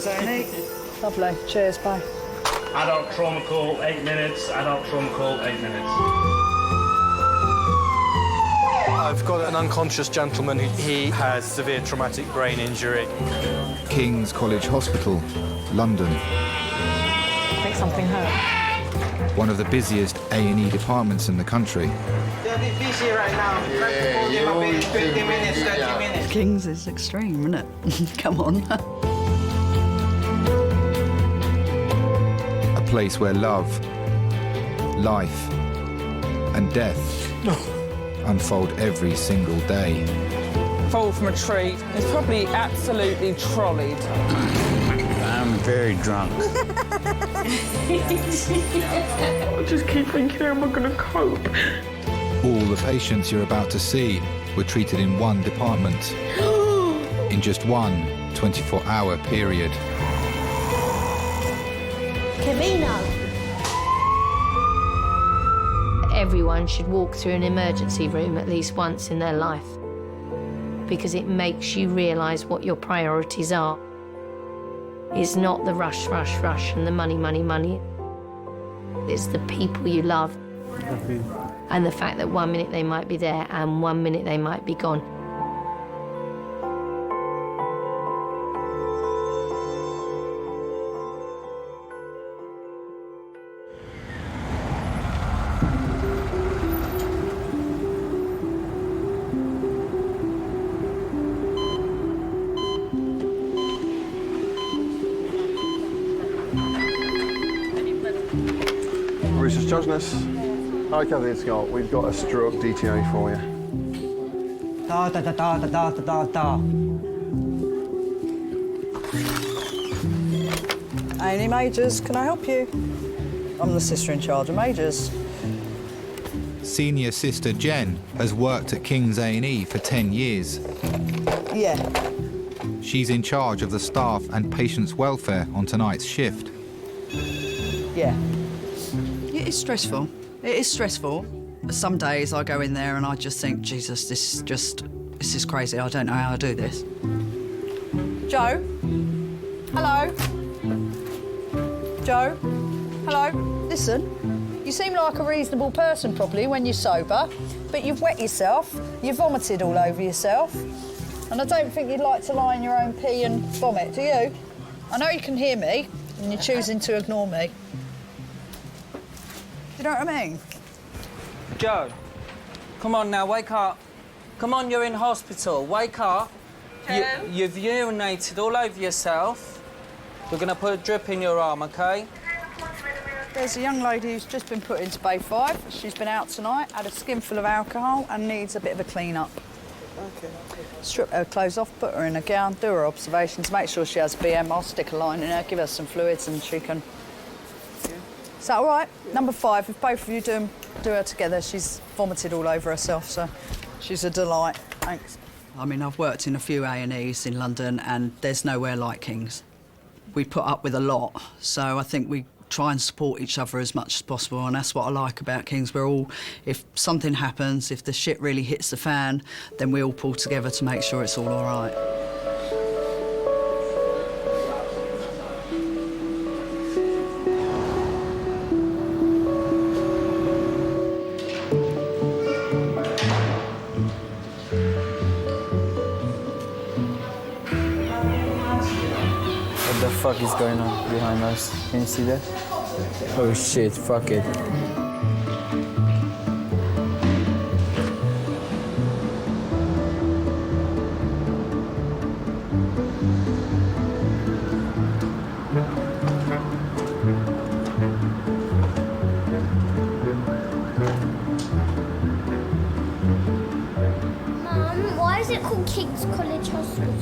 King's A&E. Lovely. Cheers, bye. Adult trauma call, 8 minutes. Adult trauma call, 8 minutes. I've got an unconscious gentleman he has severe traumatic brain injury. King's College Hospital, London. I think something hurt. One of the busiest A&E departments in the country. They're a bit busy right now. Yeah, 20 minutes, 30 minutes. King's is extreme, isn't it? Come on. A place where love, life and death unfold every single day. Fall from a tree. It's probably absolutely trolleyed. I'm very drunk. I just keep thinking, how am I going to cope? All the patients you're about to see were treated in one department in just one 24-hour period. Camino. Everyone should walk through an emergency room at least once in their life because it makes you realise what your priorities are. It's not the rush, rush, rush and the money, money, money. It's the people you love and the fact that 1 minute they might be there and 1 minute they might be gone. Research Judgeness. Hi, Kathleen Scott. We've got a stroke DTA for you. Da da da da da da da da. A&E Majors, can I help you? I'm the sister in charge of Majors. Senior Sister Jen has worked at King's A&E for 10 years. Yeah. She's in charge of the staff and patients' welfare on tonight's shift. Yeah. It is stressful. It is stressful. Some days I go in there and I just think, Jesus, this is crazy. I don't know how I do this. Joe? Hello? Joe? Hello? Listen, you seem like a reasonable person probably when you're sober, but you've wet yourself, you've vomited all over yourself, and I don't think you'd like to lie in your own pee and vomit, do you? I know you can hear me, and you're choosing to ignore me. You know what I mean? Joe, come on now, wake up. Come on, you're in hospital. Wake up. You've urinated all over yourself. We're going to put a drip in your arm, OK? There's a young lady who's just been put into Bay 5. She's been out tonight, had a skinful of alcohol and needs a bit of a clean-up. OK. Strip her clothes off, put her in a gown, do her observations, make sure she has BM. I'll stick a line in her, give her some fluids and she can... Is that all right? Yeah. Number 5, if both of you do her together, she's vomited all over herself, so she's a delight. Thanks. I mean, I've worked in a few A&Es in London and there's nowhere like King's. We put up with a lot, so I think we try and support each other as much as possible, and that's what I like about King's. We're all, if something happens, if the shit really hits the fan, then we all pull together to make sure it's all right. What the fuck is going on behind us? Can you see that? Oh shit, fuck it. Mum, why is it called King's College Hospital?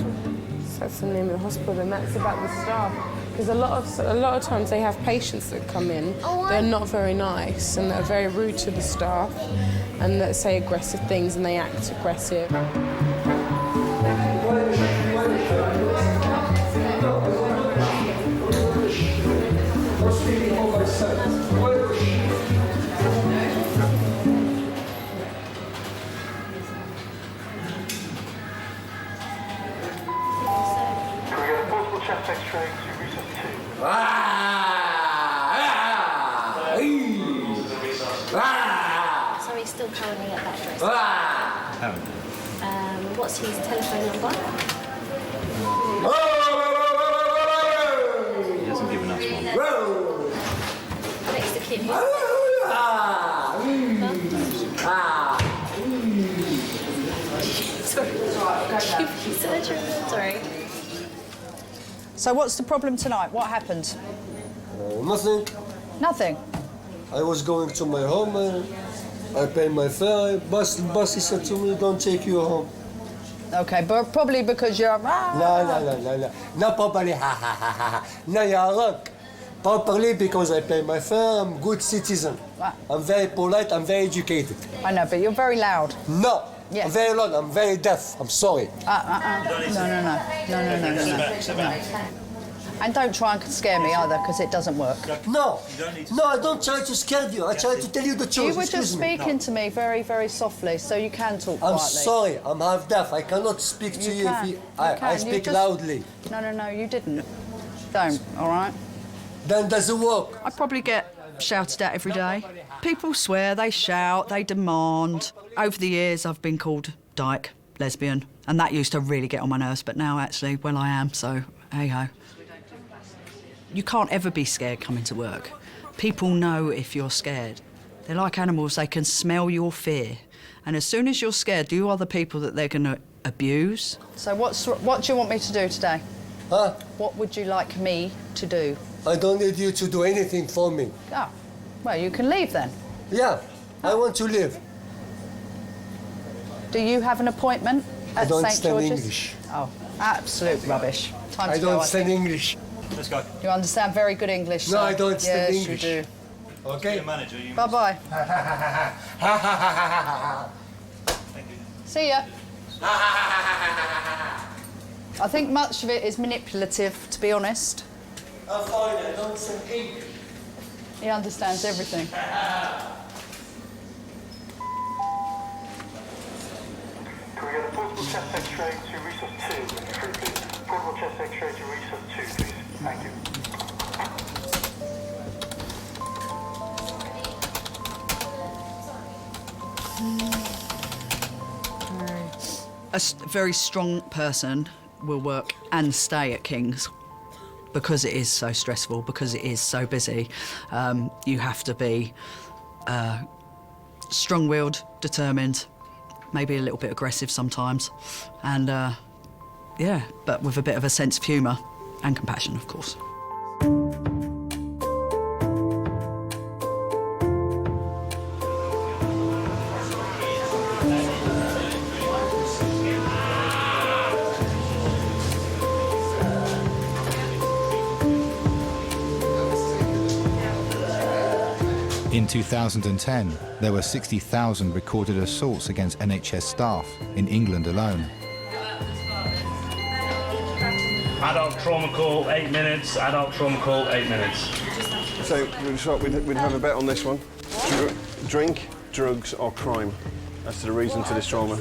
That's the name of the hospital, and that's about the staff. Because a lot of times they have patients that come in. They're not very nice and they're very rude to the staff and that say aggressive things and they act aggressive. Chest X-ray. What's his telephone number? He hasn't given us one. Next to Kim. Sorry. So what's the problem tonight? What happened? Nothing. Nothing? I was going to my home and I paid my fare. Bus he said to me, don't take you home. Okay, but probably because you're... No. Not properly, No, you're wrong. Properly because I pay my fare, I'm a good citizen. I'm very polite, I'm very educated. I know, but you're very loud. No. Yes. I'm very loud, I'm very deaf. I'm sorry. No. And don't try and scare me either, because it doesn't work. No, I don't try to scare you. I try to tell you the truth. You were just speaking to me very, very softly, so you can talk quietly. I'm sorry, I'm half deaf. I cannot speak to you. I speak loudly. No, you didn't. Don't, all right? Then doesn't work. I probably get shouted at every day. People swear, they shout, they demand. Over the years, I've been called dyke, lesbian, and that used to really get on my nerves, but now, actually, well, I am, so hey-ho. You can't ever be scared coming to work. People know if you're scared. They're like animals, they can smell your fear. And as soon as you're scared, you are the people that they're going to abuse. So what do you want me to do today? Huh? What would you like me to do? I don't need you to do anything for me. Oh, well, you can leave then. Yeah, I want to leave. Do you have an appointment at St. George's? I don't stand English. Oh, absolute rubbish. Time to I go, don't stand English. Let's go. You understand very good English, No, so. I don't stand Yes, English. you do. Okay? Bye-bye. See ya. I think much of it is manipulative, to be honest. I'm fine, I don't stand English. He understands everything. Can we get a portable chest X-ray to resource 2, please? Portable chest X-ray to resource 2, please. Thank you. A very strong person will work and stay at King's because it is so stressful, because it is so busy. You have to be strong-willed, determined, maybe a little bit aggressive sometimes, and yeah, but with a bit of a sense of humour and compassion, of course. In 2010, there were 60,000 recorded assaults against NHS staff in England alone. Adult trauma call, 8 minutes. Adult trauma call, 8 minutes. So we'd have a bet on this one. Drink, drugs or crime as to the reason to this trauma.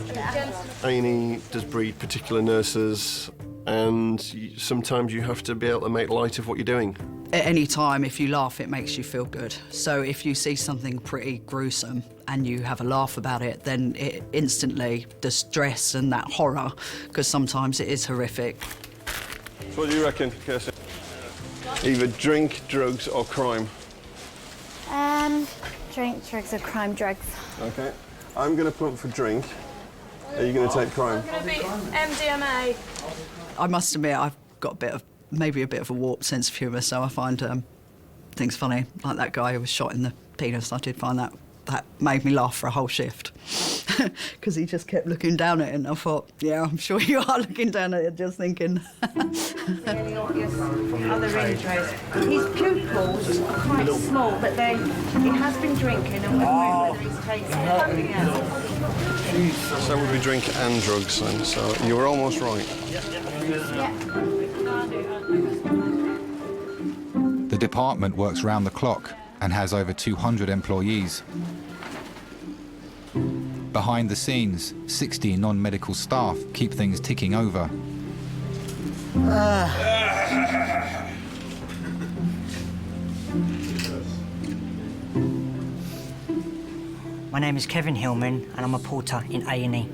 A&E does breed particular nurses, and sometimes you have to be able to make light of what you're doing. At any time, if you laugh, it makes you feel good. So if you see something pretty gruesome and you have a laugh about it, then it instantly, the stress and that horror, because sometimes it is horrific. So what do you reckon, Kirsty? Either drink, drugs or crime? Drink, drugs or crime, drugs. OK. I'm going to put for drink. Are you going to take crime? It's going to be MDMA. I must admit, I've got maybe a bit of a warped sense of humour, so I find things funny. Like that guy who was shot in the penis, I did find that made me laugh for a whole shift. Because he just kept looking down at it, and I thought, yeah, I'm sure you are looking down at it, just thinking. Other injuries. His pupils are quite small, but he has been drinking, and we're wondering whether he's taken something else. So would we drink and drugs then? So you were almost right. The department works round the clock and has over 200 employees. Behind the scenes, 60 non-medical staff keep things ticking over. My name is Kevin Hillman and I'm a porter in A&E.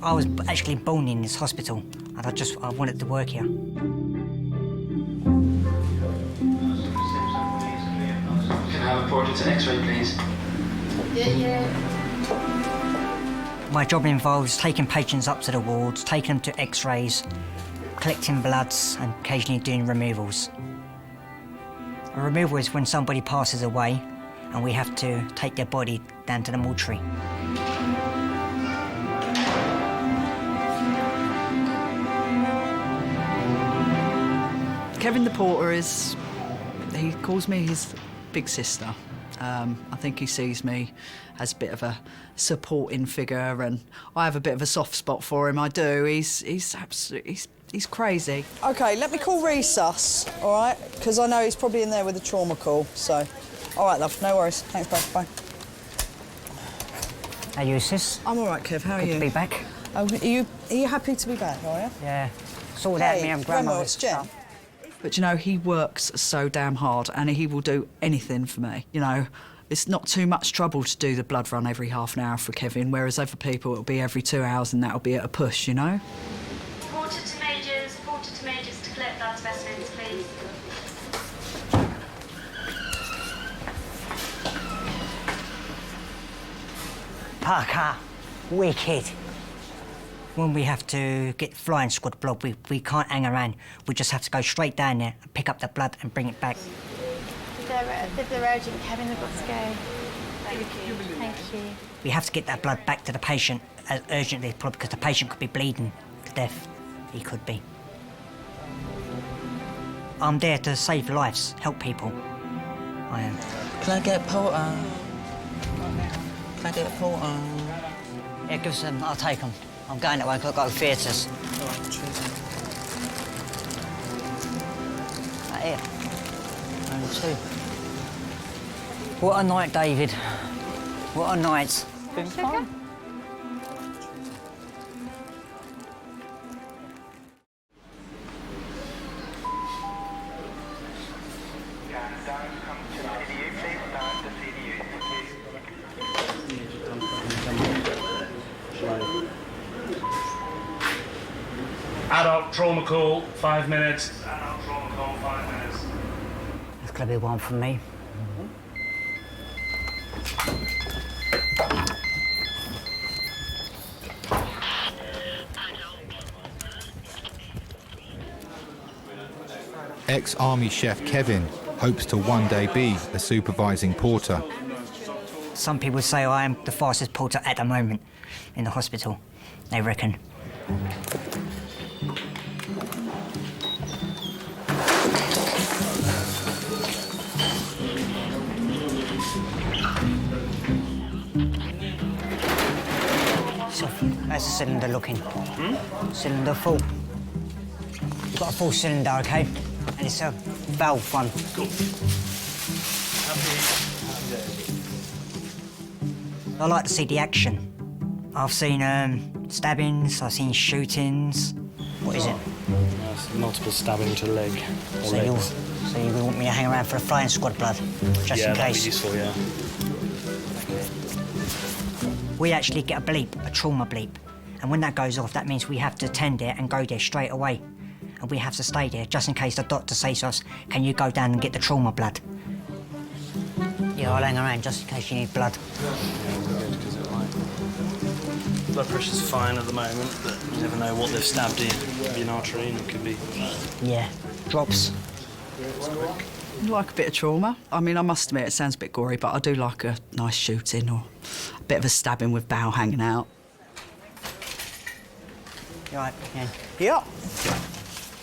I was actually born in this hospital and I wanted to work here. Can I have a portrait and X-ray, please? Yeah. My job involves taking patients up to the wards, taking them to X-rays, collecting bloods and occasionally doing removals. A removal is when somebody passes away and we have to take their body down to the mortuary. Kevin the porter he calls me his big sister. I think he sees me as a bit of a supporting figure, and I have a bit of a soft spot for him. I do. He's crazy. OK, let me call Resus, all right? Because I know he's probably in there with a trauma call, so... All right, love, no worries. Thanks, bye. How are you, sis? I'm all right, Kev, how are you? Good to be back. Are you happy to be back, are you? Yeah. Sorted out me and grandmother's stuff. But, you know, he works so damn hard and he will do anything for me, you know. It's not too much trouble to do the blood run every half an hour for Kevin, whereas other people it'll be every 2 hours and that'll be at a push, you know. Porter to Majors to collect blood specimens, please. Parker, wicked. When we have to get flying squad blood, we can't hang around. We just have to go straight down there and pick up the blood and bring it back. If they're urgent, Kevin, they've got to go. Thank you. Thank you. We have to get that blood back to the patient as urgently as possible because the patient could be bleeding to death. He could be. I'm there to save lives, help people. I am. Can I get porter? Can I get a porter? Yeah, give us them. I'll take them. I'm going that way because I've got to go to theatres. Right here. Only 2. What a night, David. What a night. Been fun. Adult trauma call, 5 minutes. Adult trauma call, 5 minutes. There's going to be one from me. Ex-army chef Kevin hopes to one day be a supervising porter. Some people say I am the fastest porter at the moment in the hospital, they reckon. So, how's the cylinder looking? Cylinder full. You've got a full cylinder, OK? And it's a valve one. Cool. I like to see the action. I've seen stabbings, I've seen shootings. What is it? Multiple stabbing to the leg. So you want me to hang around for a flying squad blood, just in case? Yeah, that'd be useful, yeah. We actually get a bleep, a trauma bleep. And when that goes off, that means we have to attend it and go there straight away. And we have to stay there, just in case the doctor says to us, can you go down and get the trauma blood? Yeah, I'll hang around just in case you need blood. Blood pressure's fine at the moment, but you never know what they've stabbed in. It could be an artery and it could be... Yeah, drops. I like a bit of trauma. I mean, I must admit, it sounds a bit gory, but I do like a nice shooting or a bit of a stabbing with bowel hanging out. You right, yeah? Yeah.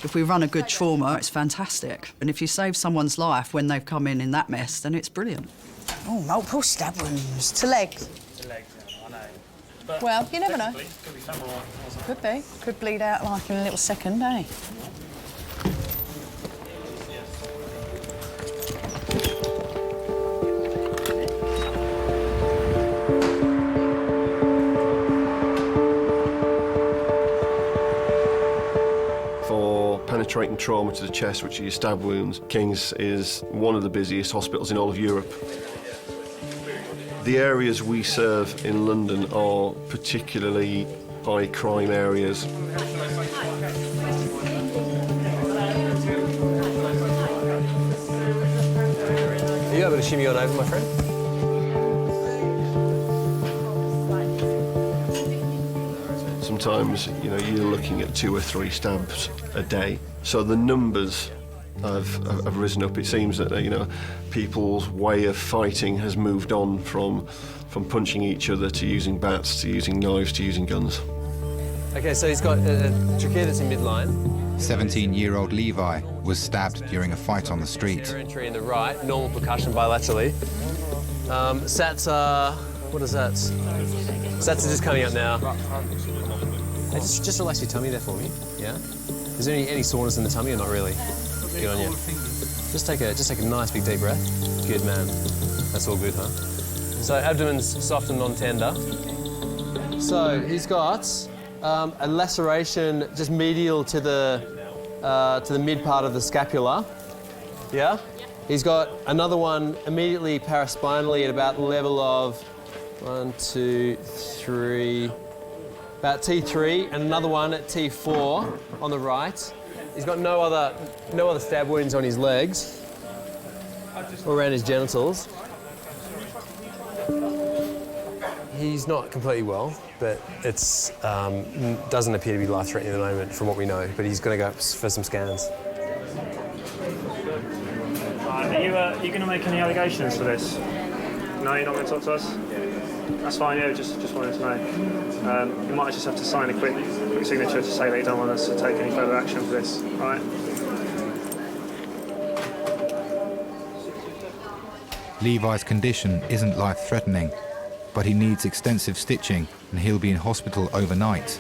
If we run a good trauma, it's fantastic. And if you save someone's life when they've come in that mess, then it's brilliant. Oh, multiple stab wounds to leg. To leg, I know. But well, you never know. Could be femoral. Could be. Could bleed out like in a little second, eh? Penetrating trauma to the chest, which are your stab wounds. King's is one of the busiest hospitals in all of Europe. The areas we serve in London are particularly high crime areas. Are you able to shimmy on over, my friend? Sometimes, you know, you're looking at 2 or 3 stabs a day. So the numbers have risen up. It seems that, you know, people's way of fighting has moved on from punching each other to using bats, to using knives, to using guns. Okay, so he's got a trachea that's in midline. 17-year-old Levi was stabbed during a fight on the street. Entry in the right, normal percussion bilaterally. Sats are... what is that? Sats are just coming up now. Hey, just relax your tummy there for me, yeah? Is there any soreness in the tummy or not really? Good on you. Just take a nice big deep breath. Good man. That's all good, huh? So abdomen's soft and non-tender. So he's got a laceration just medial to the mid part of the scapula. Yeah? He's got another one immediately paraspinally at about the level of 1, 2, 3, about T3, and another one at T4 on the right. He's got no other stab wounds on his legs or around his genitals. He's not completely well, but it's doesn't appear to be life-threatening at the moment from what we know, but he's going to go for some scans. Are you going to make any allegations for this? No, you're not going to talk to us? That's fine, yeah, just wanted to know. You might just have to sign a quick signature to say that you don't want us to take any further action for this, all right? Levi's condition isn't life-threatening, but he needs extensive stitching and he'll be in hospital overnight.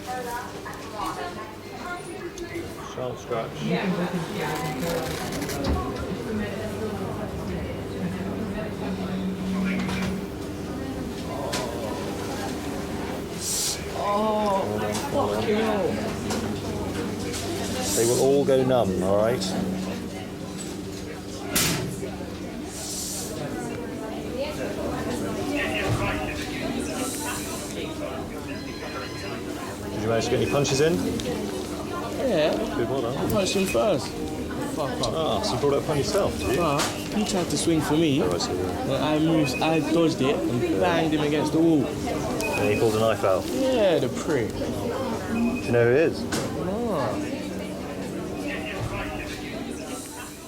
Sharp scratch. Oh, fucking hell. They will all go numb, all right? Did you manage to get any punches in? Yeah. Good, well done. I punched him first. Fuck up. Ah, so you brought it upon yourself, did you? But he tried to swing for me. Oh, I see. And I dodged it and banged him against the wall. And he pulled a knife out? Yeah, the prick. Do you know who it is? No.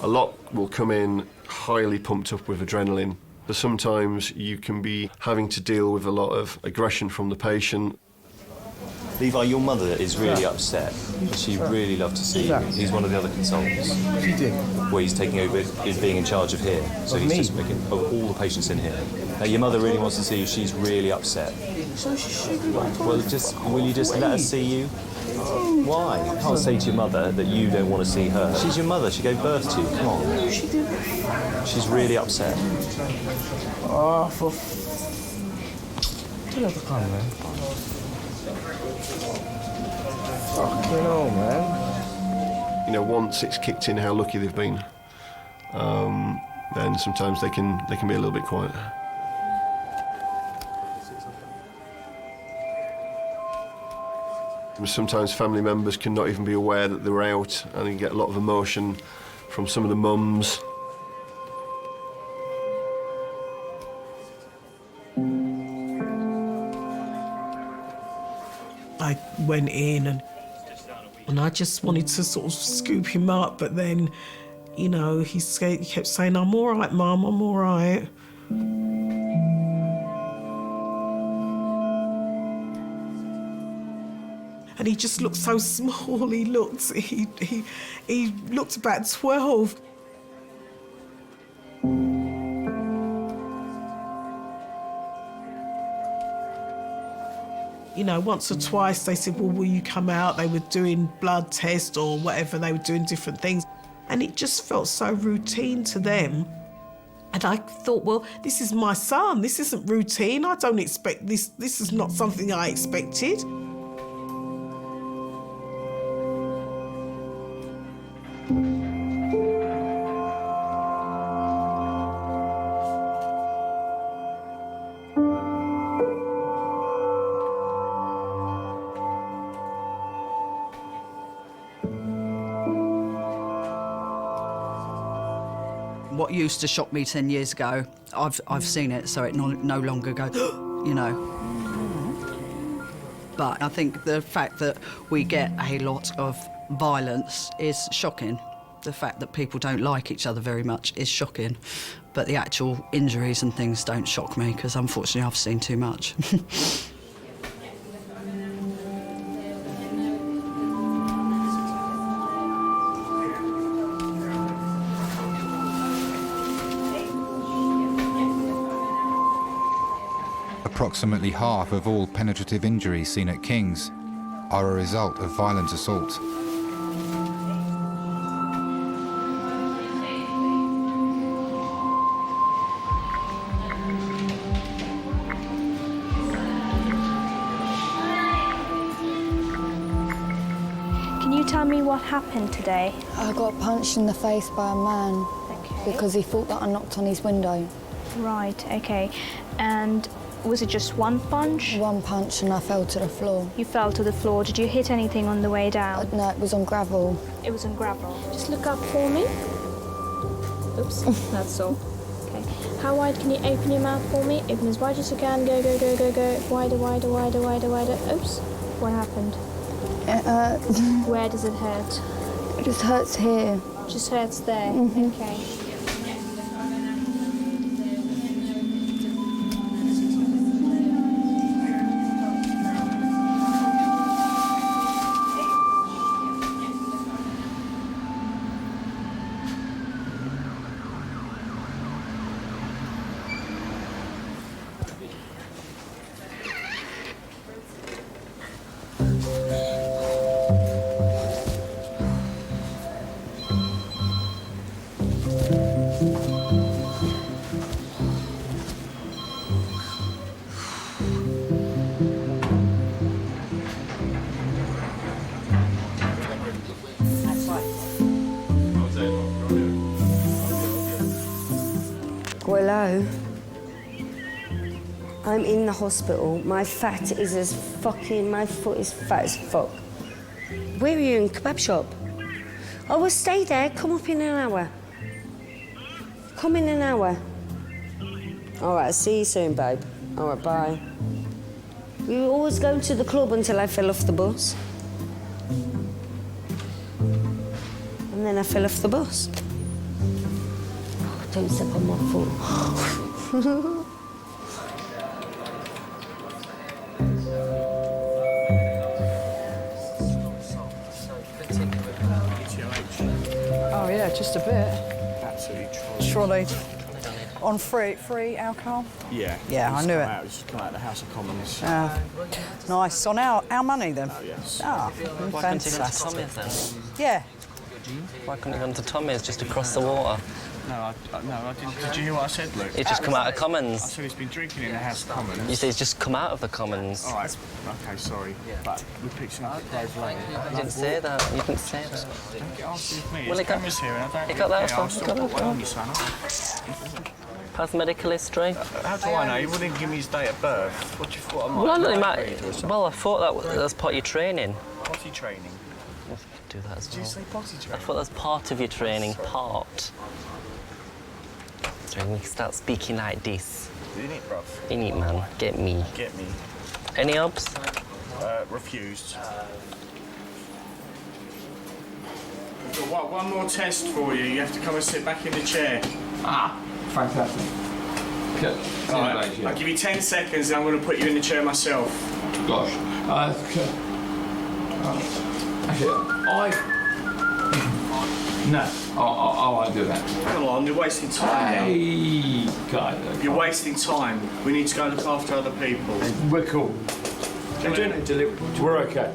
A lot will come in highly pumped up with adrenaline. But sometimes you can be having to deal with a lot of aggression from the patient. Levi, your mother is really upset. She'd really love to see you. He's one of the other consultants. She did. Where he's taking over, is being in charge of here. So Of he's me? just picking of all the patients in here. Now, your mother really wants to see you. She's really upset. So she should be like, Well, will you just let her see you? Why? You can't say to your mother that you don't want to see her. She's your mother. She gave birth to you. Come on. She did. She's really upset. Oh, for... Tell her to come, man. Fucking hell, man. You know, once it's kicked in how lucky they've been, then sometimes they can be a little bit quiet. Sometimes family members can not even be aware that they're out, and you get a lot of emotion from some of the mums. I went in and I just wanted to sort of scoop him up, but then, you know, he kept saying, "I'm all right, Mum, I'm all right." And he just looked so small. He looked about 12. You know, once or twice they said, "Well, will you come out?" They were doing blood tests or whatever, they were doing different things. And it just felt so routine to them. And I thought, well, this is my son. This isn't routine. I don't expect this. This is not something I expected. what used to shock me 10 years ago, I've seen it, so it no longer goes, you know. But I think the fact that we get a lot of violence is shocking. The fact that people don't like each other very much is shocking. But the actual injuries and things don't shock me, because unfortunately I've seen too much. Approximately half of all penetrative injuries seen at King's are a result of violent assault. Can you tell me what happened today? I got punched in the face by a man because he thought that I knocked on his window. Right, okay. And was it just one punch? One punch and I fell to the floor. You fell to the floor. Did you hit anything on the way down? No, it was on gravel. It was on gravel. Just look up for me. Oops, that's all. Okay. How wide can you open your mouth for me? Open as wide as you can. Go, go, go, go, go. Wider, wider, wider, wider, wider. Oops. What happened? Where does it hurt? It just hurts here. Just hurts there? Okay. Hello. I'm in the hospital. My fat is as fucking... My foot is fat as fuck. Where are you, in kebab shop? Oh, well, stay there. Come up in an hour. Come in an hour. All right, see you soon, babe. All right, bye. We were always going to the club until I fell off the bus. And then I fell off the bus. Don't step on my foot. Oh yeah, just a bit. Absolutely Trolley. On free alcohol? Yeah. Yeah, I knew it. It's come out of the House of Commons. Nice. On our money then? Oh, yes. Ah, Why couldn't you go to fantastic. Tommy's then? Yeah. Why couldn't you go to Tommy's just across the water? No, I didn't. Did you hear what I said, Luke? It's just come out of Commons. I said he's been drinking in the House of Commons. You said it's just come out of the Commons. All right. Okay, sorry. But we picked some up the grave lane. You didn't say that. You didn't say that. Don't get arsy with me. Well, His camera's here and I don't he got that care. I'll from- still he got put that one from- on you, son. Past medical history. How do I know? He wouldn't give me his date of birth. What do you thought I might? Well, I might. well, I thought that was part of your training. Potty training. You could do that as well. Did you say potty I training? thought that was part of your training. Part. So when you start speaking like this. In it, bruv. In it, man. Get me. Get me. Any obs? Refused. We've got one more test for you. You have to come and sit back in the chair. Ah, fantastic. Good. All right. I'll give you 10 seconds and I'm going to put you in the chair myself. Gosh. No, I won't do that. Come on, you're wasting time now. Hey, God. You're wasting time. We need to go look after other people. We're cool. We're okay.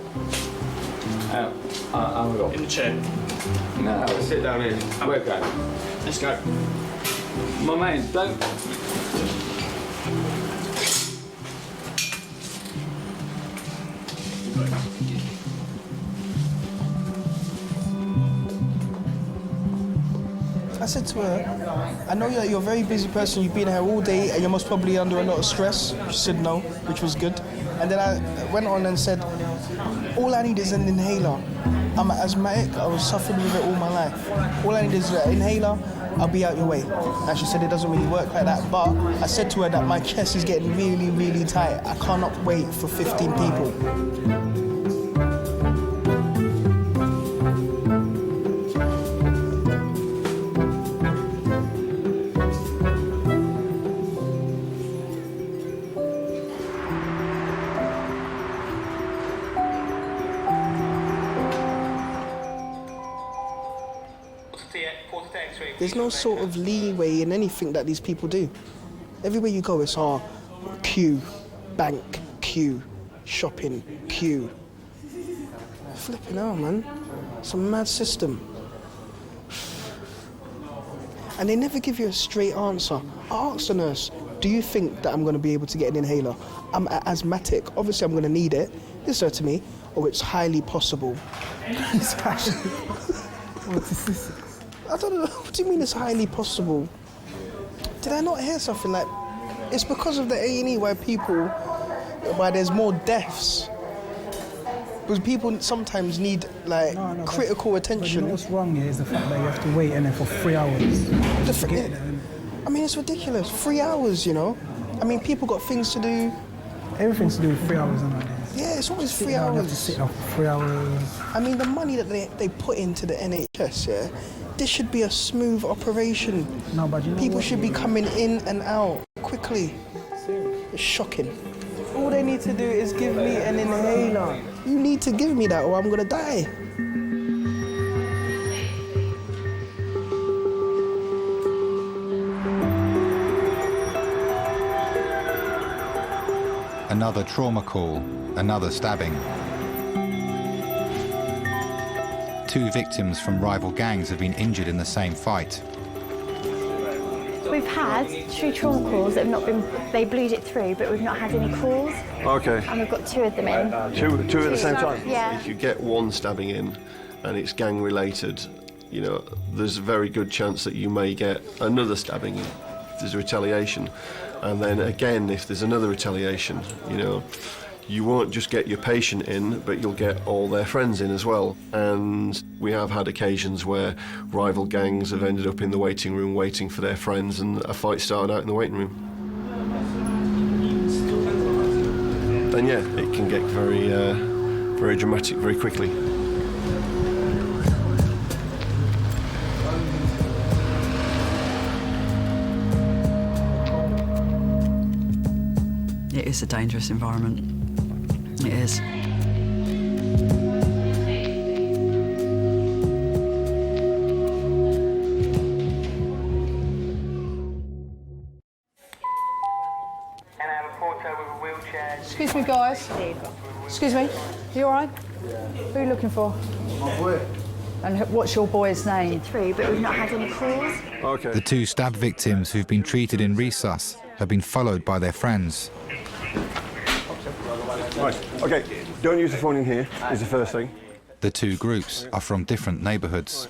I'm going. In the chair. No, let's sit down here. We're okay. Let's go. My man, don't... I said to her, I know that you're a very busy person, you've been here all day and you're most probably under a lot of stress. She said no, which was good. And then I went on and said, all I need is an inhaler. I'm asthmatic, I was suffering with it all my life. All I need is an inhaler I'll be out your way. And she said it doesn't really work like that, but I said to her that my chest is getting really, really tight. I cannot wait for 15 people. There's no sort of leeway in anything that these people do. Everywhere you go, it's queue, bank, queue, shopping, queue. Flipping hell, man. It's a mad system. And they never give you a straight answer. I asked the nurse, do you think that I'm going to be able to get an inhaler? I'm asthmatic. Obviously, I'm going to need it. This said to me, oh, it's highly possible. What is this? I don't know. What do you mean it's highly possible? Did I not hear something like... It's because of the A&E why there's more deaths. Because people sometimes need, critical attention. But you know what's wrong here is the fact that you have to wait in there for 3 hours. I mean, it's ridiculous. 3 hours, you know? I mean, people got things to do. Everything's to do with 3 hours nowadays. Yeah, it's always 3 hours. You hours. have to sit down for 3 hours. I mean, the money that they put into the NHS, yeah? This should be a smooth operation. No, but you know people what? should be coming in and out quickly. It's shocking. All they need to do is give me an inhaler. You need to give me that or I'm gonna die. Another trauma call, another stabbing. 2 victims from rival gangs have been injured in the same fight. We've had 3 trauma calls that have not been, they bleed it through, but we've not had any calls. Okay. And we've got 2 of them in. Two at the same time? Yeah. If you get one stabbing in and it's gang related, you know, there's a very good chance that you may get another stabbing if there's a retaliation. And then again, if there's another retaliation, you know, you won't just get your patient in, but you'll get all their friends in as well. And we have had occasions where rival gangs have ended up in the waiting room waiting for their friends and a fight started out in the waiting room. Then yeah, it can get very, very dramatic very quickly. It is a dangerous environment. It is. Excuse me, guys. Excuse me. You all right? Who are you looking for? My boy. And what's your boy's name? 3, but we've not had any calls. Okay. The 2 stab victims who've been treated in resus have been followed by their friends. Right, okay, don't use the phone in here, is the first thing. The 2 groups are from different neighbourhoods.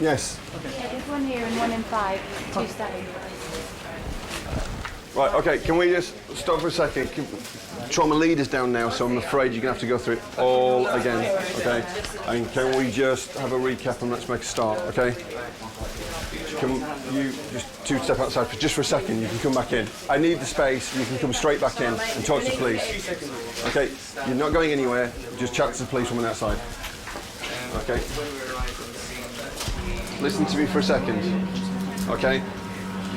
Yes. Yeah, there's 1 here and 1 in 5. 2 stabbing. Right, okay, can we just stop for a second? Trauma leader's down now, so I'm afraid you're going to have to go through it all again, okay? And can we just have a recap and let's make a start, okay? Can you just 2 step outside for just for a second? You can come back in. I need the space. You can come straight back in and talk to the police. Okay, you're not going anywhere. Just chat to the police woman outside. Okay. Listen to me for a second. Okay.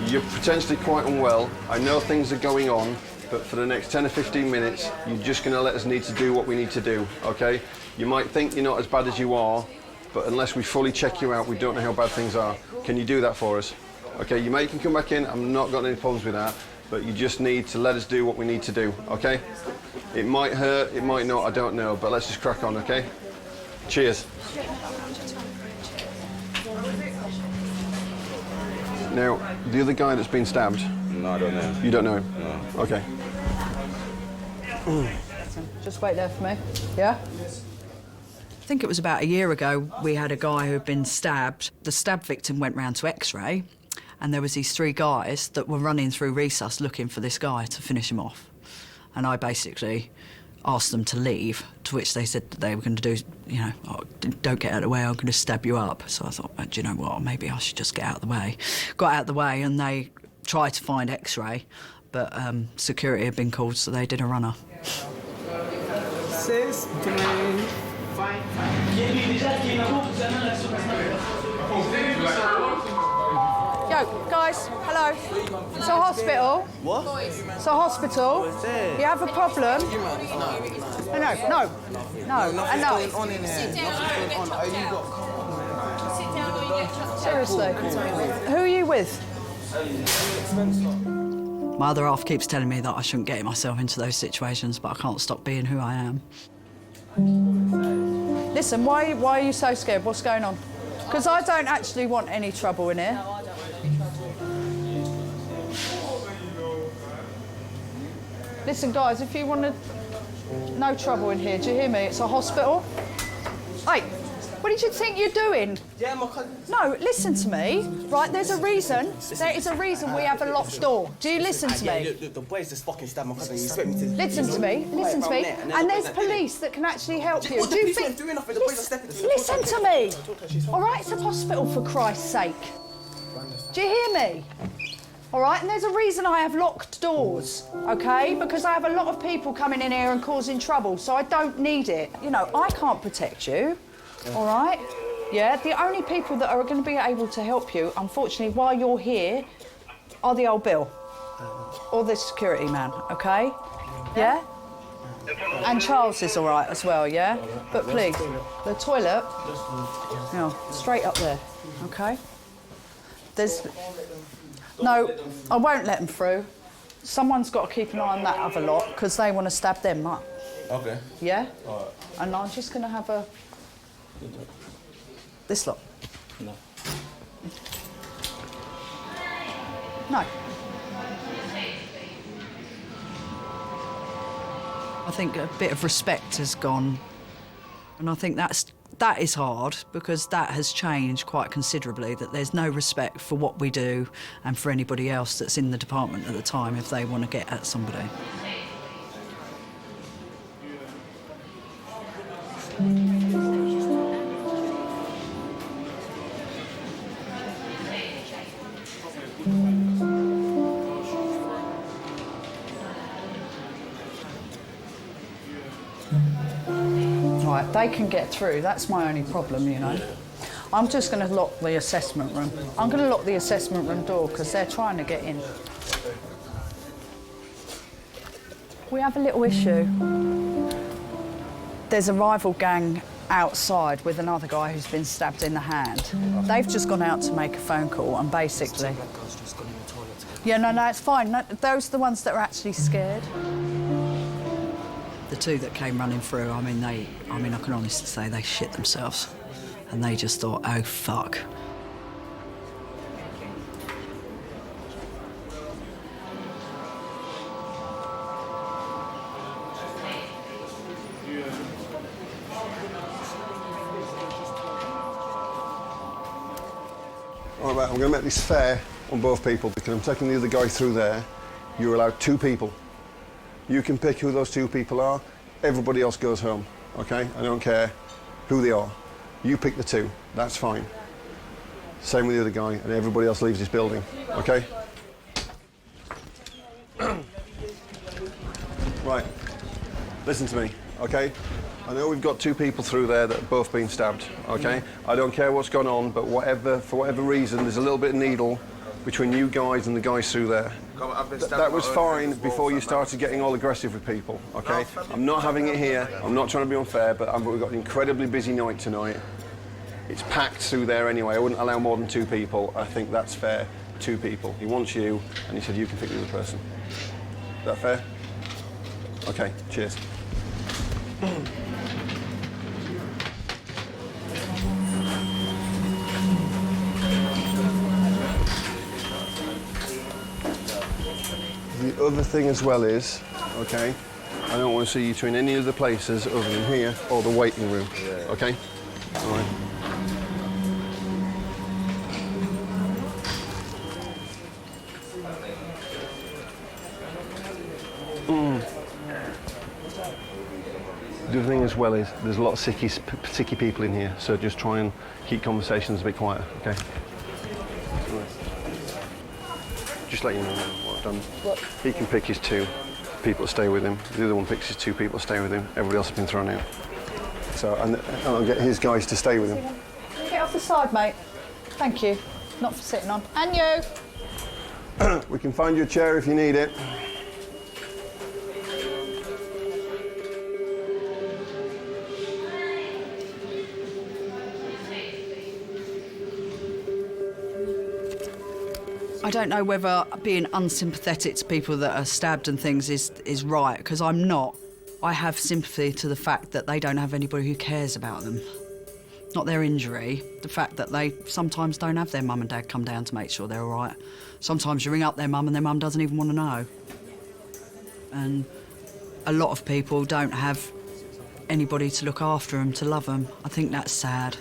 You're potentially quite unwell. I know things are going on, but for the next 10 or 15 minutes, you're just going to let us need to do what we need to do. Okay. You might think you're not as bad as you are, but unless we fully check you out, we don't know how bad things are. Can you do that for us? Okay, you can come back in. I'm not got any problems with that, but you just need to let us do what we need to do, okay? It might hurt, it might not, I don't know, but let's just crack on, okay? Cheers. Now, the other guy that's been stabbed... No, I don't know. You don't know him? No. Okay. Just wait there for me, yeah? I think it was about a year ago, we had a guy who had been stabbed. The stab victim went round to X-ray, and there was these 3 guys that were running through resus looking for this guy to finish him off. And I basically asked them to leave, to which they said that they were going to do, you know, oh, don't get out of the way, I'm going to stab you up. So I thought, do you know what, maybe I should just get out of the way. Got out of the way and they tried to find X-ray, but security had been called, so they did a runner. 6, 3, 5. Yo, guys, hello. It's a hospital. What? It's a hospital. You have a problem? No. Nothing's going on in here. Nothing's going on. Are you got... Seriously. Who are you with? My other half keeps telling me that I shouldn't get myself into those situations, but I can't stop being who I am. Listen, why are you so scared? What's going on? Because I don't actually want any trouble in here. Listen, guys, if you want to... No trouble in here, do you hear me? It's a hospital. Hey, what did you think you're doing? Yeah, my cousin. No, listen to me. Right, there's a reason. There is a reason we have a locked door. Do you listen to me? Look, the boys just fucking stabbed my cousin. You expect me to... Listen to me. Listen to me. And there's police that can actually help you. Do you think... Listen to me. All right, it's a hospital, for Christ's sake. Do you hear me? All right, and there's a reason I have locked doors, OK? Because I have a lot of people coming in here and causing trouble, so I don't need it. You know, I can't protect you, all right? Yeah, the only people that are going to be able to help you, unfortunately, while you're here, are the old Bill or the security man, OK? Yeah? And Charles is all right as well, yeah? But please, the toilet, you know, straight up there, OK? There's... No, I won't let them through. Someone's got to keep an eye on that other lot because they want to stab them up. Okay. Yeah? All right. And I'm just going to have a... This lot. No. No. I think a bit of respect has gone, and I think that is hard because that has changed quite considerably, that there's no respect for what we do and for anybody else that's in the department at the time if they want to get at somebody. Right, they can get through. That's my only problem, you know. I'm just going to lock the assessment room. I'm going to lock the assessment room door because they're trying to get in. We have a little issue. There's a rival gang outside with another guy who's been stabbed in the hand. They've just gone out to make a phone call and basically... Yeah, no, it's fine. No, those are the ones that are actually scared. The two that came running through, I can honestly say they shit themselves. And they just thought, oh, fuck. All right, I'm going to make this fair on both people because I'm taking the other guy through there. You're allowed 2 people. You can pick who those 2 people are. Everybody else goes home, OK? I don't care who they are. You pick the 2. That's fine. Same with the other guy, and everybody else leaves this building, OK? Right. Listen to me, OK? I know we've got 2 people through there that have both been stabbed, OK? I don't care what's gone on, but for whatever reason, there's a little bit of needle between you guys and the guys through there. That was fine before you started getting all aggressive with people, OK? I'm not having it here. I'm not trying to be unfair, but we've got an incredibly busy night tonight. It's packed through there anyway. I wouldn't allow more than 2 people. I think that's fair. 2 people. He wants you, and he said you can pick the other person. Is that fair? OK, cheers. The other thing as well is, OK, I don't want to see you two in any other places other than here or the waiting room, OK? All right. The other thing as well is there's a lot of sicky people in here, so just try and keep conversations a bit quieter, okay? Just let you know what I've done. What? He can pick his 2 people to stay with him. The other one picks his 2 people to stay with him. Everybody else has been thrown out. So, and I'll get his guys to stay with him. Get off the side, mate. Thank you. Not for sitting on. And you. We can find you a chair if you need it. I don't know whether being unsympathetic to people that are stabbed and things is right, because I'm not. I have sympathy to the fact that they don't have anybody who cares about them. Not their injury, the fact that they sometimes don't have their mum and dad come down to make sure they're all right. Sometimes you ring up their mum and their mum doesn't even want to know. And a lot of people don't have anybody to look after them, to love them. I think that's sad.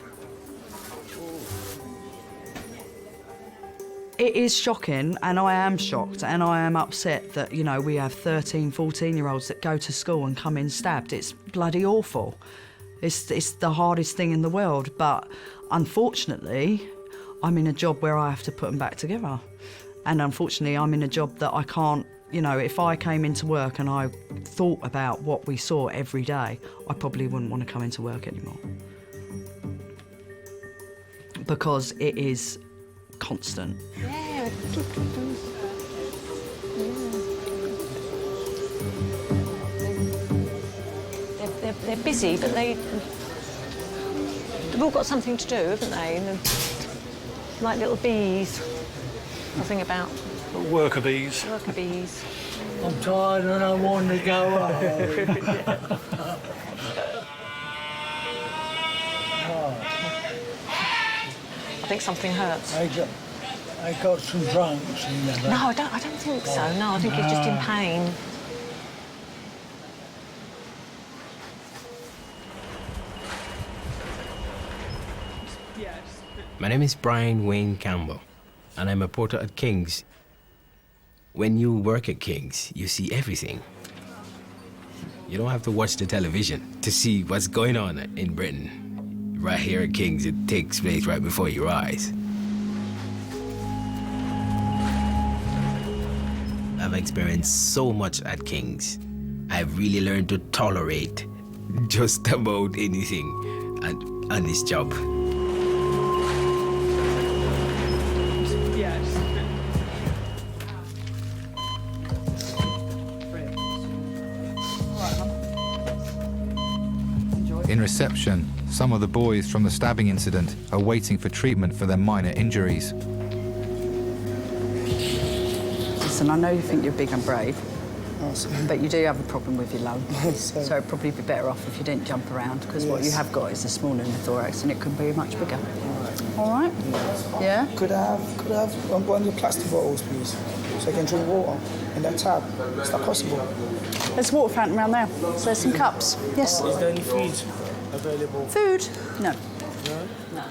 It is shocking, and I am shocked, and I am upset that, you know, we have 13, 14-year-olds that go to school and come in stabbed. It's bloody awful. It's the hardest thing in the world, but unfortunately, I'm in a job where I have to put them back together. And unfortunately, I'm in a job that I can't, you know, if I came into work and I thought about what we saw every day, I probably wouldn't want to come into work anymore. Because it is constant. Yeah. They're busy, but they've all got something to do, haven't they? And like little bees. Nothing about Worker bees. worker bees. I'm tired and I want to go home. I think something hurts. I got some drunks in there. No, I don't think so. No, I think he's just in pain. My name is Brian Wayne Campbell, and I'm a porter at King's. When you work at King's, you see everything. You don't have to watch the television to see what's going on in Britain. Right here at King's, it takes place right before your eyes. I've experienced so much at King's. I've really learned to tolerate just about anything on this job. In reception, some of the boys from the stabbing incident are waiting for treatment for their minor injuries. Listen, I know you think you're big and brave, but you do have a problem with your lung. So it'd probably be better off if you didn't jump around, because what you have got is a small pneumothorax and it could be much bigger. All right? Yeah? Could I have one of the plastic bottles, please, so I can drink water in that tap? Is that possible? There's a water fountain around there, so there's some cups. Yes. Is there any food available? Food? No. No?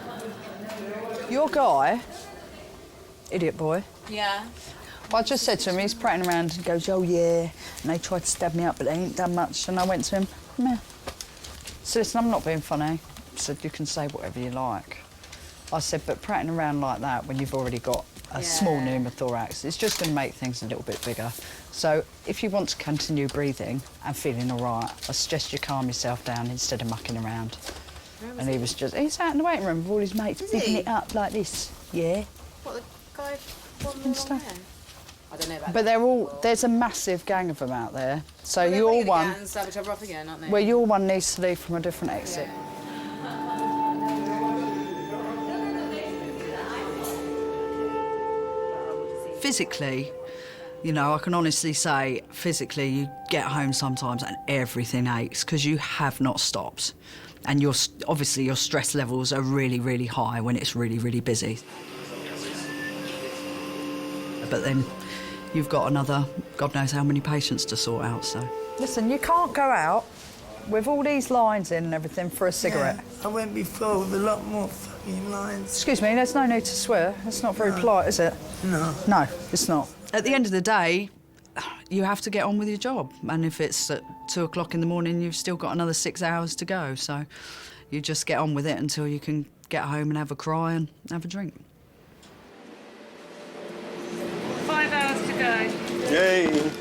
Your guy, idiot boy. Yeah. Well, I just said to him, he's prattling around and goes, oh yeah, and they tried to stab me up, but they ain't done much. And I went to him, come here. So listen, I'm not being funny. I said, you can say whatever you like. I said, but prattling around like that when you've already got a small pneumothorax, it's just going to make things a little bit bigger. So if you want to continue breathing and feeling all right, I suggest you calm yourself down instead of mucking around. And he was just, he's out in the waiting room with all his mates, bigging it up like this. Yeah. What, the guy from And stuff. I don't know about But they're all, there's a massive gang of them out there. So your one, stab each other up again, aren't they? well, your one needs to leave from a different exit. Physically, you know, I can honestly say, physically, you get home sometimes and everything aches because you have not stopped. And obviously your stress levels are really, really high when it's really, really busy. But then you've got another, God knows how many patients to sort out, so. Listen, you can't go out with all these lines in and everything for a cigarette. Yeah, I went before with a lot more fucking lines. Excuse me, there's no need to swear. That's not very polite, is it? No. No, it's not. At the end of the day, you have to get on with your job. And if it's at 2 o'clock in the morning, you've still got another 6 hours to go. So you just get on with it until you can get home and have a cry and have a drink. 5 hours to go. Yay!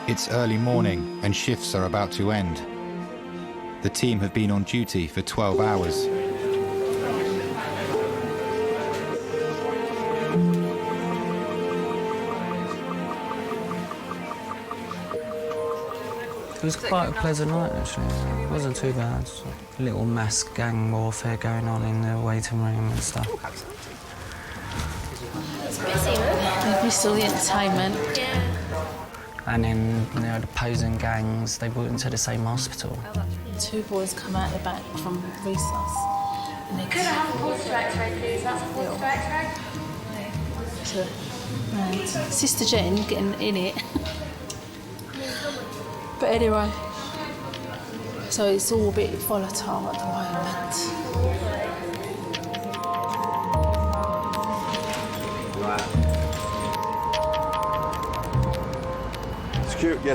It's early morning and shifts are about to end. The team have been on duty for 12 hours. It was quite a pleasant night, actually. It wasn't too bad. A little mass gang warfare going on in the waiting room and stuff. It's busy, huh? We saw the entertainment. Yeah. And then, you know, the opposing gangs, they brought into the same hospital. 2 boys come out the back from recess. And they Could I have a portrait X-ray, please? That's a portrait X-ray. Sister Jen getting in it. But anyway, so it's all a bit volatile at the moment.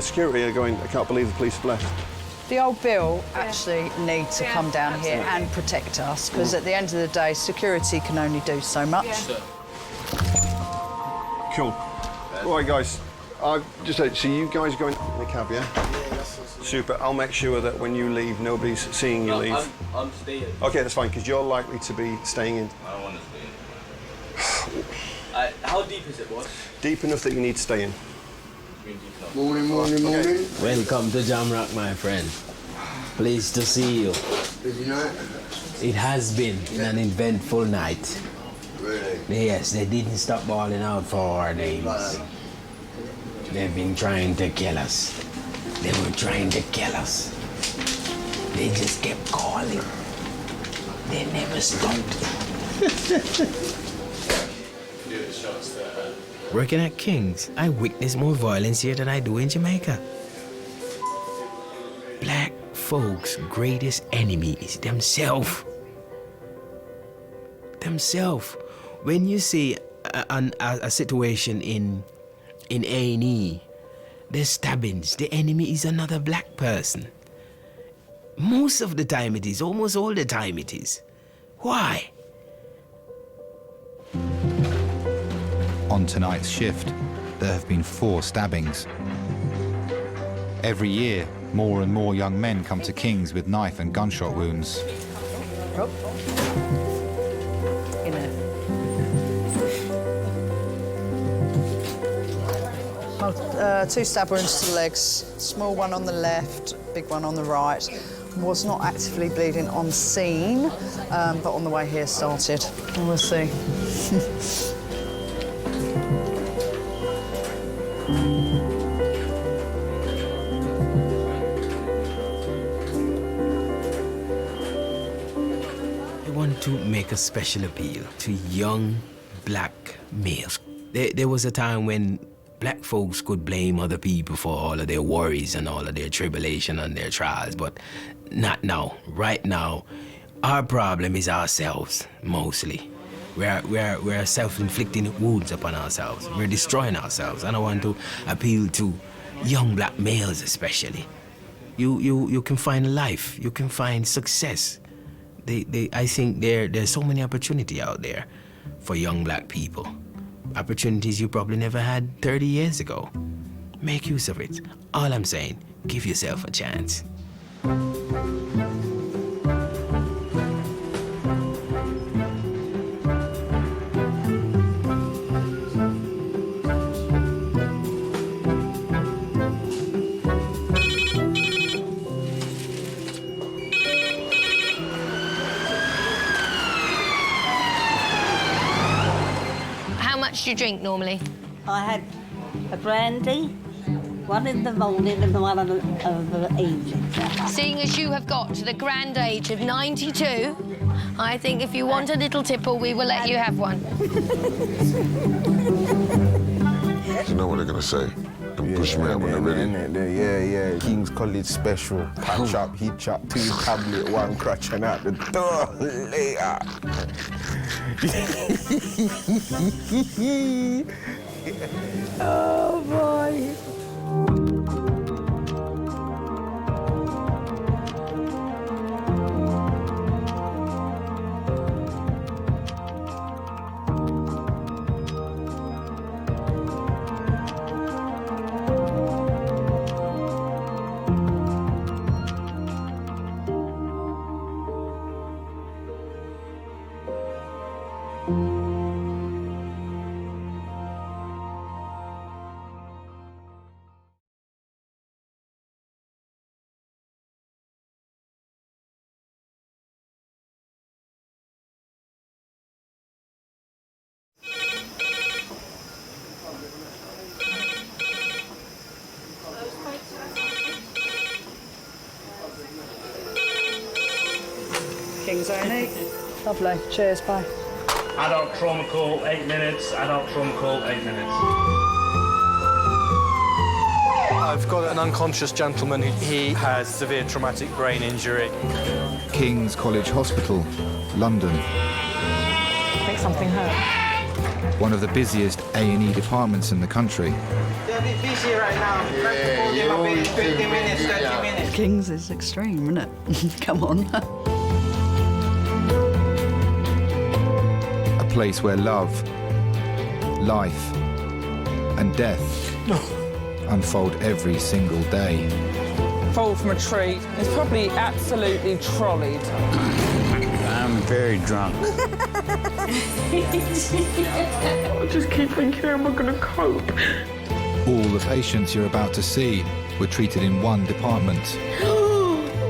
Security are going, I can't believe the police have left. The old Bill actually needs to come down here and protect us, because at the end of the day, security can only do so much. Cool. All right, guys. Just so you guys are going in the cab, yeah? Super. I'll make sure that when you leave, nobody's seeing you leave. I'm staying. OK, that's fine, because you're likely to be staying in. I don't want to stay in. How deep is it, boss? Deep enough that you need to stay in. Morning, morning, morning. Welcome to Jamrock, my friend. Pleased to see you. Busy night? It has been an eventful night. Really? Yes, they didn't stop balling out for our names. They've been trying to kill us. They were trying to kill us. They just kept calling. They never stopped. Working at King's, I witness more violence here than I do in Jamaica. Black folks' greatest enemy is themselves. When you see a situation in A&E, there's stabbings, the enemy is another black person. Most of the time it is, almost all the time it is. Why? On tonight's shift, there have been 4 stabbings. Every year, more and more young men come to King's with knife and gunshot wounds. Two stab wounds to the legs, small one on the left, big one on the right. Was not actively bleeding on scene, but on the way here started. We'll see. I want to make a special appeal to young black males. There was a time when black folks could blame other people for all of their worries and all of their tribulation and their trials, but not now. Right now, our problem is ourselves, mostly. We're self-inflicting wounds upon ourselves. We're destroying ourselves. And I want to appeal to young black males especially. You can find life. You can find success. I think there's so many opportunity out there for young black people. Opportunities you probably never had 30 years ago. Make use of it. All I'm saying, give yourself a chance. How much do you drink normally? I had a brandy, one in the morning and one of the evening. Seeing as you have got to the grand age of 92, I think if you want a little tipple, we will let you have one. You know what they're going to say. The push me out when they're ready. Yeah. King's College special. Patch up, hitch up, 2 tablet, 1 crutch and out the door later. Oh boy. King's A&E. Lovely. Cheers, bye. Adult trauma call, 8 minutes. Adult trauma call, 8 minutes. I've got an unconscious gentleman he has severe traumatic brain injury. King's College Hospital, London. I think something hurt. One of the busiest A&E departments in the country. They're a bit busy right now. Yeah, 15 minutes, 30 minutes. King's is extreme, isn't it? Come on. A place where love, life, and death unfold every single day. Fall from a tree. It's probably absolutely trolleyed. I'm very drunk. I just keep thinking, how am I going to cope? All the patients you're about to see were treated in one department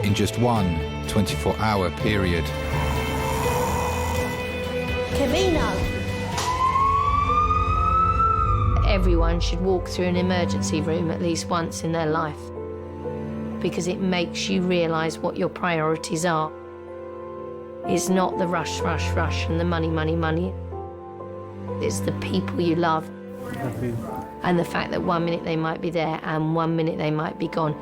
in just one 24-hour period. Camino. Everyone should walk through an emergency room at least once in their life because it makes you realise what your priorities are. It's not the rush, rush, rush and the money, money, money. It's the people you love and the fact that 1 minute they might be there and 1 minute they might be gone.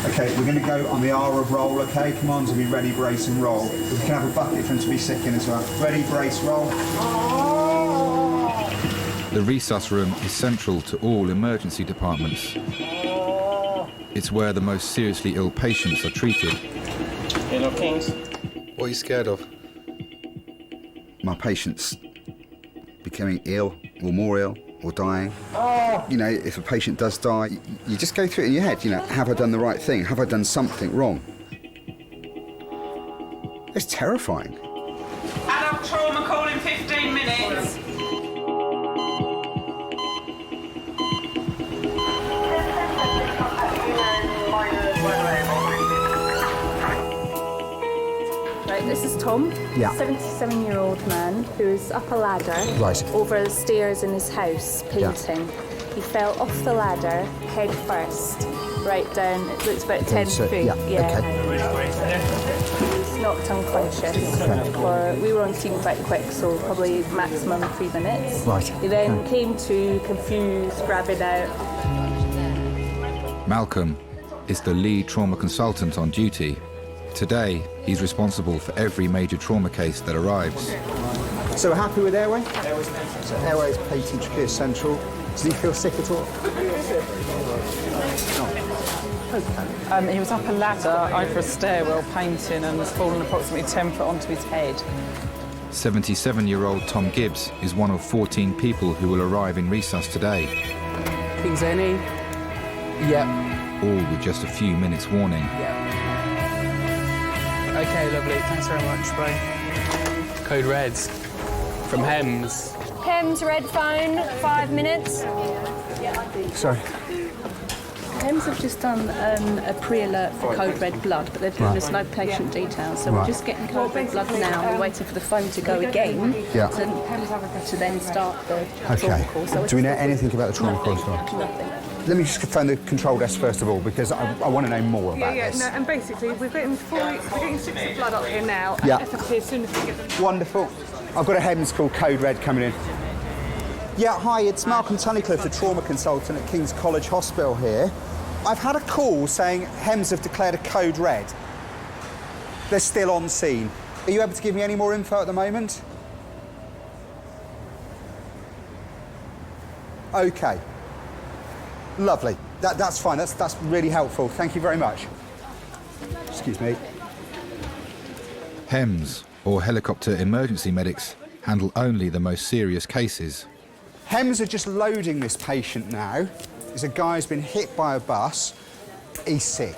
Okay, we're going to go on the R of roll, okay? Come on, to be ready, brace and roll. We can have a bucket for him to be sick in as well. Ready, brace, roll. The resus room is central to all emergency departments. It's where the most seriously ill patients are treated. Hello, Kings. What are you scared of? My patients becoming ill, or more ill, or dying. You know, if a patient does die, you just go through it in your head, you know, have I done the right thing? Have I done something wrong? It's terrifying. Adult trauma call in 15 minutes. Right, this is Tom, Yeah. 77-year-old man who is up a ladder over the stairs in his house painting. He fell off the ladder head first, right down, it looks about 10 so- feet. yeah, He's knocked unconscious. We were on scene quite quick, so probably maximum 3 minutes. Right, He then came to, confused, grabbing out. Malcolm is the lead trauma consultant on duty. Today, he's responsible for every major trauma case that arrives. So we're happy with airway? So airway is patent trachea central. Does he feel sick at all? He was up a ladder over a stairwell painting and has fallen approximately 10 foot onto his head. 77-year-old Tom Gibbs is one of 14 people who will arrive in resus today. King's A&E. Yep. All with just a few minutes warning. Okay, lovely. Thanks very much. Bye. Code Reds from Hems. Hems, red phone, 5 minutes. Sorry. HEMS have just done a pre-alert for code red blood, but they've given us no patient details, so we're just getting code red blood now. We're waiting for the phone to go again to then start the trauma call. So do we know anything about the trauma call? Nothing. Let me just phone the control desk first of all, because I want to know more about this. No, and basically we're getting 6 of blood up here now. Yeah. And FFP as soon as we get them. Wonderful. I've got a HEMS called Code Red coming in. Yeah, hi, it's Malcolm Tunnicliffe, the trauma consultant at King's College Hospital here. I've had a call saying HEMS have declared a code red. They're still on scene. Are you able to give me any more info at the moment? OK. Lovely. That's fine. That's really helpful. Thank you very much. Excuse me. HEMS, or helicopter emergency medics, handle only the most serious cases. HEMS are just loading this patient now. There's a guy who's been hit by a bus. He's sick.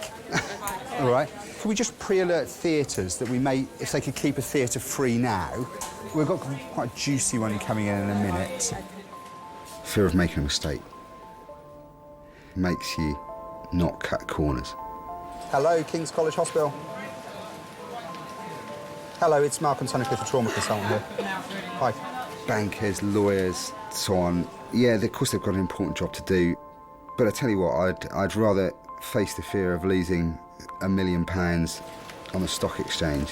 All right. Can we just pre-alert theatres that we may, if they could keep a theatre free now? We've got quite a juicy one coming in a minute. Fear of making a mistake makes you not cut corners. Hello, King's College Hospital. Hello, it's Malcolm Tunnicliffe, the trauma consultant here. Hi. Bankers, lawyers, so on. Yeah, of course they've got an important job to do. But I tell you what, I'd rather face the fear of losing £1 million on the stock exchange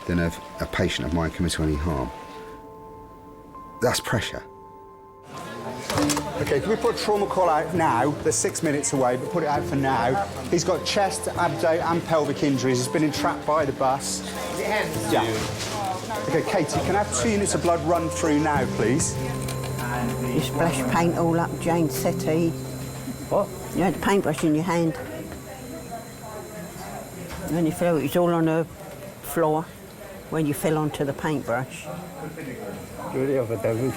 than of a patient of mine committing any harm. That's pressure. OK, can we put a trauma call out now? They're 6 minutes away, but put it out for now. He's got chest, abdo and pelvic injuries. He's been entrapped by the bus. Is it HEMS? Yeah. OK, Katie, can I have 2 units of blood run through now, please? You splash paint all up Jane's settee. What? You had the paintbrush in your hand. And then you fell, it was all on the floor when you fell onto the paintbrush. Really have a damage?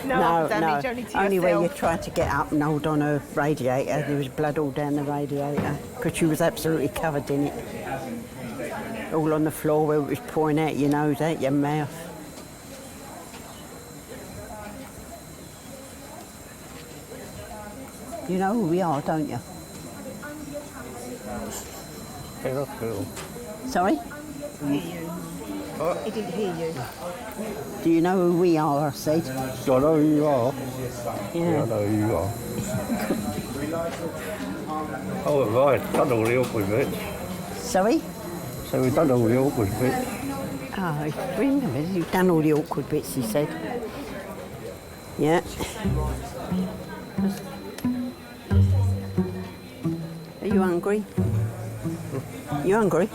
No, damage, only to only where you yourself. tried to get up and hold on a radiator. There was blood all down the radiator because she was absolutely covered in it. All on the floor where it was pouring out your nose, out your mouth. You know who we are, don't you? Sorry? He didn't hear you. Do you know who we are, I said? Do I know who you are? Yeah. I know who you are. Oh, right, done all the awkward bits. Sorry? So we've done all the awkward bits. Oh, remember, you've done all the awkward bits, he said. Yeah. Are you hungry? You hungry?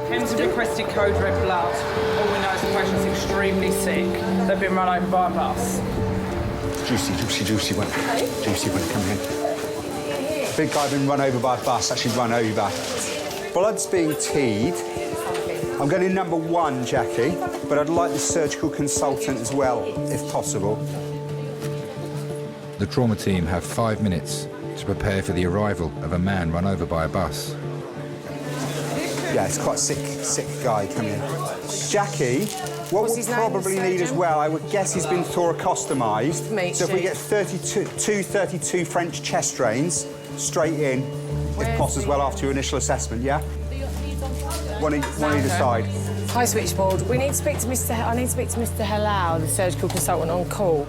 HEMS have requested code red blood. All we know is the patient's extremely sick. They've been run over by a bus. Juicy one. Juicy one, come in. Big guy been run over by a bus, actually run over. Blood's being teed. I'm going in number 1, Jackie, but I'd like the surgical consultant as well, if possible. The trauma team have 5 minutes to prepare for the arrival of a man run over by a bus. Yeah, it's quite a sick guy coming in. Jackie, what we'll probably need as well, I would guess he's been thoracostomised. So if we get 32 French chest drains straight in, if possible, as well after your initial assessment, yeah? One either side. Hi, switchboard. I need to speak to Mr. Halal, the surgical consultant on call.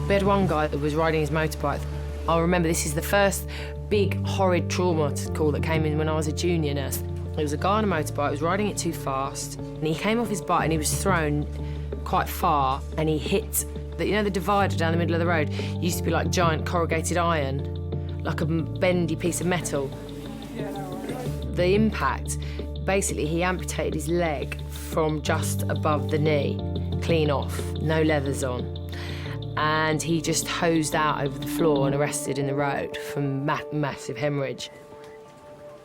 We had one guy that was riding his motorbike. I remember this is the first big, horrid trauma call that came in when I was a junior nurse. There was a guy on a motorbike, was riding it too fast, and he came off his bike and he was thrown quite far, and he hit the divider down the middle of the road. It used to be like giant corrugated iron, like a bendy piece of metal. The impact, basically he amputated his leg from just above the knee, clean off, no leathers on. And he just hosed out over the floor and arrested in the road from massive hemorrhage.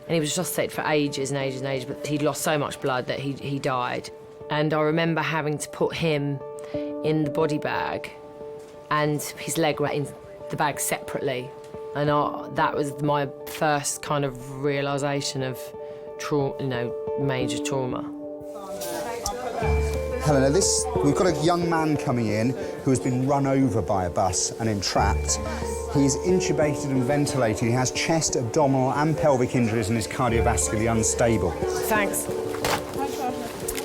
And he was resuscitated for ages and ages and ages, but he'd lost so much blood that he died. And I remember having to put him in the body bag and his leg went in the bag separately. And that was my first kind of realisation of trauma, major trauma. Helena, we've got a young man coming in who has been run over by a bus and entrapped. He's intubated and ventilated. He has chest, abdominal and pelvic injuries and is cardiovascularly unstable. Thanks.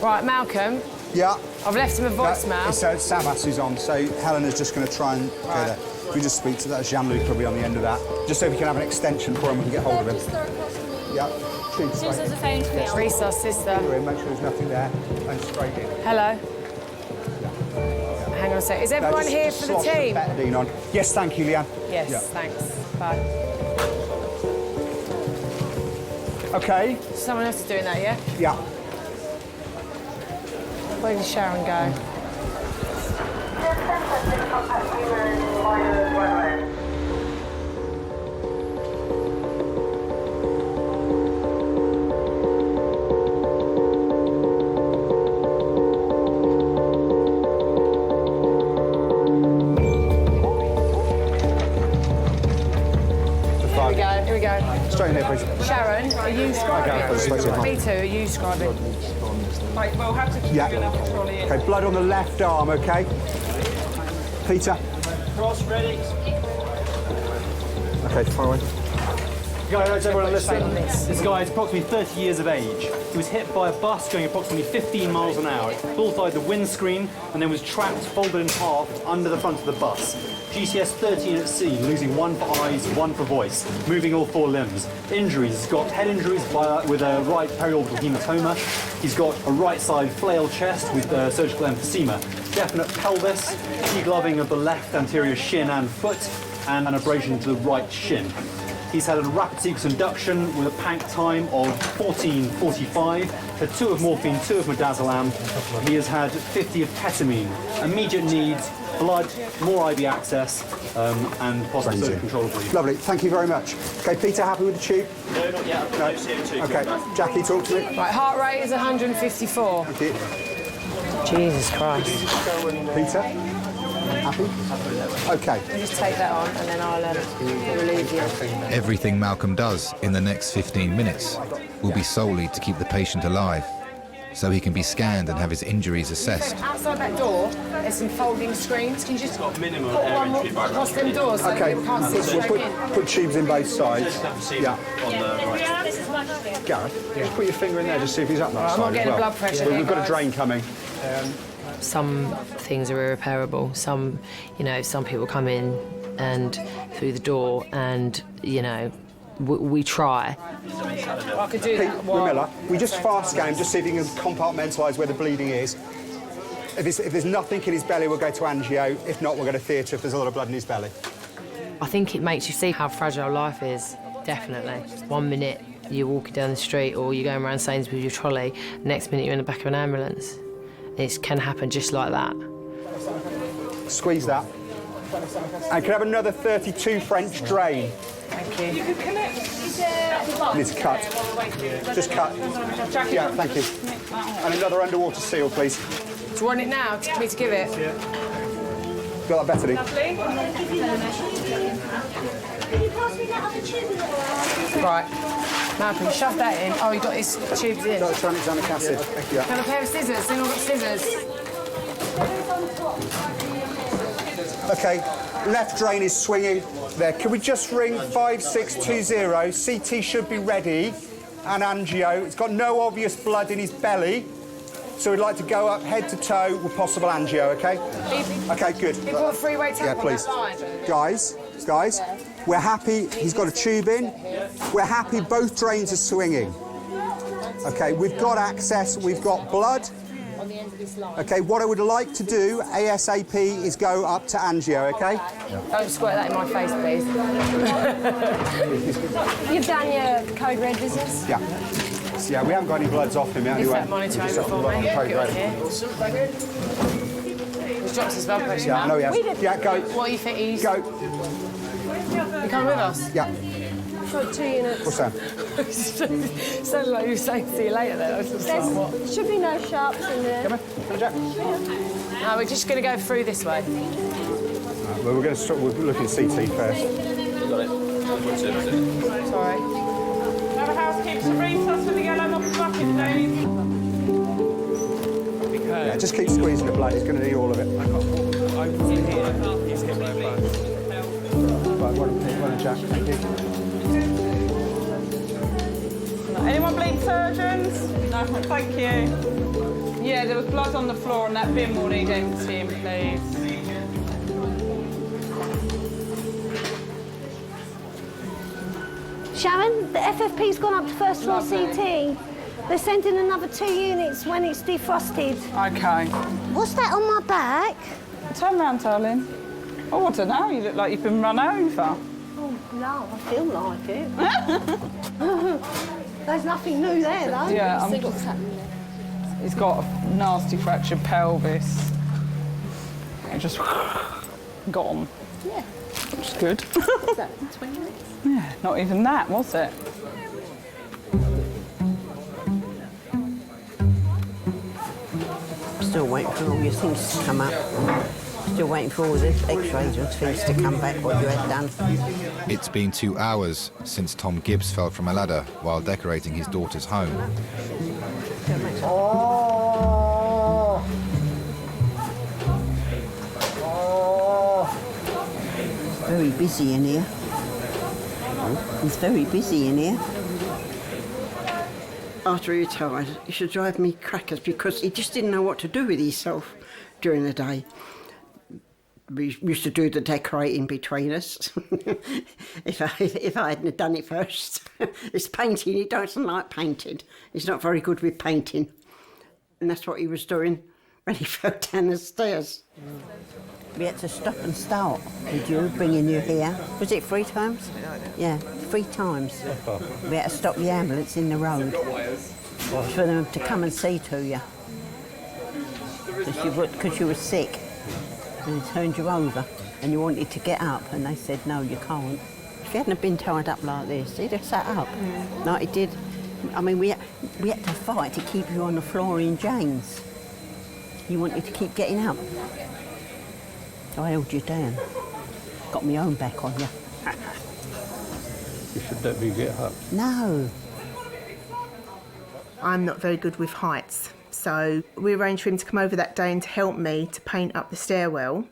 Right, Malcolm. Yeah? I've left him a voicemail. So it's Savas who's on, so Helena's just going to try and go there. We just speak to that. Jean-Luc will be on the end of that. Just so we can have an extension for him, we can get hold of him. Yeah. Reese, our sister. Make sure there's nothing there. And straight in. Hello. Hang on a sec. Is everyone here for the team? Betadine on. Yes, thank you, Leanne. Yes, yeah. Thanks. Bye. OK. Someone else is doing that, yeah? Yeah. Where did Sharon go? Here we go. Straight in there, please. Sharon, are you scribing? Okay, Me too, are you scribing? Right, we'll have to keep another trolley in. OK, blood on the left arm, OK? Peter. Cross ready. OK, far away. Guys, everyone listen. This guy is approximately 30 years of age. He was hit by a bus going approximately 15 miles an hour. It bullseyed the windscreen and then was trapped, folded in half, under the front of the bus. GCS 13 at sea, losing one for eyes, one for voice, moving all 4 limbs. Injuries, he's got head injuries with a right periorbital hematoma. He's got a right side flail chest with surgical emphysema. Definite pelvis, degloving of the left anterior shin and foot, and an abrasion to the right shin. He's had a rapid sequence induction with a pank time of 14:45, had 2 of morphine, 2 of midazolam. He has had 50 of ketamine. Immediate needs, blood, more IV access, and possible surgical control, please. Lovely, thank you very much. OK, Peter, happy with the tube? No, not yet. No. OK, Jackie, talk to me. Right, heart rate is 154. Thank you. Jesus Christ. Peter? Happy? OK. I'll just take that on and then I'll relieve you. Everything Malcolm does in the next 15 minutes will be solely to keep the patient alive, so he can be scanned and have his injuries assessed. Outside that door, there's some folding screens. Can you just put one across them doors so OK, people can't see straight in? put tubes in both sides. Yeah. This is my Gareth, just put your finger in there to see if he's up that I'm side not as getting well. a blood pressure We've here, got a guys. drain coming. Some things are irreparable. Some, some people come in and through the door and, we try. I could do that. Miller, we just fast scan, just see if you can compartmentalise where the bleeding is. If there's nothing in his belly, we'll go to angio. If not, we'll go to theatre if there's a lot of blood in his belly. I think it makes you see how fragile life is, definitely. 1 minute you're walking down the street or you're going around Sainsbury's with your trolley, next minute you're in the back of an ambulance. It can happen just like that. Squeeze that. And can I have another 32 French drain? Thank you. You can connect. Needs a cut. Just cut. Yeah, thank you. And another underwater seal, please. Do you want it now? For me to give it? Yeah. Got that better, Right. Malcolm, shove that in. Oh, you got his tubes in. Got tranexamic acid. Yeah. Can I have a pair of scissors? Anyone got scissors? OK, left drain is swinging there. Can we just ring 5620? CT should be ready. And angio. It's got no obvious blood in his belly. So we'd like to go up head to toe with possible angio, OK? OK, good. You've got a three-way tap Yeah, on please. that line. Guys, we're happy he's got a tube in. We're happy both drains are swinging. OK, we've got access, we've got blood. OK, what I would like to do ASAP is go up to angio, OK? Don't squirt that in my face, please. You've done your code red business? Yeah. Yeah, we haven't got any bloods off him yet. Is Anyway. that monitor Just over got for the me? code red. He's dropped his blood pressure Yeah, now. I know he has. Yeah, go. What are you think? Go. You come with us? Yeah. Got 2 units. What's that? Sounded like you were saying see you later then. I was just like, what? There should be no sharps in there. Come on, Jack. No, we're just going to go through this way. Well, we're going to start. We're looking at CT first. Sorry. Another housekeeper to recess with the yellow mop bucket, please. Yeah, just keep squeezing the blade. He's going to need all of it. I can't walk over here. He's hit by a bus. Right, well done, Jack. Thank you. Anyone bleed surgeons? No, thank you. Yeah, there was blood on the floor and that bin will need emptying, please. Sharon, the FFP's gone up to first floor CT. They're sending another 2 units when it's defrosted. OK. What's that on my back? Turn round, darling. Oh, I don't know, you look like you've been run over. Oh, no, I feel like it. There's nothing new there, though. Yeah, See what's happening there. He's got a nasty fractured pelvis. It just gone. Yeah. Which is good. What's that, 20 minutes? Yeah, not even that, was it? Still waiting for all your things to come up. Still waiting for all the x-rays and things to come back, what you had done. It's been 2 hours since Tom Gibbs fell from a ladder while decorating his daughter's home. Oh. Very busy in here. It's very busy in here. After he retired, he should drive me crackers because he just didn't know what to do with himself during the day. We used to do the decorating between us. if I hadn't done it first. It's painting, he doesn't like painting. He's not very good with painting. And that's what he was doing when he fell down the stairs. We had to stop and start, did you, bringing you here? Was it 3 times? Yeah, 3 times. We had to stop the ambulance in the road for them to come and see to you. Because you were sick. And they turned you over and you wanted to get up and they said, no, you can't. If you hadn't have been tied up like this, he'd have sat up. Like he did. I mean, we had to fight to keep you on the floor in James. You wanted to keep getting up. So I held you down. Got my own back on you. You should let me get up. No. I'm not very good with heights, so we arranged for him to come over that day and to help me to paint up the stairwell.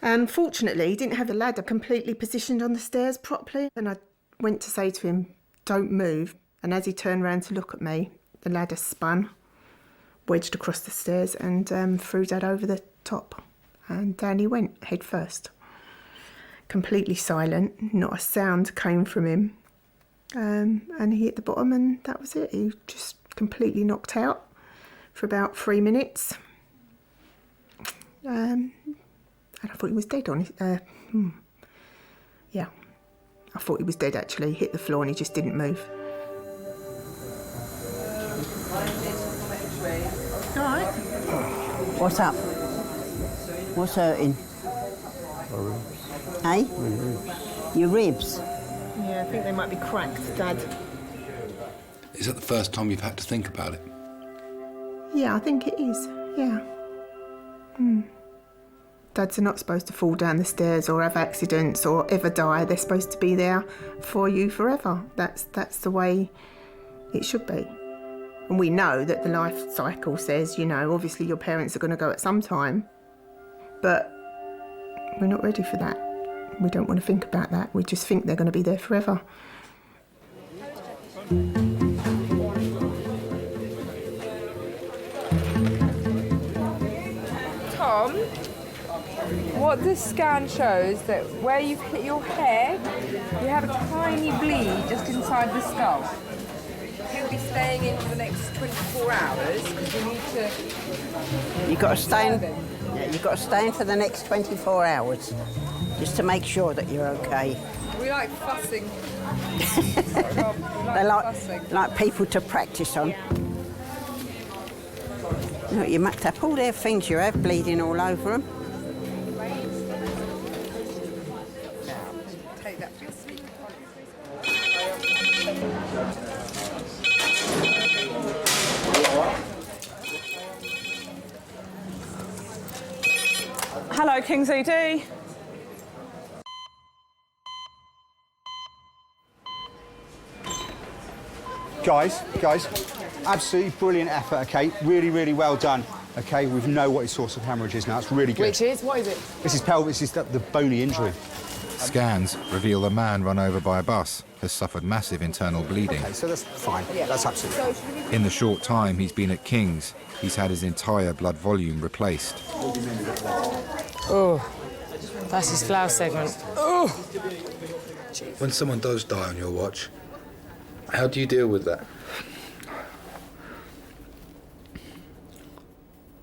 And fortunately, he didn't have the ladder completely positioned on the stairs properly, and I went to say to him, don't move. And as he turned around to look at me, the ladder spun, wedged across the stairs and threw Dad over the top. And down he went, head first. Completely silent, not a sound came from him. And he hit the bottom and that was it. He just completely knocked out for about 3 minutes. And I thought he was dead on it. Yeah, I thought he was dead actually. He hit the floor and he just didn't move. All right. What's up? What's hurting? My Eh? ribs. My ribs. Your ribs? Yeah, I think they might be cracked, Dad. Is that the first time you've had to think about it? Yeah, I think it is, yeah. Dads are not supposed to fall down the stairs or have accidents or ever die. They're supposed to be there for you forever. That's the way it should be. And we know that the life cycle says, you know, obviously your parents are going to go at some time, but we're not ready for that. We don't want to think about that. We just think they're going to be there forever. Tom, what the scan shows that where you've hit your head, you have a tiny bleed just inside the skull. He'll be staying in for the next 24 hours because we need to. You've got to stay in. Yeah, you've got to stay in for the next 24 hours, just to make sure that you're okay. We like fussing. They like people to practice on. You know, you mucked up all their things you have bleeding all over them. Take that for your sweet. Hello, King's ED. Guys, absolutely brilliant effort, okay? Really, really well done. Okay, we know what his source of hemorrhage is now. It's really good. Which is? What is it? This is pelvis, this is the bony injury. Scans reveal the man run over by a bus has suffered massive internal bleeding. Okay, so that's fine. Yeah, that's absolutely fine. In the short time he's been at King's, he's had his entire blood volume replaced. Oh, that's his flower segment. Oh! When someone does die on your watch, how do you deal with that?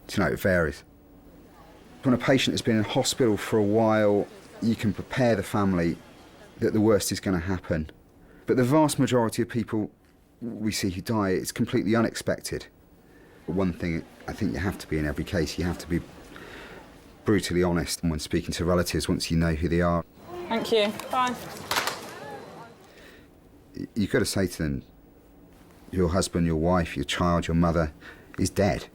Do you know, it varies. When a patient has been in hospital for a while, you can prepare the family that the worst is going to happen. But the vast majority of people we see who die, it's completely unexpected. But one thing I think you have to be in every case, you have to be brutally honest when speaking to relatives once you know who they are. Thank you. Bye. You've got to say to them, your husband, your wife, your child, your mother is dead.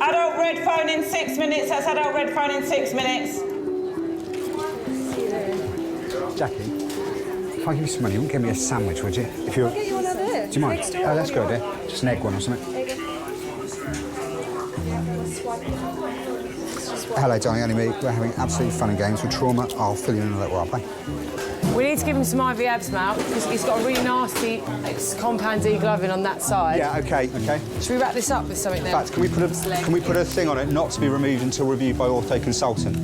Adult red phone in 6 minutes. That's adult red phone in 6 minutes. Jackie, if I give you some money, you wouldn't give me a sandwich, would you? If you're... I'll get you one over there. Do you mind? Oh, that's good, idea. Just an egg one or something. Hello, Johnny, only me. We're having absolutely fun and games with trauma. I'll fill you in a little while, okay? We need to give him some IV abs, Mal, because he's got a really nasty compound degloving on that side. Yeah, okay. Should we wrap this up with something then? In fact, can we put a thing on it not to be removed until reviewed by ortho consultant?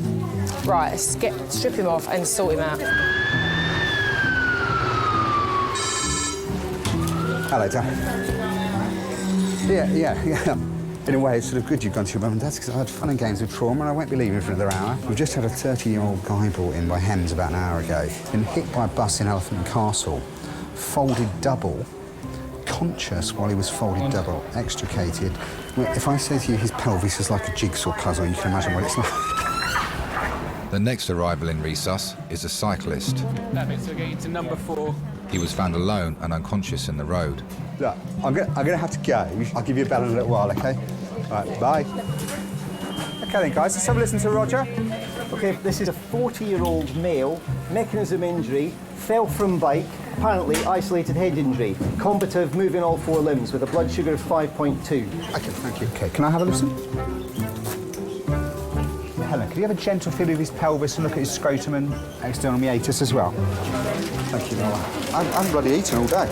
Right, let's strip him off and sort him out. Hello, Dan. Yeah. In a way, it's sort of good you've gone to your mum and dad's because I had fun and games with trauma and I won't be leaving for another hour. We've just had a 30-year-old guy brought in by Hems about an hour ago. Been hit by a bus in Elephant and Castle, folded double, conscious while he was folded double, extricated. Well, if I say to you his pelvis is like a jigsaw puzzle, you can imagine what it's like. The next arrival in resus is a cyclist. That bit, so we're getting to number 4. He was found alone and unconscious in the road. Look, I'm gonna have to go. I'll give you a bell in a little while, okay? All right, bye. Okay then, guys, let's have a listen to Roger. Okay, this is a 40-year-old male, mechanism injury, fell from bike, apparently isolated head injury, combative, moving all 4 limbs with a blood sugar of 5.2. Okay, thank you. Okay, can I have a listen? Helen, could you have a gentle feel of his pelvis and look at his scrotum and external meatus as well? Thank you, Noah. I haven't bloody eaten all day.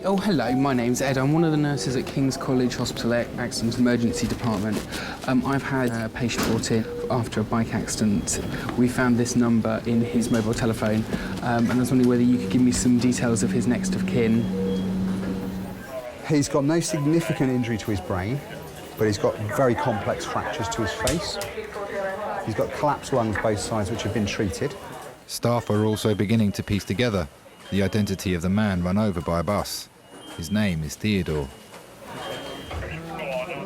Oh, hello, my name's Ed. I'm one of the nurses at King's College Hospital Accident Emergency Department. I've had a patient brought in after a bike accident. We found this number in his mobile telephone, and I was wondering whether you could give me some details of his next of kin. He's got no significant injury to his brain, but he's got very complex fractures to his face. He's got collapsed lungs both sides, which have been treated. Staff are also beginning to piece together the identity of the man run over by a bus. His name is Theodore.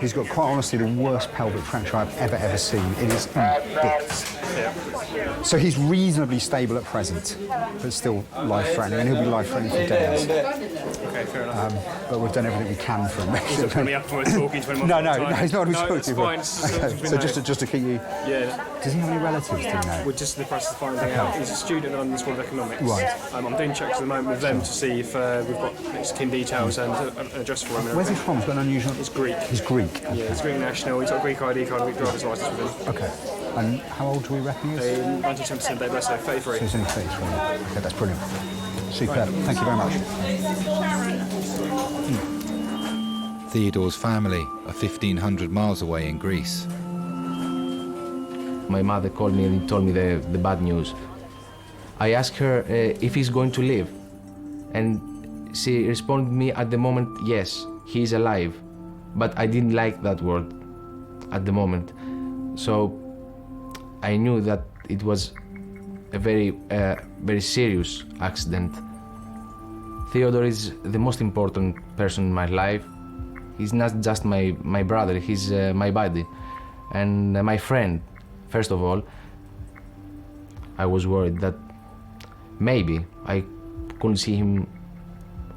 He's got, quite honestly, the worst pelvic fracture I've ever seen. It is in bits. So he's reasonably stable at present, but still life-threatening, and he'll be life-threatening for days. Okay, fair enough. But we've done everything we can for him. He's not coming up for talking to him. No, he's not talking to him. Fine. So just to keep you... Yeah. Does he have any relatives, do you know? We're just in the process of finding out. He's a student on the School of Economics. Right. I'm doing checks at the moment with them to see if we've got next kin details and an address for him. Where's he from? He's got an unusual... He's Greek. He's Greek? Yeah, he's Greek national. He's got a Greek ID card, a Greek driver's licence with him. OK. And how old do we reckon he is? 1910% day birth, so 33. So he's only 33. OK, that's brilliant. Superb. Thank you very much. Theodore's family are 1,500 miles away in Greece. My mother called me and told me the bad news. I asked her if he's going to live, and she responded me at the moment, yes, he is alive. But I didn't like that word at the moment. So I knew that it was a very serious accident. Theodore is the most important person in my life. He's not just my brother, he's my buddy and my friend. First of all, I was worried that maybe I couldn't see him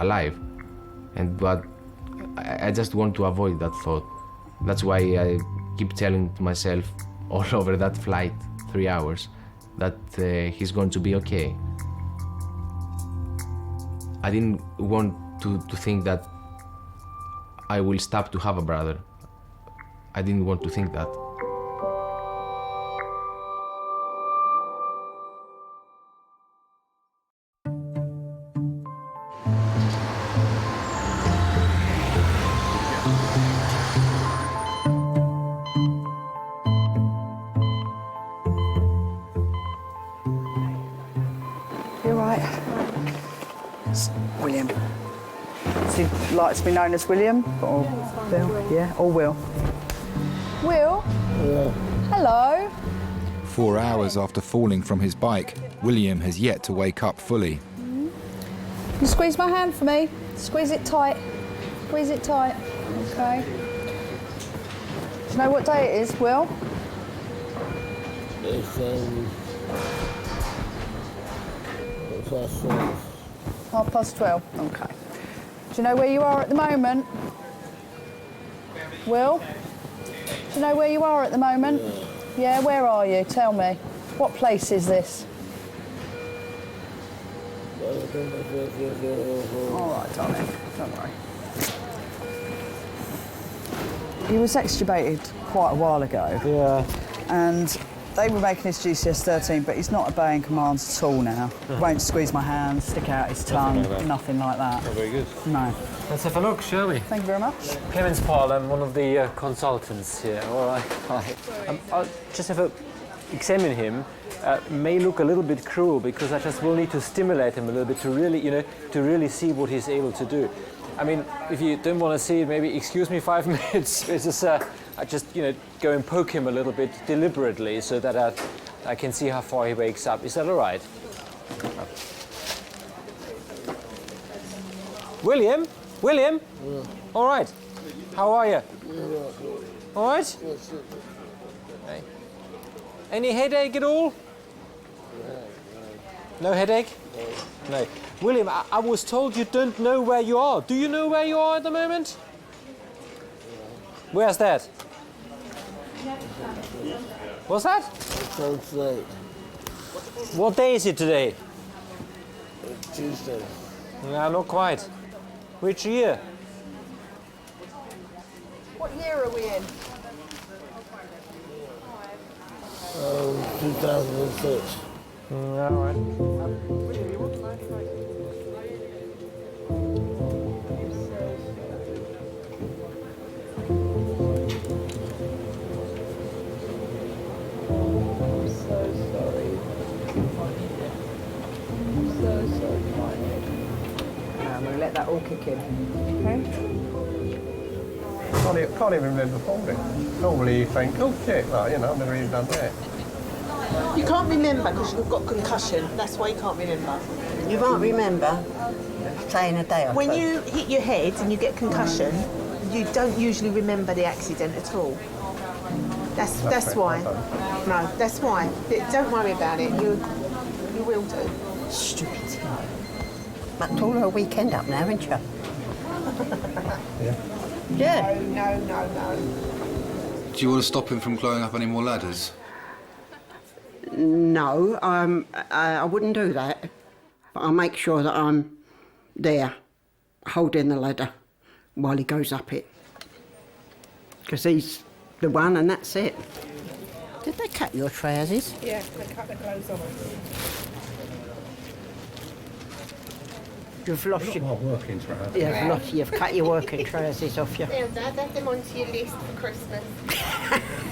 alive, but I just want to avoid that thought. That's why I keep telling myself all over that flight, 3 hours, that he's going to be okay. I didn't want to think that I will stop to have a brother. I didn't want to think that. You're right. It's William. Does he like to be known as William or Bill? Yeah, or Will. Will? Yeah. Hello. 4 hours after falling from his bike, William has yet to wake up fully. You squeeze my hand for me. Squeeze it tight. Squeeze it tight. Okay. Do you know what day it is, Will? It's past 12. 12:30. Okay. Do you know where you are at the moment? Will? Do you know where you are at the moment? Yeah, where are you? Tell me. What place is this? All right, darling. Don't worry. He was extubated quite a while ago. Yeah. And they were making his GCS 13, but he's not obeying commands at all now. Won't squeeze my hand, stick out his tongue, nothing like that. Oh, very good. No. Let's have a look, shall we? Thank you very much. Clemens Paul, I'm one of the consultants here. All right. Hi. I'll just have a examine him. May look a little bit cruel because I just will need to stimulate him a little bit to really, to really see what he's able to do. I mean, if you don't want to see it, maybe excuse me 5 minutes. It's just, I just, go and poke him a little bit deliberately so that I can see how far he wakes up. Is that all right? William? William? Yeah. All right. How are you? All right? Okay. Any headache at all? No headache? No. William, I was told you don't know where you are. Do you know where you are at the moment? Where's that? What's that? What day is it today? Tuesday. No, not quite. Which year? What year are we in? 2006. All right. I'm going to let that all kick in. Okay? Can't even remember falling. Normally you think, oh shit, well, I've never even done that. You can't remember because you've got concussion. That's why you can't remember. You can't remember staying a day or When two. you hit your head and you get concussion, you don't usually remember the accident at all. That's why. No, that's why. Don't worry about it. You will do. Stupid thing. That's all her weekend up now, isn't you? Yeah. No. Do you want to stop him from climbing up any more ladders? No, I wouldn't do that. But I'll make sure that I'm there, holding the ladder while he goes up it. Because he's the one and that's it. Did they cut your trousers? Yeah, they cut the clothes off. You've lost your working trousers. You've cut your working trousers off you. Yeah, Dad, add them onto your list for Christmas.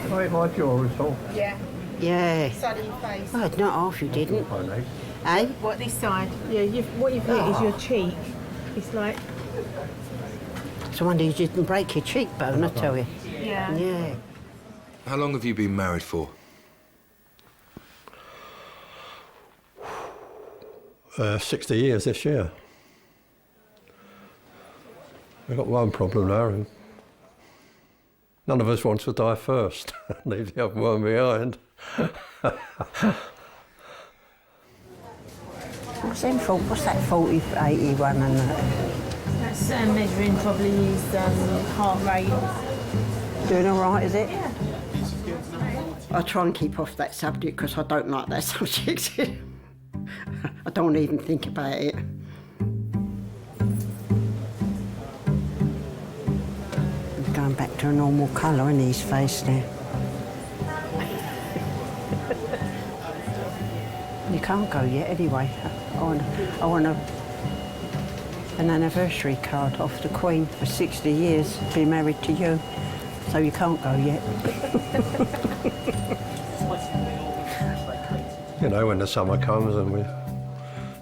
Right, my jaw is all. Yeah. Yeah. Side of your face. Well, not half you didn't. Eh? What, this side? Yeah, what you've hit is your cheek. It's like... It's a wonder you didn't break your cheekbone, I tell you. Yeah. Yeah. How long have you been married for? 60 years this year. We've got one problem now, and none of us wants to die first. Leave the other one behind. What's that 40, 81 and that? That's measuring probably his heart rate. Doing all right, is it? I try and keep off that subject because I don't like that subject. I don't even think about it. He's going back to a normal colour in his face now. You can't go yet anyway. I want an anniversary card off the Queen for 60 years, be married to you. So you can't go yet. You know, when the summer comes and we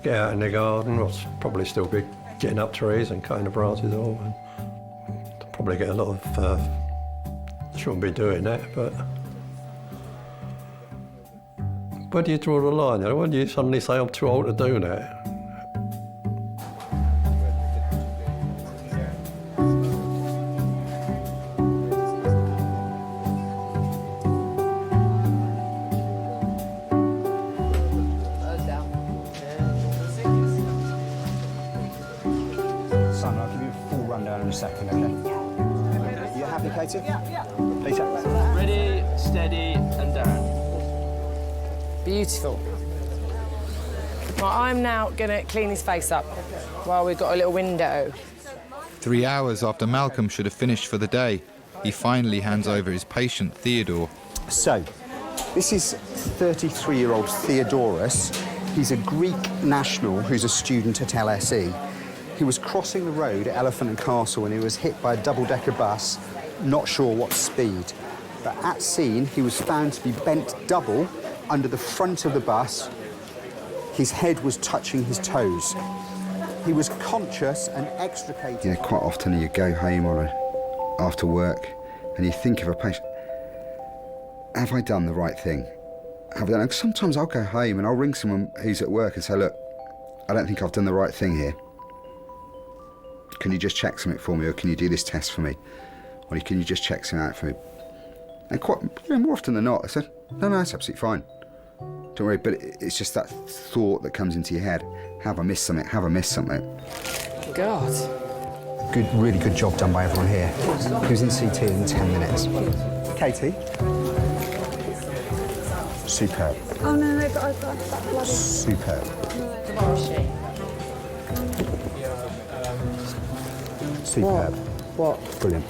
get out in the garden, we'll probably still be getting up trees and cutting the branches off. And probably get a lot of, shouldn't be doing that, but where do you draw the line? You know, when do you suddenly say I'm too old to do that? Son, I'll give you a full rundown in a second, okay? You happy, Katie? Yeah. Later. Ready, steady, and down. Beautiful. Right, I'm now going to clean his face up while we've got a little window. 3 hours after Malcolm should have finished for the day, he finally hands over his patient, Theodore. So, this is 33-year-old Theodorus. He's a Greek national who's a student at LSE. He was crossing the road at Elephant and Castle when he was hit by a double-decker bus, not sure what speed. But at scene, he was found to be bent double under the front of the bus. His head was touching his toes. He was conscious and extricated. You know, quite often you go home after work and you think of a patient. Have I done the right thing? Have I done? Sometimes I'll go home and I'll ring someone who's at work and say, look, I don't think I've done the right thing here. Can you just check something for me, or can you do this test for me? Or can you just check something out for me? And quite, more often than not, I said, no, it's absolutely fine. Don't worry, but it's just that thought that comes into your head. Have I missed something? Have I missed something? God. Really good job done by everyone here. He was in CT in 10 minutes. Katie? Superb. Oh no, I've got that blood. Superb. Superb. What? Brilliant.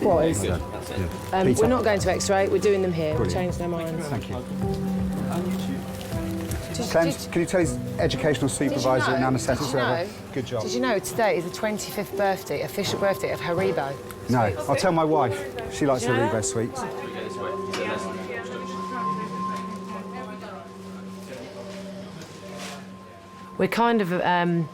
What is Well done. we're not going to X-ray, we're doing them here. We've changed our minds. Thank you. Clem, can you tell his educational supervisor and anaesthetics? Good job. Did you know today is the 25th birthday, official birthday of Haribo? No, I'll tell my wife. She likes Haribo sweets. We're kind of a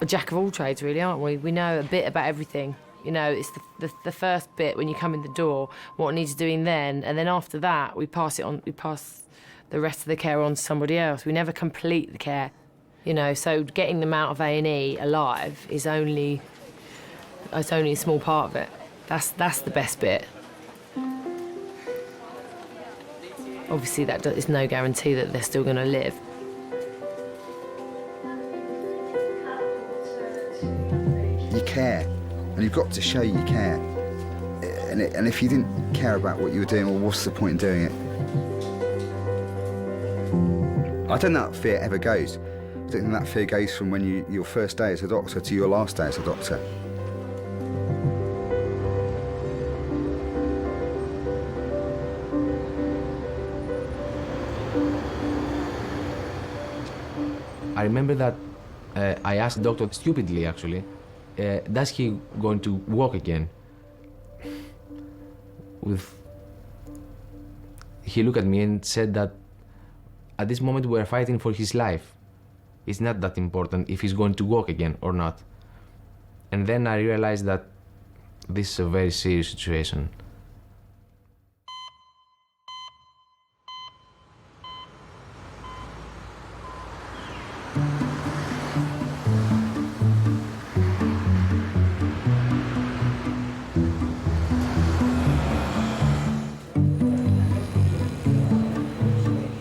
jack of all trades, really, aren't we? We know a bit about everything. You know, it's the first bit when you come in the door, what needs doing then, and then after that, we pass it on. We pass the rest of the care on to somebody else. We never complete the care, you know. So getting them out of A&E alive is only a small part of it. That's the best bit. Obviously, that is no guarantee that they're still going to live. You care, and you've got to show you care. And if you didn't care about what you were doing, well, what's the point in doing it? I don't know that fear ever goes. I don't think that fear goes from when your first day as a doctor to your last day as a doctor. I remember that I asked the doctor stupidly, actually, does he going to walk again? He looked at me and said that at this moment we're fighting for his life. It's not that important if he's going to walk again or not. And then I realized that this is a very serious situation.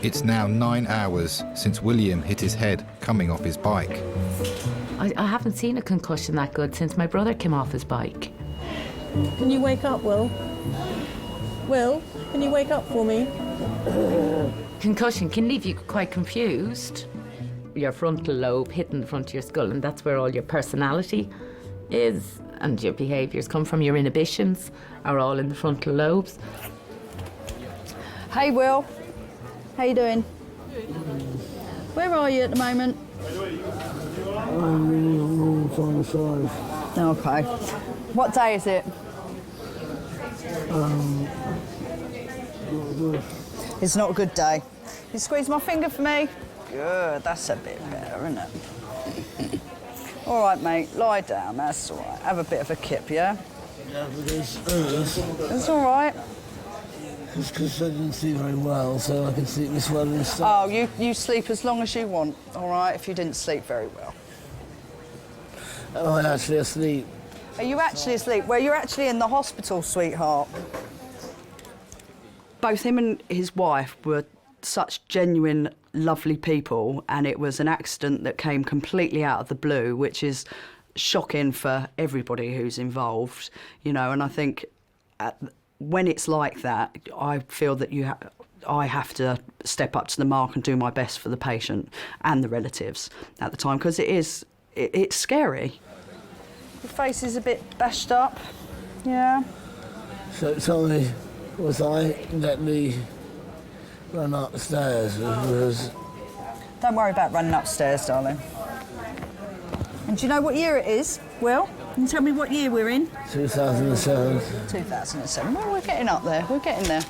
It's now 9 hours since William hit his head coming off his bike. I haven't seen a concussion that good since my brother came off his bike. Can you wake up, Will? Will, can you wake up for me? Concussion can leave you quite confused. Your frontal lobe hitting the front of your skull, and that's where all your personality is, and your behaviours come from. Your inhibitions are all in the frontal lobes. Hey, Will. How you doing? Where are you at the moment? I'm on 5. Okay. What day is it? Not good. It's not a good day. You squeeze my finger for me? Good, that's a bit better, isn't it? All right, mate, lie down, that's all right. Have a bit of a kip, yeah? Yeah, but it's It's all right. It's because I didn't sleep very well, so I can sleep this well and stuff. Oh, you sleep as long as you want, all right, if you didn't sleep very well. Am I actually asleep? Are you actually asleep? Well, you're actually in the hospital, sweetheart. Both him and his wife were such genuine, lovely people, and it was an accident that came completely out of the blue, which is shocking for everybody who's involved, you know, and I think when it's like that, I feel that I have to step up to the mark and do my best for the patient and the relatives at the time, because it's scary. Your face is a bit bashed up, yeah? So tell me, was I let me run upstairs? Don't worry about running upstairs, darling. And do you know what year it is, Will? Can you tell me what year we're in? 2007. 2007. Well, we're getting up there. We're getting there.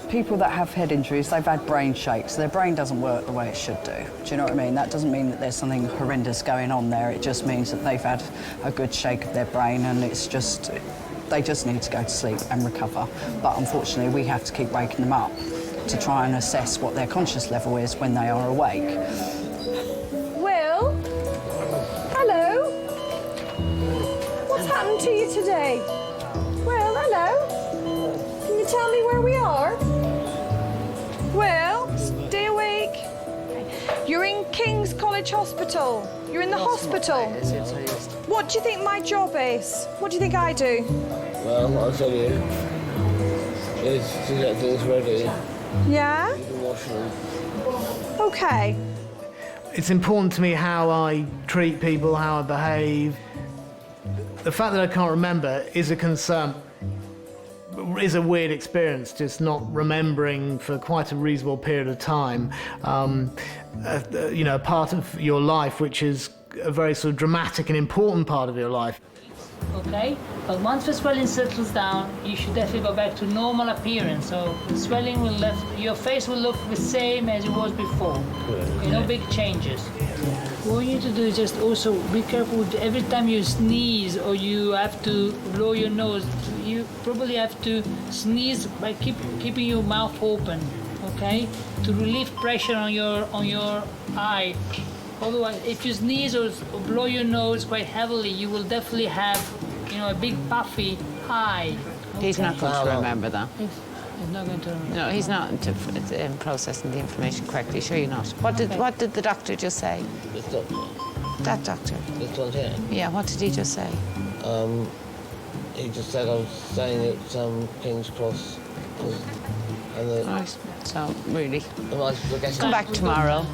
People that have head injuries, they've had brain shakes. Their brain doesn't work the way it should do. Do you know what I mean? That doesn't mean that there's something horrendous going on there. It just means that they've had a good shake of their brain, and it's just, they just need to go to sleep and recover. But unfortunately, we have to keep waking them up to try and assess what their conscious level is when they are awake. Will? Hello? What's happened to you today? Well, hello? Can you tell me where we are? Will, stay awake. You're in King's College Hospital. You're in the hospital. What do you think my job is? What do you think I do? Well, I'll tell you. It's to get things ready. Yeah? You can wash them. Okay. It's important to me how I treat people, how I behave. The fact that I can't remember is a concern. Is a weird experience, just not remembering for quite a reasonable period of time, you know, a part of your life which is a very sort of dramatic and important part of your life. Okay, but once the swelling settles down, you should definitely go back to normal appearance. So the swelling will your face will look the same as it was before. Okay, no big changes. What you need to do is just also be careful every time you sneeze or you have to blow your nose. You probably have to sneeze by keeping your mouth open, okay, to relieve pressure on your eye. Otherwise, if you sneeze or blow your nose quite heavily, you will definitely have, you know, a big puffy eye. Okay. He's not going to remember that. He's not going to remember. No, he's not processing the information correctly. Sure, you're not. What did the doctor just say? This doctor. That doctor. This one here. Yeah. What did he just say? He just said I was staying at King's Cross. Right. So really, come back tomorrow.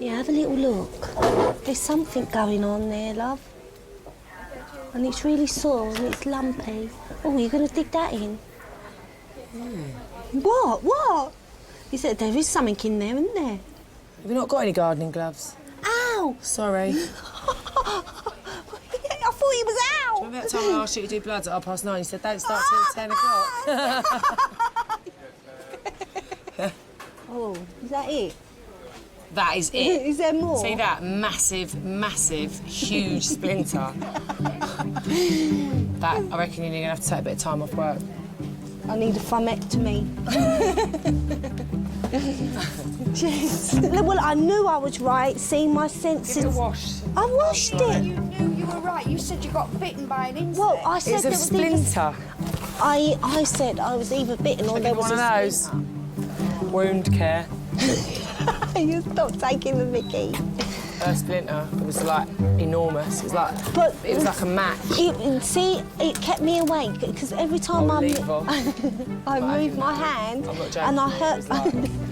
Yeah, have a little look. There's something going on there, love. And it's really sore and it's lumpy. Oh, you're going to dig that in? What? What? Is it, there is something in there, isn't there? Have you not got any gardening gloves? Ow! Sorry. I thought he was out. Remember that time I asked you to do bloods at 9:30? You said don't start till 10 o'clock. Oh, is that it? That is it. Is there more? See that massive, huge splinter? That, I reckon you're going to have to take a bit of time off work. I need a thumectomy. Jeez. Well, I knew I was right, seeing my senses. Give it a wash. I washed it. You knew you were right. You said you got bitten by an insect. Well, I said It's a there was either- splinter. I said I was either bitten or there was one a of those. Wound care. You stop taking the mickey. A splinter. It was like enormous. It was like a match. It kept me awake because every time I moved my hand I'm not joking. and I hurt.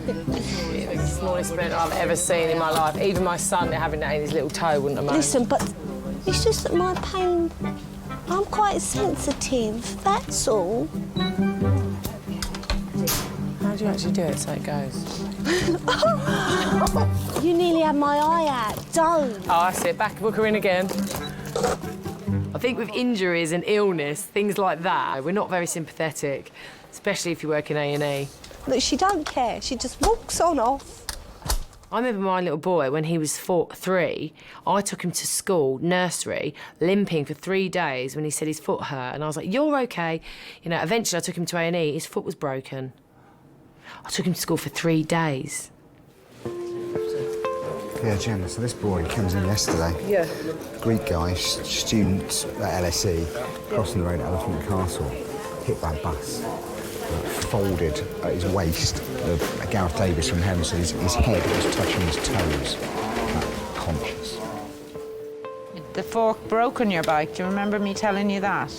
It was the smallest splinter I've ever seen in my life. Even my son having that in his little toe wouldn't have moaned. Listen, but it's just that my pain. I'm quite sensitive. That's all. How do you actually do it so it goes? You nearly had my eye out. Don't. Oh, I see it. Back, book her in again. I think with injuries and illness, things like that, we're not very sympathetic, especially if you work in A&E. Look, she don't care. She just walks on off. I remember my little boy, when he was 3, I took him to school, nursery, limping for 3 days when he said his foot hurt. And I was like, you're OK. You know, eventually I took him to A&E. His foot was broken. I took him to school for 3 days. Yeah, Gemma, so this boy comes in yesterday. Yeah. Greek guy, student at LSE, crossing the road at Elephant and Castle, hit by a bus, folded at his waist. Gareth Davis from Heron said his head was touching his toes, conscious. The fork broke on your bike. Do you remember me telling you that?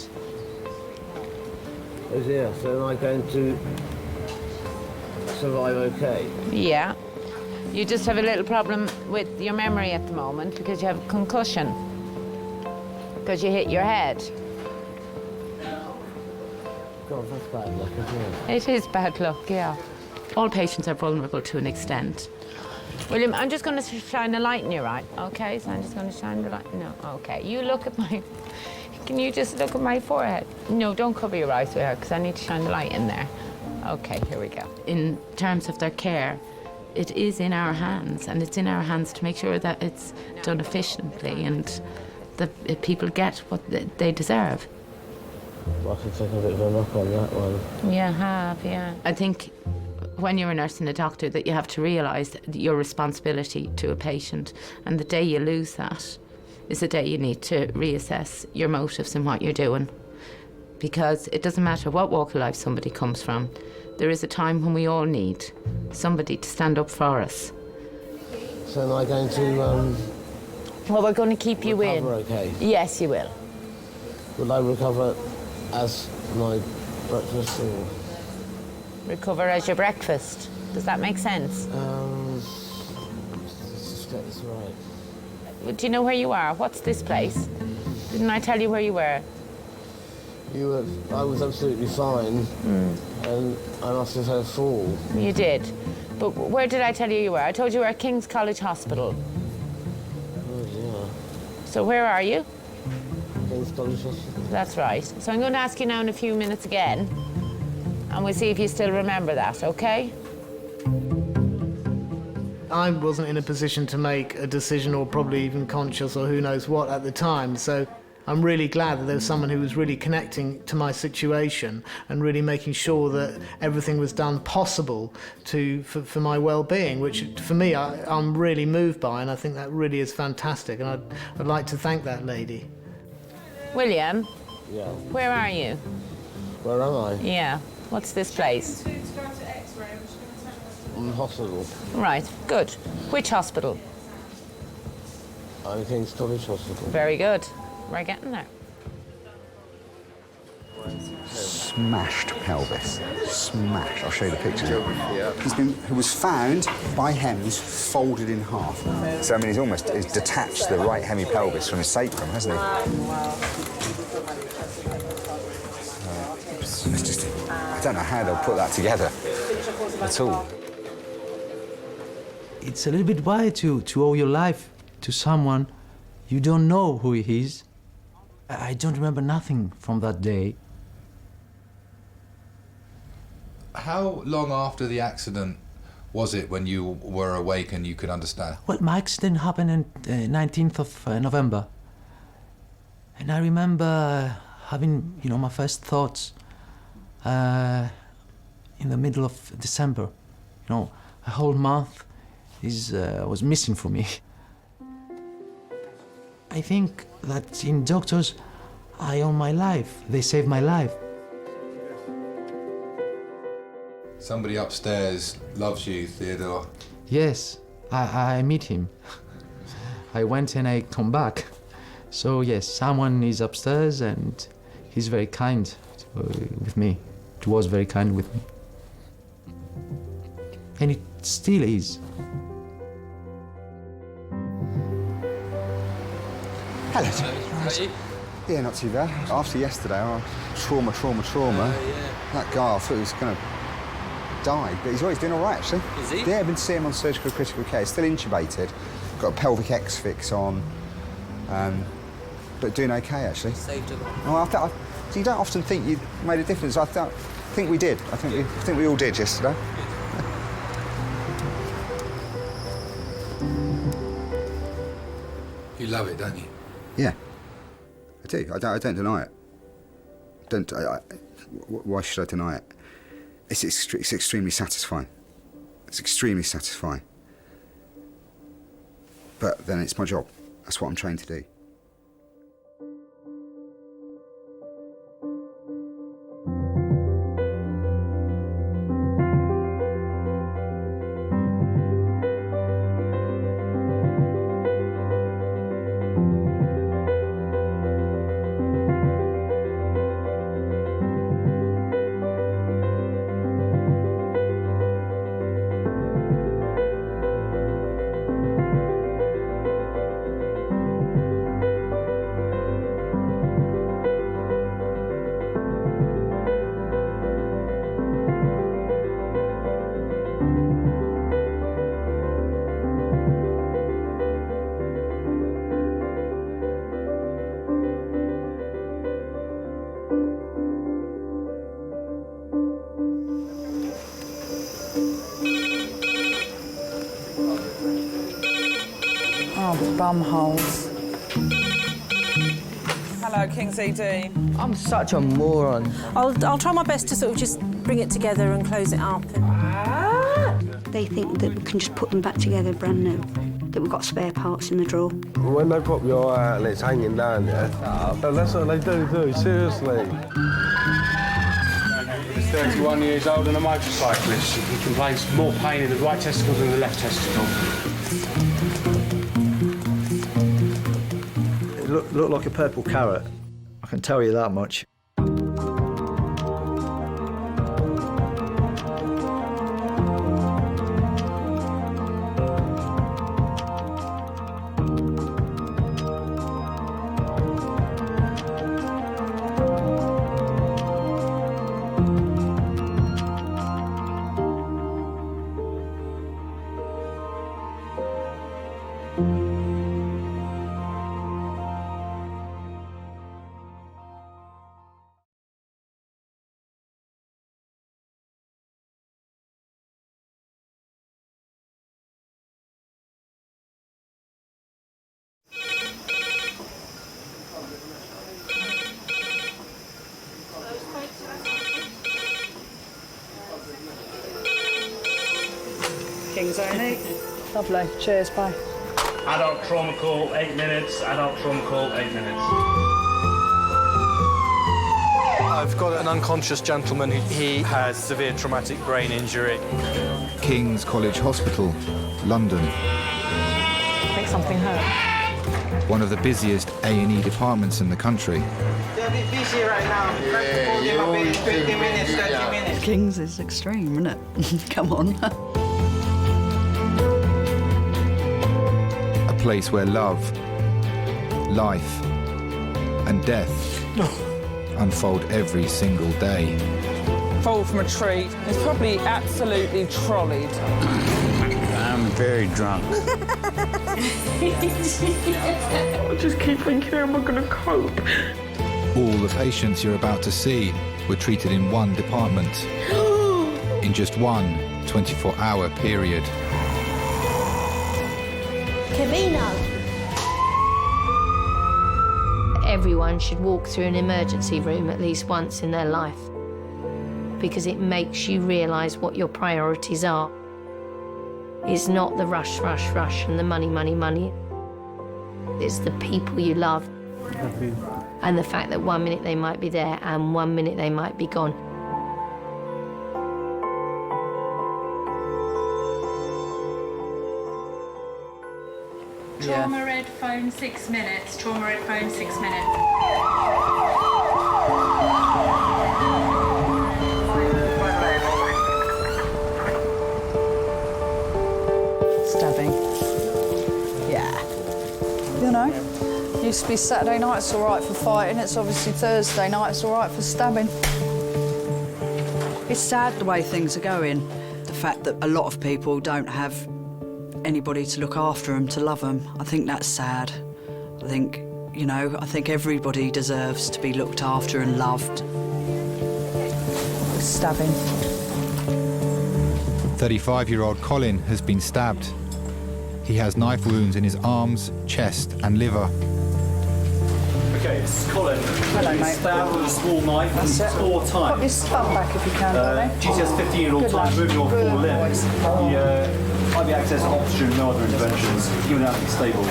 Oh dear, so am I going to survive okay? Yeah. You just have a little problem with your memory at the moment because you have a concussion. Because you hit your head. God, that's bad luck, isn't it? It is bad luck, yeah. All patients are vulnerable to an extent. William, I'm just going to shine a light in your eye, OK? So I'm just going to shine the light. No, OK. You look at my... Can you just look at my forehead? No, don't cover your eyes with her because I need to shine the light in there. OK, here we go. In terms of their care, it is in our hands, and it's in our hands to make sure that it's done efficiently and that people get what they deserve. I can take a bit of a knock on that one. You have, yeah. I think when you're a nurse and a doctor that you have to realise your responsibility to a patient, and the day you lose that is the day you need to reassess your motives and what you're doing. Because it doesn't matter what walk of life somebody comes from, there is a time when we all need somebody to stand up for us. So am I going to, Well, we're going to keep you in. okay? Yes, you will. Will I recover as my breakfast or...? Recover as your breakfast. Does that make sense? Let's just get this right. Do you know where you are? What's this place? Didn't I tell you where you were? I was absolutely fine, and I must have had a fall. You did. But where did I tell you were? I told you we were at King's College Hospital. Oh, yeah. So where are you? King's College Hospital. That's right. So I'm going to ask you now in a few minutes again, and we'll see if you still remember that, OK? I wasn't in a position to make a decision, or probably even conscious or who knows what at the time, so I'm really glad that there was someone who was really connecting to my situation and really making sure that everything was done possible for my well-being, which for me I'm really moved by, and I think that really is fantastic, and I'd like to thank that lady. William? Yeah. Where are you? Where am I? Yeah. What's this place? I'm in hospital. Right, good. Which hospital? I'm in King's College Hospital. Very good. We're getting there. Smashed pelvis. Smashed. I'll show you the picture. He was found by hems, folded in half. So, I mean, he's detached the right hemipelvis from his sacrum, hasn't he? It's just, I don't know how they'll put that together at all. It's a little bit wild to owe your life to someone you don't know who he is. I don't remember nothing from that day. How long after the accident was it when you were awake and you could understand? Well, my accident happened on 19th of November. And I remember having, my first thoughts in the middle of December. a whole month was missing for me. I think that in doctors, I own my life. They saved my life. Somebody upstairs loves you, Theodore. Yes, I meet him. I went and I come back. So yes, someone is upstairs and he's very kind with me. He was very kind with me. And it still is. Hello. Yeah, not too bad. After yesterday, trauma. That guy, I thought he was going to die, but he's always doing all right, actually. Is he? Yeah, I've been seeing him on surgical critical care. Still intubated. Got a pelvic X-fix on. But doing okay, actually. Saved him. Oh, you don't often think you made a difference. I think we did. I think we all did yesterday. You love it, don't you? Yeah, I do. I don't deny it. Why should I deny it? It's extremely satisfying. It's extremely satisfying. But then it's my job. That's what I'm trained to do. Bumholes. Hello, King's ED. I'm such a moron. I'll try my best to sort of just bring it together and close it up. They think that we can just put them back together brand new, that we've got spare parts in the drawer. When they pop your eye out and it's hanging down, yeah? That's what they do, seriously. He's 31 years old and a motorcyclist. He complains more pain in the right testicle than the left testicle. It looked like a purple carrot. I can tell you that much. King's A&E. Lovely. Cheers, bye. Adult trauma call, 8 minutes. Adult trauma call, 8 minutes. I've got an unconscious gentleman. He has severe traumatic brain injury. King's College Hospital, London. I think something hurt. One of the busiest A&E departments in the country. They're a bit busy right now. Yeah, 20 minutes, 30 minutes. King's is extreme, isn't it? Come on. A place where love, life, and death unfold every single day. Fall from a tree. It's probably absolutely trolleyed. I'm very drunk. I just keep thinking, how am I going to cope? All the patients you're about to see were treated in one department in just one 24-hour period. Camino. Everyone should walk through an emergency room at least once in their life because it makes you realise what your priorities are. It's not the rush, rush, rush and the money, money, money. It's the people you love. And the fact that 1 minute they might be there and 1 minute they might be gone. Trauma red phone 6 minutes. Trauma red phone 6 minutes. Stabbing. Yeah. You know, used to be Saturday night's all right for fighting. It's obviously Thursday night's all right for stabbing. It's sad the way things are going. The fact that a lot of people don't have anybody to look after them, to love them. I think that's sad. I think, you know, I think everybody deserves to be looked after and loved. Stabbing. 35-year-old Colin has been stabbed. He has knife wounds in his arms, chest and liver. Okay, this is Colin. Hello, He's mate. stabbed with a small knife That's it. 4 times. Put your thumb back if you can, darling. GTS 15-year-old Good time, lad. moving your Good full limbs. boy. IV access to oxygen, no other interventions. Even out to be stable.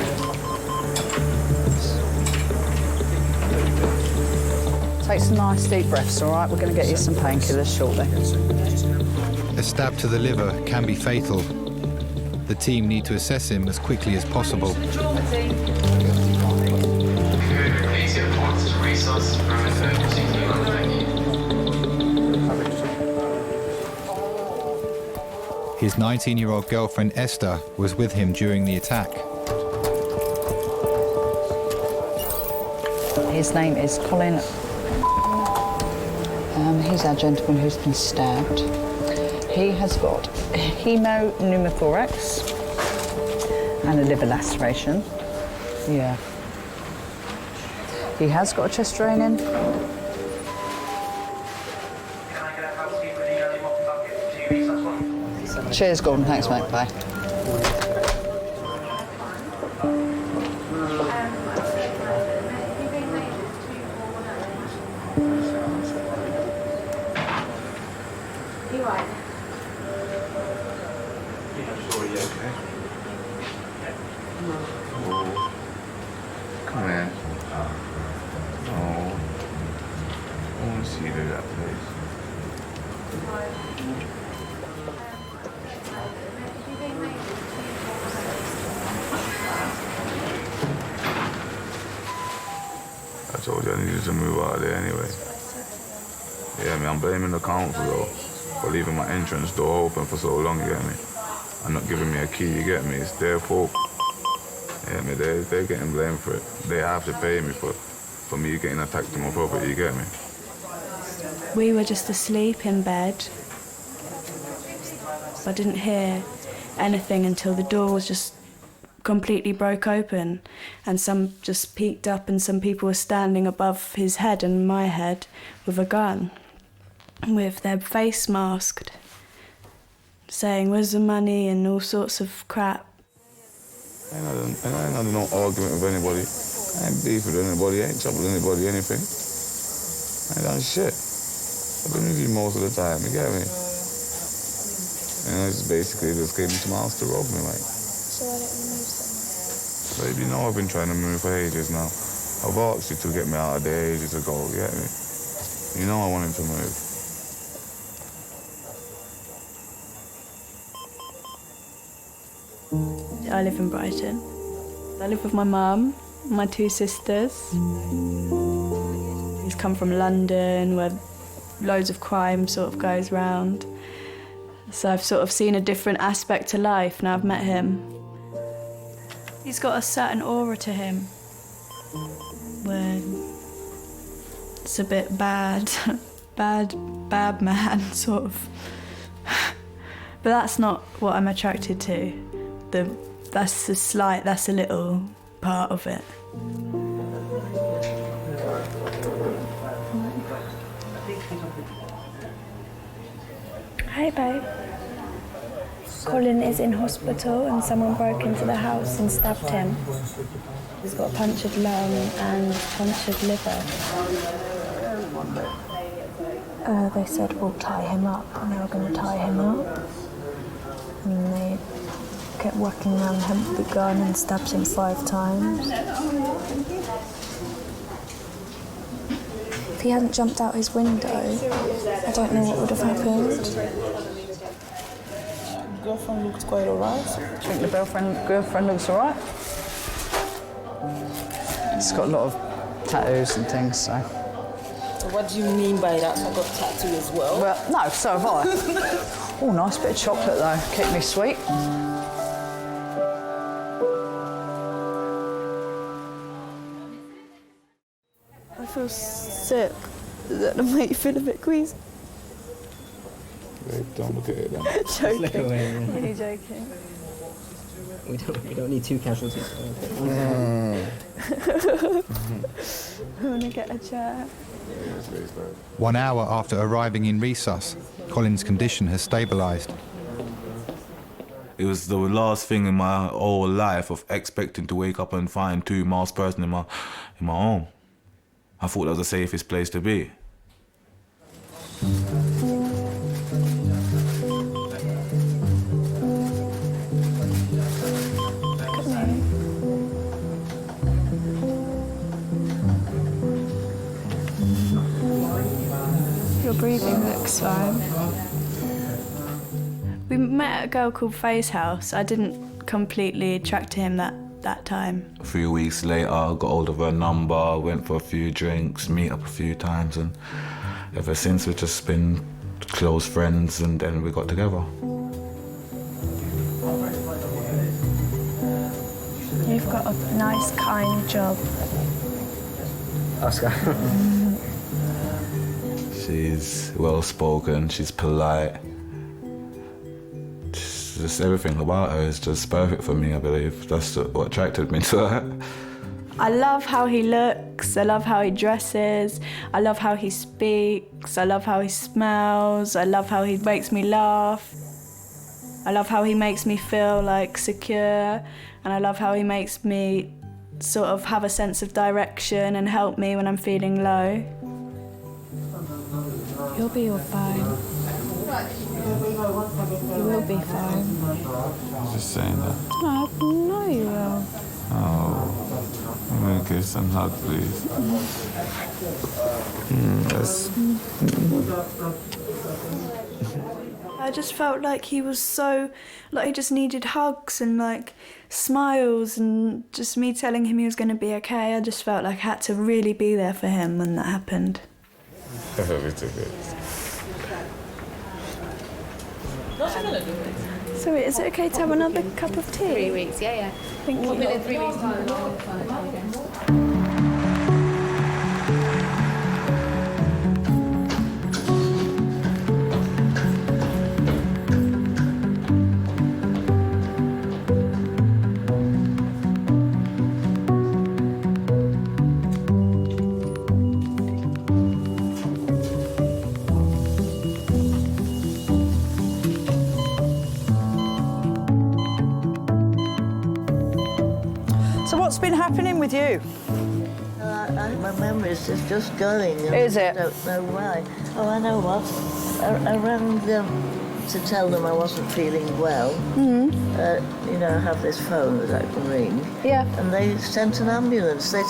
Take some nice deep breaths, all right? We're going to get you some painkillers shortly. A stab to the liver can be fatal. The team need to assess him as quickly as possible. His 19-year-old girlfriend Esther was with him during the attack. His name is Colin. He's our gentleman who's been stabbed. He has got hemopneumothorax and a liver laceration. Yeah. He has got a chest draining. Cheers, Gordon. Thanks, mate. Bye. You right? Come here. Oh. I want to see you do that, please. I told you I needed to move out of there anyway. Yeah, I mean, I'm blaming the council though for leaving my entrance door open for so long, you get me? And not giving me a key, you get me? It's their fault. Yeah, I mean, they're getting blamed for it. They have to pay me for me getting attacked on my property, you get me? We were just asleep in bed. I didn't hear anything until the door was just completely broke open and some just peeked up and some people were standing above his head and my head with a gun with their face masked saying where's the money and all sorts of crap. I ain't had no argument with anybody. I ain't beef with anybody, I ain't trouble with anybody, anything. I ain't done shit. I've been with you most of the time, you get me? And I just basically just came into my house to rob me, like. So why don't you move then? Babe, you know I've been trying to move for ages now. I've asked you to get me out of there ages ago, you get me? You know I wanted to move. I live in Brighton. I live with my mum, my 2 sisters. He's come from London where loads of crime sort of goes round. So I've sort of seen a different aspect to life now I've met him. He's got a certain aura to him where it's a bit bad, bad man sort of. But that's not what I'm attracted to. That's a little part of it. Hey, babe. Colin is in hospital and someone broke into the house and stabbed him. He's got a punctured lung and punctured liver. They said we'll tie him up and they were going to tie him up. And they kept walking around him with the gun and stabbed him 5 times. If he hadn't jumped out his window, I don't know what would have happened. Girlfriend looks quite alright. Do you think the girlfriend looks alright? She's got a lot of tattoos and things, so. So what do you mean by that? I got a tattoo as well. Well, no, so have I. Oh, nice bit of chocolate though, keep me sweet. I feel sick. Does that make you feel a bit queasy? Don't look at it then. Joking. Look away, yeah. Really joking. We don't need 2 casualties. I want to get a chair. 1 hour after arriving in resus, Colin's condition has stabilised. It was the last thing in my whole life of expecting to wake up and find 2 masked persons in my home. I thought that was the safest place to be. Your breathing looks fine. We met at a girl called Faye's house. I didn't completely attract to him that time. A few weeks later, I got hold of her number, went for a few drinks, meet up a few times, and ever since we've just been close friends, and then we got together. You've got a nice, kind job. Oscar. She's well-spoken, she's polite. Just everything about her is just perfect for me, I believe. That's what attracted me to her. I love how he looks, I love how he dresses, I love how he speaks, I love how he smells, I love how he makes me laugh. I love how he makes me feel like secure, and I love how he makes me sort of have a sense of direction and help me when I'm feeling low. You'll be all fine. You will be fine. Just saying that. No, I know you will. Oh, I'm gonna kiss and hug, please. Yes. I just felt like he was so, like he just needed hugs and like smiles, and just me telling him he was going to be okay. I just felt like I had to really be there for him when that happened. So is it okay to have another cup of tea? 3 weeks, yeah. Thank you. Pop in 3 weeks' time. What's been happening with you? My memories is just going. Is it? I don't know why. Oh, I know what. I rang them to tell them I wasn't feeling well. Mm-hmm. You know, I have this phone that I can ring. Yeah. And they sent an ambulance. They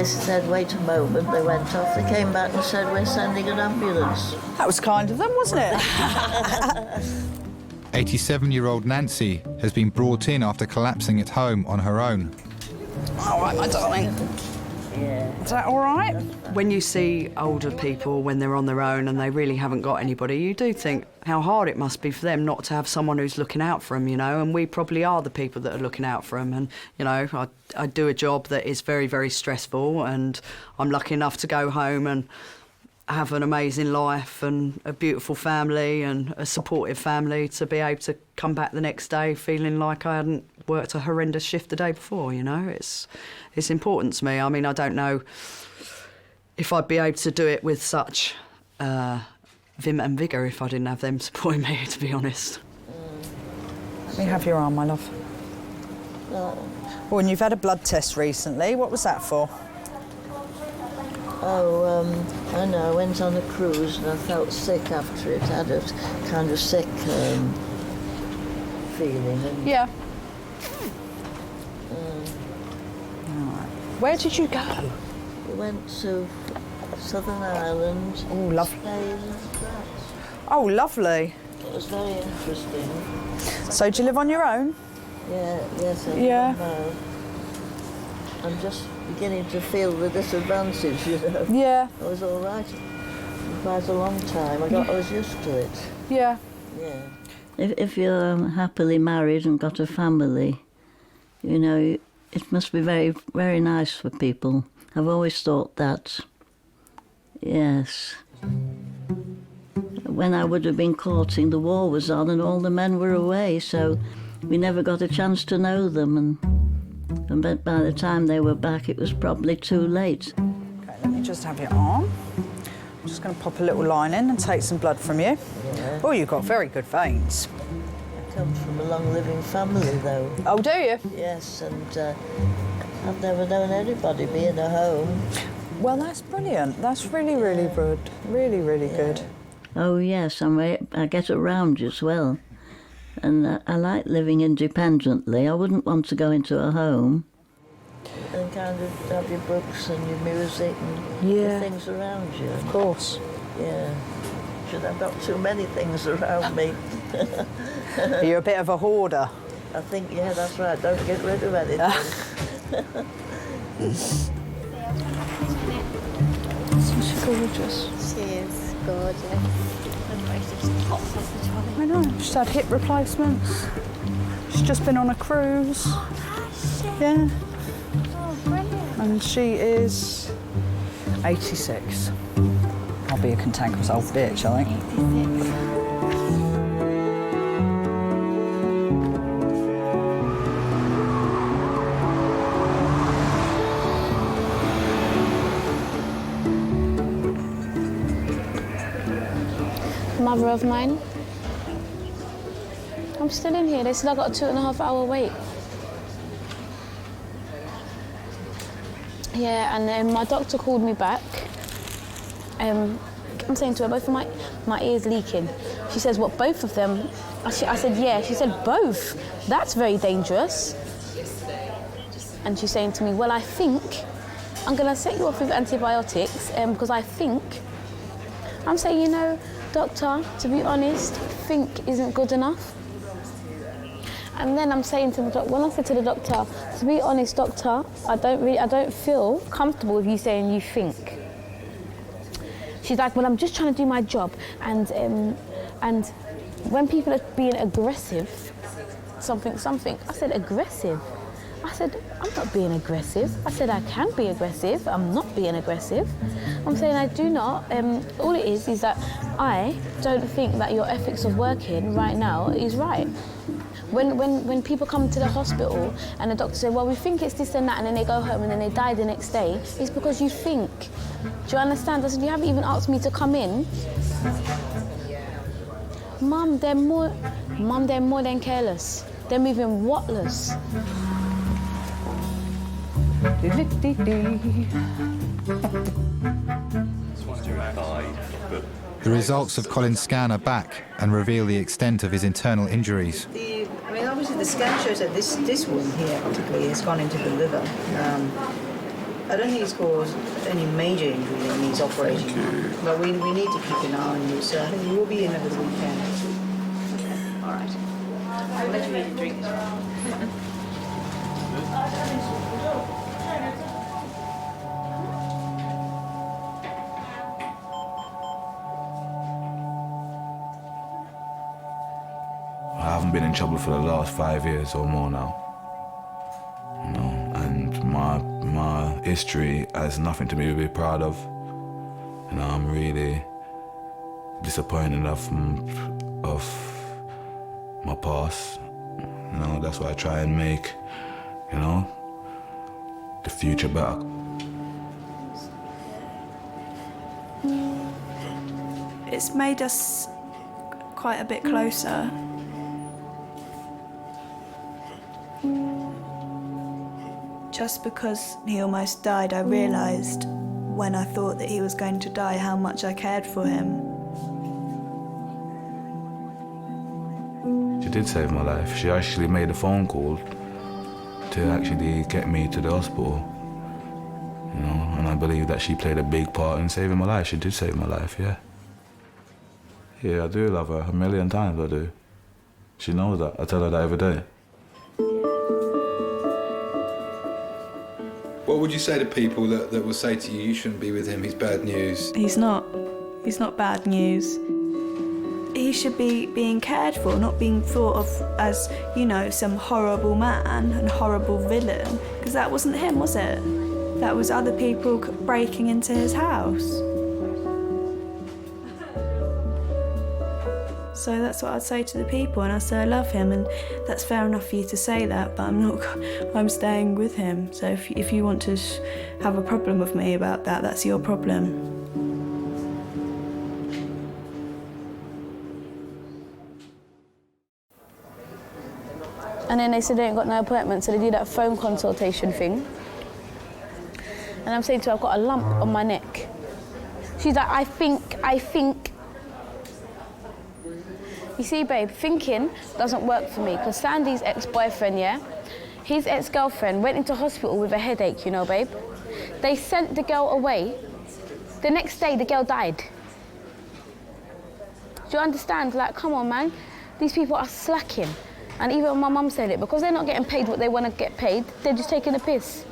said, wait a moment. They went off. They came back and said, we're sending an ambulance. That was kind of them, wasn't it? 87-year-old Nancy has been brought in after collapsing at home on her own. All right, my darling. Yeah. Is that all right? When you see older people when they're on their own and they really haven't got anybody, you do think how hard it must be for them not to have someone who's looking out for them, you know, and we probably are the people that are looking out for them. And, you know, I do a job that is very, very stressful, and I'm lucky enough to go home and have an amazing life and a beautiful family and a supportive family, to be able to come back the next day feeling like I hadn't worked a horrendous shift the day before, you know. It's important to me. I mean, I don't know if I'd be able to do it with such vim and vigour if I didn't have them supporting me, to be honest. Let me have your arm, my love. Oh. Oh, and you've had a blood test recently. What was that for? Oh, I know, I went on a cruise and I felt sick after it. I had a kind of sick feeling. And, Yeah. Where did you go? We went to Southern Ireland. Oh, lovely. Spain. Oh, lovely. It was very interesting. So do you live on your own? Yeah, yes, I Yeah. know. I'm just beginning to feel the disadvantage, you know. Yeah. I was all right for quite a long time. I was used to it. Yeah. Yeah. If you're happily married and got a family, you know, it must be very, very nice for people. I've always thought that. Yes. When I would have been courting, the war was on and all the men were away, so we never got a chance to know them. And by the time they were back, it was probably too late. Okay, let me just have your arm. I'm just going to pop a little line in and take some blood from you. Yeah. Oh, you've got very good veins. I come from a long-living family, though. Oh, do you? Yes, and I've never known anybody be in a home. Well, that's brilliant. That's really, really good. Really, really good. Oh, yes, I get around as well. And I like living independently. I wouldn't want to go into a home. And kind of have your books and your music and your things around you. Of course. Yeah. Should I've got too many things around me. You're a bit of a hoarder. I think, yeah, that's right. Don't get rid of anything. She's gorgeous. She is gorgeous. I know. She's had hip replacements. She's just been on a cruise. Yeah. And she is 86. I'll be a cantankerous old bitch, I think. Mother of mine. I'm still in here. They said I got a 2.5 hour wait. Yeah, and then my doctor called me back. I'm saying to her, both of my ears leaking. She says, what, both of them? I said, yeah. She said, both? That's very dangerous. And she's saying to me, well, I think I'm going to set you off with antibiotics because I think. I'm saying, you know, doctor, to be honest, think isn't good enough. And then I'm saying to the doctor, when I said to the doctor, to be honest, doctor, I don't feel comfortable with you saying you think. She's like, well, I'm just trying to do my job. And when people are being aggressive, something, I said, aggressive? I said, I'm not being aggressive. I said, I can be aggressive. I'm not being aggressive. I'm saying I do not. All it is that I don't think that your ethics of working right now is right. When people come to the hospital and the doctor says, well, we think it's this and that, and then they go home and then they die the next day, it's because you think. Do you understand? I said, you haven't even asked me to come in. Mum, they're more than careless. They're moving whatless. The results of Colin's scan are back and reveal the extent of his internal injuries. Obviously the scan shows that this wound here particularly has gone into the liver. I don't think it's caused any major injury that needs operating on, but we need to keep an eye on you, so I think you will be in over the weekend. Okay, all right. I'll let you eat and drink as well. I haven't been in trouble for the last 5 years or more now. You know, and my history has nothing to be proud of. You know, I'm really disappointed of my past. You know, that's why I try and make, you know, the future better. It's made us quite a bit closer. Just because he almost died, I realised when I thought that he was going to die how much I cared for him. She did save my life. She actually made a phone call to actually get me to the hospital. You know, and I believe that she played a big part in saving my life. She did save my life, yeah. Yeah, I do love her, 1,000,000 times I do. She knows that, I tell her that every day. What would you say to people that will say to you, you shouldn't be with him, he's bad news? He's not bad news. He should be being cared for, not being thought of as, you know, some horrible man and horrible villain, because that wasn't him, was it? That was other people breaking into his house. So that's what I'd say to the people, and I say I love him, and that's fair enough for you to say that, but I'm staying with him. So if you want to have a problem with me about that, that's your problem. And then they said they ain't got no appointment, so they do that phone consultation thing. And I'm saying to her, I've got a lump on my neck. She's like, I think. You see, babe, thinking doesn't work for me, because Sandy's ex-boyfriend, yeah, his ex-girlfriend went into hospital with a headache, you know, babe. They sent the girl away. The next day, the girl died. Do you understand? Like, come on, man. These people are slacking. And even my mum said it, because they're not getting paid what they want to get paid, they're just taking a piss.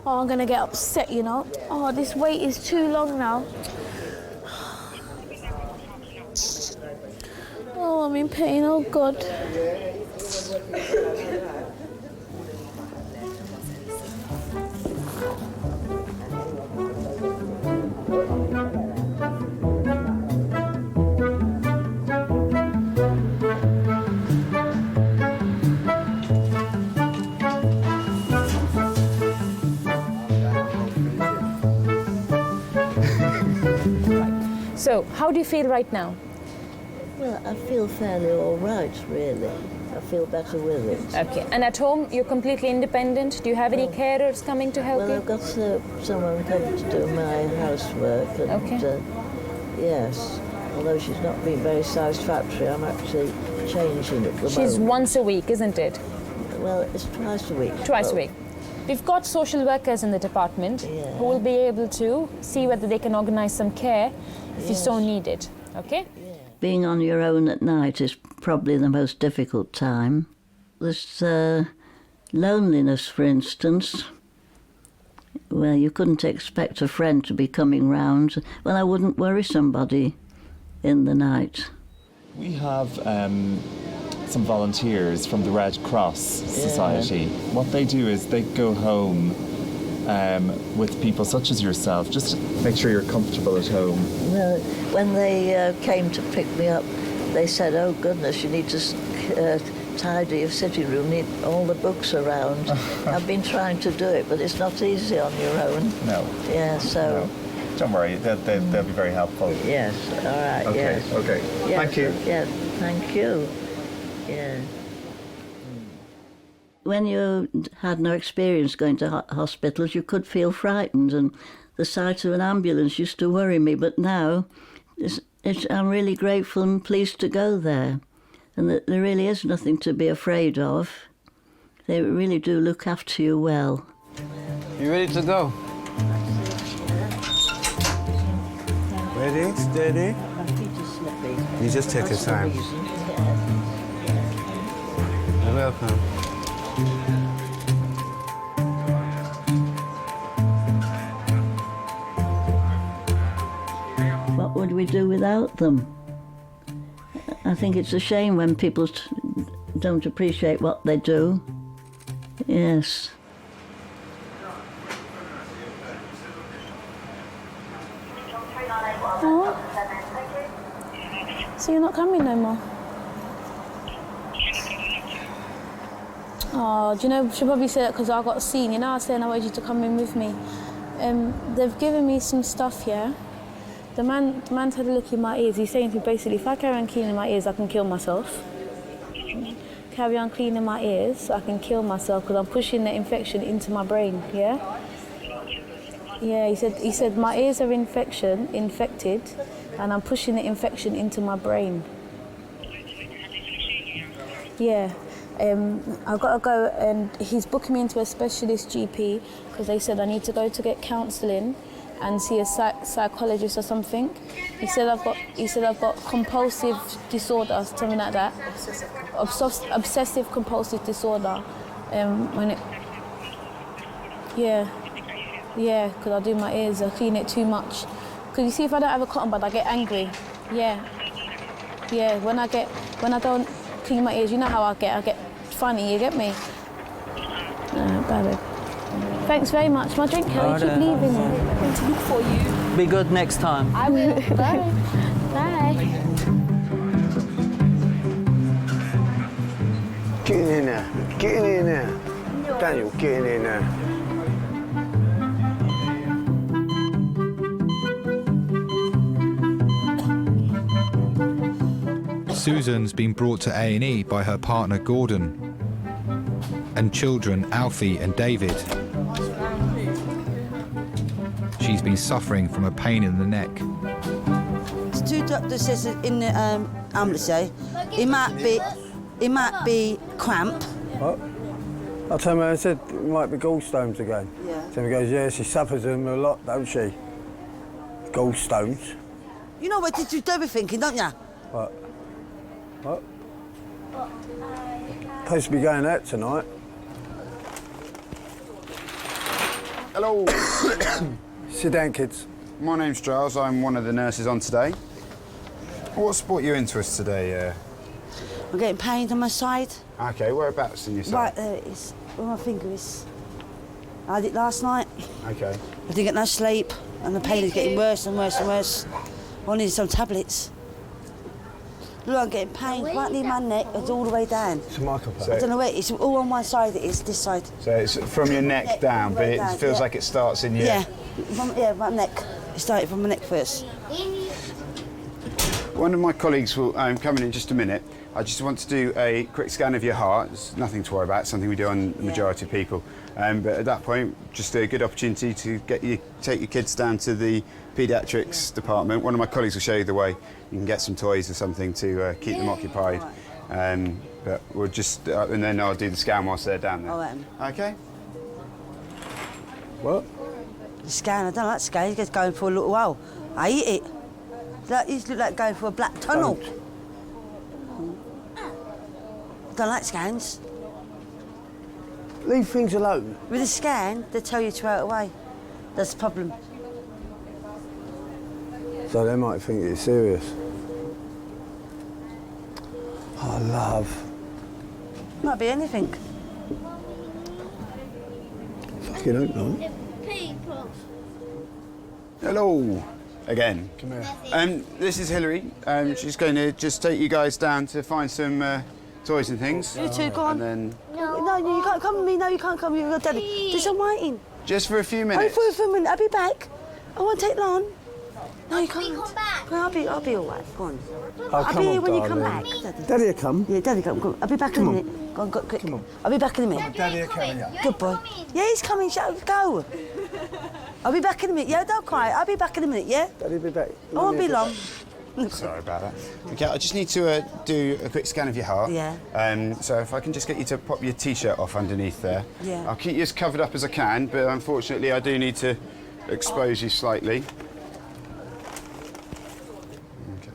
Oh, I'm gonna get upset, you know. Oh, this wait is too long now. Oh, I'm in pain, oh God. So, how do you feel right now? Well, I feel fairly all right, really. I feel better with it. Okay. And at home, you're completely independent? Do you have any carers coming to help you? Well, I've got someone coming to do my housework. And, okay. Yes. Although she's not been very satisfactory, I'm actually changing at the moment. She's once a week, isn't it? Well, it's twice a week. Twice a week. We've got social workers in the department who will be able to see whether they can organise some care if you so need it, okay? Being on your own at night is probably the most difficult time. There's loneliness, for instance. Well, you couldn't expect a friend to be coming round. Well, I wouldn't worry somebody in the night. We have some volunteers from the Red Cross Society. What they do is they go home with people such as yourself, just to make sure you're comfortable at home. Well, when they came to pick me up, they said, oh goodness, you need to tidy your sitting room, need all the books around. I've been trying to do it, but it's not easy on your own. No. Yeah, so... No. Don't worry, they'll be very helpful. Yes, all right, okay, yes. Okay, yes, thank you. Yes, thank you. Yeah. When you had no experience going to hospitals, you could feel frightened, and the sight of an ambulance used to worry me, but now I'm really grateful and pleased to go there, and that there really is nothing to be afraid of. They really do look after you well. You ready to go? Ready, steady. You just take your time. You're welcome. What would we do without them? I think it's a shame when people don't appreciate what they do. Yes. Oh. So you're not coming no more? Oh, do you know, she'll probably say that because I got seen. You know, I was saying I wanted you to come in with me. They've given me some stuff here. The man's had a look in my ears. He's saying to me basically, if I carry on cleaning my ears, I can kill myself. Carry on cleaning my ears, I can kill myself because I'm pushing the infection into my brain, yeah? Yeah, he said my ears are infected, and I'm pushing the infection into my brain. Yeah, I've got to go, and he's booking me into a specialist GP because they said I need to go to get counselling and see a psychologist or something. He said I've got compulsive disorder, something like that. Obsessive compulsive disorder. Yeah, because I do my ears, I clean it too much. Because you see, if I don't have a cotton bud, I get angry. Yeah, when I don't clean my ears, you know how I get funny, you get me? Bye. Thanks very much. My drink, Kelly, keep leaving. I'm going to look for you. Be good next time. I will. Bye. Bye. Get in there. Get in there. Daniel, get in there. Susan's been brought to A&E by her partner Gordon and children Alfie and David. She's been suffering from a pain in the neck. The two doctors says in the ambulance, it might be cramp. What? I told her, I said it might be gallstones again. Yeah. So he goes, yeah, she suffers them a lot, don't she? Gallstones. You know what you do be thinking, don't you? What? Supposed to be going out tonight. Hello. Sit down, kids. My name's Giles. I'm one of the nurses on today. What's brought you into us today? I'm getting pain on my side. OK, whereabouts in your side? Right there, it's where my finger is. I had it last night. OK. I didn't get no sleep, and the pain is getting worse and worse and worse. I needed some tablets. Look, I'm getting pain right near my neck. It's all the way down. It's a microphone. I don't know where. It's all on one side. It is this side. So it's from your neck down, but it feels like it starts in your... Yeah, my neck. It started from my neck first. One of my colleagues will come in just a minute. I just want to do a quick scan of your heart. It's nothing to worry about. It's something we do on the majority of people. But at that point, just a good opportunity to take your kids down to the paediatrics department. One of my colleagues will show you the way. You can get some toys or something to keep them occupied. But we'll just, and then I'll do the scan whilst they're down there. All right. OK? What? The scan, I don't like scan. It's just going for a little while. I eat it. It look like going for a black tunnel. I don't like scans. Leave things alone. With a scan, they tell you to throw it away. That's the problem. So they might think it's serious. Oh, love. Might be anything. Fucking hope not. Hello. Again. Come here. This is Hilary. She's going to just take you guys down to find some toys and things. You two, go on. And then... No, you can't come with me. No, you can't come with me. You've got Daddy. Just I'm waiting. Just for a few minutes. Oh, for a minute. I'll be back. I won't take long. No, you can't. Come back. I'll be all right. Go on. I'll be here when you come back. Daddy will come. Yeah, Daddy come. I'll be back in a minute. Go on, quick. Come on. I'll be back in a minute. Daddy will come, yeah. Good boy. Yeah, he's coming. Go. I'll be back in a minute. Yeah, don't cry. I'll be back in a minute. Yeah. Daddy will be back. I won't be long. Sorry about that. OK, I just need to do a quick scan of your heart. Yeah. So if I can just get you to pop your T-shirt off underneath there. Yeah. I'll keep you as covered up as I can, but unfortunately I do need to expose you slightly. OK.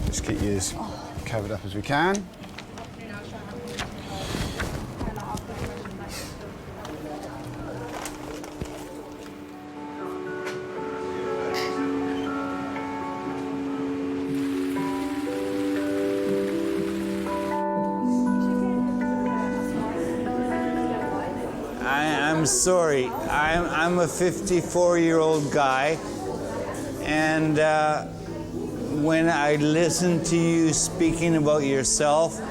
Just keep you as covered up as we can. I'm sorry. I'm a 54-year-old guy, and when I listen to you speaking about yourself,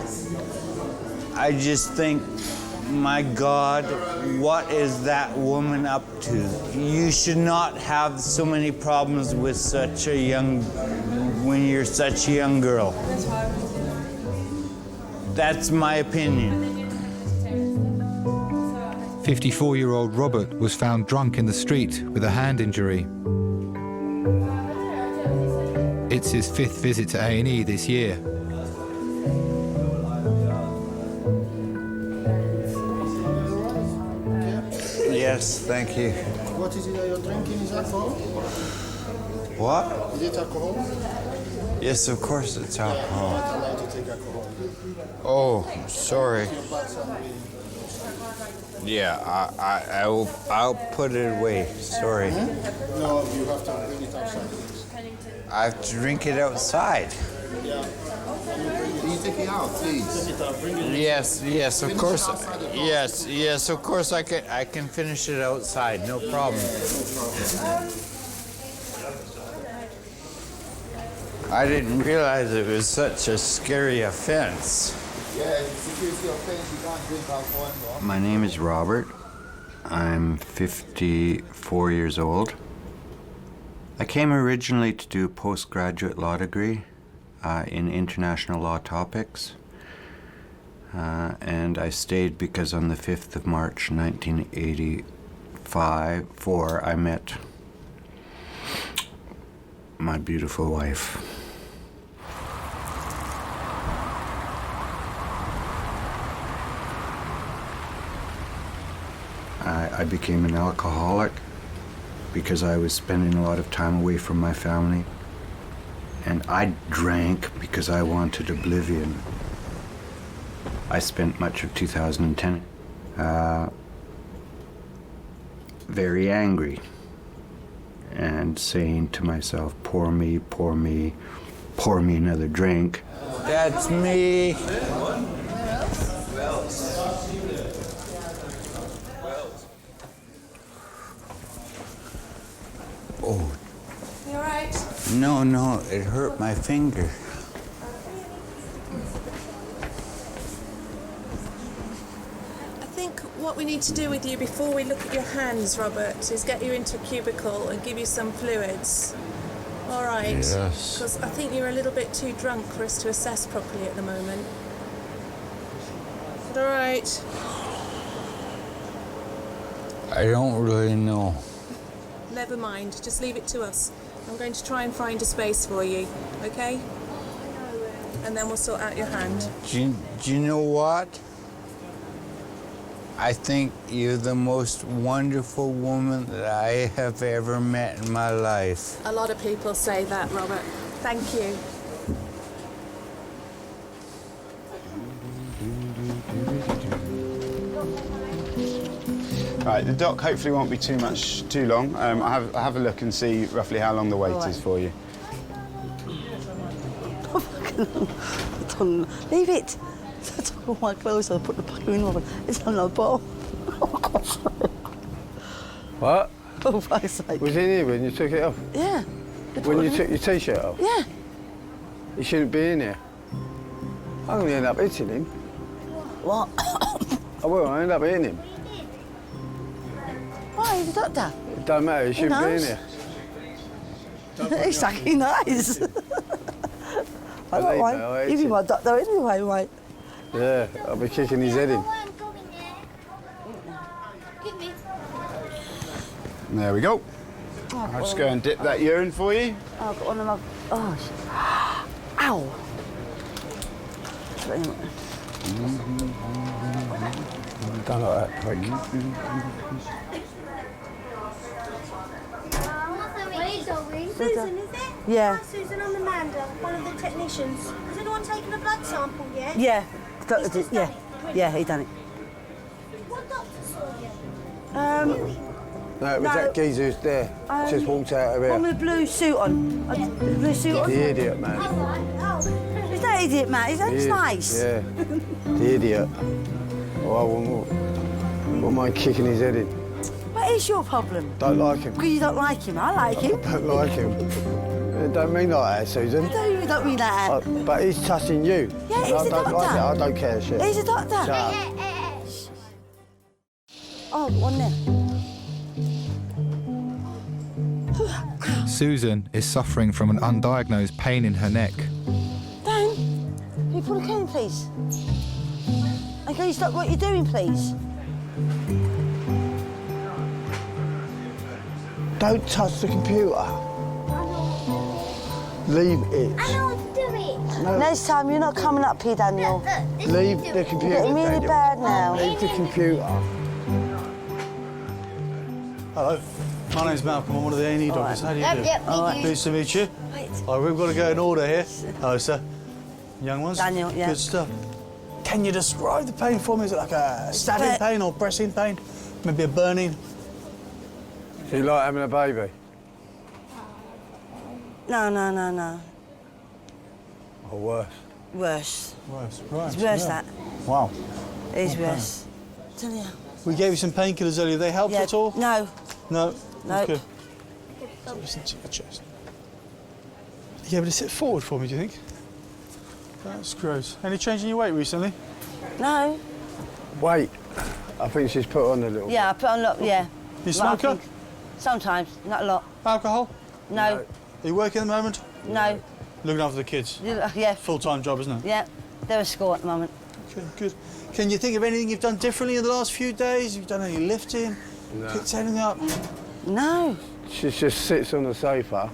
I just think, my God, what is that woman up to? You should not have so many problems with when you're such a young girl. That's my opinion. 54-year-old Robert was found drunk in the street with a hand injury. It's his 5th visit to A&E this year. Yes, thank you. What is it that you're drinking? Is alcohol? What? Is it alcohol? Yes, of course it's alcohol. You're not allowed to take alcohol. Oh, sorry. Yeah, I'll put it away. Sorry. No, you have to bring it outside. I have to drink it outside. Yeah. Can you take it out, please? Take it out, bring it. Yes, of course. Yes, of course I can finish it outside, no problem. I didn't realize it was such a scary offense. Yeah, security offense, you can't drink alcohol anymore. My name is Robert. I'm 54 years old. I came originally to do a postgraduate law degree in international law topics. And I stayed because on the 5th of March 1984, I met my beautiful wife. I became an alcoholic because I was spending a lot of time away from my family. And I drank because I wanted oblivion. I spent much of 2010 very angry and saying to myself, pour me another drink. That's me. Oh. You all right? No, it hurt my finger. I think what we need to do with you before we look at your hands, Robert, is get you into a cubicle and give you some fluids. All right? Yes. Because I think you're a little bit too drunk for us to assess properly at the moment. Is it all right? I don't really know. Never mind, just leave it to us. I'm going to try and find a space for you, okay? And then we'll sort out your hand. Do you know what? I think you're the most wonderful woman that I have ever met in my life. A lot of people say that, Robert. Thank you. Right, the doc hopefully won't be too long. I'll have a look and see roughly how long the wait is for you. Leave it. I took all my clothes and I put the bottle in one. It's on the bottle. Oh, God's sake. What? Oh, for fuck's sake. Was it here when you took it off? Yeah. When you took your T-shirt off? Yeah. You shouldn't be in here. I'm going to end up hitting him. What? I will, I end up hitting him. Why, he's a doctor? It don't matter, you shouldn't be in here. He's fucking nice. I don't mind. He'd be my doctor anyway, mate. Yeah, I'll be kicking his head in. There we go. I'll just go and dip that urine for you. Oh, I've got one of my... Oh, ow. Don't like that prick. Susan, is it? Yeah. Hi, Susan, I'm Amanda, one of the technicians. Has anyone taken a blood sample yet? Yeah. Doctor did, yeah. Yeah, he done it. What doctor saw you? No, it was that geezer who's there. Just walked out of here. One with a blue suit on. The blue suit on? The idiot, man. Is that idiot, man? Is that nice? Yeah. The idiot. Oh, I wouldn't mind kicking his head in. What is your problem? Don't like him. Because you don't like him. I like him. I don't like him. It don't mean like that, Susan. I don't mean that. But he's touching you. Yeah, he's a doctor. Like it. I don't care shit. He's a doctor. Shut up. Oh, one there. Susan is suffering from an undiagnosed pain in her neck. Dan, can you pull the cane, please? And can you stop what you're doing, please? Don't touch the computer. Leave it. I know what to do it. No. Next time, you're not coming up here, Daniel. Leave the computer. You're getting really Daniel. bad now. Leave the computer. Hello, my name's Malcolm. I'm one of the A&E doctors. How do you do? Yep, All right, pleased to meet you. All right, we've got to go in order here. Hello, sir. Young ones? Daniel, yeah. Good stuff. Can you describe the pain for me? Is it like a stabbing pain or pressing pain? Maybe a burning? Do you like having a baby? No. Or worse? Worse. Worse, right. It's worse, yeah. that. Wow. It is Okay. worse. Tell you. We gave you some painkillers earlier. They helped at all? No. No? No. Good. So listen to your chest. Are you able to sit forward for me, do you think? That's gross. Any change in your weight recently? No. Wait. I think she's put on a little. Yeah, I put on a lot, yeah. You smoker? Sometimes, not a lot. Alcohol? No. Are you working at the moment? No. Looking after the kids? Yeah. Full-time job, isn't it? Yeah. They're at school at the moment. Okay, good. Can you think of anything you've done differently in the last few days? Have you done any lifting? No. Picked anything up? No. She just sits on the sofa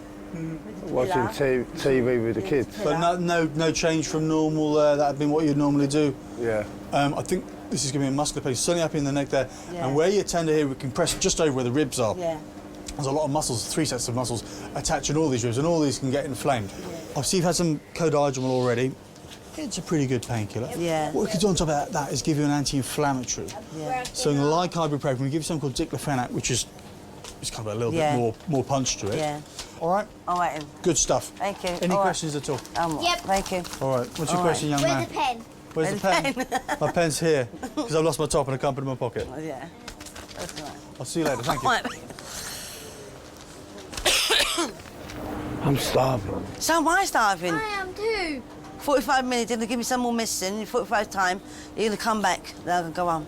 watching TV with the kids. But no change from normal, that had been what you'd normally do? Yeah. I think this is going to be a muscular pain. Certainly up in the neck there. Yeah. And where your tender here, we can press just over where the ribs are. Yeah. There's a lot of muscles, 3 sets of muscles, attaching all these ribs, and all these can get inflamed. I see you've had some codiagamol already. It's a pretty good painkiller. Yeah. What we could do on top of that is give you an anti-inflammatory. Yeah. So like ibuprofen, we give you something called diclofenac, which is it's kind of a little Yeah. bit more punch to it. Yeah. All right? All right, then. Good stuff. Thank you. Any All right. questions at all? Yep. Thank you. All right. What's your All question, young man? Where's the pen? Where's the pen? My pen's here, because I've lost my top and I can't put it in my pocket. Oh, yeah. That's all right. I'll see you later. Thank you. All right. I'm starving. So am I starving. I am too. 45 minutes, they're going to give me some more medicine. In 45 time, you're going to come back. Then I can go on.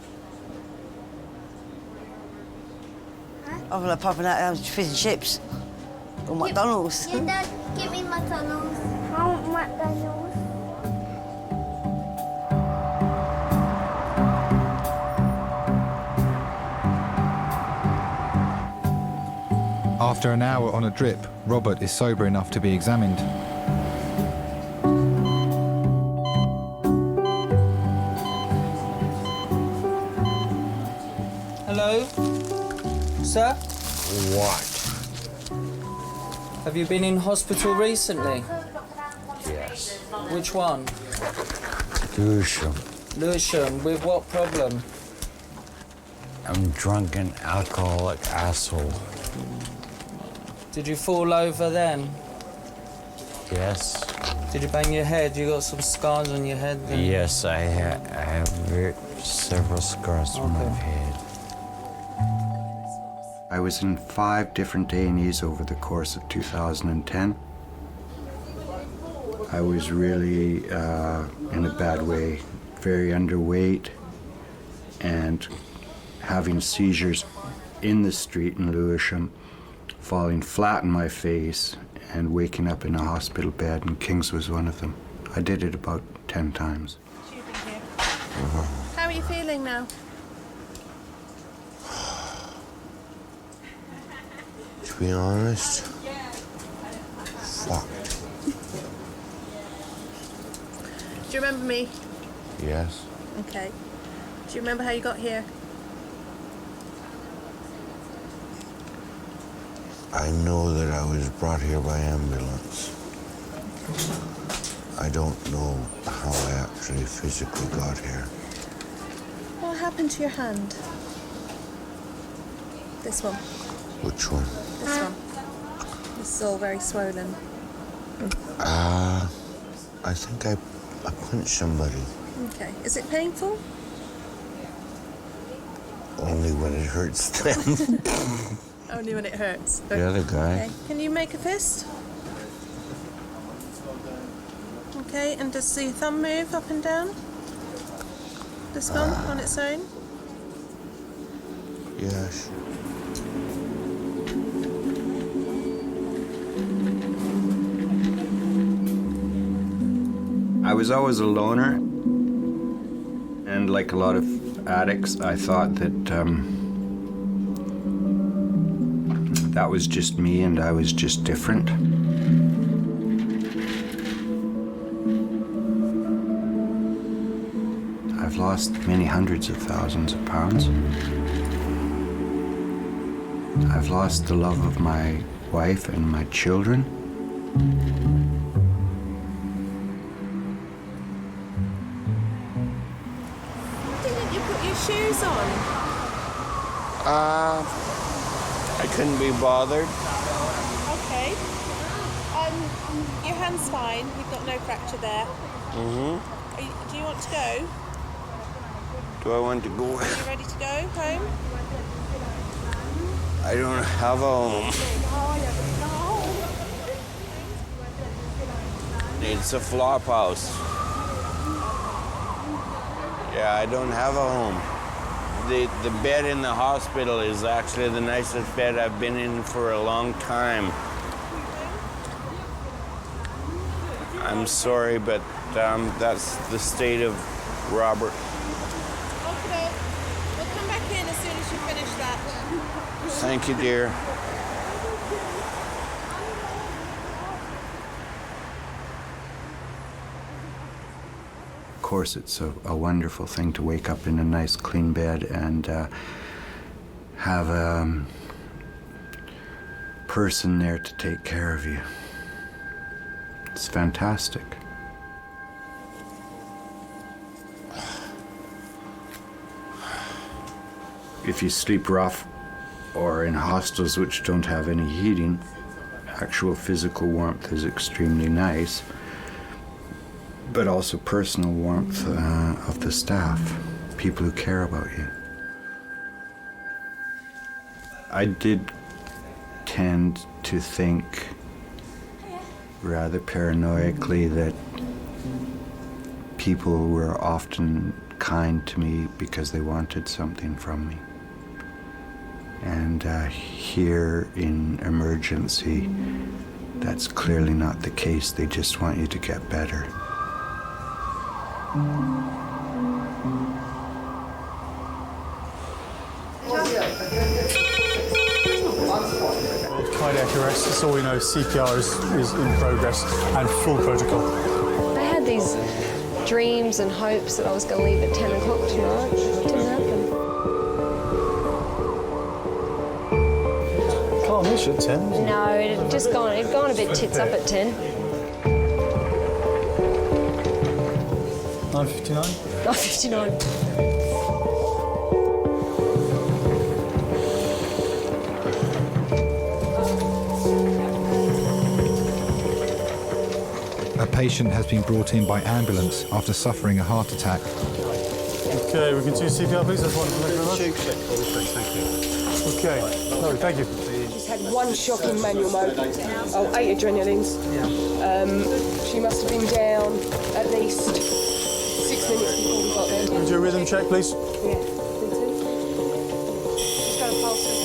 I'm like popping out fish and chips. Or McDonald's. Yeah, Dad, give me McDonald's. I want McDonald's. After an hour on a drip, Robert is sober enough to be examined. Hello? Sir? What? Have you been in hospital recently? Yes. Which one? Lewisham. Lewisham. With what problem? I'm drunken alcoholic asshole. Did you fall over then? Yes. Did you bang your head? You got some scars on your head then? Yes, I have several scars on my head. I was in 5 different A&Es over the course of 2010. I was really in a bad way, very underweight, and having seizures in the street in Lewisham, falling flat on my face and waking up in a hospital bed, and King's was one of them. I did it about 10 times. How are you feeling now? To be honest, fuck. Do you remember me? Yes. Okay. Do you remember how you got here? I know that I was brought here by ambulance. I don't know how I actually physically got here. What happened to your hand? This one. Which one? This one. This is all very swollen. I think I punched somebody. Okay. Is it painful? Only when it hurts them. Only when it hurts. The other guy. Okay. Can you make a fist? Okay, and does the thumb move up and down? This one on its own? Yes. I was always a loner, and like a lot of addicts, I thought that that was just me and I was just different. I've lost many hundreds of thousands of pounds. I've lost the love of my wife and my children. Why didn't you put your shoes on? I couldn't be bothered. Okay. Your hand's fine. You've got no fracture there. Do you want to go? Do I want to go? Are you ready to go home? I don't have a home. It's a flop house. Yeah, I don't have a home. The bed in the hospital is actually the nicest bed I've been in for a long time. I'm sorry, but that's the state of Robert. Okay. We'll come back in as soon as you finish that. Thank you, dear. Of course, it's a wonderful thing to wake up in a nice, clean bed and have a person there to take care of you. It's fantastic. If you sleep rough or in hostels which don't have any heating, actual physical warmth is extremely nice, but also personal warmth of the staff, people who care about you. I did tend to think rather paranoically that people were often kind to me because they wanted something from me. And here in emergency, that's clearly not the case. They just want you to get better. Cardiac arrest, that's all we know. CPR is in progress and full protocol. I had these dreams and hopes that I was going to leave at 10 o'clock tonight. It didn't happen. Can't miss you at 10. No, it had just gone. It'd gone a bit tits up at 10. 9:59. 9:59. A patient has been brought in by ambulance after suffering a heart attack. Okay, we can do CPR, please. That's wonderful. Thank you very much. Thank you. Okay, no, thank you. She's had one shocking manual mode. 8 adrenalines. She must have been down at least 6 minutes before we got there. Can we do a rhythm check, please? Yeah, me too. She's got a pulse with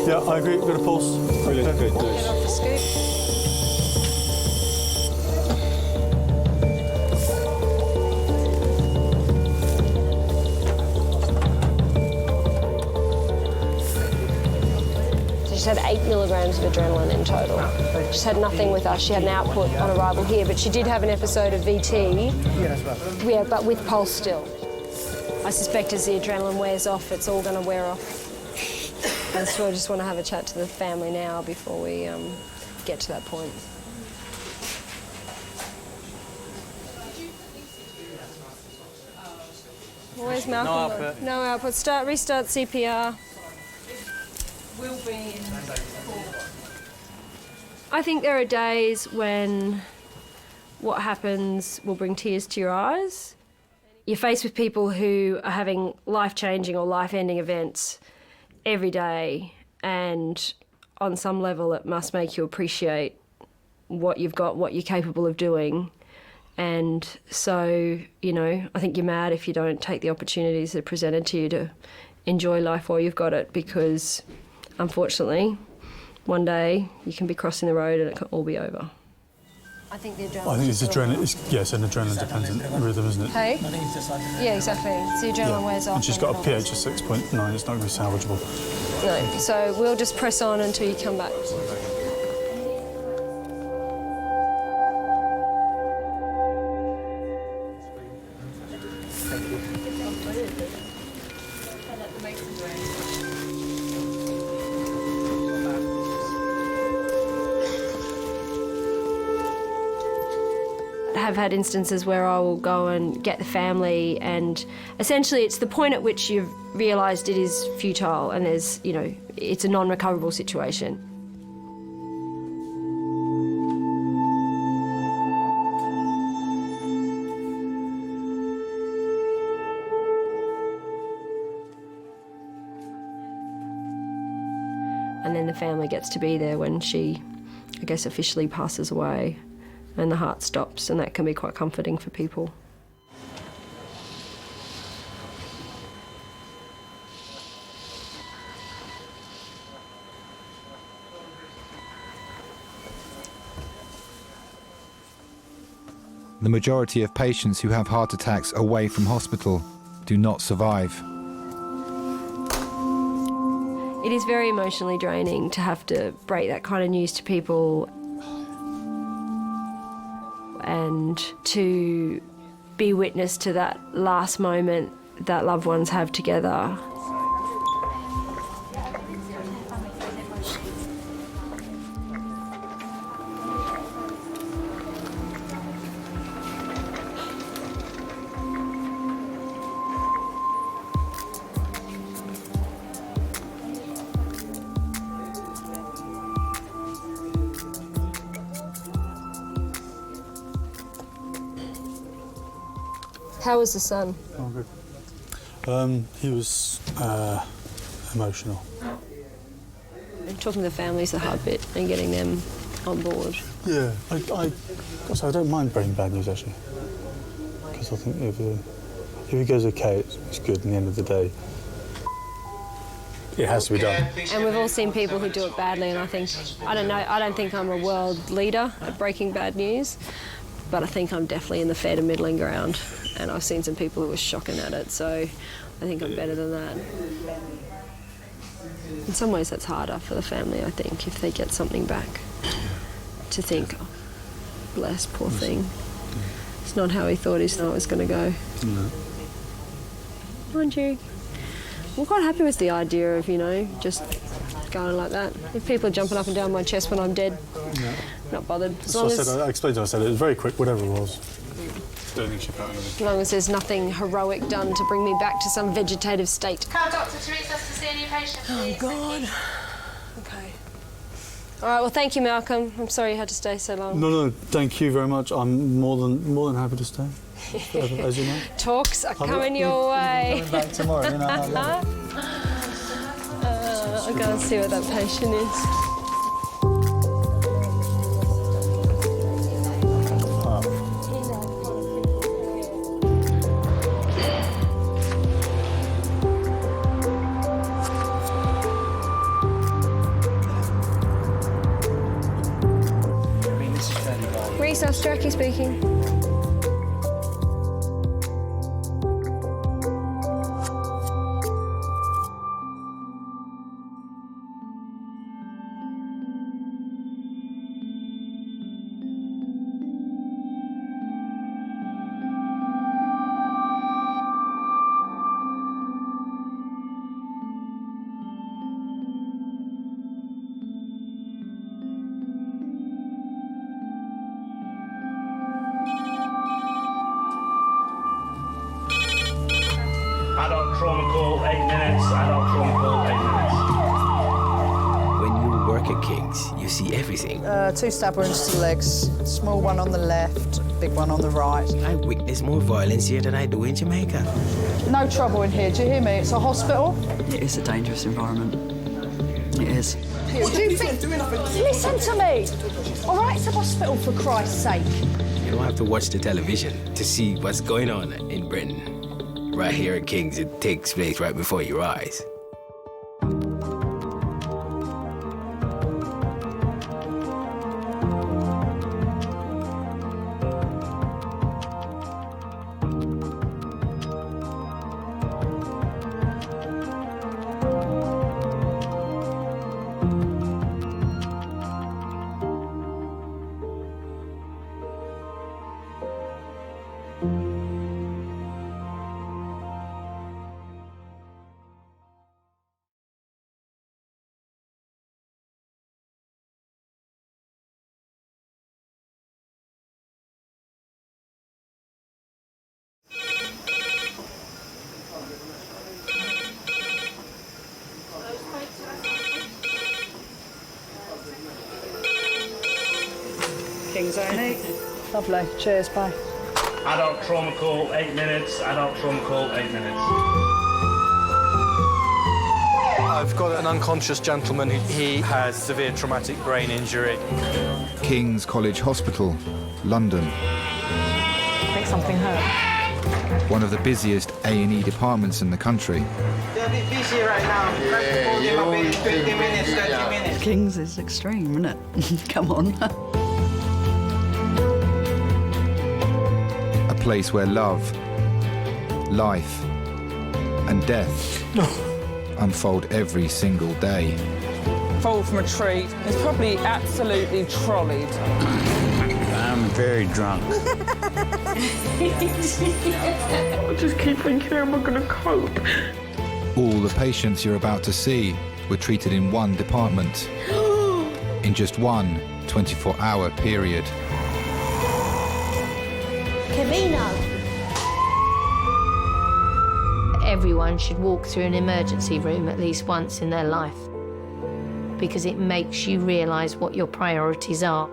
that. Yeah, I agree. Got a pulse. Brilliant. Good. Get off the scoop. She's had 8 milligrams of adrenaline in total. She's had nothing with us. She had an output on arrival here, but she did have an episode of VT. Yeah, but with pulse still. I suspect as the adrenaline wears off, it's all going to wear off. And so I just want to have a chat to the family now before we get to that point. Where's Malcolm? No output. No output. Restart CPR. Will be in 4. I think there are days when what happens will bring tears to your eyes. You're faced with people who are having life-changing or life-ending events every day, and on some level it must make you appreciate what you've got, what you're capable of doing. And so, you know, I think you're mad if you don't take the opportunities that are presented to you to enjoy life while you've got it, because unfortunately, one day you can be crossing the road and it can all be over. I think the adrenaline. I think it's adrenaline. It's an adrenaline-dependent rhythm, isn't it? Hey? Yeah, exactly. It's the adrenaline wears off. And she's got a pH of 6.9. It's not going to be salvageable. No. So we'll just press on until you come back. Have had instances where I will go and get the family, and essentially it's the point at which you've realised it is futile and there's, you know, it's a non-recoverable situation. And then the family gets to be there when she, I guess, officially passes away. And the heart stops, and that can be quite comforting for people. The majority of patients who have heart attacks away from hospital do not survive. It is very emotionally draining to have to break that kind of news to people, and to be witness to that last moment that loved ones have together. How was the son? Oh, good. He was emotional. Talking to the families the hard bit and getting them on board. Yeah, I don't mind bringing bad news, actually. Because I think if it goes okay, it's good. In the end of the day, it has to be done. And we've all seen people who do it badly, and I don't think I'm a world leader at breaking bad news, but I think I'm definitely in the fair to middling ground. And I've seen some people who were shocking at it, so I think I'm better than that. In some ways that's harder for the family, I think, if they get something back. To think, oh, bless, poor thing. It's not how he thought it was going to go. No. Mind you, I'm quite happy with the idea of, you know, just going like that. If people are jumping up and down my chest when I'm dead, not bothered. I explained to her, I said it was very quick, whatever it was. Don't think she felt anything. As long as there's nothing heroic done to bring me back to some vegetative state. Can Dr. Teresa to see a new patient, please? Oh, God. Okay. All right, well, thank you, Malcolm. I'm sorry you had to stay so long. No, thank you very much. I'm more than happy to stay, as you know. Talks are coming your way. Coming back tomorrow, you know. I love it. I'll go and see what that patient is. Reese, Jackie speaking. Adult trauma call, 8 minutes. Adult trauma call, 8 minutes. When you work at King's, you see everything. 2 stab wounds to the legs, small one on the left, big one on the right. I witness more violence here than I do in Jamaica. No trouble in here, do you hear me? It's a hospital. It is a dangerous environment. It is. What do you think? Listen to me! All right, it's a hospital, for Christ's sake. You don't have to watch the television to see what's going on in Britain. Right here at King's, it takes place right before your eyes. Kings A&E. Lovely. Cheers, bye. Adult trauma call, 8 minutes. Adult trauma call, 8 minutes. I've got an unconscious gentleman. He has severe traumatic brain injury. King's College Hospital, London. I think something hurt. One of the busiest A&E departments in the country. They're a bit busy right now. Maybe 20 minutes, 30 minutes. King's is extreme, isn't it? Come on. A place where love, life, and death unfold every single day. Fall from a tree. It's probably absolutely trolleyed. I'm very drunk. I just keep thinking, how am I going to cope? All the patients you're about to see were treated in one department, in just one 24-hour period. Camino. Everyone should walk through an emergency room at least once in their life, because it makes you realise what your priorities are.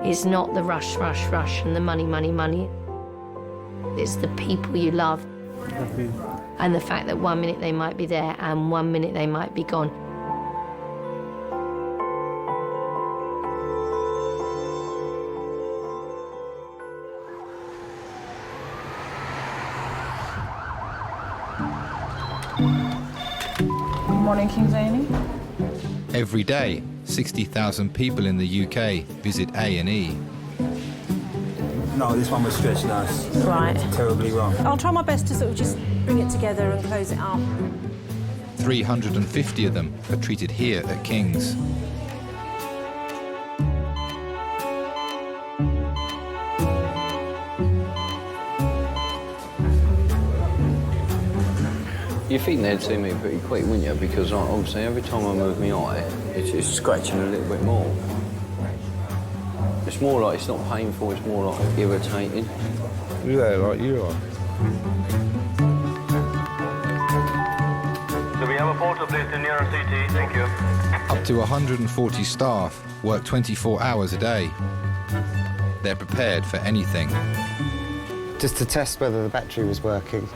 It's not the rush, rush, rush and the money, money, money. It's the people you love. And the fact that 1 minute they might be there and 1 minute they might be gone. Good morning, King's A&E. Every day, 60,000 people in the UK visit A&E. No, this one was stretched nice. Right. Terribly wrong. I'll try my best to sort of just bring it together and close it up. 350 of them are treated here at King's. You think they'd see me pretty quick, wouldn't you? Because obviously every time I move my eye, it's scratching a little bit more. It's more like it's not painful, it's more like irritating. Yeah, like you are. Do we have a portal, please, to nearer CT? Thank you. Up to 140 staff work 24 hours a day. They're prepared for anything. Just to test whether the battery was working.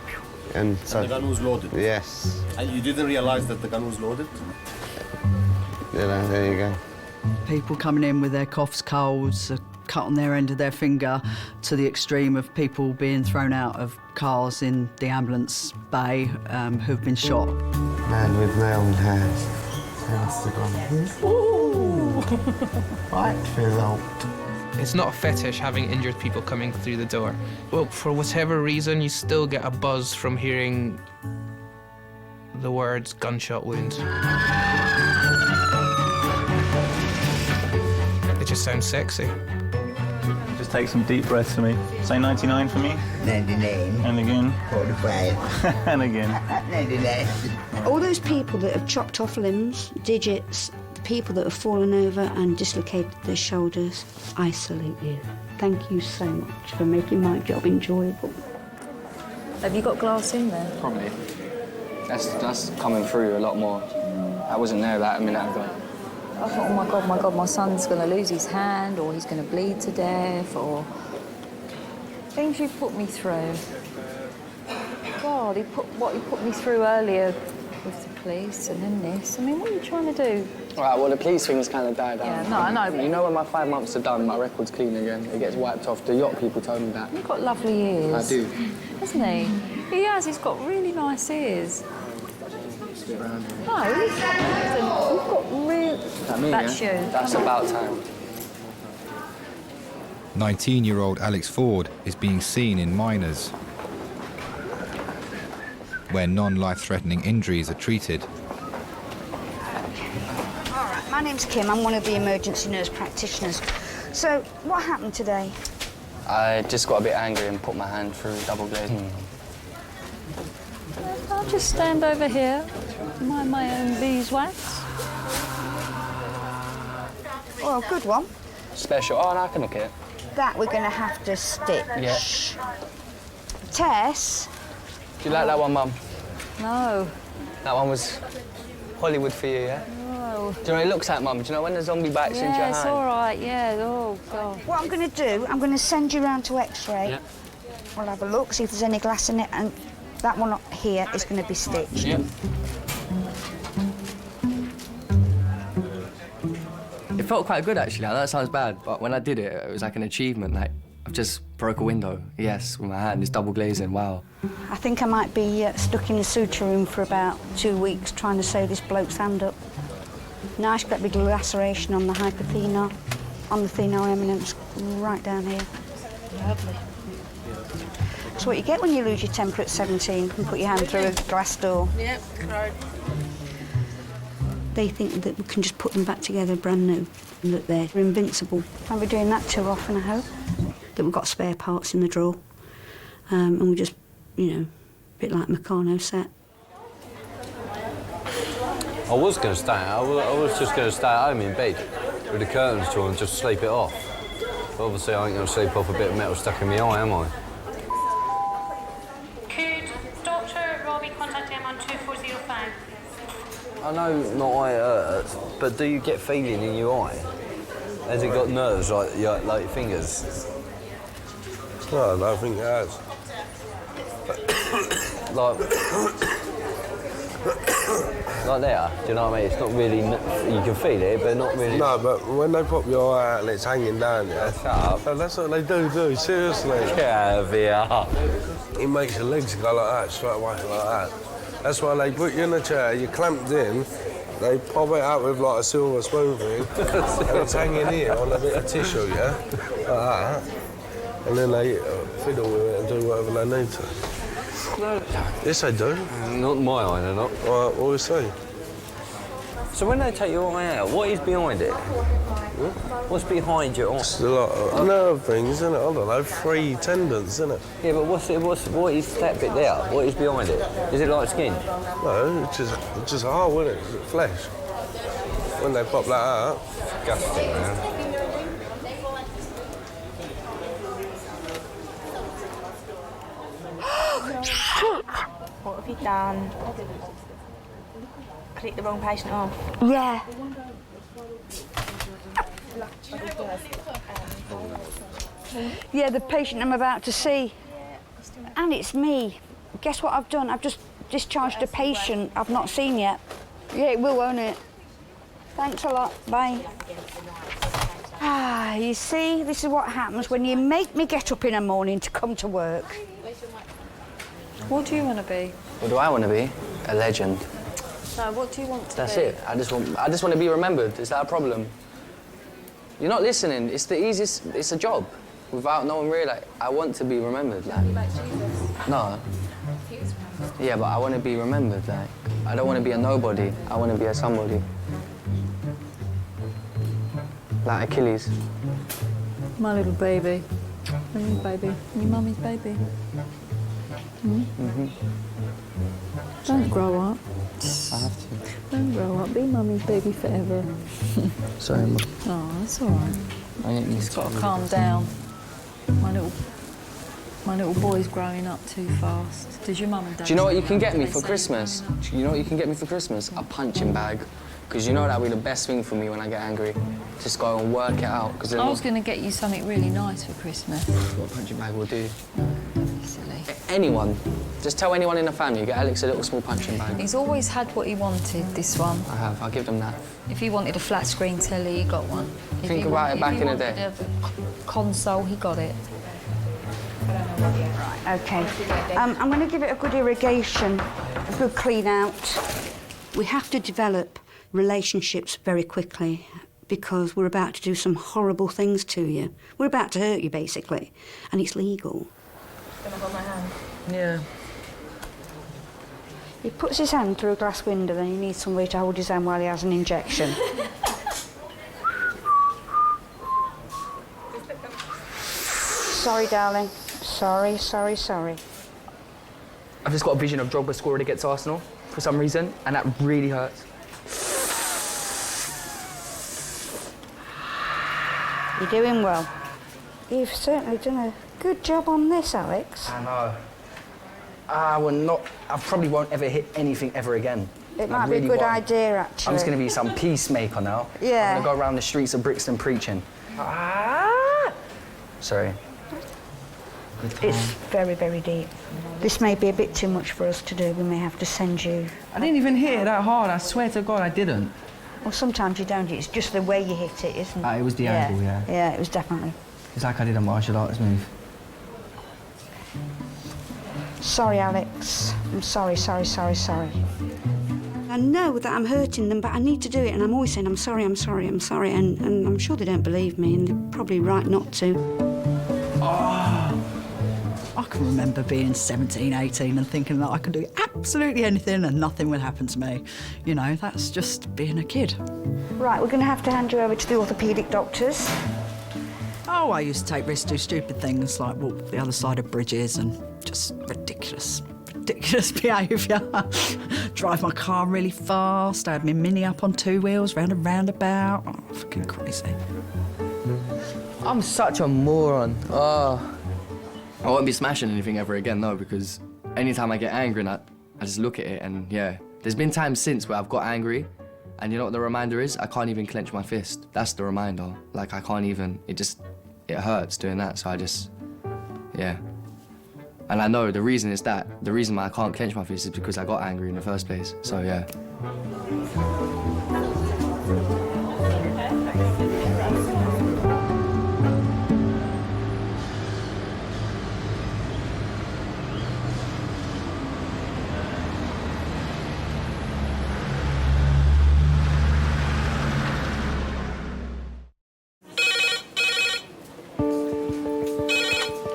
And so, the gun was loaded? Yes. And you didn't realise that the gun was loaded? Yeah, there you go. People coming in with their coughs, colds, a cut on their end of their finger, to the extreme of people being thrown out of cars in the ambulance bay who've been shot. Man with nailed hands. That's the gun. Ooh! Right result. It's not a fetish having injured people coming through the door. Well, for whatever reason, you still get a buzz from hearing the words gunshot wound. It just sounds sexy. Just take some deep breaths for me. Say 99 for me. 99. And again. 45. And again. 99. All those people that have chopped off limbs, digits, people that have fallen over and dislocated their shoulders, I salute you. Thank you so much for making my job enjoyable. Have you got glass in there? Probably. That's coming through a lot more. I wasn't there about a minute ago. I thought, oh my God, my son's going to lose his hand or he's going to bleed to death or... Things you put me through. God, what he put me through earlier with the police and then this. I mean, what are you trying to do? All right, well, the police thing's kind of died out. Yeah, no, I know. But... You know when my 5 months are done, my record's clean again. It gets wiped off. The yacht people told me that. You've got lovely ears. I do. Hasn't he? He has. He's got really nice ears. No, he hasn't. You've got real... That's you. That's about time. 19-year-old Alex Ford is being seen in minors, where non-life-threatening injuries are treated. All right, my name's Kim. I'm one of the emergency nurse practitioners. So, what happened today? I just got a bit angry and put my hand through double glazing. I'll just stand over here, mind my own beeswax. Well, good one. Special. Oh, no, I can look at it. That we're going to have to stitch. Yeah. Tess? Do you like that one, Mum? No. That one was Hollywood for you, yeah? Oh, Oh. Do you know what it looks like, Mum? Do you know when the zombie bites into your hand? Yeah, it's all right, yeah. Oh, God. What I'm going to do, I'm going to send you round to X-ray. Yeah. We'll have a look, see if there's any glass in it, and that one up here is going to be stitched. Yeah. It felt quite good, actually. I know that sounds bad, but when I did it, it was like an achievement. Like, I've just broke a window, yes, with my hand. It's double glazing, wow. I think I might be stuck in the suture room for about 2 weeks trying to sew this bloke's hand up. Nice great big laceration on the hypothenial, on the theno eminence, right down here. Lovely. That's what you get when you lose your temper at 17 and put your hand through a glass door. Yep, right. They think that we can just put them back together brand new and that they're invincible. Can't be doing that too often, I hope. That we've got spare parts in the drawer. And we just, you know, a bit like Meccano set. I was going to stay. I was just going to stay at home in bed with the curtains drawn and just sleep it off. But obviously, I ain't going to sleep off a bit of metal stuck in my eye, am I? Could Dr. Robbie contact him on 2405? I know my eye hurts, but do you get feeling in your eye? Has it got nerves like your fingers? No, I don't think it has. Like there, do you know what I mean? It's not really, you can feel it, but not really. No, but when they pop your eye out and it's hanging down, yeah. Shut up. So that's what they do, seriously. Yeah. It makes your legs go like that, straight away like that. That's why they put you in a chair, you're clamped in, they pop it out with like a silver spoon thing, and it's hanging here on a bit of tissue, yeah? Like that. And then they fiddle with it and do whatever they need to. No. Yes, they do. Not my eye, they're not. Right, we'll see. So when they take your eye out, what is behind it? What's behind your eye? It's a lot of nerve things, isn't it? I don't know, 3 tendons, isn't it? Yeah, but what is that bit there? What is behind it? Is it like skin? No, it's just hard, isn't it? It's flesh. When they pop that out. Disgusting, man. What have you done? Click the wrong patient off. Yeah. Yeah, the patient I'm about to see. And it's me. Guess what I've done? I've just discharged a patient I've not seen yet. Yeah, it will, won't it? Thanks a lot. Bye. Ah, you see, this is what happens when you make me get up in the morning to come to work. What do you want to be? What do I want to be? A legend. No, what do you want to That's be? it. I just want to be remembered. Is that a problem? You're not listening. It's the easiest. It's a job. Without no one realising, I want to be remembered. Like, no. Yeah, but I want to be remembered. Like, I don't want to be a nobody. I want to be a somebody. Like Achilles. My little baby. My little baby. Your mummy's baby. Don't grow up. I have to. Don't grow up. Be mummy's baby forever. Sorry, Mum. Oh, that's all right. You just got to calm down. My little boy's growing up too fast. Does your mum and dad? Do you know what you can get me for Christmas? Do you know what you can get me for Christmas? A punching bag. Because you know that'll be the best thing for me when I get angry. Just go and work it out. Cause I was going to get you something really nice for Christmas. What a punching bag will do. Silly. Anyone. Just tell anyone in the family, get Alex a little small punching bag. He's always had what he wanted, this one. I have, I'll give them that. If he wanted a flat screen telly, he got one. Think about it back in the day. If he wanted a console, he got it. Right, OK. I'm going to give it a good irrigation, a good clean out. We have to develop relationships very quickly because we're about to do some horrible things to you. We're about to hurt you, basically, and it's legal. Can I hold my hand? Yeah. He puts his hand through a glass window, then he needs somebody to hold his hand while he has an injection. Sorry, darling. Sorry. I've just got a vision of Drogba scoring against Arsenal for some reason, and that really hurts. You're doing well. You've certainly done a good job on this, Alex. I know. I probably won't ever hit anything ever again. It might be a good idea, actually. I'm just going to be some peacemaker now. Yeah. I'm going to go around the streets of Brixton preaching. Sorry. It's very, very deep. This may be a bit too much for us to do. We may have to send you... I didn't even hit it that hard. I swear to God, I didn't. Well, sometimes you don't. It's just the way you hit it, isn't it? It was the angle, yeah. Yeah, it was definitely. It's like I did a martial arts move. Sorry, Alex. I'm sorry. I know that I'm hurting them, but I need to do it, and I'm always saying, I'm sorry, and I'm sure they don't believe me, and they're probably right not to. I can remember being 17, 18 and thinking that I could do absolutely anything and nothing would happen to me. You know, that's just being a kid. Right, we're going to have to hand you over to the orthopaedic doctors. Oh, I used to take risks, do stupid things like walk the other side of bridges and just ridiculous behaviour. Drive my car really fast. I had my Mini up on 2 wheels round a roundabout. Oh, fucking crazy. I'm such a moron. I won't be smashing anything ever again, though, because anytime I get angry, and I just look at it, and yeah. There's been times since where I've got angry, and you know what the reminder is? I can't even clench my fist. That's the reminder. Like, I can't even, it hurts doing that, so I just, yeah. And I know the reason is that, the reason why I can't clench my fist is because I got angry in the first place, so yeah.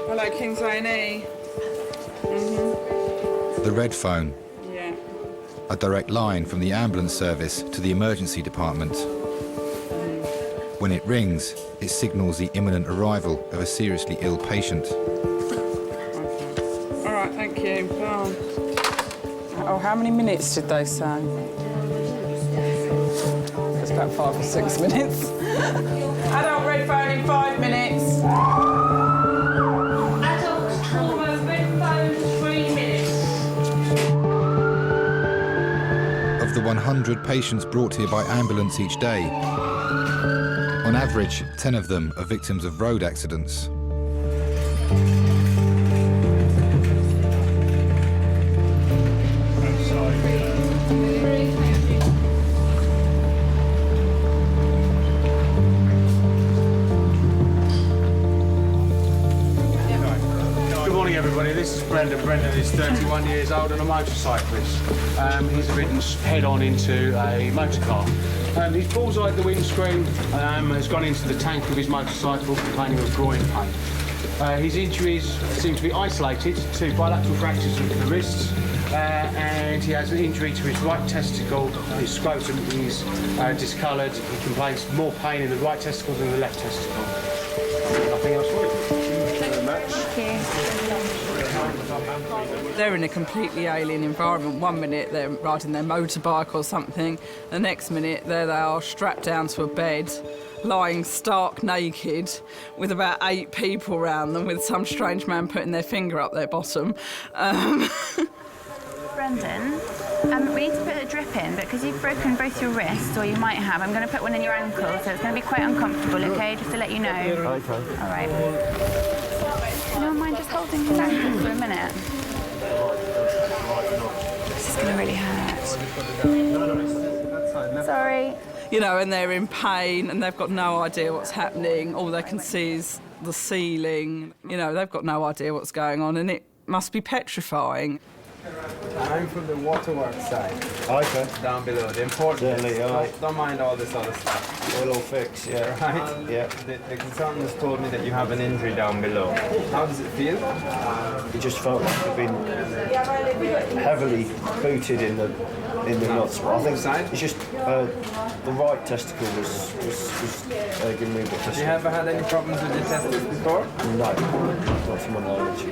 Hello, King's A&E. The red phone. Yeah. A direct line from the ambulance service to the emergency department. When it rings, it signals the imminent arrival of a seriously ill patient. All right, thank you. Bye. Oh, how many minutes did they say? It's about 5 or 6 minutes. Adult red phone in 5 minutes. Adult trauma red phone 3 minutes. Of the 100 patients brought here by ambulance each day, on average, 10 of them are victims of road accidents. Good morning, everybody. This is Brendan. Brendan is 31 years old and a motorcyclist. He's ridden head-on into a motor car. His bullseye at the windscreen has gone into the tank of his motorcycle, complaining of groin pain. His injuries seem to be isolated to bilateral fractures of the wrists, and he has an injury to his right testicle. His scrotum is discoloured. He complains more pain in the right testicle than the left testicle. Nothing else for you. Thank you very much. They're in a completely alien environment. One minute they're riding their motorbike or something, the next minute there they are strapped down to a bed, lying stark naked with about 8 people around them with some strange man putting their finger up their bottom. Brendan, we need to put a drip in, but because you've broken both your wrists, or you might have, I'm going to put one in your ankle, so it's going to be quite uncomfortable, OK? Just to let you know. OK. All right. No one mind just holding his ankle for a minute? This is going to really hurt. Sorry. You know, and they're in pain and they've got no idea what's happening. All they can see is the ceiling. You know, they've got no idea what's going on, and it must be petrifying. I'm from the waterworks side. Okay. Down below. The important Certainly, don't mind all this other stuff. We'll all fix, yeah. Right? Yeah. The consultant has told me that you have an injury down below. How does it feel? It just felt like I've been heavily booted in the nuts. I think it's just the right testicle was giving me a bit of Have you ever had any problems with your testicles before? No, not to my knowledge.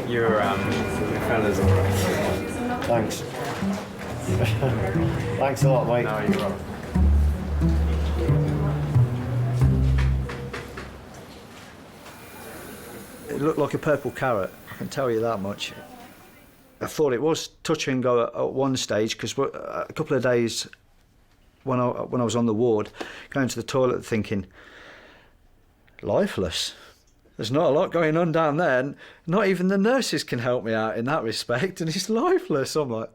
Your fella's all right. Thanks. Thanks a lot, mate. No, you're welcome. looked like a purple carrot, I can tell you that much. I thought it was touch and go at one stage, because a couple of days when I was on the ward, going to the toilet thinking, lifeless. There's not a lot going on down there, and not even the nurses can help me out in that respect, and it's lifeless. I'm like,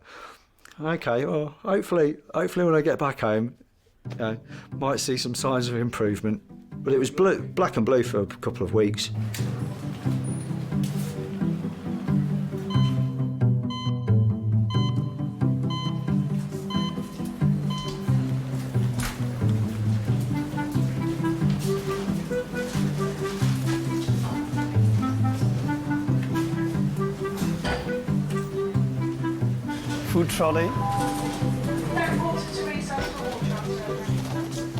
okay, well, hopefully when I get back home, might see some signs of improvement. But it was black and blue for a couple of weeks. Food trolley.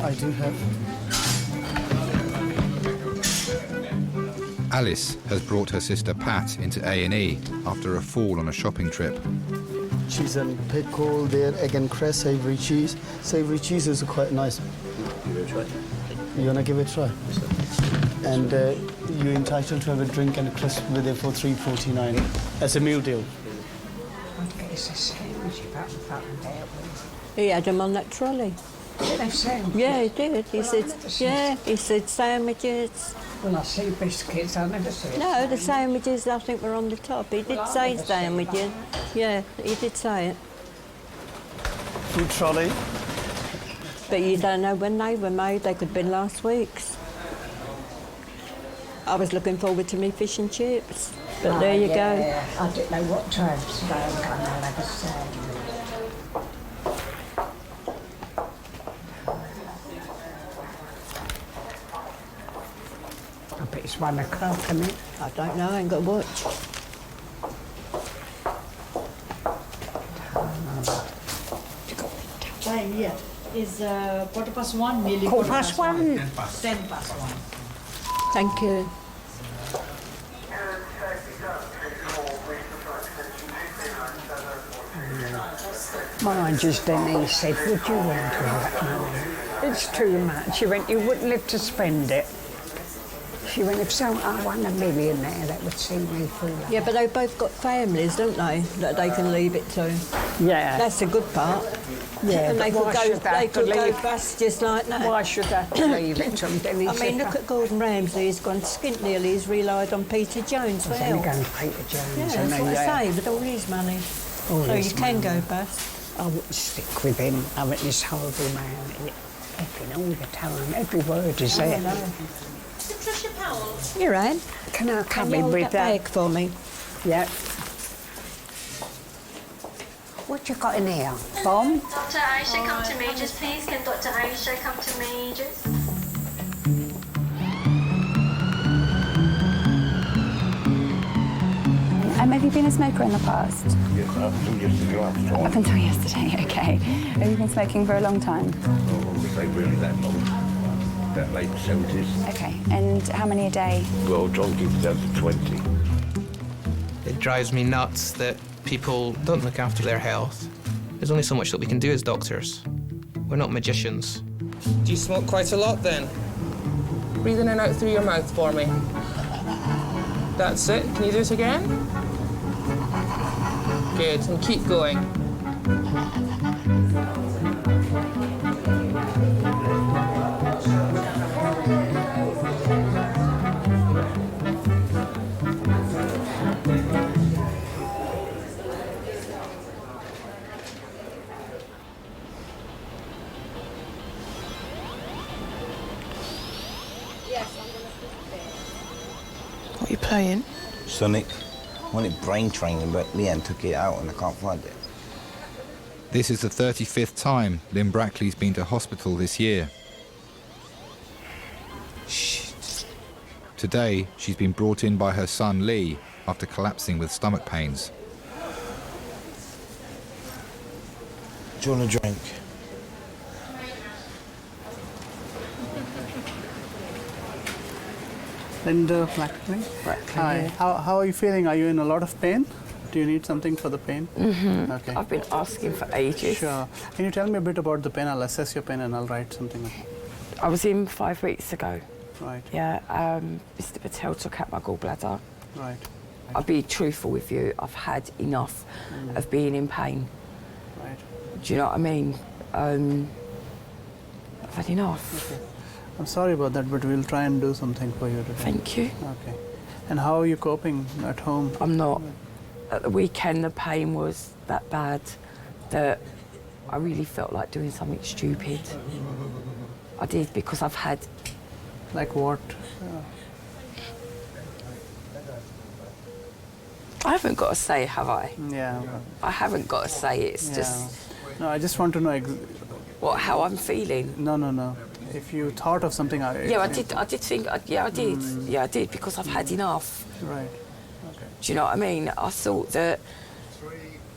I do have. Alice has brought her sister Pat into A&E after a fall on a shopping trip. Cheese and pickle there, egg and cress, savoury cheese. Savoury cheese is quite nice. Give it a try. You want to give it a try? And you're entitled to have a drink and a crisp with it for $3.49 as a meal deal. He had them on that trolley. Did they sandwiches? Yeah, he did. He said sandwiches. Well, I see biscuits, I never see it. No, the sandwiches I think were on the top. He did say sandwiches. Yeah, he did say it. Food trolley. But you don't know when they were made. They could have been last week's. I was looking forward to me fish and chips. But there you go. I didn't know what to have today. I'm going to have a sandwich. I bet it's 1 o'clock, isn't it? I don't know, I ain't got a watch. Yeah, is 1:15, nearly 1:15. 10:1. Thank you. Mine just then he said, would you want to that money? It's too much. She went, you wouldn't live to spend it. She went, if I won $1 million there, that would see me through that. Yeah, but they both got families, don't they, that they can leave it to? Yeah. That's the good part. Yeah, and but they why should they could go leave? bust just like that. Why should they have to leave it to them? Then he I said, mean, look at Gordon Ramsay. He's gone skint nearly. He's relied on Peter Jones for He's help. only going to Peter Jones. Yeah, and that's what I say, with all his money. All so his you can money. go bust. I wouldn't stick with him. I mean, this horrible man. Epping all the time. Every word is there. Patricia Powell. You're right. Can I come Can you in hold with that bag for me? Yeah. What you got in here? Bomb? Dr. Aisha, come to Majors, please. Can Dr. Aisha come to Majors? Have you been a smoker in the past? Yes, up until yesterday. Up until yesterday, okay. Have you been smoking for a long time? Oh, say really that long. That late 70s. Okay, and how many a day? Well, John keeps it down to 20. It drives me nuts that people don't look after their health. There's only so much that we can do as doctors. We're not magicians. Do you smoke quite a lot then? Breathe in and out through your mouth for me. That's it. Can you do it again? Good, and keep going. What are you playing? Sonic. I wanted brain training, but Leanne took it out and I can't find it. This is the 35th time Lynn Brackley's been to hospital this year. Shit. Today, she's been brought in by her son Lee after collapsing with stomach pains. Do you want a drink? Linda Brackley. Hi. How are you feeling? Are you in a lot of pain? Do you need something for the pain? Mm-hmm. Okay. I've been asking for ages. Sure. Can you tell me a bit about the pain? I'll assess your pain and I'll write something. I was in 5 weeks ago. Right. Yeah, Mr. Patel took out my gallbladder Right. I'll be truthful with you. I've had enough of being in pain. Right. Do you know what I mean? I've had enough. Okay. I'm sorry about that, but we'll try and do something for you today. Thank you. Okay. And how are you coping at home? I'm not. At the weekend, the pain was that bad that I really felt like doing something stupid. I did, because I've had... Like what? I haven't got to say, have I? Yeah. I haven't got to say it. It's just... No, I just want to know... What, how I'm feeling? No. If you thought of something... Yeah, I did think... Yeah, I did. Yeah, I did, because I've had enough. Right. Okay. Do you know what I mean? I thought that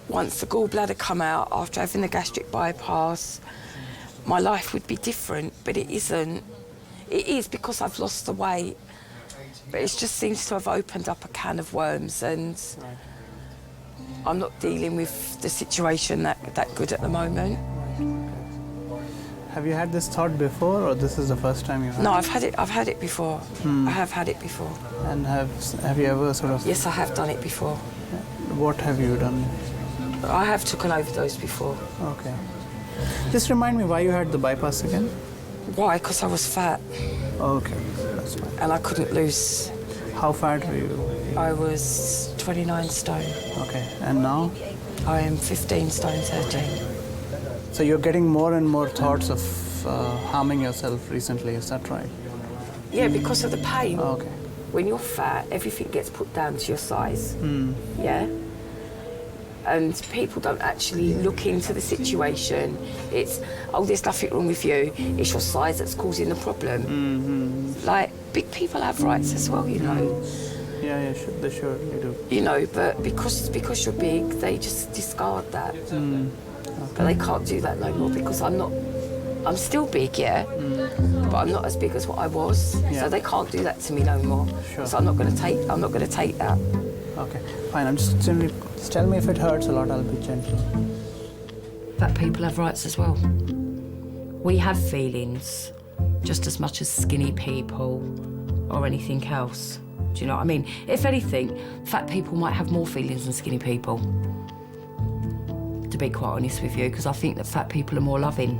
once the gallbladder come out, after having the gastric bypass, my life would be different, but it isn't. It is, because I've lost the weight, but it just seems to have opened up a can of worms, and I'm not dealing with the situation that good at the moment. Have you had this thought before, or this is the first time you had it? No, I've had it before. I have had it before. And have you ever sort of... Yes, I have done it before. What have you done? I have took an overdose before. Okay. Just remind me why you had the bypass again? Why? Because I was fat. Okay, that's fine. And I couldn't lose. How fat were you? I was 29 stone. Okay, and now? I am 15 stone 13. So you're getting more and more thoughts of harming yourself recently, is that right? Yeah, because of the pain. Oh, okay. When you're fat, everything gets put down to your size. Yeah? And people don't actually look into the situation. It's, oh, there's nothing wrong with you. It's your size that's causing the problem. Like, big people have rights as well, you know. Yeah, they surely do. You know, but because you're big, they just discard that. But they can't do that no more, because I'm still big, yeah, but I'm not as big as what I was. So they can't do that to me no more. Sure. So I'm not going to take that. Okay, fine. I'm just tell me if it hurts a lot. I'll be gentle. Fat people have rights as well. We have feelings, just as much as skinny people or anything else. Do you know what I mean? If anything, fat people might have more feelings than skinny people. To be quite honest with you, because I think that fat people are more loving.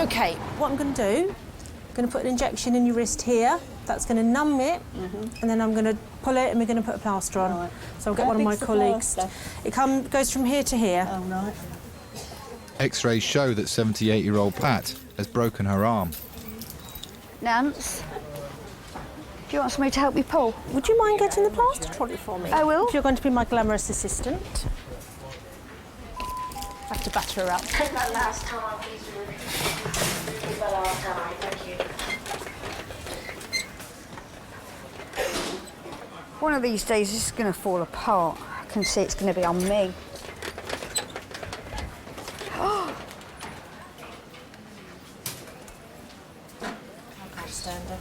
Okay, what I'm going to do, I'm going to put an injection in your wrist here. That's going to numb it, and then I'm going to pull it, and we're going to put a plaster on. Right. So I'll get one of my colleagues. It goes from here to here. Oh, right. X-rays show that 78-year-old Pat has broken her arm. Nance, do you want somebody to help me pull? Would you mind getting the plaster trolley for me? I will. If you're going to be my glamorous assistant. I have to batter her up. Take that last time, please. Take that last time, thank you. One of these days, this is going to fall apart. I can see it's going to be on me.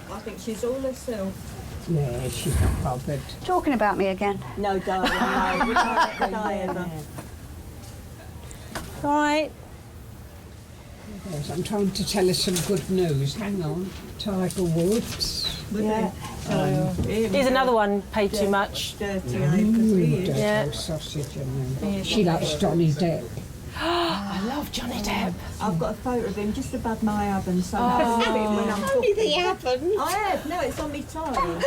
I think she's all herself. Yeah, she's not bothered. Talking about me again? No, darling, no. We can't let die ever. All right. Yes, I'm trying to tell her some good news. Hang on. Tiger Woods. Yeah. Here's another one paid too much. Dirty dirty sausage. She likes Johnny Depp. I love Johnny Depp. I've got a photo of him just above my oven, so I have to see him when I'm Only cooking. the oven. I have, no, it's on my tie.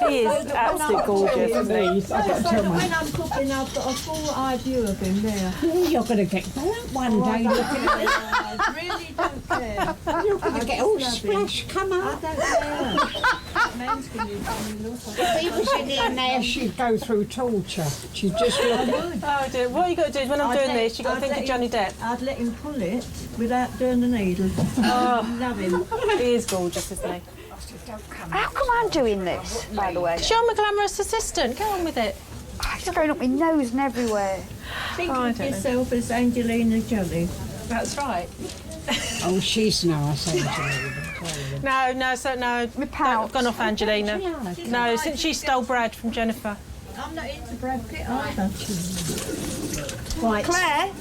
He is absolutely gorgeous, isn't he? So that when I'm cooking, I've got a full eye view of him there. Oh, you're going to get burnt one day looking at it. I really don't care. You're going to get all love splash come I up. don't care. That man's going to look. If he was in here now, she'd go through torture. She'd just look at... Oh dear, what you got to do is when I'm doing this, you've got to think of Johnny Depp. I'd let him pull it without doing the needle. Oh, Love him. He is gorgeous, isn't he? How come I'm doing this, by the way? Because you're my glamorous assistant. Get on with it. It's going up my nose and everywhere. Think of yourself as Angelina Jolie. That's right. Oh, she's nice, Angelina. No, I've gone off Angelina. No, since she stole Brad from Jennifer. I'm I'm not into Brad Pitt either. Right. Claire,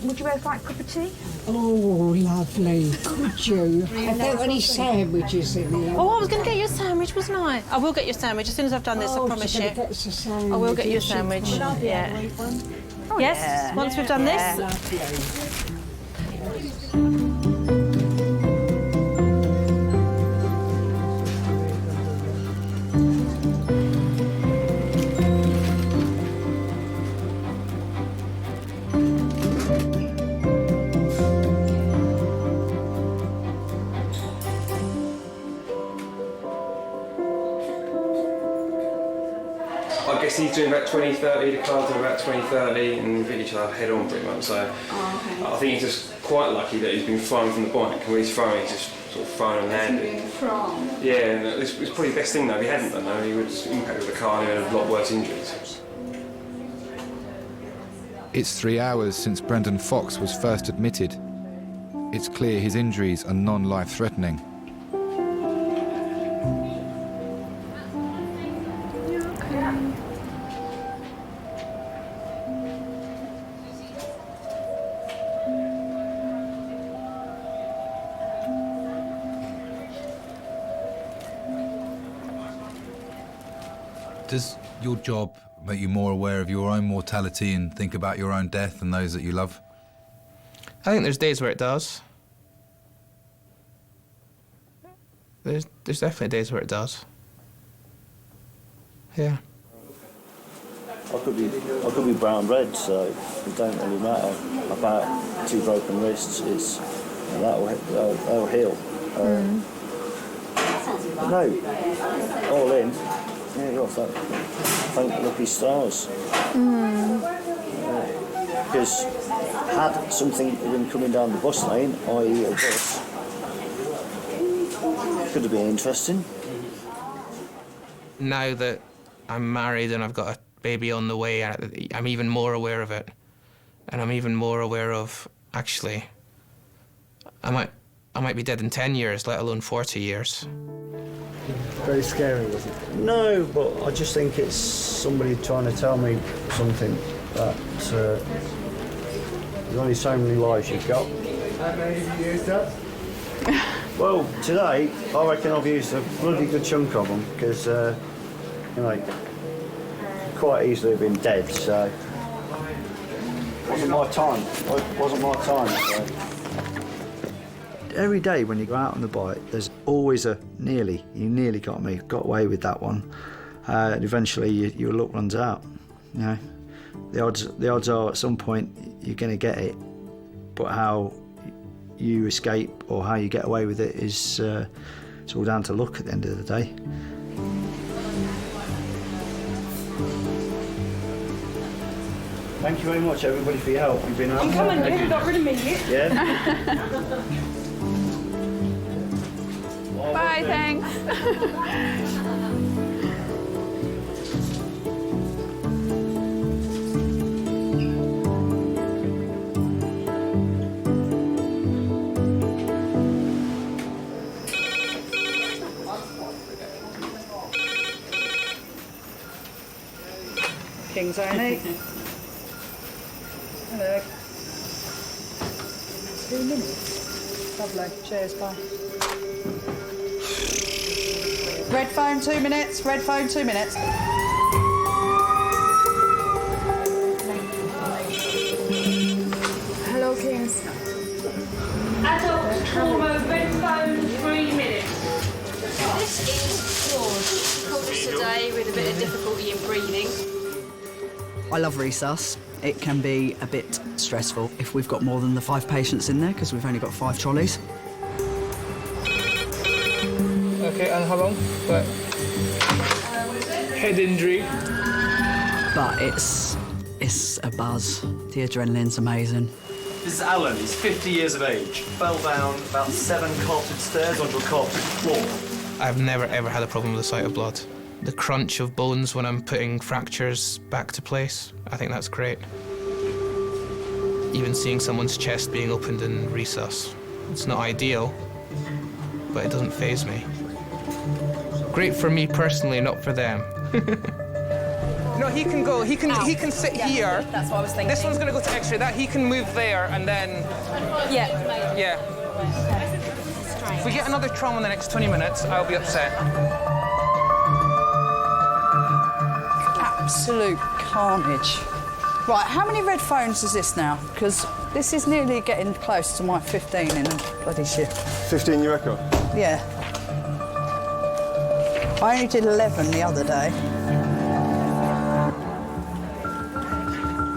would you both like a cup of tea? Oh, lovely. Could you? Have there any sandwiches in here? Oh, I was going to get you a sandwich, wasn't I? I will get you a sandwich as soon as I've done this, I promise you. Get us a sandwich. I will get you a sandwich. Yeah. Oh, yes, yeah. once we've done this. Lovely. I guess he's doing about 20:30, the car's doing about 20:30, and Vicky will head on pretty much. So I think he's just quite lucky that he's been thrown from the bike. And when he's throwing, he's just sort of thrown and landed. Yeah, and it's probably the best thing though. If he hadn't done that, he would have impacted the car and he would have a lot worse injuries. It's 3 hours since Brendan Fox was first admitted. It's clear his injuries are non-life-threatening. Does your job make you more aware of your own mortality and think about your own death and those that you love? I think there's days where it does. There's definitely days where it does. Yeah. I could be brown red, so it don't really matter about 2 broken wrists. It's that'll heal. No, all in. Yeah, you're thank lucky stars. Because had something been coming down the bus lane, i.e. a bus, could have been interesting. Now that I'm married and I've got a baby on the way, I'm even more aware of it. And I'm even more aware of, actually, I might be dead in 10 years, let alone 40 years. Very scary, was it? No, but I just think it's somebody trying to tell me something that there's only so many lives you've got. How many have you used up? Well, today, I reckon I've used a bloody good chunk of them, because, quite easily have been dead, so... Wasn't my time, so... Every day when you go out on the bike, there's always a you nearly got me, got away with that one. And eventually your luck runs out, you know. The odds are at some point you're going to get it, but how you escape or how you get away with it is it's all down to luck at the end of the day. Thank you very much, everybody, for your help. You've been I'm coming, you haven't got rid of me yet. Yeah. Bye, thanks. King's A&E. Hello. 2 minutes. Lovely. Cheers, bye. Red phone, 2 minutes. Red phone, 2 minutes. Hello, Kings. Adult trauma, red phone, 3 minutes. This is George. Called us today with a bit of difficulty in breathing. I love resus. It can be a bit stressful if we've got more than the 5 patients in there, because we've only got 5 trolleys. Okay, and how long? But head injury. But it's a buzz. The adrenaline's amazing. This is Alan. He's 50 years of age. Fell down about 7 carpeted stairs onto a carpeted floor. I've never ever had a problem with the sight of blood. The crunch of bones when I'm putting fractures back to place, I think that's great. Even seeing someone's chest being opened in resus. It's not ideal, but it doesn't faze me. Great for me personally, not for them. No, he can go. He can sit here. That's what I was thinking. This one's going to go to X-ray. That he can move there, and then. Yeah. Yeah. If we get another trauma in the next 20 minutes, I'll be upset. Absolute carnage. Right, how many red phones is this now? Because this is nearly getting close to my 15 in a bloody shift. 15, you reckon? Yeah. I only did 11 the other day.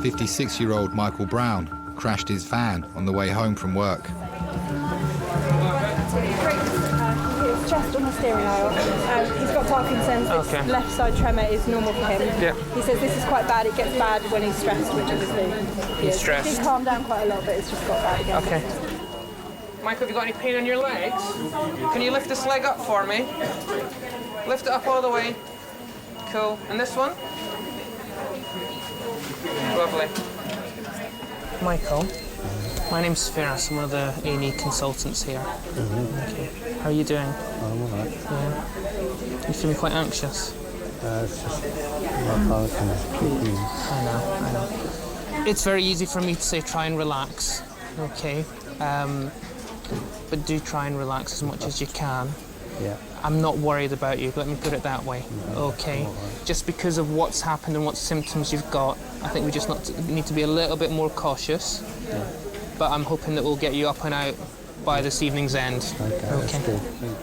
56-year-old Michael Brown crashed his van on the way home from work. His chest on the steering wheel. He's got Parkinson's. Okay. His left side tremor is normal for him. Yeah. He says this is quite bad. It gets bad when he's stressed, which obviously he is. Stressed. He's calmed down quite a lot, but it's just got bad again. Okay. Michael, have you got any pain on your legs? Can you lift this leg up for me? Lift it up all the way. Cool. And this one? Lovely. Michael, my name's Firas. I'm one of the A&E consultants here. Okay. How are you doing? I'm all right. Yeah. You feeling quite anxious? It's just my Parkinson's kicking. I know. It's very easy for me to say try and relax, okay? But do try and relax as much as you can. Yeah. I'm not worried about you, let me put it that way, okay? Just because of what's happened and what symptoms you've got, I think we just need to be a little bit more cautious. Yeah. But I'm hoping that we'll get you up and out by this evening's end. Okay, that's good. Thank you.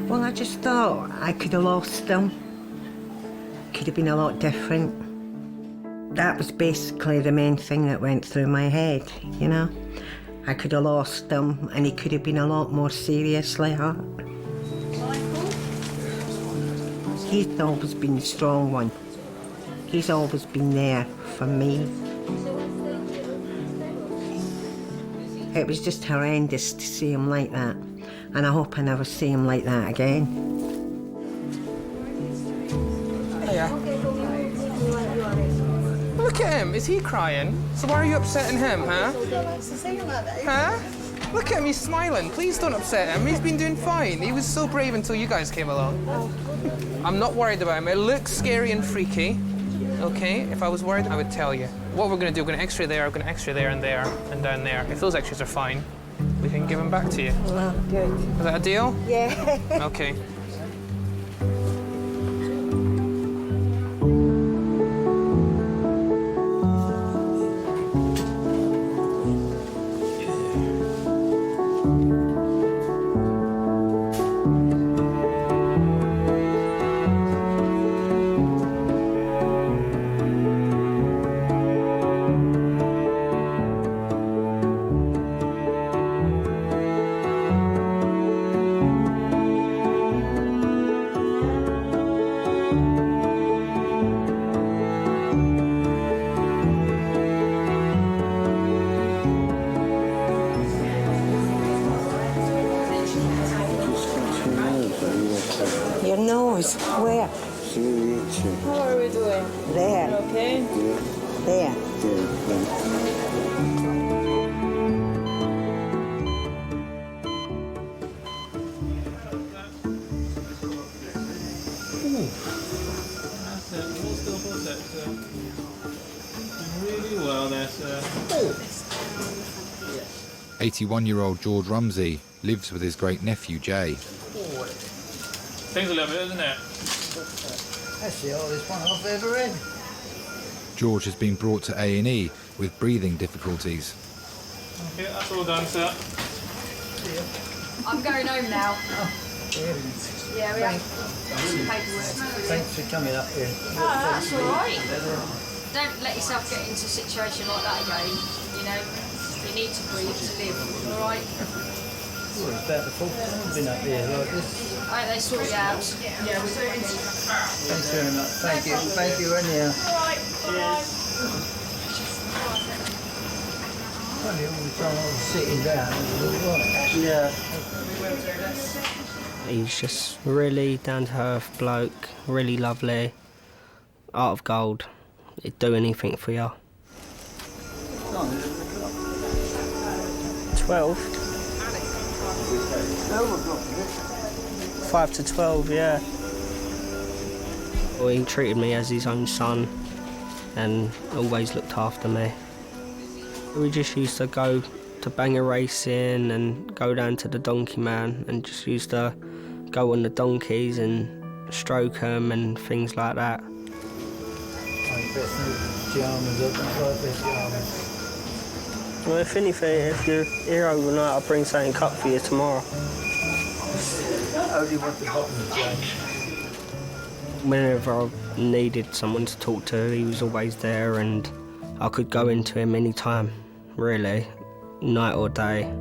Well, I just thought I could have lost them. Could have been a lot different. That was basically the main thing that went through my head, you know. I could have lost them and he could have been a lot more seriously hurt. He's always been the strong one. He's always been there for me. It was just horrendous to see him like that. And I hope I never see him like that again. Yeah. Look at him, is he crying? So why are you upsetting him, huh? Huh? Look at him, he's smiling. Please don't upset him, he's been doing fine. He was so brave until you guys came along. I'm not worried about him. It looks scary and freaky, okay? If I was worried, I would tell you. What we're gonna do, we're gonna x-ray there, we're gonna x-ray there and there and down there. If those x-rays are fine, we can give them back to you. Well, good. Is that a deal? Yeah. Okay. Your nose, where? How are we doing? There. Okay. There. Really well there, sir. 81-year-old George Rumsey lives with his great-nephew, Jay. Things a little bit, isn't it? That's the oldest one I've ever had. George has been brought to A&E with breathing difficulties. Okay, that's all done, sir. I'm going home now. Yeah, we have Thanks. paperwork. Thanks for coming up here. Oh, that's all right. Don't let yourself get into a situation like that again. You know, you need to breathe to live. All right. Well, it's about the fourth time I've been up here like this. I hope they sort you out. Yeah, we'll do it. Thanks very much. Thank you. Thank you anyhow. All right. Funny, all the time I was sitting down, it was all right. Yeah. He's just really down-to-earth bloke, really lovely, heart of gold. He'd do anything for you. 12. 5 to 12, yeah. Well, he treated me as his own son and always looked after me. We just used to go to banger racing and go down to the Donkey Man and just used to go on the donkeys and stroke them and things like that. Well, if anything, if you're here overnight, I'll bring something up for you tomorrow. How do you want the buttons changed? Whenever I needed someone to talk to, he was always there, and I could go into him any time, really, night or day.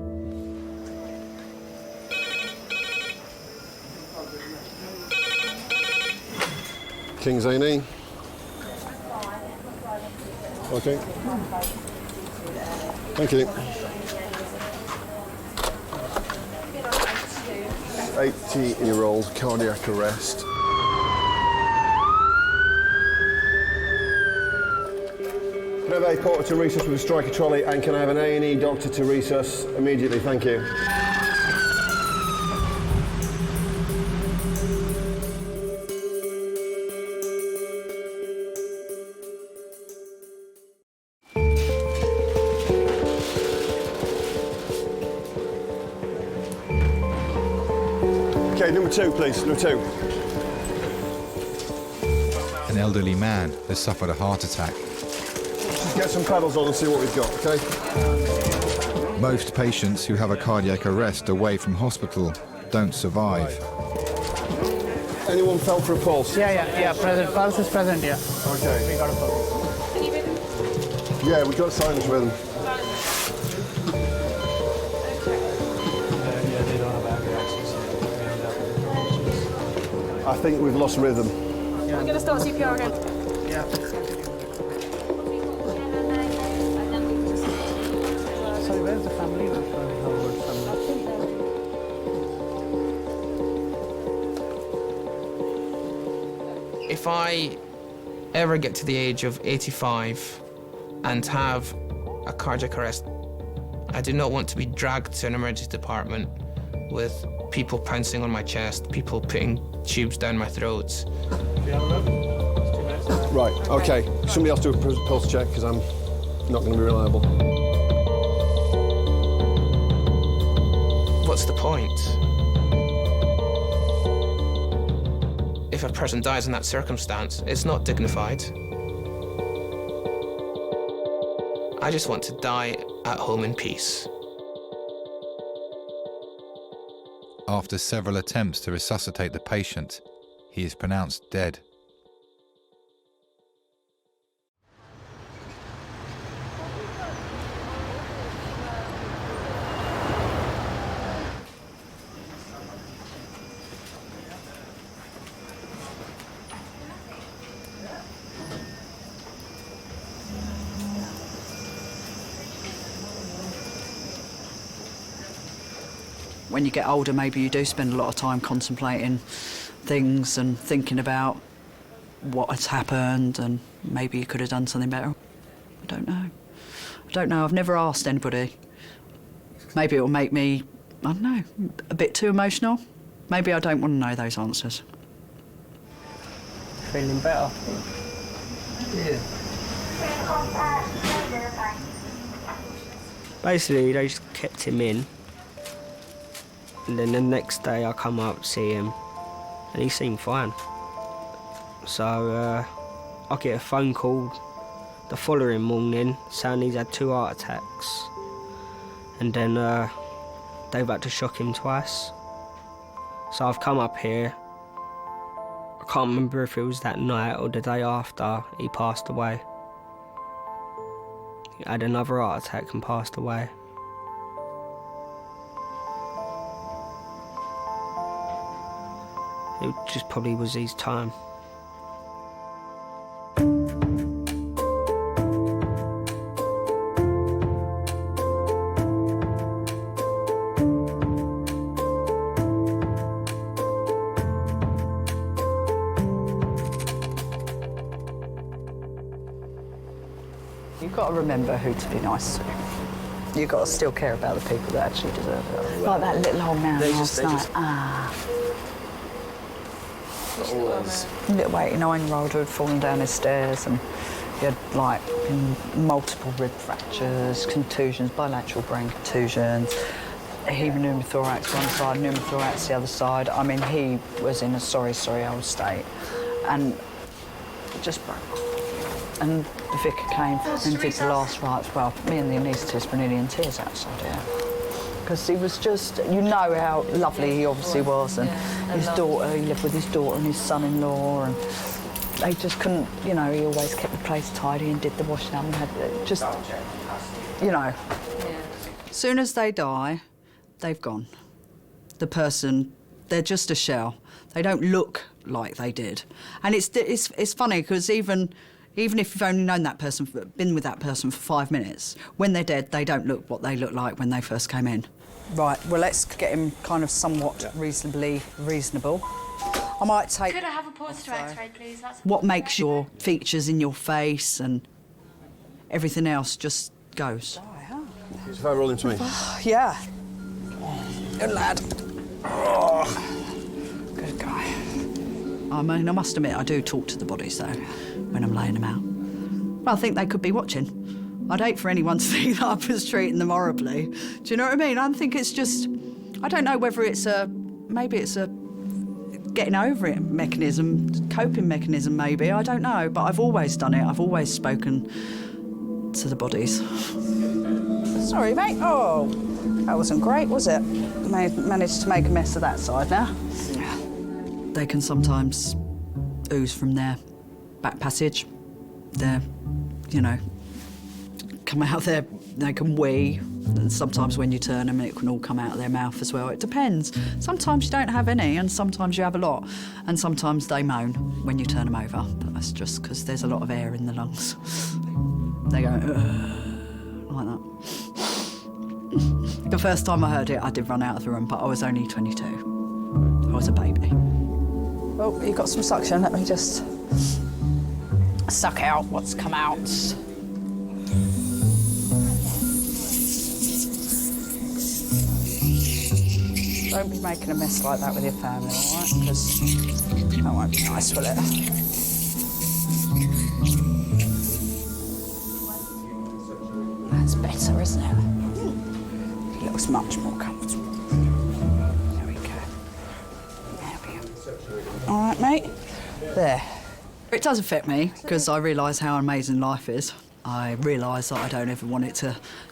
King's A&E. Okay. Thank you. 80-year-old cardiac arrest. Can I have a porter to resus with a striker trolley, and can I have an A&E doctor to resus immediately? Thank you. Okay, number 2, please. Number 2. An elderly man has suffered a heart attack. Just get some paddles on and see what we've got, okay? Most patients who have a cardiac arrest away from hospital don't survive. Anyone felt for a pulse? Yeah, present. Pulse is present, yeah. Okay. We got a pulse. Yeah, we've got silence rhythm. I think we've lost rhythm. We're going to start CPR again. Yeah. Sorry, where's the family? If I ever get to the age of 85 and have a cardiac arrest, I do not want to be dragged to an emergency department with people pouncing on my chest, people putting tubes down my throats. Right, okay. Somebody else do a pulse check, because I'm not going to be reliable. What's the point? If a person dies in that circumstance, it's not dignified. I just want to die at home in peace. After several attempts to resuscitate the patient, he is pronounced dead. When you get older, maybe you do spend a lot of time contemplating things and thinking about what has happened, and maybe you could have done something better. I don't know. I don't know. I've never asked anybody. Maybe it will make me, I don't know, a bit too emotional. Maybe I don't want to know those answers. Feeling better? Yeah. Basically, they just kept him in. And then the next day I come up to see him and he seemed fine. So I get a phone call the following morning saying he's had 2 heart attacks. And then they've had to shock him twice. So I've come up here. I can't remember if it was that night or the day after he passed away. He had another heart attack and passed away. It just probably was his time. You've got to remember who to be nice to. You've got to still care about the people that actually deserve it. Like that little old man last night. Little 89-year-old who had fallen down his stairs, and he had like multiple rib fractures, contusions, bilateral brain contusions, heaving pneumothorax one side, pneumothorax the other side. I mean, he was in a sorry old state, and it just broke. And the vicar came and did the last rites. Well, me and the anaesthetist were nearly in tears outside here. Because he was just, you know how lovely he obviously was, and his daughter, he lived with his daughter and his son-in-law, and they just couldn't, you know, he always kept the place tidy and did the washing up and had just, you know. As soon as they die, they've gone. The person, they're just a shell. They don't look like they did. And it's funny, because even if you've only known that person, been with that person for 5 minutes, when they're dead, they don't look what they looked like when they first came in. Right, well, let's get him kind of somewhat reasonably reasonable. I might take... Could I have a pause to X-ray, please? That's what makes your features in your face and everything else just goes. If I roll him to me. Yeah. Good lad. Oh. Good guy. I mean, I must admit, I do talk to the bodies, though, when I'm laying them out. Well, I think they could be watching. I'd hate for anyone to think that I was treating them horribly. Do you know what I mean? I think it's just... I don't know whether it's maybe it's a getting over it mechanism, coping mechanism, maybe. I don't know, but I've always done it. I've always spoken to the bodies. Sorry, mate. Oh, that wasn't great, was it? Managed to make a mess of that side now. They can sometimes ooze from their back passage. They're, you know, come out there, they can wee, and sometimes when you turn them, it can all come out of their mouth as well. It depends. Sometimes you don't have any, and sometimes you have a lot, and sometimes they moan when you turn them over. But that's just because there's a lot of air in the lungs. They go, like that. The first time I heard it, I did run out of the room, but I was only 22. I was a baby. Oh, you've got some suction. Let me just suck out what's come out. Don't be making a mess like that with your family, all right? Because that won't be nice, will it? That's better, isn't it? It looks much more comfortable. There we go. There we go. All right, mate? There. It does affect me, because I realise how amazing life is. I realise that I don't ever want it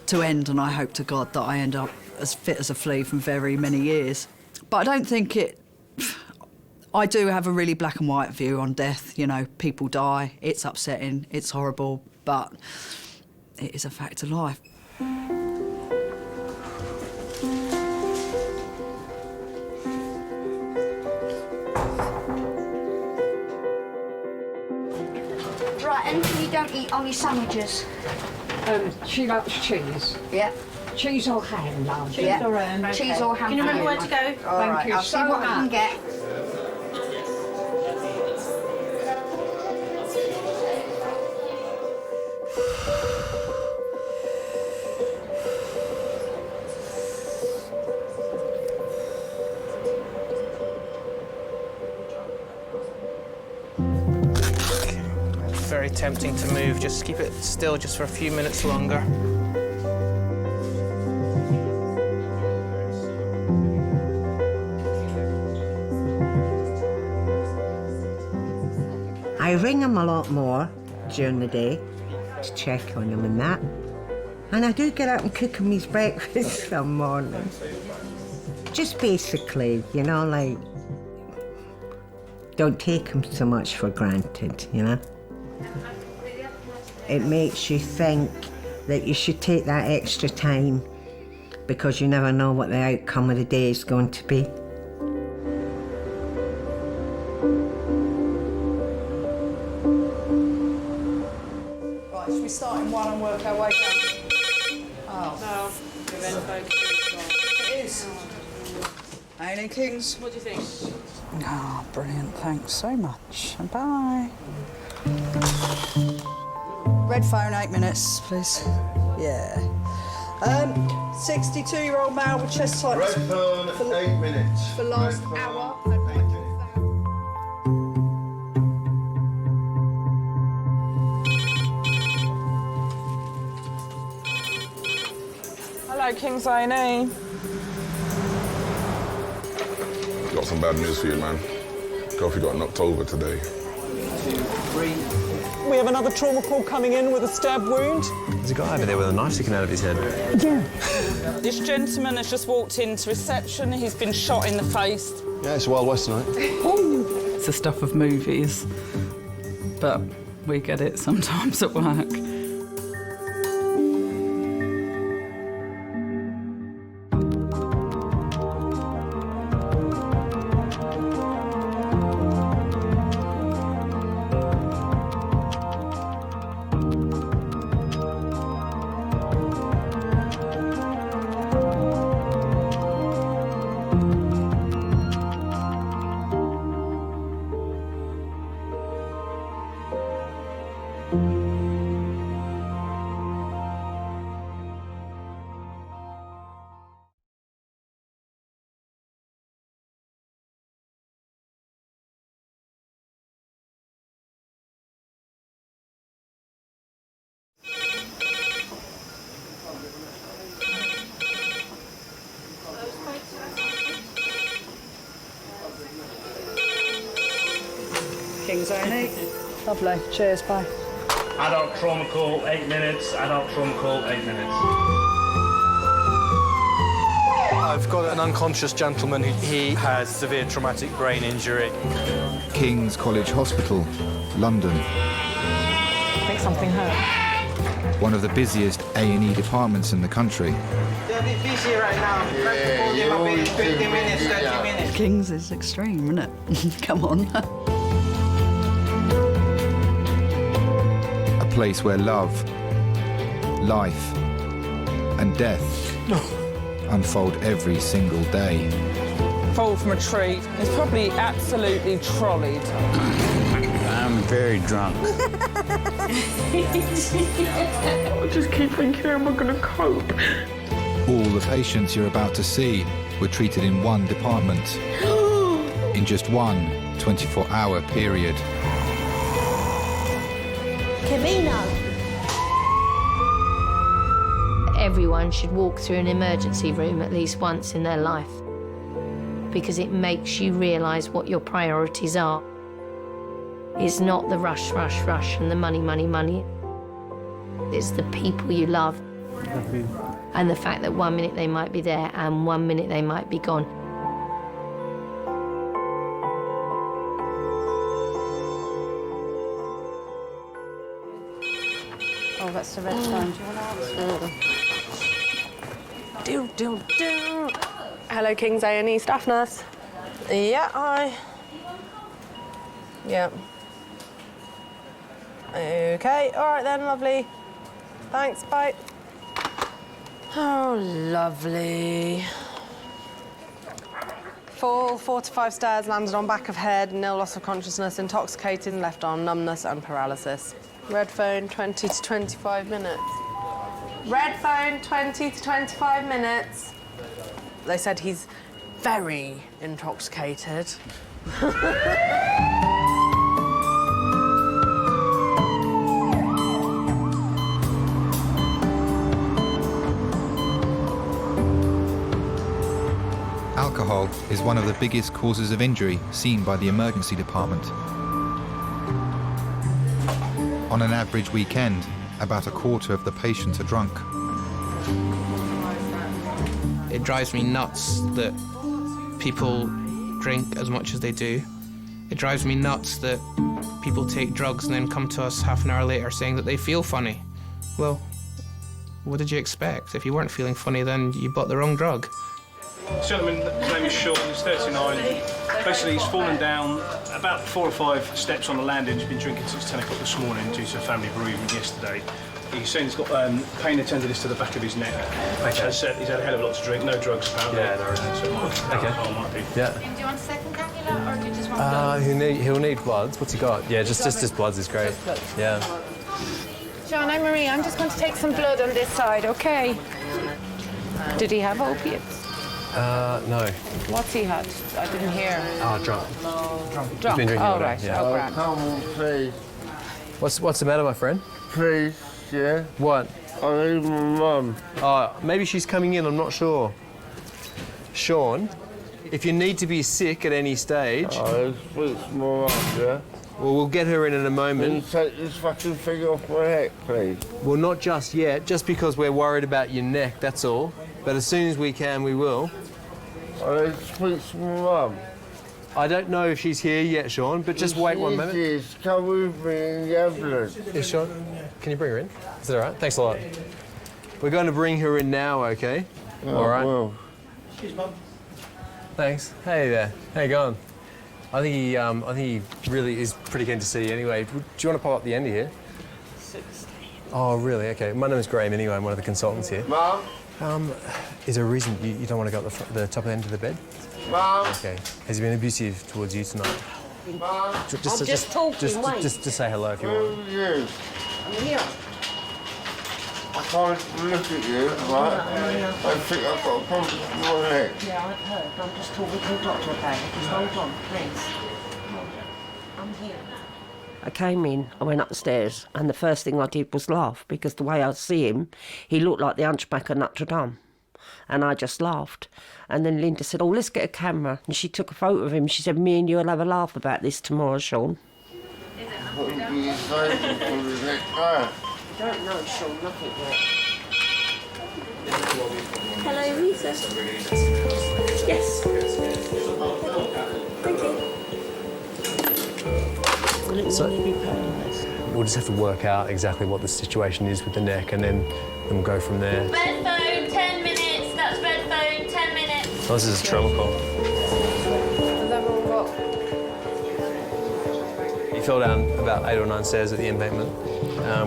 to end, and I hope to God that I end up as fit as a flea from very many years. But I don't think it... I do have a really black and white view on death. You know, people die, it's upsetting, it's horrible, but it is a fact of life. Right, anything you don't eat on your sandwiches? She likes cheese. Yeah. Cheese or ham, love. Cheese or ham. Cheese or ham. Can you remember where to go? All right, I'll see what I can get. Very tempting to move. Just keep it still just for a few minutes longer. I ring him a lot more during the day to check on him and that. And I do get up and cook him his breakfast some mornings. Just basically, you know, like, don't take him so much for granted, you know? It makes you think that you should take that extra time because you never know what the outcome of the day is going to be. Right, should we start in one and work our way down? Oh. No, It is. A&E Kings. What do you think? Oh, brilliant. Thanks so much. And bye. Red phone, 8 minutes, please. Yeah. 62-year-old male with chest tightness. Red phone, 8 minutes. For last Red phone, hour. 8 minutes. Hello, King's A&E. Got some bad news for you, man. Kofi got knocked over today. 2, 3. We have another trauma call coming in with a stab wound. There's a guy over there with a knife sticking out of his head. Yeah. This gentleman has just walked into reception. He's been shot in the face. Yeah, it's Wild West tonight. It's the stuff of movies, but we get it sometimes at work. King's A&E. Lovely. Cheers, bye. Adult trauma call, 8 minutes. Adult trauma call, 8 minutes. I've got an unconscious gentleman he has severe traumatic brain injury. King's College Hospital, London. I think something hurt. One of the busiest A&E departments in the country. They're a bit busy right now. Yeah, 15 minutes, 30 minutes. King's is extreme, isn't it? Come on. A place where love, life, and death unfold every single day. Fall from a tree. It's probably absolutely trolleyed. I'm very drunk. I just keep thinking, how am I going to cope? All the patients you're about to see were treated in one department in just one 24-hour period. Camino. Everyone should walk through an emergency room at least once in their life because it makes you realise what your priorities are. It's not the rush, rush, rush and the money, money, money. It's the people you love and the fact that 1 minute they might be there and 1 minute they might be gone. Oh, that's the red phone. Do you want to answer? Do. Hello, King's A&E staff nurse. Yeah, hi. Yeah. Okay, all right then, lovely. Thanks, bye. Oh, lovely. Fall, 4 to 5 stairs, landed on back of head, nil loss of consciousness, intoxicated, and left arm numbness and paralysis. Red phone, 20 to 25 minutes. Red phone, 20 to 25 minutes. They said he's very intoxicated. Alcohol is one of the biggest causes of injury seen by the emergency department. On an average weekend, about a quarter of the patients are drunk. It drives me nuts that people drink as much as they do. It drives me nuts that people take drugs and then come to us half an hour later saying that they feel funny. Well, what did you expect? If you weren't feeling funny, then you bought the wrong drug. This gentleman, his name is Sean, he's 39. Basically, he's fallen down about 4 or 5 steps on the landing. He's been drinking since 10 o'clock this morning due to a family bereavement yesterday. He's saying he's got pain and tenderness to the back of his neck. As I said, he's had a hell of a lot to drink, no drugs apparently. Yeah, no. So might be. Yeah. Do you want a second cannula or do you just want He'll need bloods. What's he got? Yeah, just his bloods is great. Yeah. John, I'm Marie. I'm just going to take some blood on this side, OK? Did he have opiates? No. What's he had? I didn't hear. Oh, drunk. Drunk? He's been drinking all day, right. yeah. Oh, grand. Come on, please. What's the matter, my friend? Please, yeah? What? I need my mum. Oh, maybe she's coming in, I'm not sure. Sean, if you need to be sick at any stage... Oh, it's my mum, yeah? Well, we'll get her in a moment. Can you take this fucking thing off my neck, please? Well, not just yet, just because we're worried about your neck, that's all. But as soon as we can, we will. I need to speak to my mum. I don't know if she's here yet, Sean, but just wait one moment. Yes, come with me in the ambulance. Yes, Sean, can you bring her in? Is that all right? Thanks a lot. We're going to bring her in now, OK? Oh, all right. Well. Excuse Mum. Thanks. Hey there. How you going? I think he really is pretty keen to see you anyway. Do you want to pop up the end here? 16. Oh, really? OK. My name is Graham anyway. I'm one of the consultants here. Mum? Is there a reason you don't want to go up the top end of the bed? Mum? OK. Has he been abusive towards you tonight? Mum? Just talking, wait. Just say hello if you want. Who are you? I'm here. I can't look at you, right? I think I've got a problem with my neck. Yeah, I've heard. I'm just talking to the doctor about it. Just hold on, please. Hold on. I'm here. I came in, I went upstairs, and the first thing I did was laugh, because the way I see him, he looked like the Hunchback of Notre Dame. And I just laughed. And then Linda said, oh, let's get a camera. And she took a photo of him. She said, me and you will have a laugh about this tomorrow, Sean. What would you say for the neck there? I don't know, Sean, nothing yet. Hello, Lisa. Yes. Thank you. So, we'll just have to work out exactly what the situation is with the neck, and then we'll go from there. Red phone, 10 minutes. That's red phone, 10 minutes. Oh, this is a trauma call. He fell down about 8 or 9 stairs at the embankment,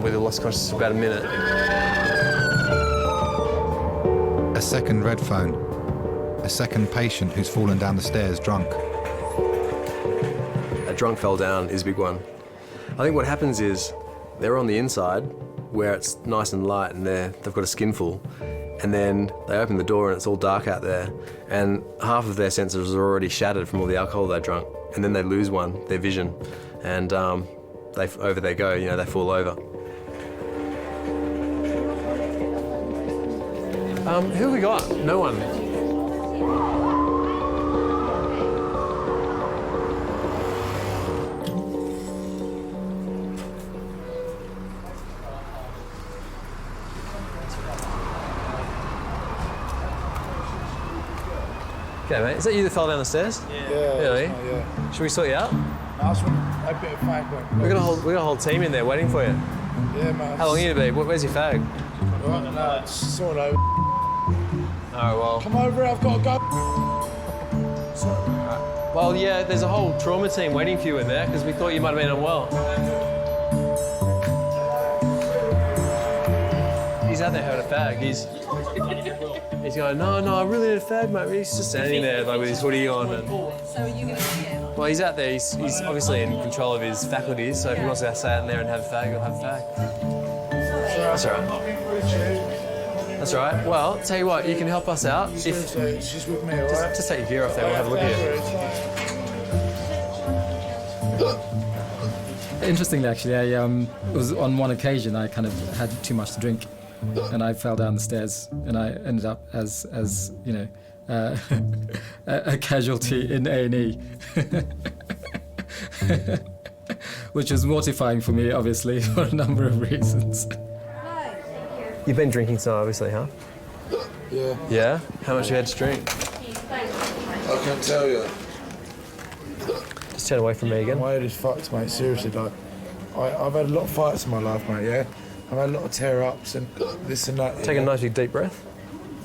where he lost consciousness for about a minute. A second red phone. A second patient who's fallen down the stairs drunk. A drunk fell down is a big one. I think what happens is they're on the inside where it's nice and light and they've got a skinful, and then they open the door and it's all dark out there, and half of their senses are already shattered from all the alcohol they drunk, and then they lose one, their vision, and over they go, they fall over. Who have we got? No one. Okay, mate. Is that you that fell down the stairs? Yeah. Really? Yeah. Should we sort you out? I just want a bit of fag. We got a whole team in there waiting for you. Yeah, man. How long are you to be? Where's your fag? Right, no, it's sort of. Oh, well. Come over here, I've got to go. Well, yeah, there's a whole trauma team waiting for you in there because we thought you might have been unwell. He's out there having a fag. He's going, no, I really need a fag, mate. He's just standing there like with his hoodie on. And... So are you going to see him? Well, he's out there. He's obviously in control of his faculties, so if he wants to stay out there and have a fag, he'll have a fag. That's all right. That's all right. Well, tell you what, you can help us out. She's with me, all right? Just take your gear off there. We'll have a look at you. Interestingly, actually, I was on one occasion I kind of had too much to drink, and I fell down the stairs, and I ended up as a casualty in A&E, which was mortifying for me, obviously, for a number of reasons. You've been drinking tonight, obviously, huh? Yeah. Yeah? How much you had to drink? I can't tell you. Just turn away from me again. My head is fucked, mate. Seriously, like, I've had a lot of fights in my life, mate. Yeah. I've had a lot of tear-ups and this and that. Take a nice big deep breath.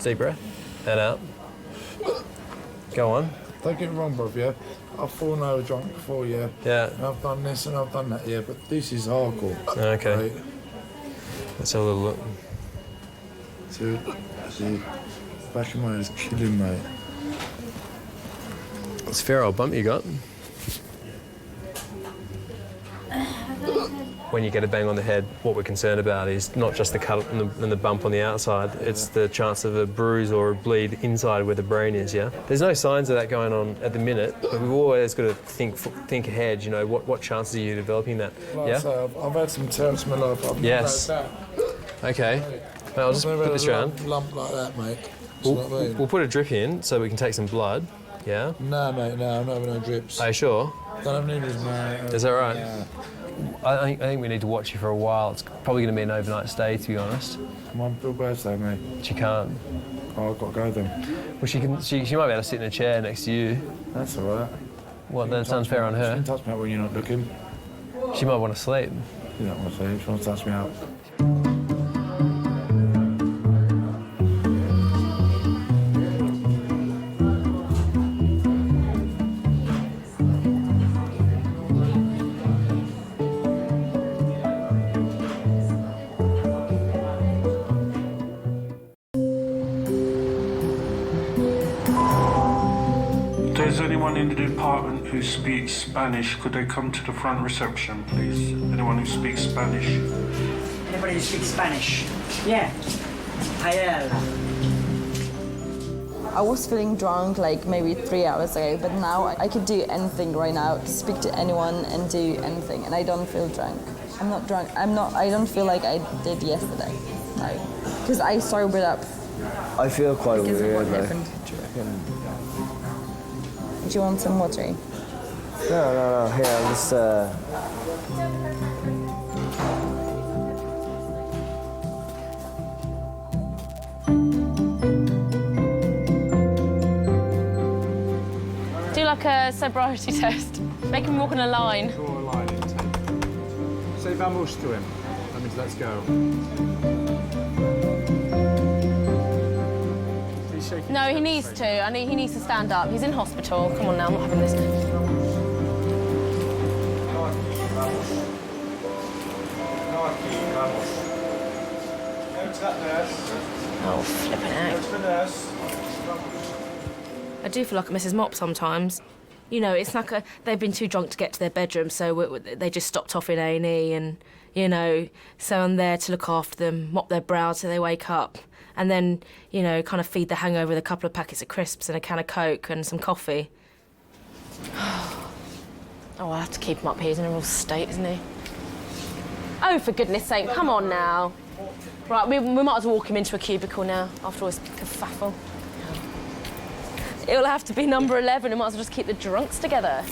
Deep breath. And out. Go on. Don't get me wrong, bruv, yeah? I've fallen over drunk before, yeah? Yeah. And I've done this and I've done that, yeah, but this is hardcore. Okay. Right? Let's have a little look. Dude, the back of my head is killing, mate. It's a fair old bump you got. when you get a bang on the head, what we're concerned about is not just the cut and the bump on the outside, it's the chance of a bruise or a bleed inside where the brain is, yeah? There's no signs of that going on at the minute, but we've always got to think ahead, you know, what chances are you developing that, yeah? I've had some tears in my life. I've never had that. Okay. Mate, I'll just put this around. Lump like that, mate. We'll put a drip in so we can take some blood, yeah? No, mate, no, I'm not having no drips. Are you sure? Don't have needles, mate. Is that right? Yeah. I think we need to watch you for a while. It's probably going to be an overnight stay, to be honest. My birthday, mate. She can't. Oh, I've got to go then. Well, she might be able to sit in a chair next to you. That's all right. Well, that sounds fair on her. She can touch me up when you're not looking. She might want to sleep. She don't want to sleep. She wants to touch me up. Is anyone in the department who speaks Spanish? Could they come to the front reception, please? Anyone who speaks Spanish? Anybody who speaks Spanish? Yeah. Ayala. I was feeling drunk like maybe 3 hours ago, but now I could do anything right now, speak to anyone and do anything, and I don't feel drunk. I'm not drunk. I don't feel like I did yesterday. No. Because I sobered up. I feel quite Because of weird, what like. happened. Do you want some water? No. Here, I'll just. Do like a sobriety test. Make him walk in a line. Draw a line into. Say vamos to him. That means let's go. No, he needs to. He needs to stand up. He's in hospital. Come on now, I'm not having this. Oh, flipping out. I do feel like Mrs. Mop sometimes. You know, it's like they've been too drunk to get to their bedroom, so they just stopped off in A&E and, you know, so I'm there to look after them, mop their brows so they wake up. And then, you know, kind of feed the hangover with a couple of packets of crisps and a can of Coke and some coffee. Oh, I'll have to keep him up here. He's in a real state, isn't he? Oh, for goodness sake, come on now. Right, we might as well walk him into a cubicle now, after all this kerfuffle. It'll have to be number 11. We might as well just keep the drunks together.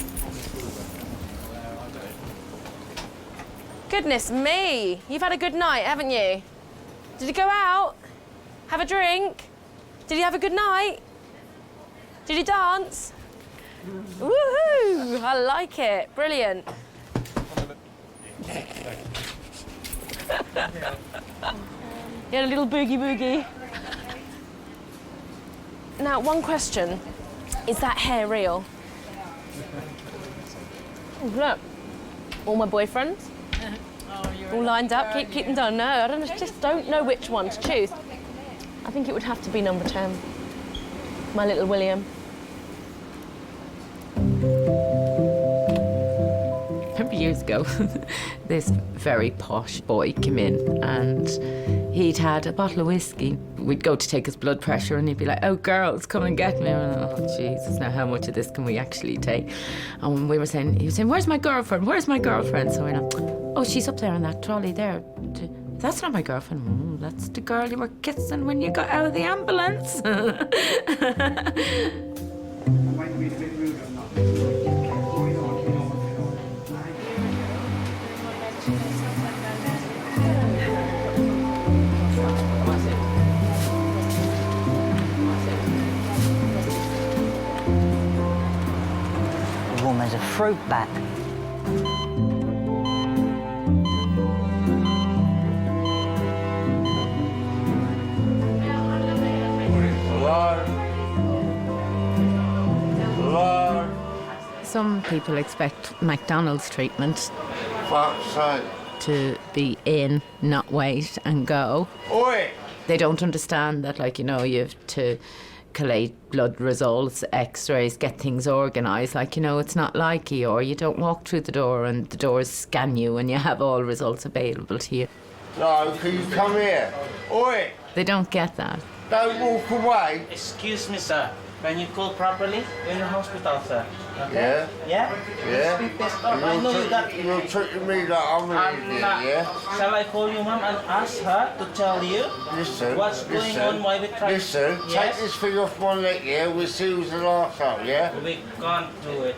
Goodness me. You've had a good night, haven't you? Did you go out? Have a drink? Did you have a good night? Did you dance? Woohoo! I like it. Brilliant. You had a little boogie. Now, one question. Is that hair real? Oh, look. All my boyfriends. All lined up. Keep them done. No, I just don't know which one to choose. I think it would have to be number 10. My little William. A couple of years ago, this very posh boy came in and he'd had a bottle of whiskey. We'd go to take his blood pressure and he'd be like, "Oh, girls, come and get me." And oh, Jesus, now how much of this can we actually take? And when he was saying, "Where's my girlfriend? Where's my girlfriend?" So we're like, "Oh, she's up there in that trolley there. That's not my girlfriend." "Oh, that's the girl you were kissing when you got out of the ambulance." Warm as a fruit bat. Some people expect McDonald's treatment to be in, not wait and go. Oi! They don't understand that, like, you know, you have to collate blood results, x-rays, get things organised. Like, you know, it's not like ER. You don't walk through the door and the doors scan you and you have all results available to you. No, can you come here? Oi! They don't get that. Don't walk away. Excuse me, sir. Can you call properly in the hospital, sir? Okay? Yeah? Yeah? Yeah? Speak this up. I know that. You're treating me like I'm an idiot, yeah? Shall I call your mum and ask her to tell you Listen, what's going on while we try? Listen, take this thing off my neck, yeah? We'll see who's the last up, yeah? We can't do it.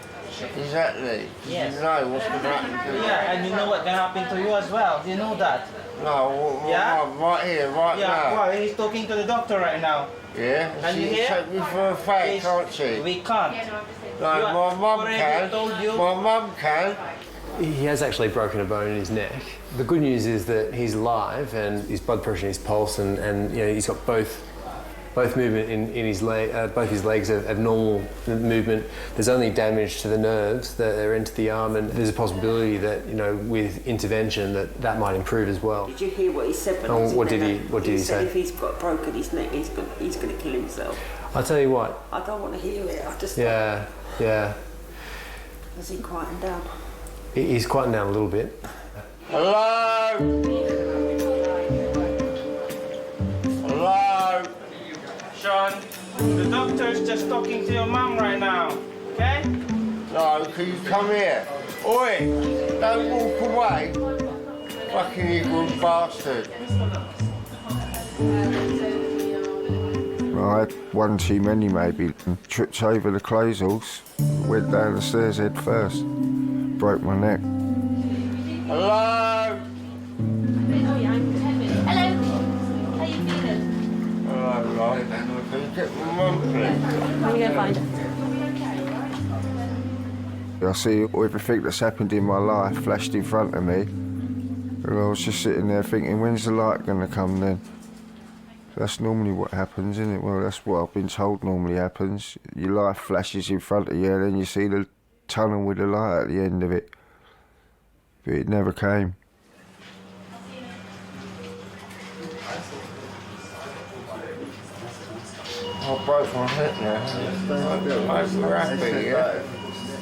Exactly. Yes. You know what's going to happen to you. Yeah, and you know what can happen to you as well. You know that. No, Yeah? right here, right Yeah, now. well, he's talking to the doctor right now. Yeah? Can you She hear? take me for a fake, can't she? We can't. No, You my mum already can. told you. My mum can. He has actually broken a bone in his neck. The good news is that he's alive and his blood pressure and his pulse and you know, he's got both movement in his leg, both his legs have normal movement. There's only damage to the nerves that are into the arm, and there's a possibility that, you know, with intervention that might improve as well. Did you hear what he said? When What did he said say? if he's got broken his neck, he's going to kill himself. I'll tell you what. I don't want to hear it. I just Yeah. Has he quietened down? He's quietened down a little bit. Hello? Hello? Sean, the doctor's just talking to your mum right now, okay? No, can you come here? Oi! Don't walk away. Fucking ignorant bastard. I had one too many maybe, tripped over the clothesholes, went down the stairs head first, broke my neck. Hello? Hello, can you get my mum, please? Let me go find her. I see everything that's happened in my life flashed in front of me, and I was just sitting there thinking, when's the light going to come then? That's normally what happens, isn't it? Well, that's what I've been told normally happens. Your life flashes in front of you, and then you see the tunnel with the light at the end of it. But it never came. I broke my hip now. I hope you're happy, yeah?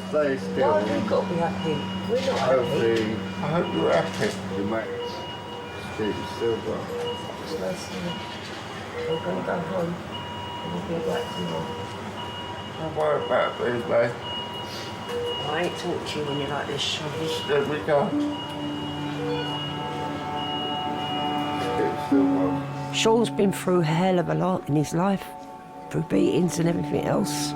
Stay still. Why have we got to be happy? We're not Hopefully, happy. I hope you're happy. You might keep still, bro. It's nice to know. We're going to go home and we'll be back tomorrow. Don't worry about me, mate. I ain't talking to you when you're like this, Sean. There we go. Keep still, bro. Sean's been through a hell of a lot in his life, through beatings and everything else.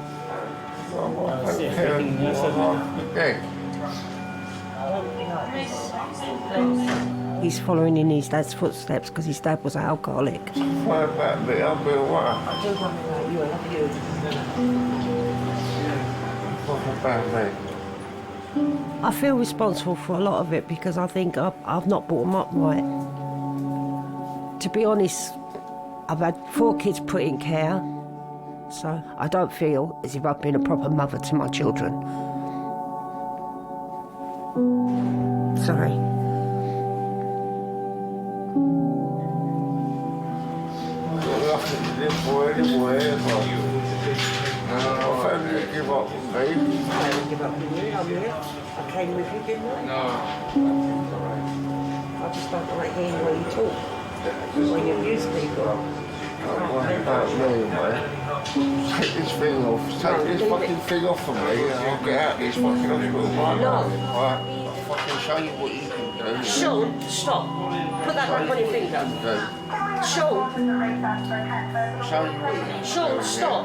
He's following in his dad's footsteps because his dad was an alcoholic. What about me? I'll be alright. I do worry about you, I love you. What about me? I feel responsible for a lot of it because I think I've not brought him up right. To be honest, I've had 4 kids put in care, so I don't feel as if I've been a proper mother to my children. Sorry. I found you give up with me. I didn't give up on you, I'm here. I came with you, didn't I? No. I just don't like hearing the way you talk, when you abuse people. Don't worry about me, mate. Take this thing off. Take this fucking thing off of me and I'll get out of this fucking hospital right now. Right? I'll fucking show you what you can do. Sean, stop. Put that back on your finger. Sean. Show you what you can do. Sean, stop.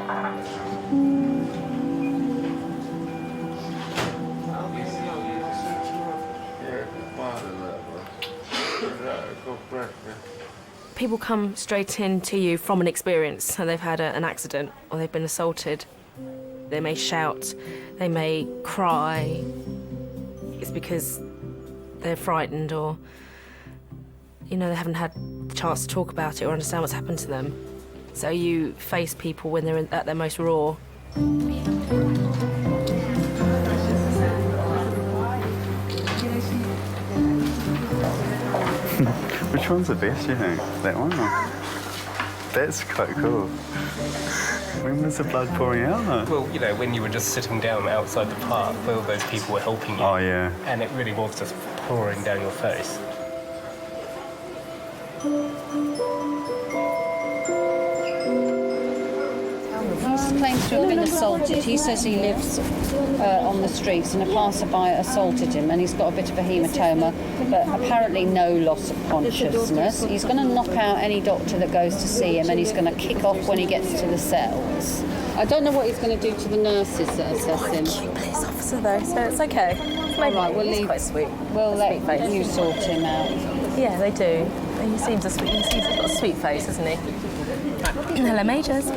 People come straight in to you from an experience, so they've had an accident or they've been assaulted. They may shout, they may cry. It's because they're frightened or, you know, they haven't had the chance to talk about it or understand what's happened to them. So you face people when they're at their most raw. Which one's the best, you think? That one? Or? That's quite cool. When was the blood pouring out? Well, you know, when you were just sitting down outside the park where all those people were helping you. Oh, yeah. And it really was just pouring down your face. He claims to have been assaulted. He says he lives on the streets and a passerby assaulted him and he's got a bit of a hematoma, but apparently no loss of consciousness. He's going to knock out any doctor that goes to see him and he's going to kick off when he gets to the cells. I don't know what he's going to do to the nurses that assess him. Cute police officer though, so it's okay. Maybe Right, we'll he's leave. quite sweet. We'll let you sort him out. Yeah, they do. He seems he's got a sweet face, isn't he? Hello, Majors.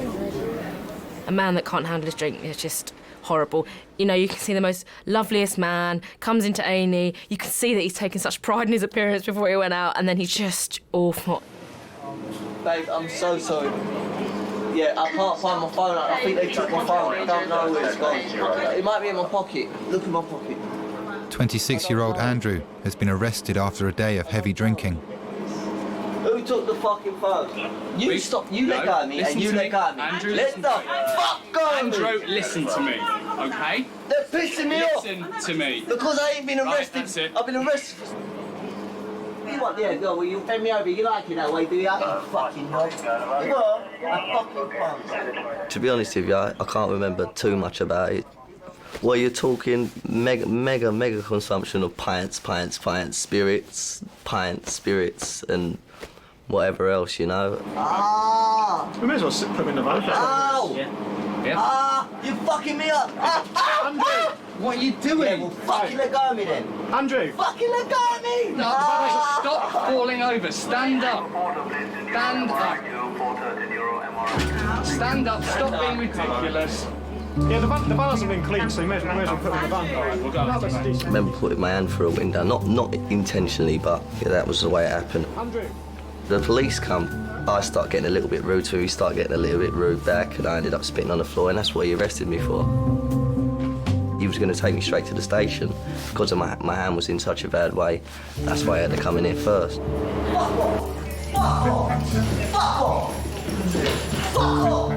A man that can't handle his drink is just horrible. You know, you can see the most loveliest man, comes into A&E, you can see that he's taken such pride in his appearance before he went out, and then he's just awful. Babe, I'm so sorry. Yeah, I can't find my phone. I think they took my phone. I don't know where it's gone. It might be in my pocket. Look in my pocket. 26-year-old Andrew has been arrested after a day of heavy drinking. Who took the fucking phone? You stop. You let go of me, and you let go of me. Andrew, Let the fuck go of me. Andrew, listen to me, okay? They're pissing me off. Listen to me. Because I ain't been Right, arrested. that's it. I've been arrested for... You want? Yeah, go. Well, you bend me over. You like it that way, do you? Fucking knob. Go on. I fucking phone. To be honest with you, I can't remember too much about it. Well, you're talking mega consumption of pints, spirits, and whatever else, you know. We may as well put him in the van. Ow! Yeah. You're fucking me up! Andrew! What are you doing? Yeah, well, fucking let go of me then. Andrew! Fucking let go of me! No, stop falling over. Stand up. Stand up. Stand up. Stop being ridiculous. Yeah, the van hasn't been cleaned, so you may as well put it in the van. All right, we'll go. I remember putting my hand through a window, not intentionally, but yeah, that was the way it happened. Andrew. The police come, I start getting a little bit rude to him, he started getting a little bit rude back, and I ended up spitting on the floor, and that's what he arrested me for. He was going to take me straight to the station because of my hand was in such a bad way. That's why I had to come in here first. Fuck off! Fuck off! Fuck off! Fuck off!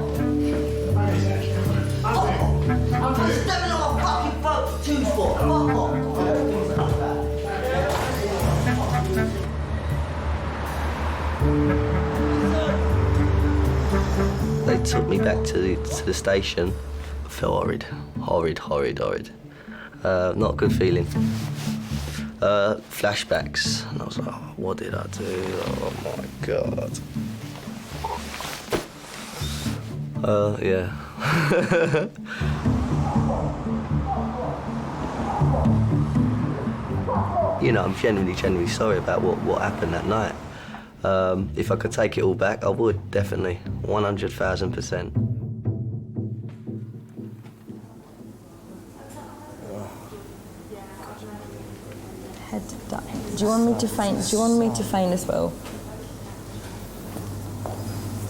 I'm just stepping on my fucking boat too for. Fuck off! They took me back to the station. I felt horrid. Not a good feeling. Flashbacks, and I was like, oh, what did I do? Oh my God. Yeah. You know, I'm genuinely sorry about what happened that night. If I could take it all back, I would, definitely, 100,000%. Head down. Do you want me to find as well?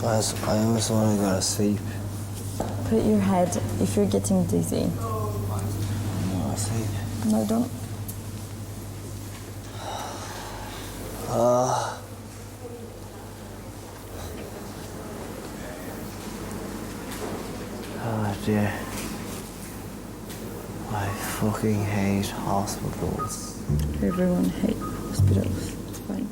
I always want to go to sleep. Put your head if you're getting dizzy. I want to sleep. No, don't. Oh dear. I fucking hate hospitals. Everyone hates hospitals. It's fine.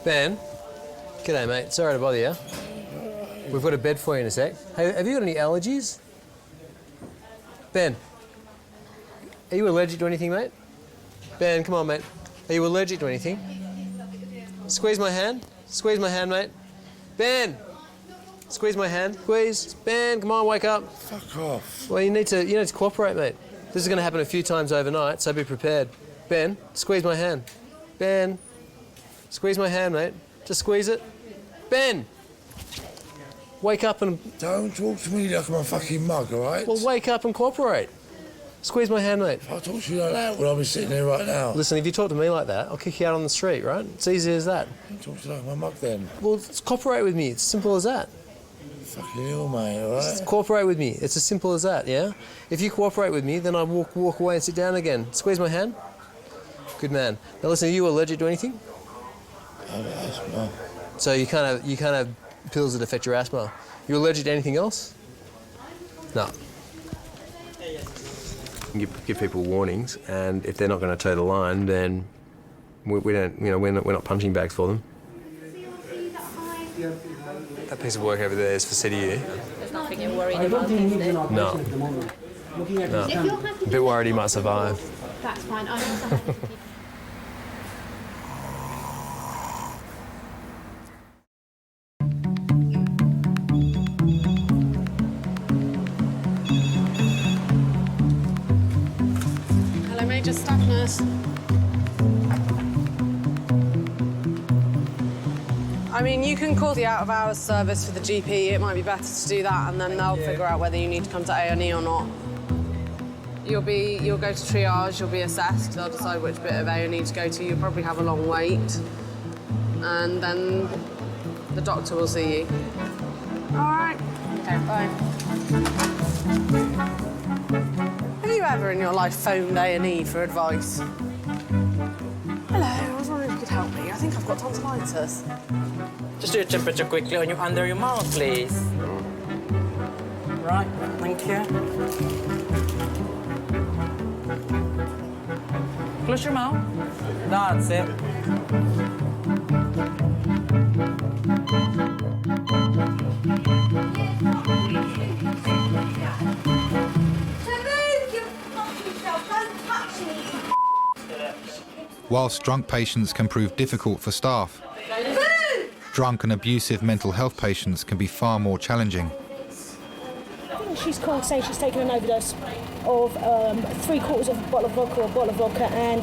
Ben? G'day, mate. Sorry to bother you. We've got a bed for you in a sec. Hey, have you got any allergies? Ben? Are you allergic to anything, mate? Ben, come on, mate. Are you allergic to anything? Squeeze my hand. Squeeze my hand, mate. Ben! Squeeze my hand. Squeeze. Ben, come on, wake up. Fuck off. Well, you need to cooperate, mate. This is going to happen a few times overnight, so be prepared. Ben, squeeze my hand. Ben. Squeeze my hand, mate. Just squeeze it. Ben! Wake up and... Don't talk to me like I'm a fucking mug, all right? Well, wake up and cooperate. Squeeze my hand, mate. If I talk to you like that, well, I'll be sitting here right now. Listen, if you talk to me like that, I'll kick you out on the street, right? It's easy as that. Don't talk to you like I'm a mug then. Well, cooperate with me. It's simple as that. Fucking hell, mate, all right? Just cooperate with me. It's as simple as that, yeah? If you cooperate with me, then I walk away and sit down again. Squeeze my hand. Good man. Now listen, are you allergic to anything? I have asthma. So you can't have pills that affect your asthma. You allergic to anything else? No. Give people warnings, and if they're not going to toe the line, then we don't. You know, we're not punching bags for them. That piece of work over there is for CDU. There's nothing you're worried about, is there? No. No. A bit worried he might survive. That's fine. I'm also happy to keep... Hello, Major Staff Nurse. I mean, you can call the out-of-hours service for the GP. It might be better to do that, and then they'll figure out whether you need to come to A&E or not. You'll go to triage, you'll be assessed. They'll decide which bit of A&E to go to. You'll probably have a long wait. And then the doctor will see you. All right. Okay, bye. Have you ever in your life phoned A&E for advice? Hello, I was wondering if you could help me. I think I've got tonsillitis. Just do your temperature quickly on under your mouth, please. Right, thank you. Close your mouth. That's it. Whilst drunk patients can prove difficult for staff, drunk and abusive mental health patients can be far more challenging. I think she's called saying she's taken an overdose of 3/4 of a bottle of vodka or a bottle of vodka, and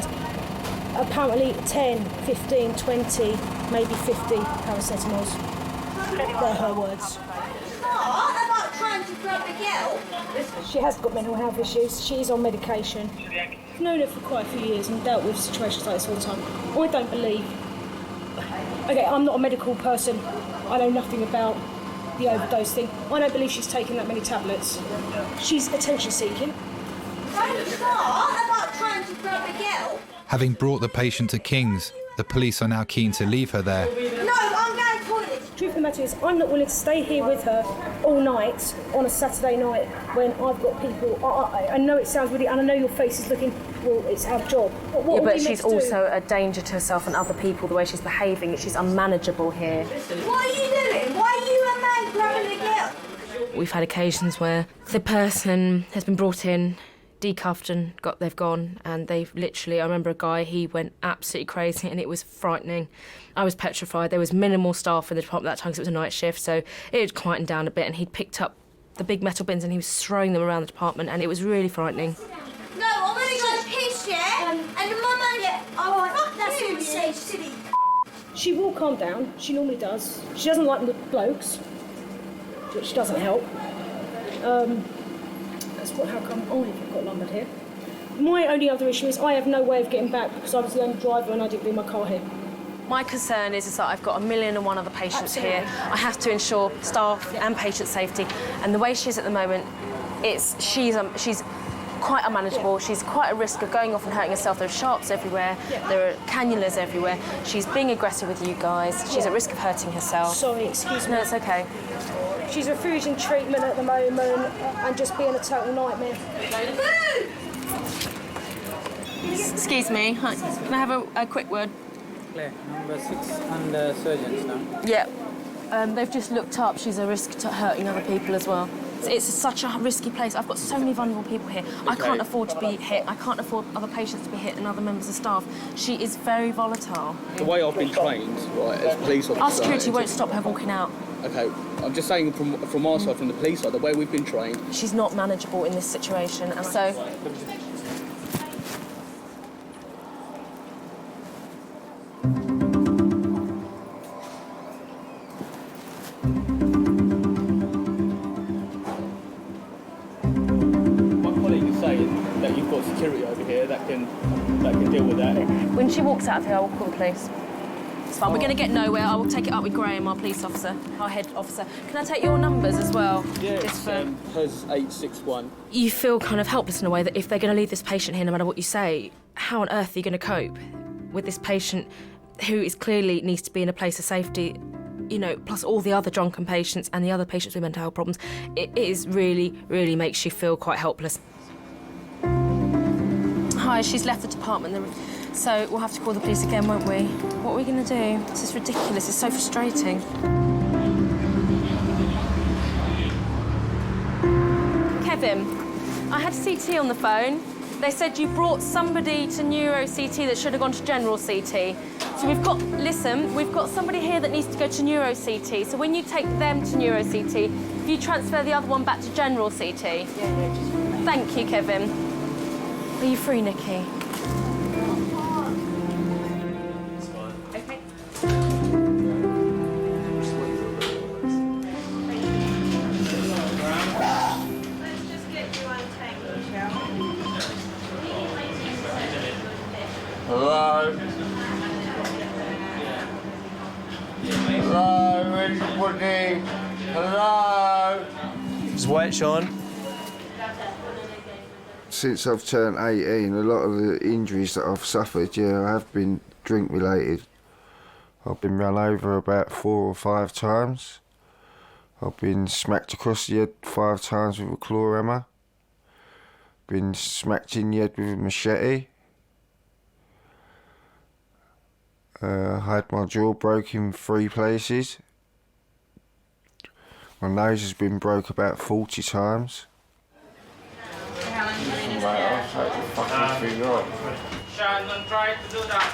apparently 10, 15, 20, maybe 50 paracetamols. They're her words. About trying to grab a girl. She has got mental health issues. She's on medication. I've known her for quite a few years and dealt with situations like this all the time. I don't believe... Okay, I'm not a medical person. I know nothing about the overdose thing. I don't believe she's taken that many tablets. She's attention-seeking. Don't start about trying to grab a girl. Having brought the patient to King's, the police are now keen to leave her there. No, I'm going to toilet. Truth of the matter is, I'm not willing to stay here with her all night on a Saturday night when I've got people. I know it sounds really, and I know your face is looking, well, it's our job. What but she's also a danger to herself and other people, the way she's behaving. She's unmanageable here. What are you doing? Why are you a man grabbing a girl? We've had occasions where the person has been brought in, decuffed and they've gone, and they've literally, I remember a guy, he went absolutely crazy and it was frightening. I was petrified. There was minimal staff in the department at that time because it was a night shift, so it had quietened down a bit, and he'd picked up the big metal bins and he was throwing them around the department, and it was really frightening. No, I'm going to go piss, yeah? And Mum and Dad, oh, fuck, that's what you say, silly. She will calm down. She normally does. She doesn't like the blokes, which doesn't help. How come I've got lumbered here? My only other issue is I have no way of getting back because I was the only driver and I didn't leave my car here. My concern is that I've got 1,000,001 other patients here. I have to ensure staff and patient safety, and the way she is at the moment, she's quite unmanageable. She's quite at risk of going off and hurting herself. There are sharps everywhere. There are cannulas everywhere. She's being aggressive with you guys. She's at risk of hurting herself. Sorry, excuse me. No, it's okay. She's refusing treatment at the moment and just being a total nightmare. Excuse me, hi. Can I have a quick word? Claire, number 6 under surgeons now. Yeah. They've just looked up. She's a risk to hurting other people as well. It's such a risky place. I've got so many vulnerable people here. I can't afford to be hit. I can't afford other patients to be hit and other members of staff. She is very volatile. The way I've been trained, right, as a police officer... Our security won't stop her walking out. OK, I'm just saying from our side, from the police side, the way we've been trained... She's not manageable in this situation, and so... When she walks out of here, I will call the police. It's fine. We're going to get nowhere. I will take it up with Graham, our police officer, our head officer. Can I take your numbers as well? Yeah, hers 861. You feel kind of helpless in a way that if they're going to leave this patient here, no matter what you say, how on earth are you going to cope with this patient who is clearly needs to be in a place of safety, you know, plus all the other drunken patients and the other patients with mental health problems? It is really, really makes you feel quite helpless. Hi, she's left the department. So we'll have to call the police again, won't we? What are we going to do? This is ridiculous. It's so frustrating. Kevin, I had CT on the phone. They said you brought somebody to neuro CT that should have gone to general CT. So we've got somebody here that needs to go to neuro CT. So when you take them to neuro CT, if you transfer the other one back to general CT. Yeah, just... Thank you, Kevin. Are you free, Nikki? Hello? Hello, anybody? Hello? Just wait, Sean. Since I've turned 18, a lot of the injuries that I've suffered, have been drink-related. I've been run over about 4 or 5 times. I've been smacked across the head 5 times with a claw hammer. Been smacked in the head with a machete. I had my jaw broken in 3 places. My nose has been broke about 40 times. Mate, I'll take the fucking thing off. Sean, don't try to do that.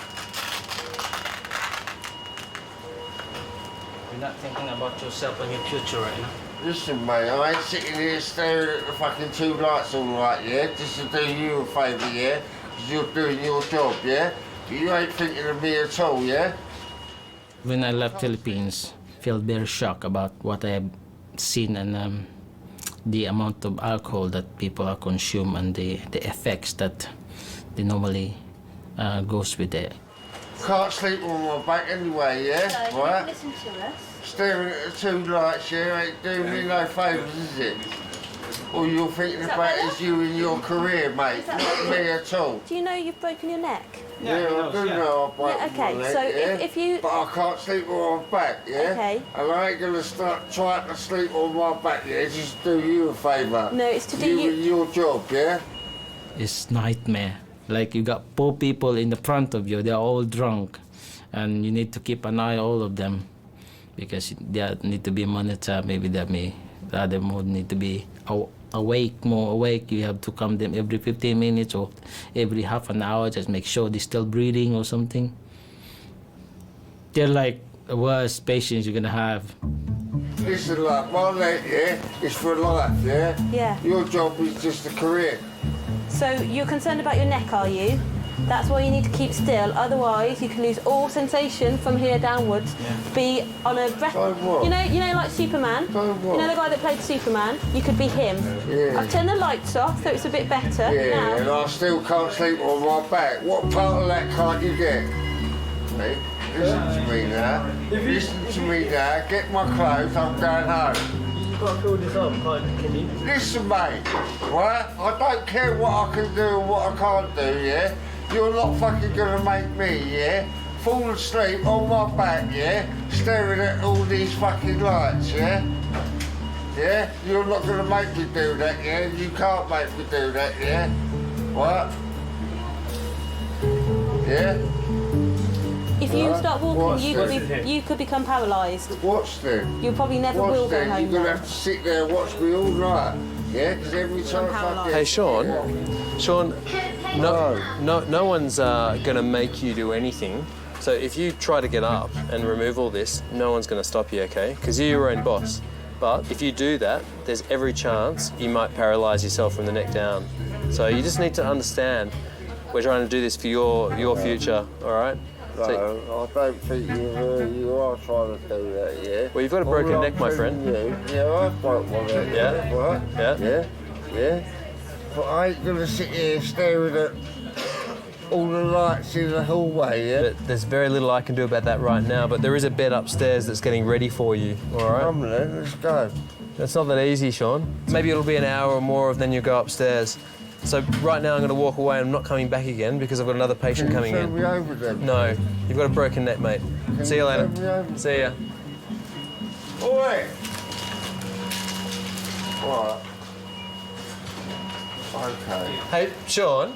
You're not thinking about yourself and your future right now. Listen, mate, I ain't sitting here staring at the fucking 2 lights all night, yeah? Just to do you a favour, yeah? Because you're doing your job, yeah? You ain't thinking of me at all, yeah? When I left Philippines, I felt very shocked about what I have seen and the amount of alcohol that people are consume and the effects that they normally goes with it. Can't sleep on my back anyway, yeah? So, right? listen to us. Staring at the 2 lights, yeah, ain't doing me no favours, is it? All you're thinking about is you and your career, mate, not me at all. Do you know you've broken your neck? Yeah, I do know I've broken okay, my neck, so yeah? if you... But I can't sleep on my back, yeah? Okay. And I ain't gonna start trying to sleep on my back, yeah? Just do you a favour. No, it's to do you and your job, yeah? It's nightmare. Like you got 4 people in the front of you, they're all drunk, and you need to keep an eye on all of them because they need to be monitored. Maybe the other mode need to be more awake. You have to come them every 15 minutes or every half an hour, just make sure they're still breathing or something. They're like the worst patients you're gonna have. Listen, like, my leg, yeah, is for life, yeah? Yeah. Your job is just a career. So you're concerned about your neck, are you? That's why you need to keep still, otherwise you can lose all sensation from here downwards. Yeah. Be on a breath. You know, like Superman. You know the guy that played Superman. You could be him. Yeah. I've turned the lights off, so it's a bit better. Yeah, now. and I still can't sleep on my back. What part of that can't you get? Hey, listen to me now. Listen to me now. Get my clothes. I'm going home. You've got to fill this up, can you? Listen, mate. Right? I don't care what I can do and what I can't do. Yeah. You're not fucking gonna make me, yeah? Fall asleep on my back, yeah? Staring at all these fucking lights, yeah? Yeah? You're not gonna make me do that, yeah? You can't make me do that, yeah? What? Yeah? If you start walking, you could become paralysed. Watch then. You probably never will go home. You're gonna have to sit there and watch me all night. Yeah, because every time I Hey, Sean, no one's going to make you do anything. So if you try to get up and remove all this, no one's going to stop you, okay? Because you're your own boss. But if you do that, there's every chance you might paralyse yourself from the neck down. So you just need to understand we're trying to do this for your future, all right? No, I don't think you are trying to do that, yeah? Well, you've got a broken neck, my friend. Yeah, I've broke my neck. Yeah? What? Yeah? Yeah? Yeah? But I ain't gonna sit here staring at all the lights in the hallway, yeah? There's very little I can do about that right now, but there is a bed upstairs that's getting ready for you, all right? Come then, let's go. That's not that easy, Sean. Maybe it'll be an hour or more, then you go upstairs. So right now I'm going to walk away and I'm not coming back again because I've got another patient coming in. Can you turn me over then? No, you've got a broken neck, mate. See you later. Turn me over? See ya. Oi! Right. Okay. Hey, Sean.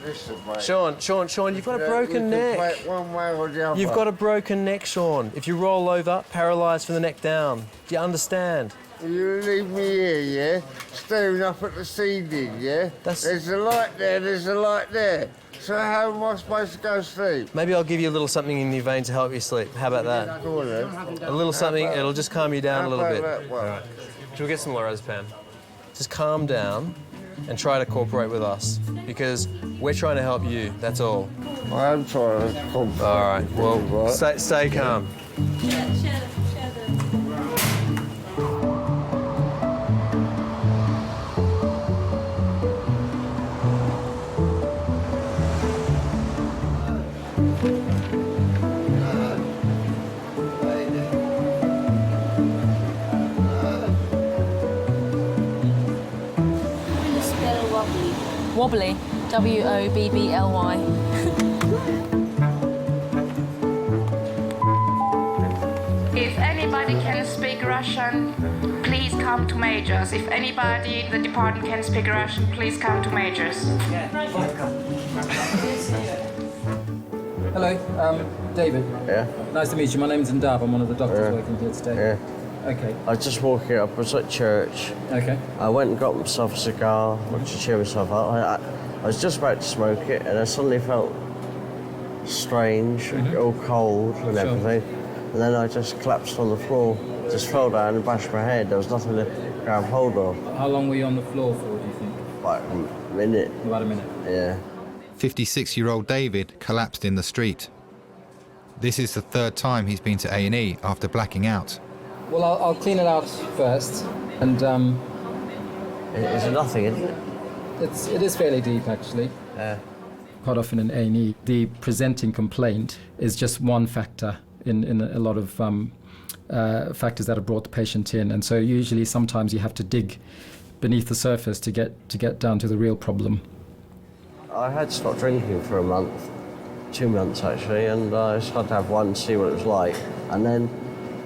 Listen, mate. Sean, you've got a broken we can neck. break one way or the other. You've got a broken neck, Sean. If you roll over, paralysed from the neck down. Do you understand? You leave me here, yeah? Staring up at the ceiling, yeah? There's a light there, there's a light there. So how am I supposed to go to sleep? Maybe I'll give you a little something in your vein to help you sleep. How about that? Go on, then. A little something, it'll just calm you down a little bit. That one? All right. Shall we get some lorazepam? Just calm down and try to cooperate with us because we're trying to help you, that's all. I am trying to cooperate. All right, well, stay calm. Wobbly. W-O-B-B-L-Y. If anybody can speak Russian, please come to Majors. If anybody in the department can speak Russian, please come to Majors. Hello, David. Yeah? Nice to meet you. My name's Ndav. I'm one of the doctors working here today. Yeah. Okay. I was just walking up, I was at church. Okay. I went and got myself a cigar, to cheer myself up. I was just about to smoke it, and I suddenly felt strange, all cold and everything. And then I just collapsed on the floor, just fell down and bashed my head. There was nothing to grab hold of. How long were you on the floor for, do you think? Like a minute. About a minute? Yeah. 56-year-old David collapsed in the street. This is the third time he's been to A&E after blacking out. Well, I'll clean it out first, and It's nothing, isn't it? It is fairly deep, actually. Yeah. Quite often in A&E, the presenting complaint is just one factor in a lot of factors that have brought the patient in, and so usually sometimes you have to dig beneath the surface to get down to the real problem. I had stopped drinking for a month, 2 months actually, and I just had to have one to see what it was like, and then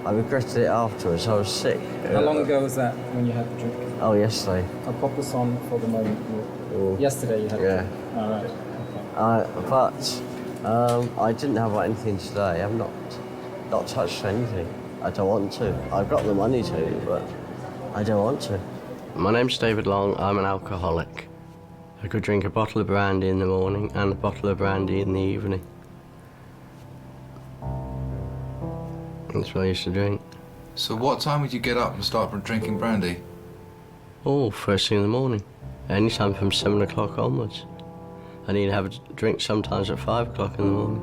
I regretted it afterwards. I was sick. How long ago was that when you had the drink? Oh, yesterday. I'll pop this on for the moment. Yesterday you had the drink? All right. Okay. But I didn't have anything today. I've not touched anything. I don't want to. I've got the money to, but I don't want to. My name's David Long. I'm an alcoholic. I could drink a bottle of brandy in the morning and a bottle of brandy in the evening. That's what I used to drink. So what time would you get up and start drinking brandy? Oh, first thing in the morning. Anytime from 7 o'clock onwards. I need to have a drink sometimes at 5 o'clock in the morning.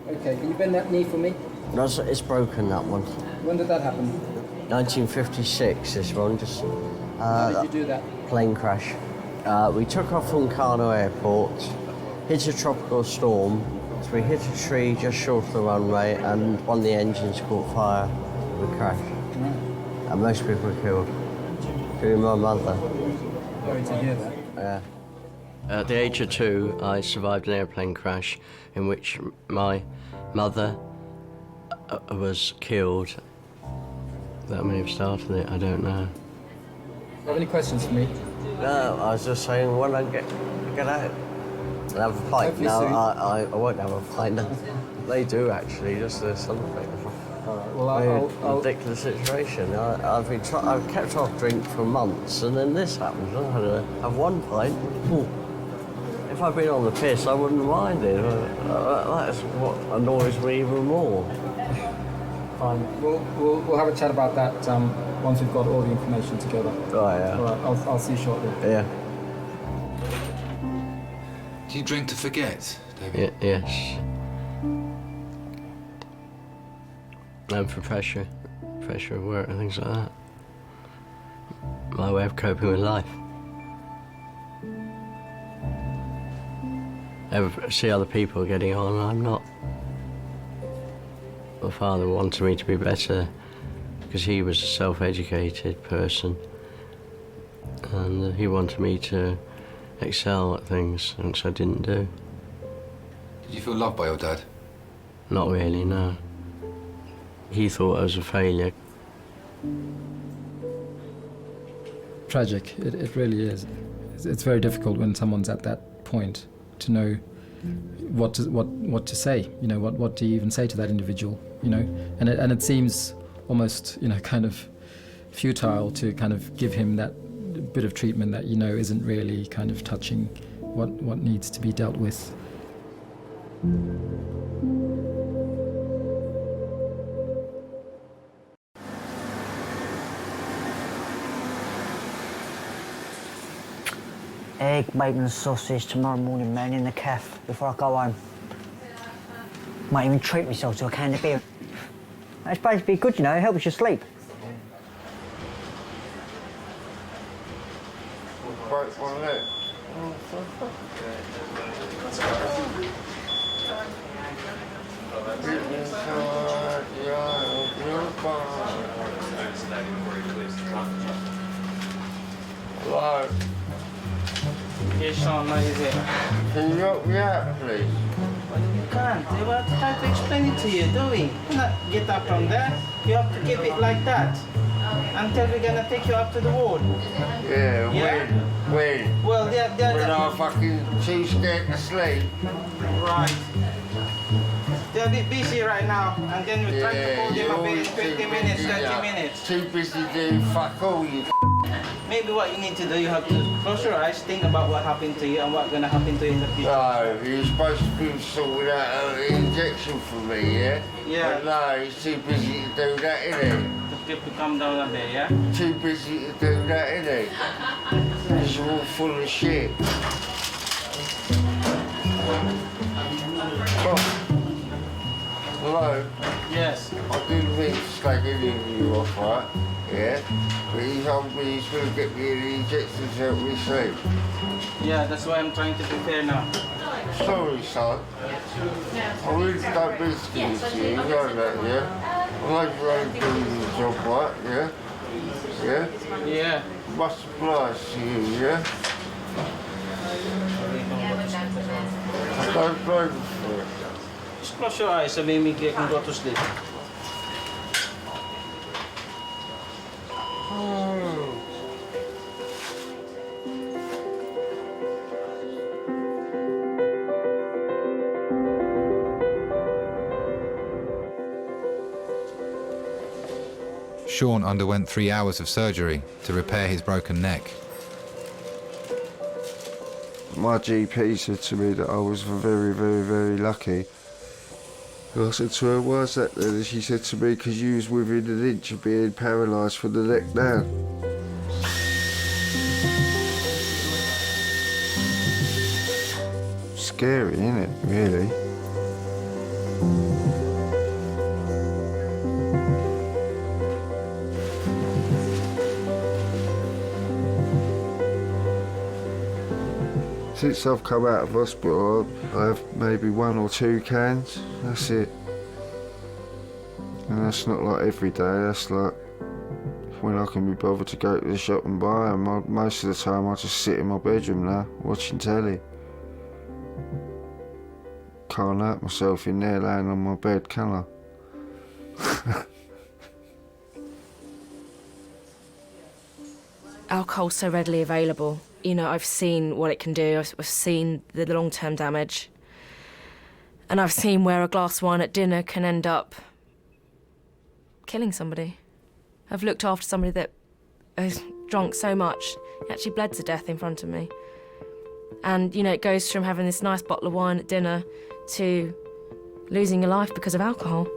Okay, can you bend that knee for me? No, it's broken, that one. When did that happen? 1956, this one. Just, How did you do that? Plane crash. We took off from Kano Airport, hit a tropical storm, so we hit a tree just short of the runway, and one of the engines caught fire. We crashed. And most people were killed, including my mother. Sorry to hear that. Yeah. At the age of 2, I survived an airplane crash in which my mother was killed. That may have started it, I don't know. Do you have any questions for me? No, I was just saying when I get out and have a pint. Hopefully No, soon. I won't have a pint. They do actually, just something. Well, I'll Ridiculous situation. I've kept off drink for months, and then this happens. I had to have one pint. Ooh. If I'd been on the piss, I wouldn't mind it. That's what annoys me even more. Fine. We'll have a chat about that once we've got all the information together. Right, yeah. All right, I'll see you shortly. Yeah. Do you drink to forget, David? Yes. And for pressure of work and things like that. My way of coping with life. ever see other people getting on. I'm not. My father wanted me to be better because he was a self-educated person, and he wanted me to excel at things, which I didn't do. Did you feel loved by your dad? Not really, no. He thought I was a failure. Tragic, it really is. It's very difficult when someone's at that point to know what to say. You know, what do you even say to that individual? You know, and it seems almost, you know, kind of futile to kind of give him that bit of treatment that, you know, isn't really kind of touching what needs to be dealt with. Egg, bacon and sausage tomorrow morning, man, in the cafe before I go home. Might even treat myself to a can of beer. It's supposed to be good, you know, it helps you sleep. Hello. Yes, Sean, what is it? Can you help me out, please? Well, you can't. We have to try to explain it to you, do we? You not get up from there. You have to keep it like that until we're gonna take you up to the ward. Yeah, when? Well, when I'm fucking too scared to sleep. Right. They're a bit busy right now, and then we're trying to hold them up in 20 minutes, 30 minutes. Too busy doing fuck all, you. Maybe what you need to do, you have to close your eyes, think about what happened to you and what's gonna happen to you in the future. No, he was supposed to be sorting out an injection for me, yeah? Yeah. But no, he's too busy to do that, isn't he? To calm down a bit, yeah? Too busy to do that, isn't he? He's all full of shit. Oh. Hello? Yes. I didn't mean to slag any of you off, right? Yeah? But he told me he's going to get me an injection to help me sleep. Yeah, that's why I'm trying to prepare now. Sorry, son. I really don't mean to give it to you, you know that, yeah? I know you're only doing your job right, yeah? Yeah? Yeah. Much obliged to you, yeah? I don't blame you for it. Just close your eyes so maybe you can go to sleep. Sean underwent 3 hours of surgery to repair his broken neck. My GP said to me that I was very, very, very lucky. And I said to her, why is that then? And she said to me, because you was within an inch of being paralysed from the neck down. Scary, isn't it, really? Since I've come out of hospital, I have maybe 1 or 2 cans, that's it. And that's not like every day, that's like when I can be bothered to go to the shop and buy them. Most of the time I just sit in my bedroom now, watching telly. Can't hurt myself in there laying on my bed, can I? Alcohol's so readily available. You know, I've seen what it can do. I've seen the long-term damage. And I've seen where a glass of wine at dinner can end up killing somebody. I've looked after somebody that has drunk so much, he actually bled to death in front of me. And, you know, it goes from having this nice bottle of wine at dinner to losing your life because of alcohol.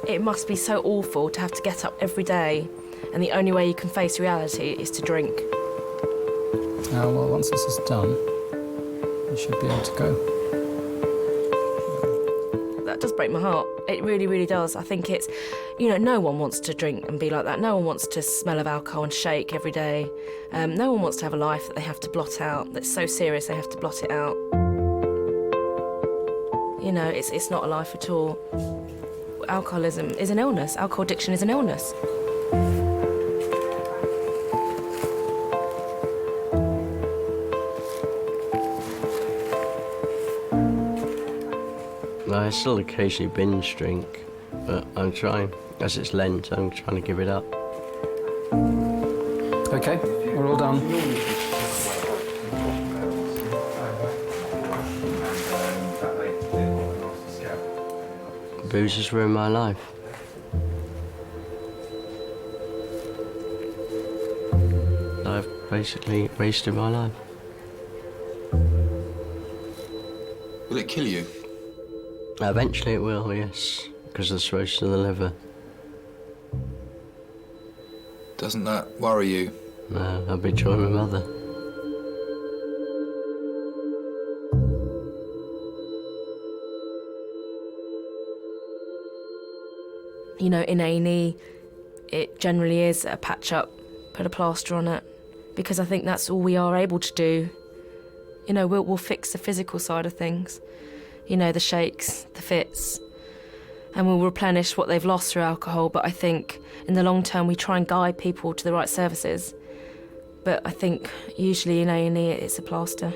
It must be so awful to have to get up every day, and the only way you can face reality is to drink. Well, once this is done, you should be able to go. that does break my heart. It really, really does. I think it's, no one wants to drink and be like that. No one wants to smell of alcohol and shake every day. No one wants to have a life that they have to blot out, that's so serious they have to blot it out. It's not a life at all. Alcoholism is an illness. Alcohol addiction is an illness. I still occasionally binge drink, but I'm trying. As it's Lent, I'm trying to give it up. Okay, we're all done. Booze has ruined my life. I've basically wasted my life. Will it kill you? Eventually it will, yes, because of the cirrhosis of the liver. Doesn't that worry you? No, I'll be joining my mother. In A&E, it generally is a patch-up, put a plaster on it, because I think that's all we are able to do. We'll fix the physical side of things, the shakes, the fits, and we'll replenish what they've lost through alcohol, but I think in the long term we try and guide people to the right services. But I think usually in A&E it's a plaster.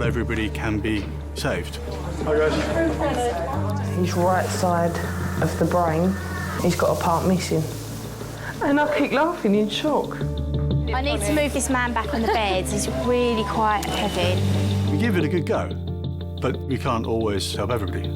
Everybody can be saved. Hi guys. His right side of the brain, he's got a part missing. And I keep laughing in shock. I need to move this man back on the bed. He's really quite heavy. We give it a good go, but we can't always help everybody.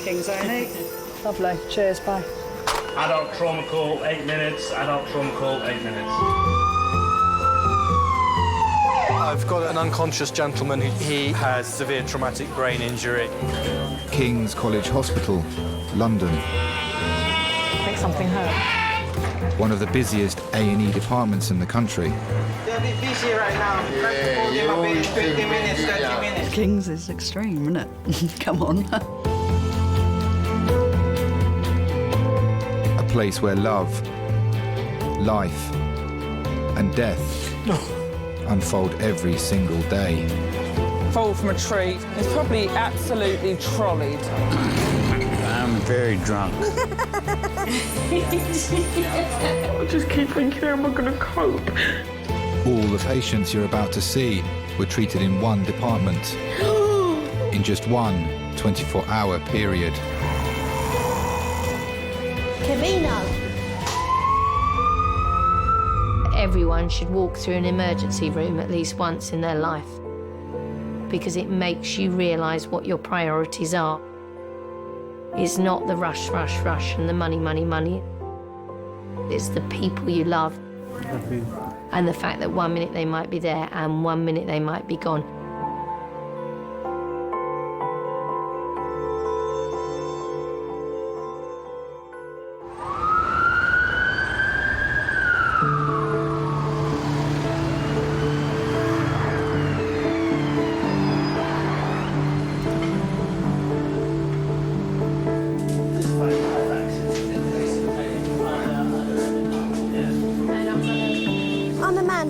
King's A&E. Lovely. Cheers, bye. Adult trauma call, 8 minutes. Adult trauma call, 8 minutes. I've got an unconscious gentleman. He has severe traumatic brain injury. King's College Hospital, London. I think something hurt. One of the busiest A&E departments in the country. They're a bit busy right now. Yeah, give them a bit, 20 minutes, 30 minutes. King's is extreme, isn't it? Come on. A place where love, life, and death unfold every single day. Fall from a tree. It's probably absolutely trolleyed. I'm very drunk. I just keep thinking, how am I going to cope? All the patients you're about to see were treated in one department in just one 24-hour period. Camino. Everyone should walk through an emergency room at least once in their life. because it makes you realise what your priorities are. It's not the rush, rush, rush and the money, money, money. It's the people you love. And the fact that 1 minute they might be there and 1 minute they might be gone.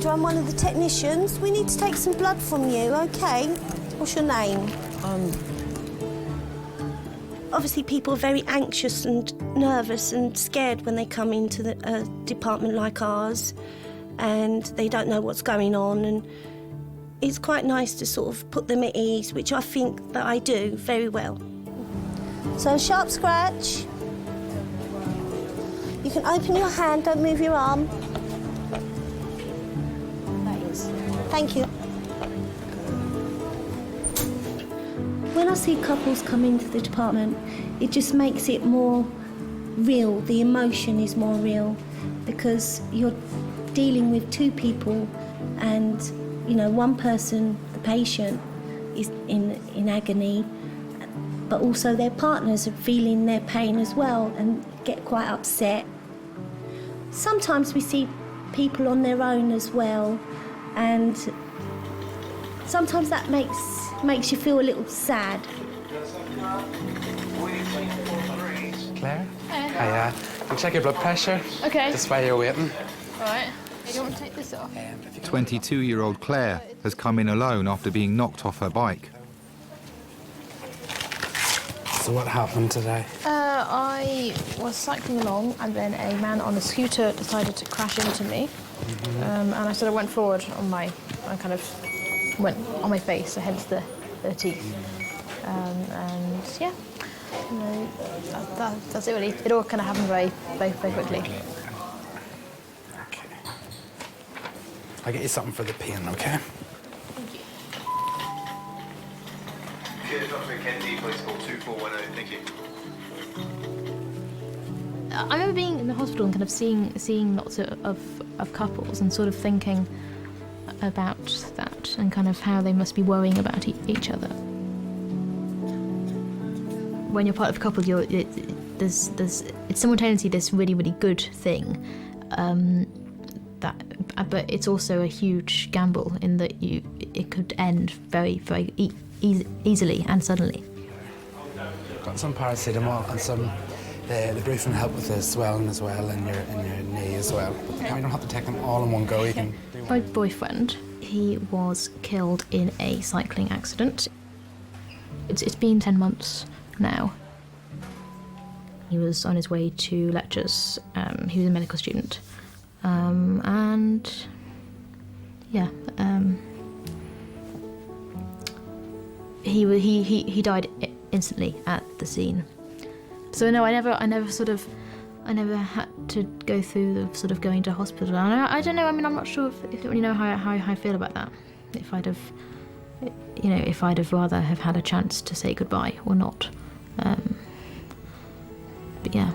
I'm one of the technicians. We need to take some blood from you, OK? What's your name? Obviously, people are very anxious and nervous and scared when they come into a department like ours, and they don't know what's going on, and it's quite nice to sort of put them at ease, which I think that I do very well. So, sharp scratch. You can open your hand, don't move your arm. Thank you. When I see couples come into the department, it just makes it more real. The emotion is more real because you're dealing with two people and, you know, one person, the patient, is in agony, but also their partners are feeling their pain as well and get quite upset. Sometimes we see people on their own as well, and sometimes that makes you feel a little sad. Claire? Hiya. You check your blood pressure. Okay. Just while you're waiting. All right. Do you want to take this off? 22-year-old Claire has come in alone after being knocked off her bike. So what happened today? I was cycling along and then a man on a scooter decided to crash into me. And I sort of went forward on I kind of went on my face, so hence the teeth. And yeah, you know, that's it really. It all kind of happened very quickly. Okay. I'll get you something for the pain, okay? Thank you. Here's Dr. Mackenzie, please call 2410, thank you. I remember being in the hospital and kind of seeing lots of couples and sort of thinking about that and kind of how they must be worrying about each other. When you're part of a couple, it's simultaneously this really, really good thing, but it's also a huge gamble in that it could end very, very easily and suddenly. Got some paracetamol and some the ibuprofen help with the swelling as well in your knee as well. But you don't have to take them all in one go. You can. My boyfriend, he was killed in a cycling accident. It's been 10 months now. He was on his way to lectures. He was a medical student, and yeah, he died instantly at the scene. So no, I never had to go through the sort of going to hospital. And I don't know. I mean, I'm not sure if I really know how I feel about that. If I'd have rather have had a chance to say goodbye or not. But yeah.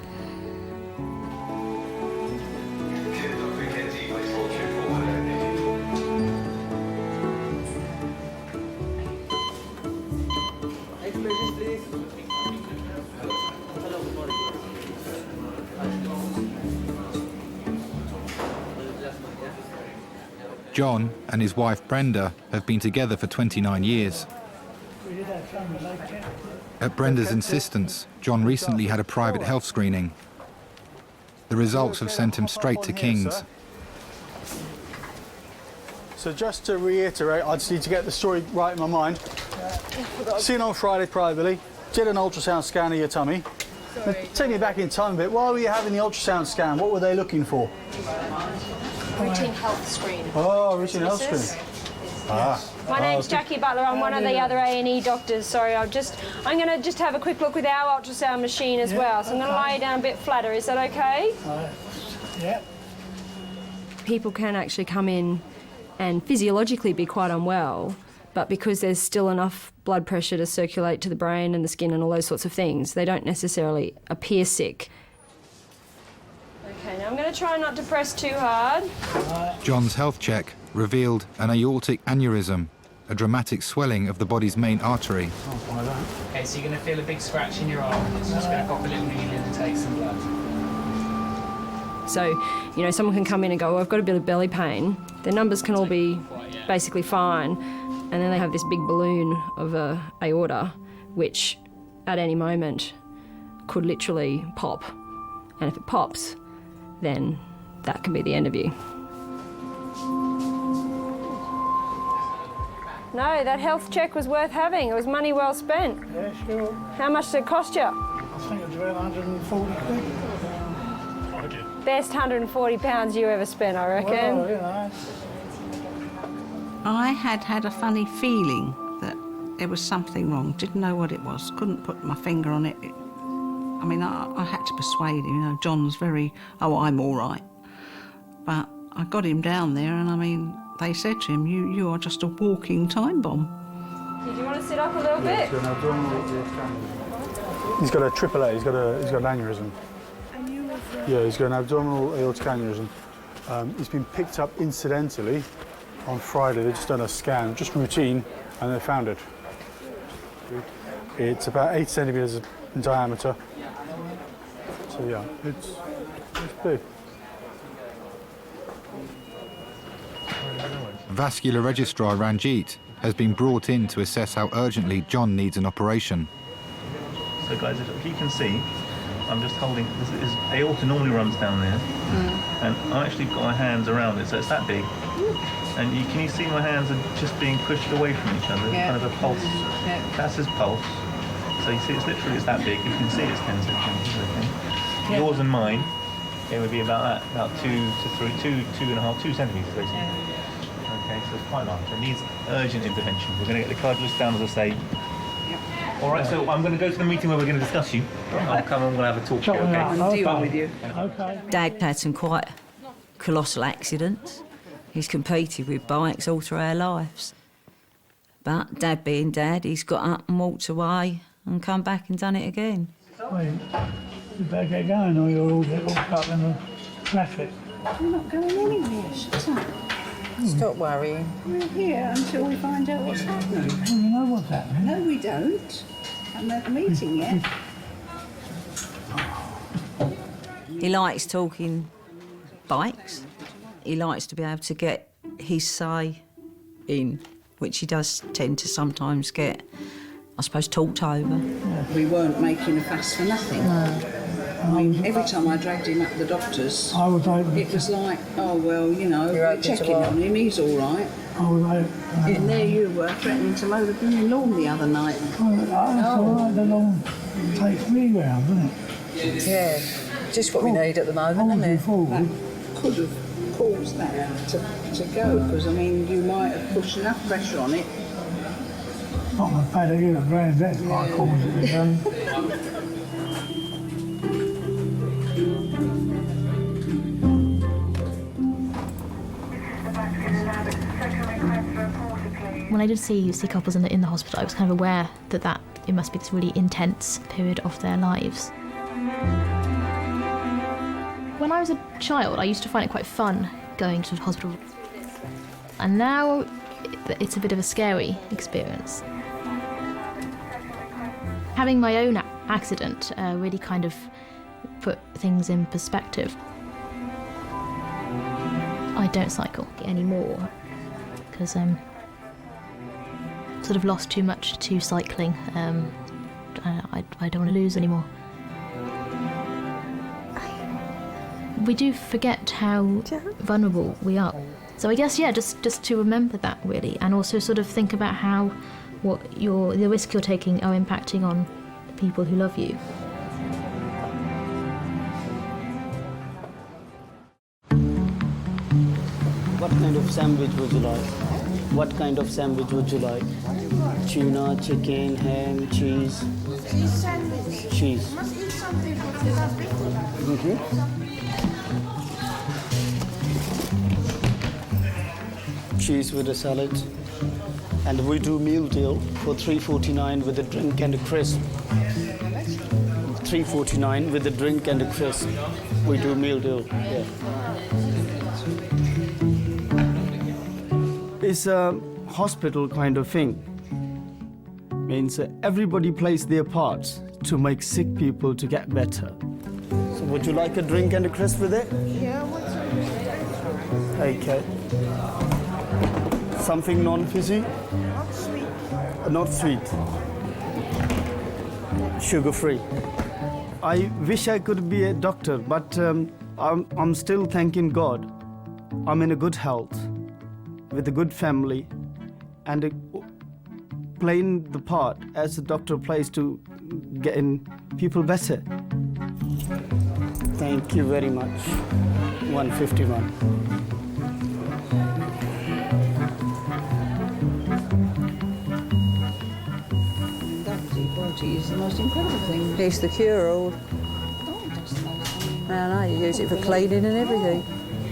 John and his wife Brenda have been together for 29 years. At Brenda's insistence, John recently had a private health screening. The results have sent him straight to King's. So just to reiterate, I just need to get the story right in my mind. Seen on Friday privately, did an ultrasound scan of your tummy. Take me back in time a bit. Why were you having the ultrasound scan? What were they looking for? Routine health screen. Oh, routine health screen. My name's Jackie Butler. I'm one of the other A&E doctors. Sorry, I'm going to just have a quick look with our ultrasound machine as well. So I'm going to lie you down a bit flatter. Is that okay? Yeah. People can actually come in and physiologically be quite unwell, But because there's still enough blood pressure to circulate to the brain and the skin and all those sorts of things, they don't necessarily appear sick. Okay, now I'm going to try not to press too hard. John's health check revealed an aortic aneurysm, a dramatic swelling of the body's main artery. Okay, so you're going to feel a big scratch in your arm. It's just going to pop a little needle in and take some blood. So, you know, someone can come in and go, oh, I've got a bit of belly pain. Their numbers can all be basically fine. And then they have this big balloon of a aorta, which at any moment could literally pop. And if it pops, then that can be the end of you. No, that health check was worth having. It was money well spent. Yeah, sure. How much did it cost you? I think it was around 140 quid. Best £140 you ever spent, I reckon. Well, you know. I had a funny feeling that there was something wrong. Didn't know what it was. Couldn't put my finger on it. I mean, I had to persuade him. You know, John's very, oh, I'm all right. But I got him down there, and I mean, they said to him, you are just a walking time bomb. Did you want to sit up a little bit? He's got a AAA. He's got an aneurysm. Yeah, he's got an abdominal aortic aneurysm. He's been picked up incidentally on Friday. They've just done a scan, just routine, and they found it. It's about 8 centimetres in diameter. So yeah, it's big. Vascular registrar Ranjit has been brought in to assess how urgently John needs an operation. So guys, if you can see, I'm just holding, this aorta normally runs down there, and I actually got my hands around it, so it's that big. And can you see my hands are just being pushed away from each other, kind of a pulse. That's his pulse. So you see, it's that big. You can see it's 10 centimetres, I think. Yours and mine, it would be about that, about 2 centimetres, basically. Okay, so it's quite large. It needs urgent intervention. We're going to get the cardiologist down, as I say. All right, so I'm going to go to the meeting where we're going to discuss you. I'll come and we'll have a talk to you, okay? I'll deal with you. Okay. Dad had some quite colossal accidents. He's competed with bikes all through our lives. But Dad being Dad, he's got up and walked away and come back and done it again. Wait, you better get going or you'll all get caught up in the traffic. We're not going anywhere, shut up. Stop worrying. We're here until we find out what's happening. Well, you know what's happening. No, we don't. Haven't had a meeting yet. He likes talking bikes. He likes to be able to get his say in, which he does tend to sometimes get, I suppose, talked over. We weren't making a fuss for nothing. No. I mean, every time I dragged him up the doctors, it was like, oh, well, you know, we're checking on him, he's all right. And there you were, threatening to mow the blooming lawn the other night. That's all right, the lawn takes me round, doesn't it? Yeah, just what we need at the moment, isn't it? That could have caused that to go, because, I mean, you might have pushed enough pressure on it. Not my paddock, you know, Grand, that's what I call it. When I did see couples in the hospital, I was kind of aware that it must be this really intense period of their lives. When I was a child, I used to find it quite fun going to the hospital. And now it's a bit of a scary experience. Having my own accident really kind of put things in perspective. I don't cycle anymore because sort of lost too much to cycling. I don't want to lose anymore. We do forget how vulnerable we are. So I guess, yeah, just to remember that really, and also sort of think about how the risk you're taking are impacting on the people who love you. What kind of sandwich would you like? What kind of sandwich would you like? Tuna, chicken, ham, cheese? Cheese sandwich. Cheese. You must eat something for the Cheese with a salad. And we do meal deal for $3.49 with a drink and a crisp. $3.49 with a drink and a crisp. We do meal deal. Yeah. It's a hospital kind of thing. Means everybody plays their parts to make sick people to get better. So would you like a drink and a crisp with it? Yeah, what's Okay. Something non-fizzy? Not sweet. Not sweet. Sugar-free. I wish I could be a doctor, but I'm still thanking God. I'm in a good health, with a good family, and playing the part as a doctor plays to getting people better. Thank you very much. 151. Is the most incredible thing. It's the cure-all. I know, you use it for cleaning and everything.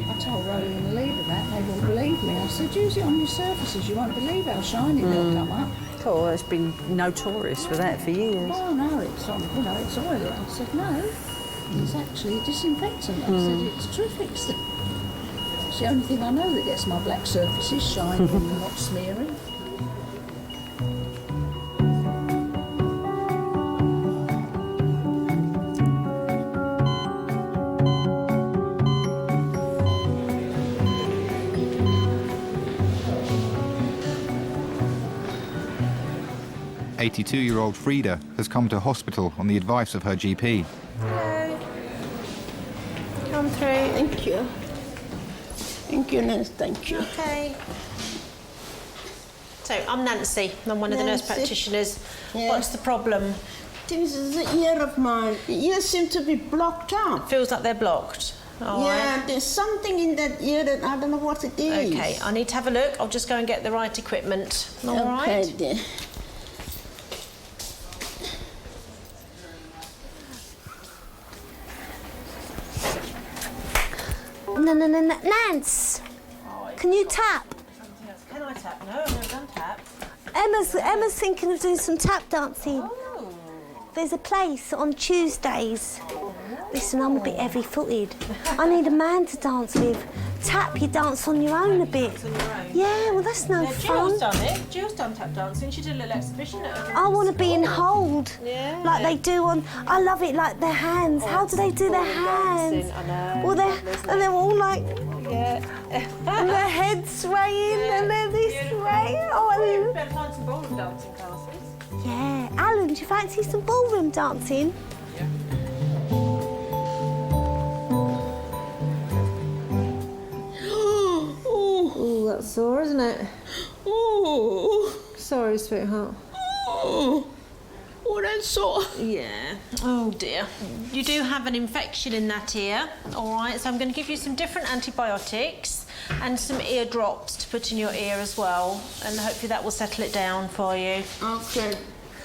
I told Rory and Leader that, they wouldn't believe me. I said, use it on your surfaces, you won't believe how shiny they'll come up. Oh, it's been notorious for that for years. Oh no, it's on, it's oily. I said, no, it's actually a disinfectant. I said, it's terrific. It's the only thing I know that gets my black surfaces shiny and not smearing. – 82-year-old Frida has come to hospital on the advice of her GP. Hello. Come through. Thank you. Thank you, nurse. Thank you. Okay. So, I'm Nancy. I'm one of the nurse practitioners. Yeah. What's the problem? This is the ear of mine. The ears seem to be blocked up. Feels like they're blocked. All right. There's something in that ear that I don't know what it is. Okay, I need to have a look. I'll just go and get the right equipment. All right. Okay, dear. No, Nance, can you tap? Can I tap? No, I've never done tap. Emma's thinking of doing some tap dancing. There's a place on Tuesdays. Listen, I'm a bit heavy-footed. I need a man to dance with. Tap, you dance on your own a bit. Yeah, well, that's no fun. Jill's done it. Jill's done tap dancing. She did a little exhibition at her. I want to be in hold, like they do on. I love it, like their hands. How do they do their hands? I know. Well, they're all like, and their heads swaying, and they're this way. Oh, You better find some ballroom dancing classes. yeah. Alan, do you fancy some ballroom dancing? Oh, that's sore, isn't it? Oh. Sorry, sweetheart. Oh, that's sore. Yeah. Oh, dear. You do have an infection in that ear, all right? So I'm going to give you some different antibiotics and some ear drops to put in your ear as well, and hopefully that will settle it down for you. Okay.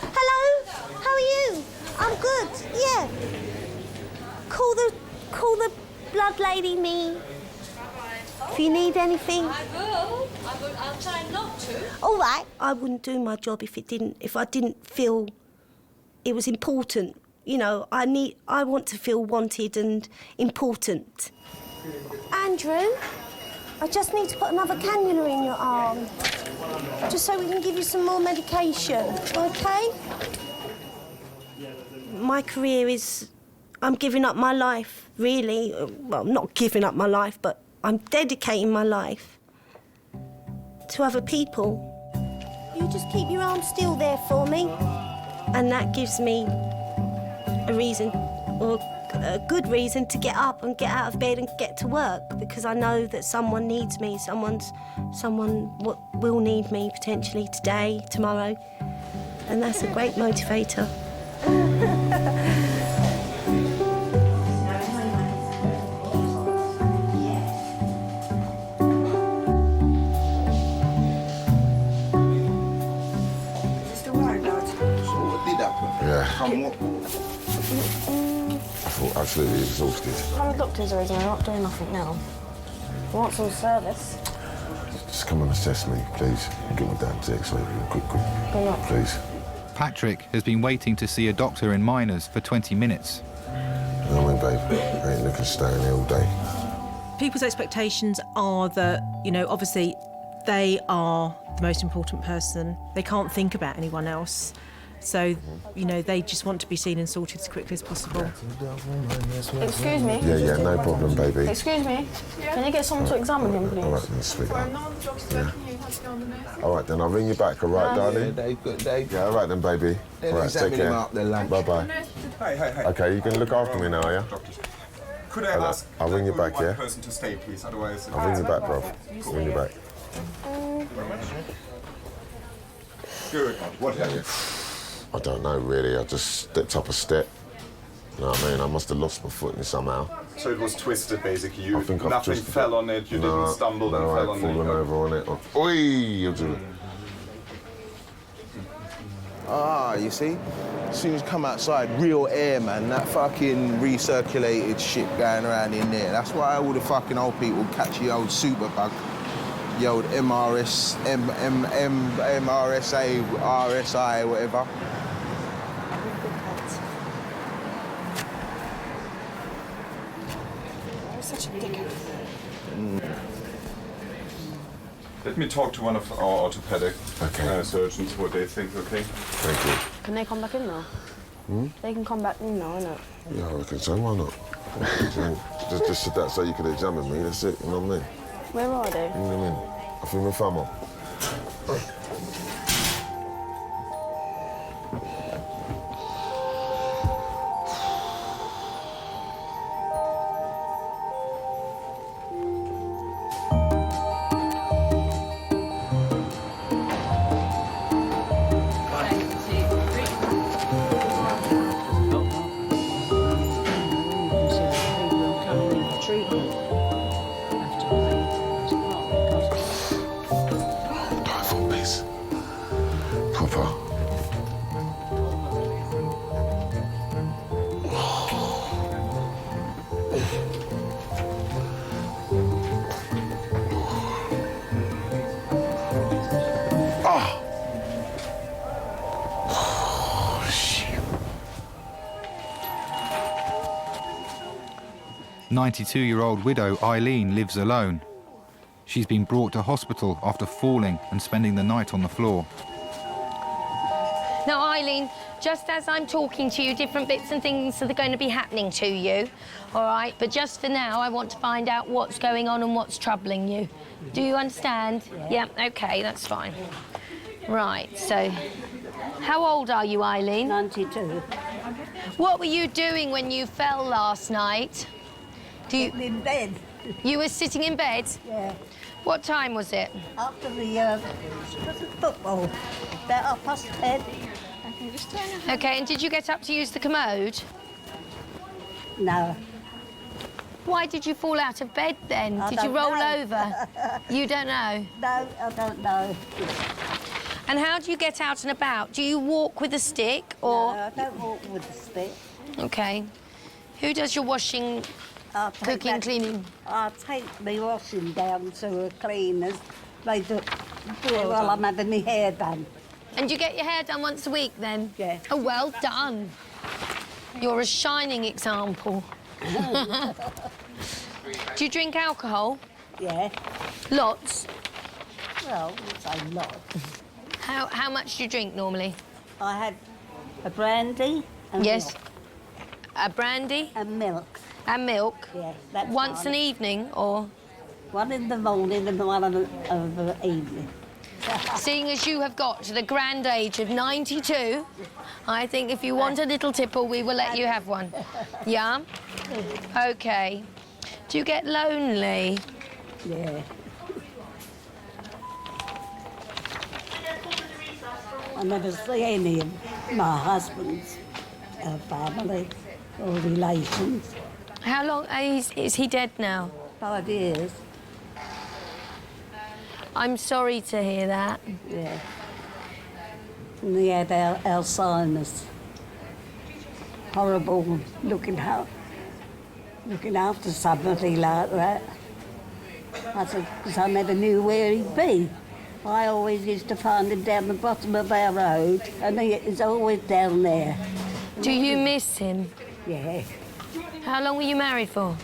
Hello. How are you? I'm good. Yeah. Call the blood lady me. If you need anything. I will. I'll try not to. All right. I wouldn't do my job if I didn't feel it was important. You know, I want to feel wanted and important. Andrew, I just need to put another cannula in your arm, just so we can give you some more medication, okay? My career is, I'm giving up my life, really. Well, I'm not giving up my life, but I'm dedicating my life to other people. You just keep your arm still there for me, and that gives me a reason, or a good reason, to get up and get out of bed and get to work, because I know that someone needs me. Someone will need me potentially today, tomorrow, and that's a great motivator. I feel absolutely exhausted. I'm the doctor's already, I'm not doing nothing now. What's all service? Just come and assess me, please, and get me down to the X-ray room quickly. Please. Patrick has been waiting to see a doctor in Miners for 20 minutes. You know what I mean, babe? I ain't looking to stay in there all day. People's expectations are that, you know, obviously they are the most important person. They can't think about anyone else. So, you know, they just want to be seen and sorted as quickly as possible. Excuse me? Yeah, no problem, baby. Excuse me? Can you get someone to examine him, please? All right, then, sweetheart. Yeah. All right, then, I'll ring you back, all right, darling? Yeah, all right, then, baby. All right, take care. Bye-bye. Hey. OK, you can look after me now, are you? Could I ask I'll ring you back, one yeah? person to stay, please? Otherwise... I'll ring you back, bruv. I'll ring you back. Good. What happened? I don't know, really. I just stepped up a step. You know what I mean? I must have lost my footing somehow. So it was twisted, basically. I think I've nothing twisted fell it. on it. You didn't stumble and fell on it. No, I've fallen over on it. Oi! You'll do it. Ah, you see? As soon as you come outside, real air, man. That fucking recirculated shit going around in there. That's why all the fucking old people catch the old superbug. The old MRSA, RSI, whatever. You're such a dickhead. Let me talk to one of our orthopedic surgeons, what they think, okay? Thank you. Can they come back in now? They can come back in now, innit? Yeah, I reckon so. Why not? just sit that so you can examine me. That's it. You know what I mean? Where are they? You know what I mean? I feel my thumb on. 92-year-old widow Eileen lives alone. She's been brought to hospital after falling and spending the night on the floor. Now, Eileen, just as I'm talking to you, different bits and things are going to be happening to you, all right? But just for now, I want to find out what's going on and what's troubling you. Do you understand? Yeah, OK, that's fine. Right, so how old are you, Eileen? 92. What were you doing when you fell last night? Sitting in bed. You were sitting in bed? Yeah. What time was it? After the football, about 10:30. OK, and did you get up to use the commode? No. Why did you fall out of bed then? I Did you don't roll know. over? You don't know? No, I don't know. And how do you get out and about? Do you walk with a stick or...? No, I don't walk with a stick. OK. Who does your washing, cooking, cleaning? I take my washing down to a cleaners. They do it while I'm having my hair done. And you get your hair done once a week then? Yeah. Oh, well done. You're a shining example. Do you drink alcohol? Yeah. Lots? Well, it's a lot. How much do you drink normally? I had a brandy and Yes. milk. A brandy? And milk. And milk? Yeah, that's Once fine. an evening, or...? One in the morning and one of the evening. Seeing as you have got to the grand age of 92, I think if you want a little tipple, we will let you have one. Yeah? OK. Do you get lonely? Yeah. I never see any of my husband's family or relations. How long is he dead now? 5 years. I'm sorry to hear that. Yeah. And he had Alzheimer's. Horrible looking after somebody like that. I said, because I never knew where he'd be. I always used to find him down the bottom of our road, and he is always down there. Do you miss him? Yeah. How long were you married for?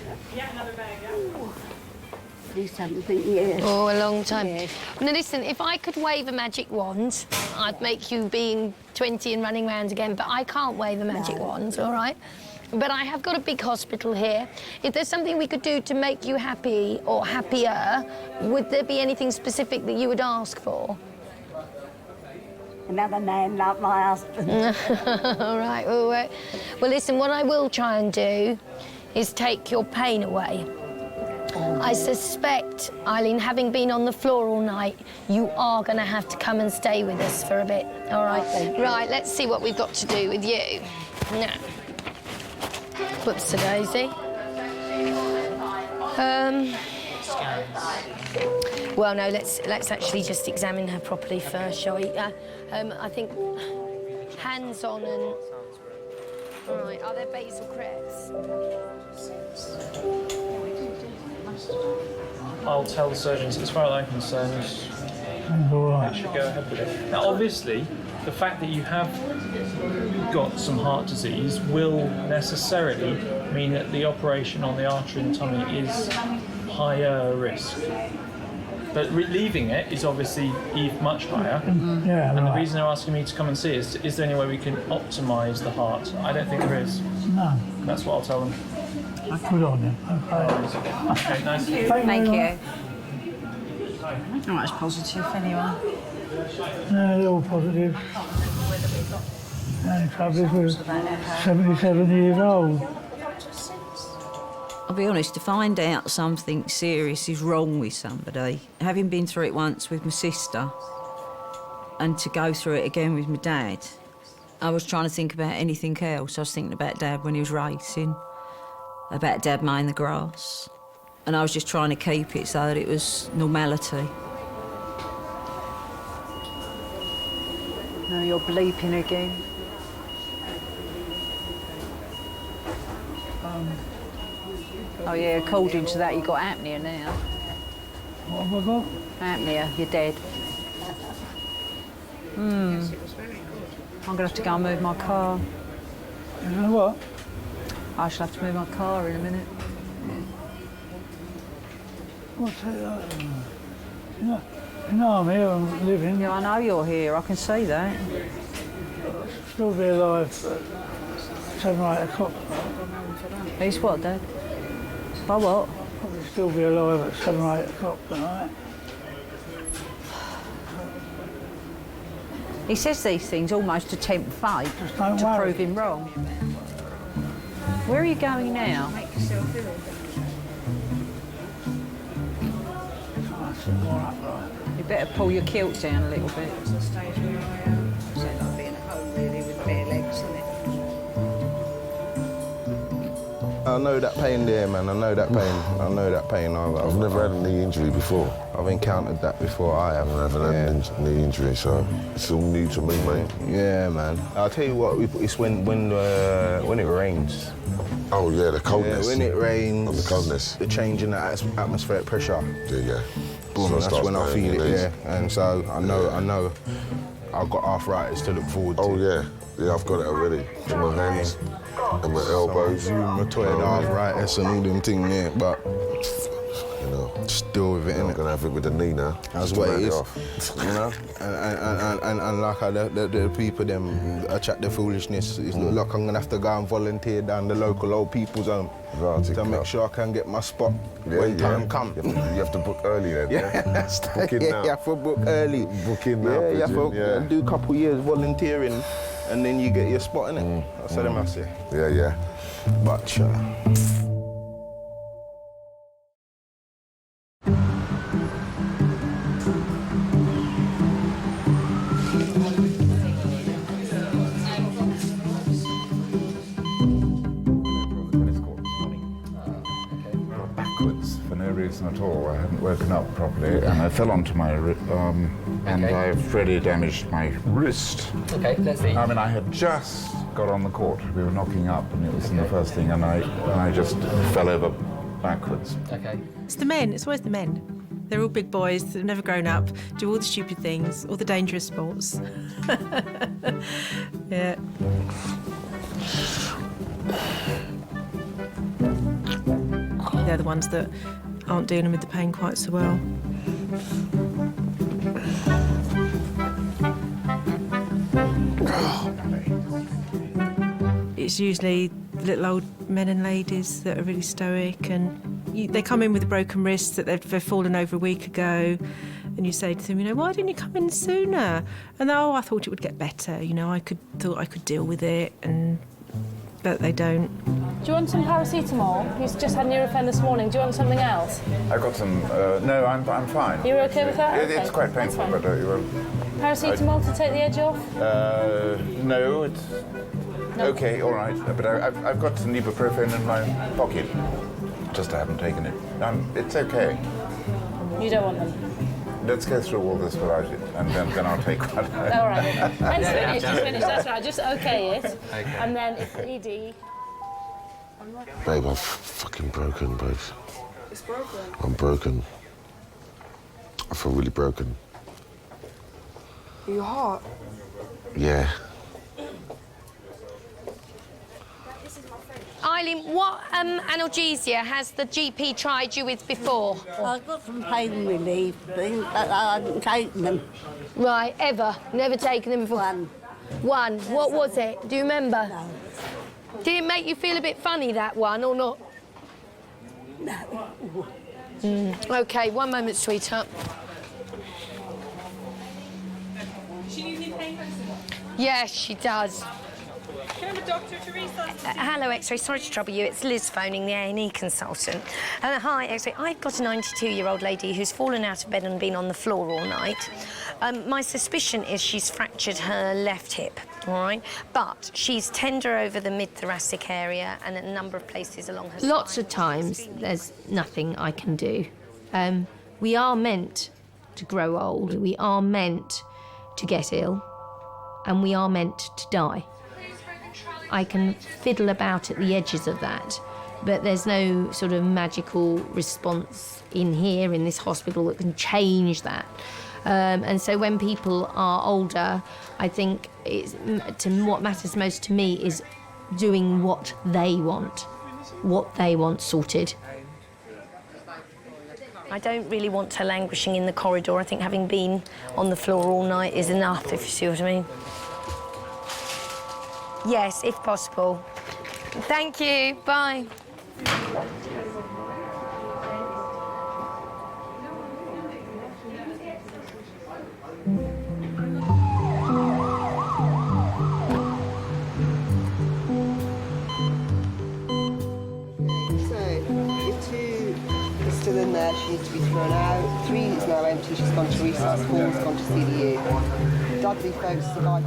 Something years. Oh, a long time. Yes. Now listen, if I could wave a magic wand, I'd make you being 20 and running around again, but I can't wave a magic wand, all right? But I have got a big hospital here. If there's something we could do to make you happy or happier, would there be anything specific that you would ask for? Another man like my husband. All right, well, listen, what I will try and do is take your pain away. I suspect, Eileen, having been on the floor all night, you are going to have to come and stay with us for a bit, all right? Right, let's see what we've got to do with you. Now, whoops-a-daisy. Well, no, let's actually just examine her properly first, shall we? I think hands on and... All right, are there basal crepes? I'll tell the surgeons, as far as I'm concerned, they should go ahead with it. Now, obviously, the fact that you have got some heart disease will necessarily mean that the operation on the artery in the tummy is higher risk. But leaving it is obviously much higher. Yeah, and the reason they're asking me to come and see is there any way we can optimise the heart? I don't think there is. No. That's what I'll tell them. Good on you. Okay, nice. Thank you. Not as positive anyway. No, they're all positive. The trouble is we're 77 years old. I'll be honest, to find out something serious is wrong with somebody, having been through it once with my sister, and to go through it again with my dad, I was trying to think about anything else. I was thinking about Dad when he was racing, about Dad mowing the grass, and I was just trying to keep it so that it was normality. No, you're bleeping again. Oh yeah, according to that, you've got apnea now. What have I got? Apnea, you're dead. I'm gonna have to go and move my car. You know what? I shall have to move my car in a minute. What's that? You know I'm here, I'm living. Yeah, I know you're here, I can see that. I'll still be alive at 7 or 8 o'clock. He's what, Dad? By what? Probably still be alive at 7 or 8 o'clock tonight. He says these things almost to tempt fate, to worry. prove him wrong. Where are you going now? You better pull your kilt down a little bit. It's the stage where I say like being at home really with bare legs, isn't it? I know that pain there, man. I know that pain. I know that pain. I've never had a knee injury before. I've encountered that before. I have. I haven't had a knee injury, so it's all new to me, mate. Yeah, man. I'll tell you what. It's when it rains. Oh yeah, the coldness. Yeah, when it rains. And the coldness. The change in the atmospheric pressure. Yeah. Boom. So it That's starts when I burning feel your it. knees. Yeah. And so I know. I've got arthritis to look forward to. Oh yeah. Yeah, I've got it already. In my hands and my elbows. Rheumatoid arthritis and all them things there, but you know, still with it, I'm innit? gonna have it with the knee now. That's just to what it round is, off. you know. And like the people them attract the foolishness. It's look like I'm gonna have to go and volunteer down the local old people's home to make sure I can get my spot when time comes. You have to book early then. Yeah, book in now. You have to book early. Book in now. Yeah, you have to do a couple years volunteering, and then you get your spot in it. That's what I say. Yeah. But backwards for no reason at all. I hadn't woken up properly and I fell onto my and I've really damaged my wrist. Okay, let's see. I mean, I had just got on the court. We were knocking up and it was the first thing and I just fell over backwards. Okay. It's the men. It's always the men. They're all big boys that have never grown up, do all the stupid things, all the dangerous sports. Yeah. They're the ones that aren't dealing with the pain quite so well. It's usually little old men and ladies that are really stoic, and they come in with a broken wrist that they've fallen over a week ago, and you say to them, you know, why didn't you come in sooner? And I thought it would get better, you know, thought I could deal with it, but they don't. Do you want some paracetamol? He's just had Nurofen this morning. Do you want something else? I got some. No, I'm fine. You're okay with that? It's quite painful, but Paracetamol to take the edge off? No, it's okay, all right. But I've got some ibuprofen in my pocket. Just I haven't taken it. It's okay. You don't want them? Let's go through all this without it, and then I'll take one. All right. And just finish. That's right. Just okay it. Okay. And then if ED. Babe, I'm fucking broken, babe. It's broken. I'm broken. I feel really broken. Are you hot? Yeah. Eileen, what analgesia has the GP tried you with before? I've got some pain relief things, but I haven't taken them. Right, ever? Never taken them before? One. What was it? Do you remember? No. Did it make you feel a bit funny, that one, or not? No. OK, one moment, sweetheart. She needs new pain medicine. Yes, she does. Can I have a doctor, Teresa? Hello, X-ray. Sorry to trouble you. It's Liz phoning, the A&E consultant. Hi, X-ray. I've got a 92-year-old lady who's fallen out of bed and been on the floor all night. My suspicion is she's fractured her left hip, all right? But she's tender over the mid-thoracic area and a number of places along her spine. Lots of times there's nothing I can do. We are meant to grow old. We are meant to get ill. And we are meant to die. I can fiddle about at the edges of that, but there's no sort of magical response in here, in this hospital, that can change that. And so when people are older, I think what matters most to me is doing what they want sorted. I don't really want her languishing in the corridor. I think having been on the floor all night is enough, if you see what I mean. Yes, if possible. Thank you. Bye. Still in there, she needs to be thrown out. 3 is now empty, she's gone to resus, 4's gone to CDU. Dudley folks survived.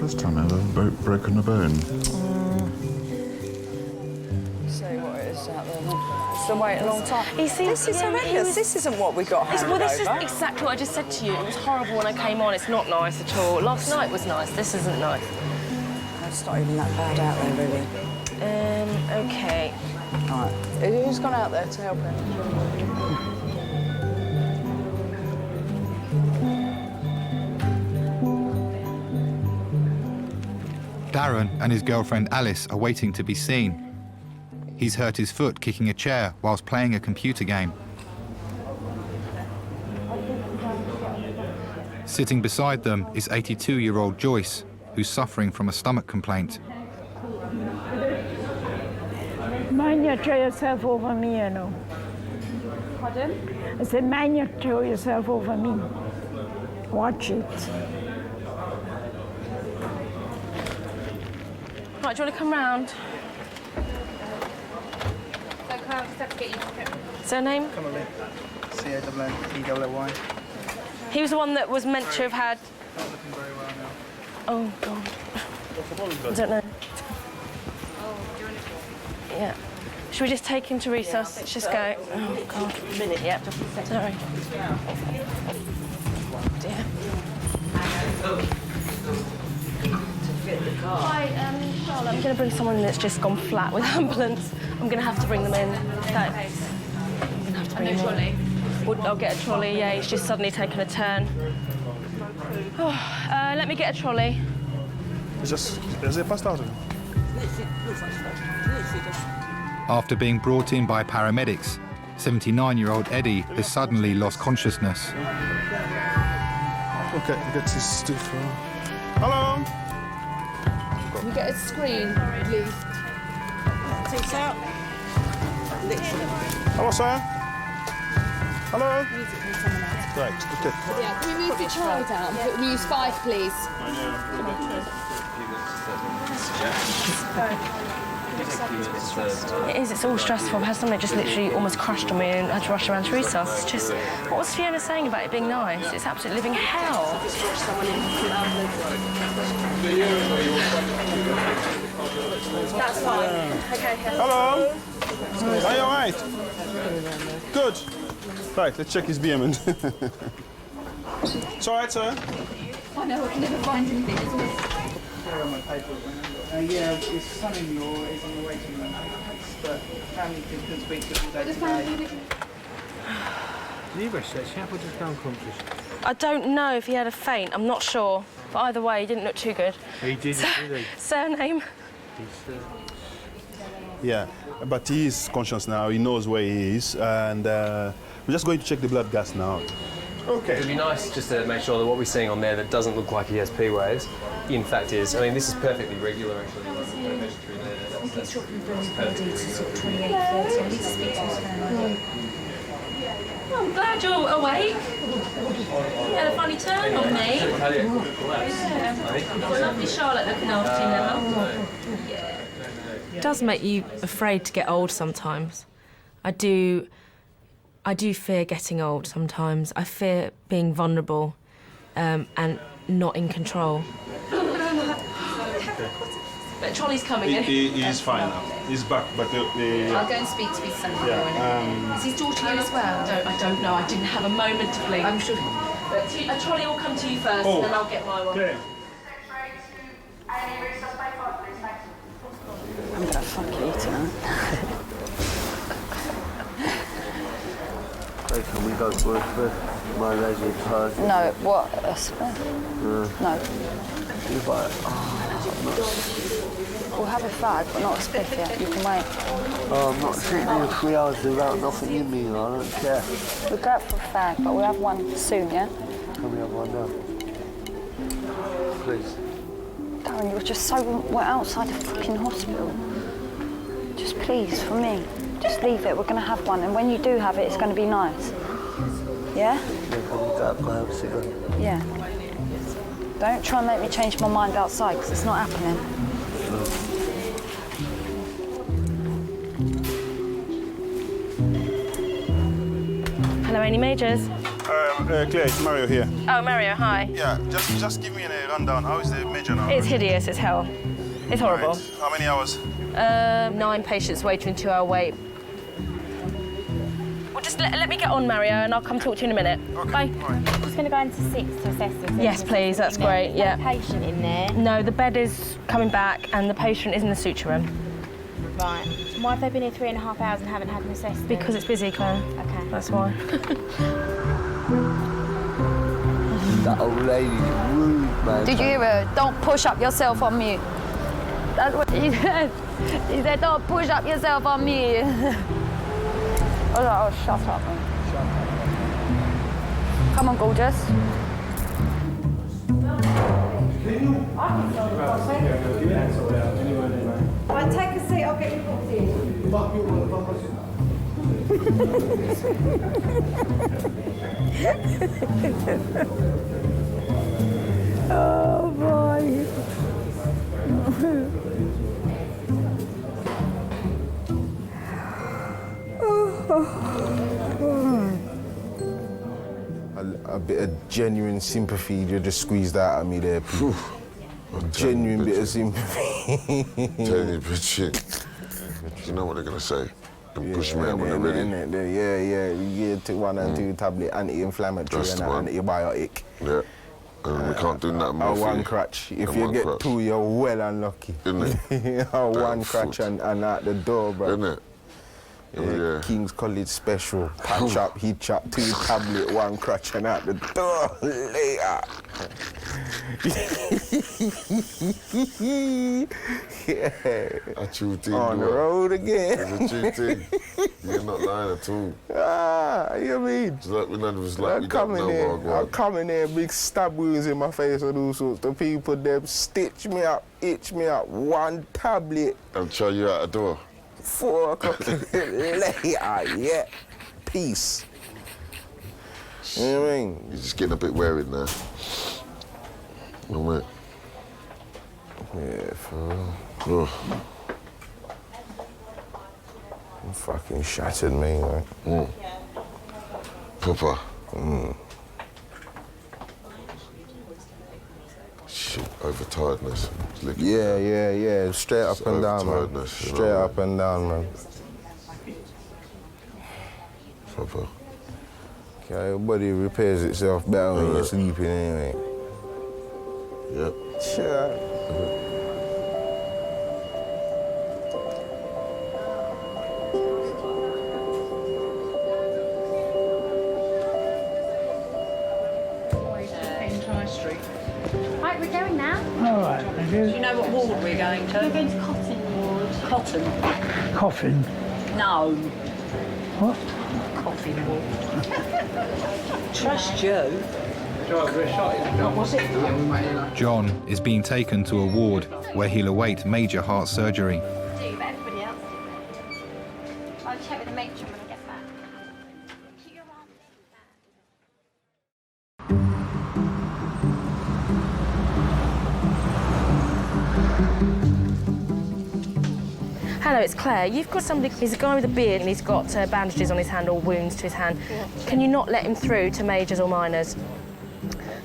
First time I've ever broken a bone. See what it is out there. It's been waiting a long time. This is horrendous. This isn't what we got handed Well, this is over. exactly what I just said to you. It was horrible when I came on. It's not nice at all. Last night was nice. This isn't nice. It's not even that bad out there, really. OK. All right. Who's gone out there to help him? Darren and his girlfriend Alice are waiting to be seen. He's hurt his foot kicking a chair whilst playing a computer game. Sitting beside them is 82-year-old Joyce, who's suffering from a stomach complaint. Mind you throw yourself over me, you know. Pardon? I said, mind you throw yourself over me. Watch it. Right, do you want to come round? Surname? Come on, C-A-N-N-E-L-L-Y. He was the one that was meant to have had... Not looking very well now. Oh, God. I don't know. Yeah. Should we just take him to resus? Let's just go. Oh, God. A minute, yeah. Just a second. Sorry. Dear. going to bring someone in that's just gone flat with ambulance, I'm going to have to bring them in. I'm going to have to bring them in. I'll get a trolley, yeah, he's just suddenly taken a turn. Oh, let me get a trolley. Is it passed out? After being brought in by paramedics, 79-year-old Eddie has suddenly lost consciousness. Okay, get this stiff. Hello? Can you get a screen, please? Takes out. Hello, sir? Hello? Right, okay. Yeah, can we move the child out? Can we use 5, please? It is, it's all stressful. I've had something just literally almost crashed on me and I had to rush around to resus. It's just, what was Fiona saying about it being nice? It's absolute living hell. That's fine. Okay. Hello? Are you all right? Good. Right, let's check his BM. It's all right, sir? I know, I can never find anything. Yeah, his son-in-law is on the waiting room, but family can speak to him today. I don't know if he had a faint, I'm not sure. But either way, he didn't look too good. He did, did he? Surname? Yeah, but he is conscious now, he knows where he is, and we're just going to check the blood gas now. Okay. It'd be nice just to make sure that what we're seeing on there that doesn't look like ESP waves, in fact is, I mean, this is perfectly regular actually. He's dropping very body to sort of 28, 30. I need to speak to his family. I'm glad you're awake. You had a funny turn on me. You've got lovely Charlotte looking after you now. It does make you afraid to get old sometimes. I do fear getting old sometimes. I fear being vulnerable and not in control. But Trolley's coming in. He is fine now. He's back, but I'll go and speak to his son-in-law. Yeah, Is his daughter here as well? I don't know. I didn't have a moment to blink. I'm sure. But a trolley will come to you first, and then I'll get my one. Okay. I'm gonna fuck you tonight. Can we go for a split? My legs are tired. No, what? A split? No. We'll have a fag, but not a split yet. You can wait. Oh, I'm not sitting here 3 hours without nothing in me, I don't care. We'll go out for a fag, but we'll have one soon, yeah? Can we have one now? Please. Darren, you're just so... We're outside the fucking hospital. Just please, for me. Just leave it, we're going to have one, and when you do have it, it's going to be nice. Yeah? Yeah, can we go up and have a cigarette? Yeah. Don't try and make me change my mind outside, because it's not happening. Hello, A&E Majors. Claire, it's Mario here. Oh, Mario, hi. Yeah, just give me a rundown. How is the major now? It's hideous, it's hell. It's horrible. Right. How many hours? 9 patients waiting, 2-hour wait. Well, just let me get on, Mario, and I'll come talk to you in a minute. Okay. Bye. I'm just going to go into 6 to assess them. Yes, please, that's great, yeah. Patient in there? No, the bed is coming back and the patient is in the suture room. Right. Why have they been here 3.5 hours and haven't had an assessment? Because it's busy, Claire. Okay. That's why. That old lady's rude, man. Did you hear her? Don't push up yourself on me. That's what he said. He said, don't push up yourself on me. I was like, oh, shut up, man. Come on, gorgeous. Right, take a seat, I'll get you booked in. Oh, boy. A bit of genuine sympathy you just squeezed out of me there, Pete. A genuine bit of sympathy. Tell you, bitch. You know what they're gonna say. And push me out when they're ready. Yeah. You took 1 and 2 tablet anti-inflammatory That's and the an one. antibiotic. Yeah. And we can't do nothing more for one you. crutch. If And you one get crutch. two, you're well unlucky. Isn't it? One crutch and out the door, bro. Isn't it? Yeah. King's College special. Patch up, hitch up, 2 tablet, 1 crutch and out the door later. Yeah. A true thing. On the road again. It's a true thing. You're not lying at all. You mean? It's like we none of us like we don't know here, what I'm coming here, big stab wounds in my face and all sorts. The people, them stitch me up, itch me up, 1 tablet. And throw you out the door. 4 o'clock later, yeah. Peace. You know what I mean? You're just getting a bit wary now. All right. Yeah, for real. Oh. You fucking shattered me, man. Proper. Shit, overtiredness. Yeah. Straight up and down, man. Overtiredness, Straight up and down, man. Proper. Okay, your body repairs itself better when you're sleeping anyway. Yep. Sure. Right, we're going now. All right, thank you. Do you know what ward we're going to? We're going to Cotton Ward. Cotton? Coffin. No. What? Coffin ward. Trust you. What was it? John is being taken to a ward where he'll await major heart surgery. Do, but everybody else did. I'll check with the matron when I get back. Keep your arm Hello, it's Claire. You've got somebody, he's a guy with a beard and he's got bandages on his hand or wounds to his hand. Can you not let him through to majors or minors?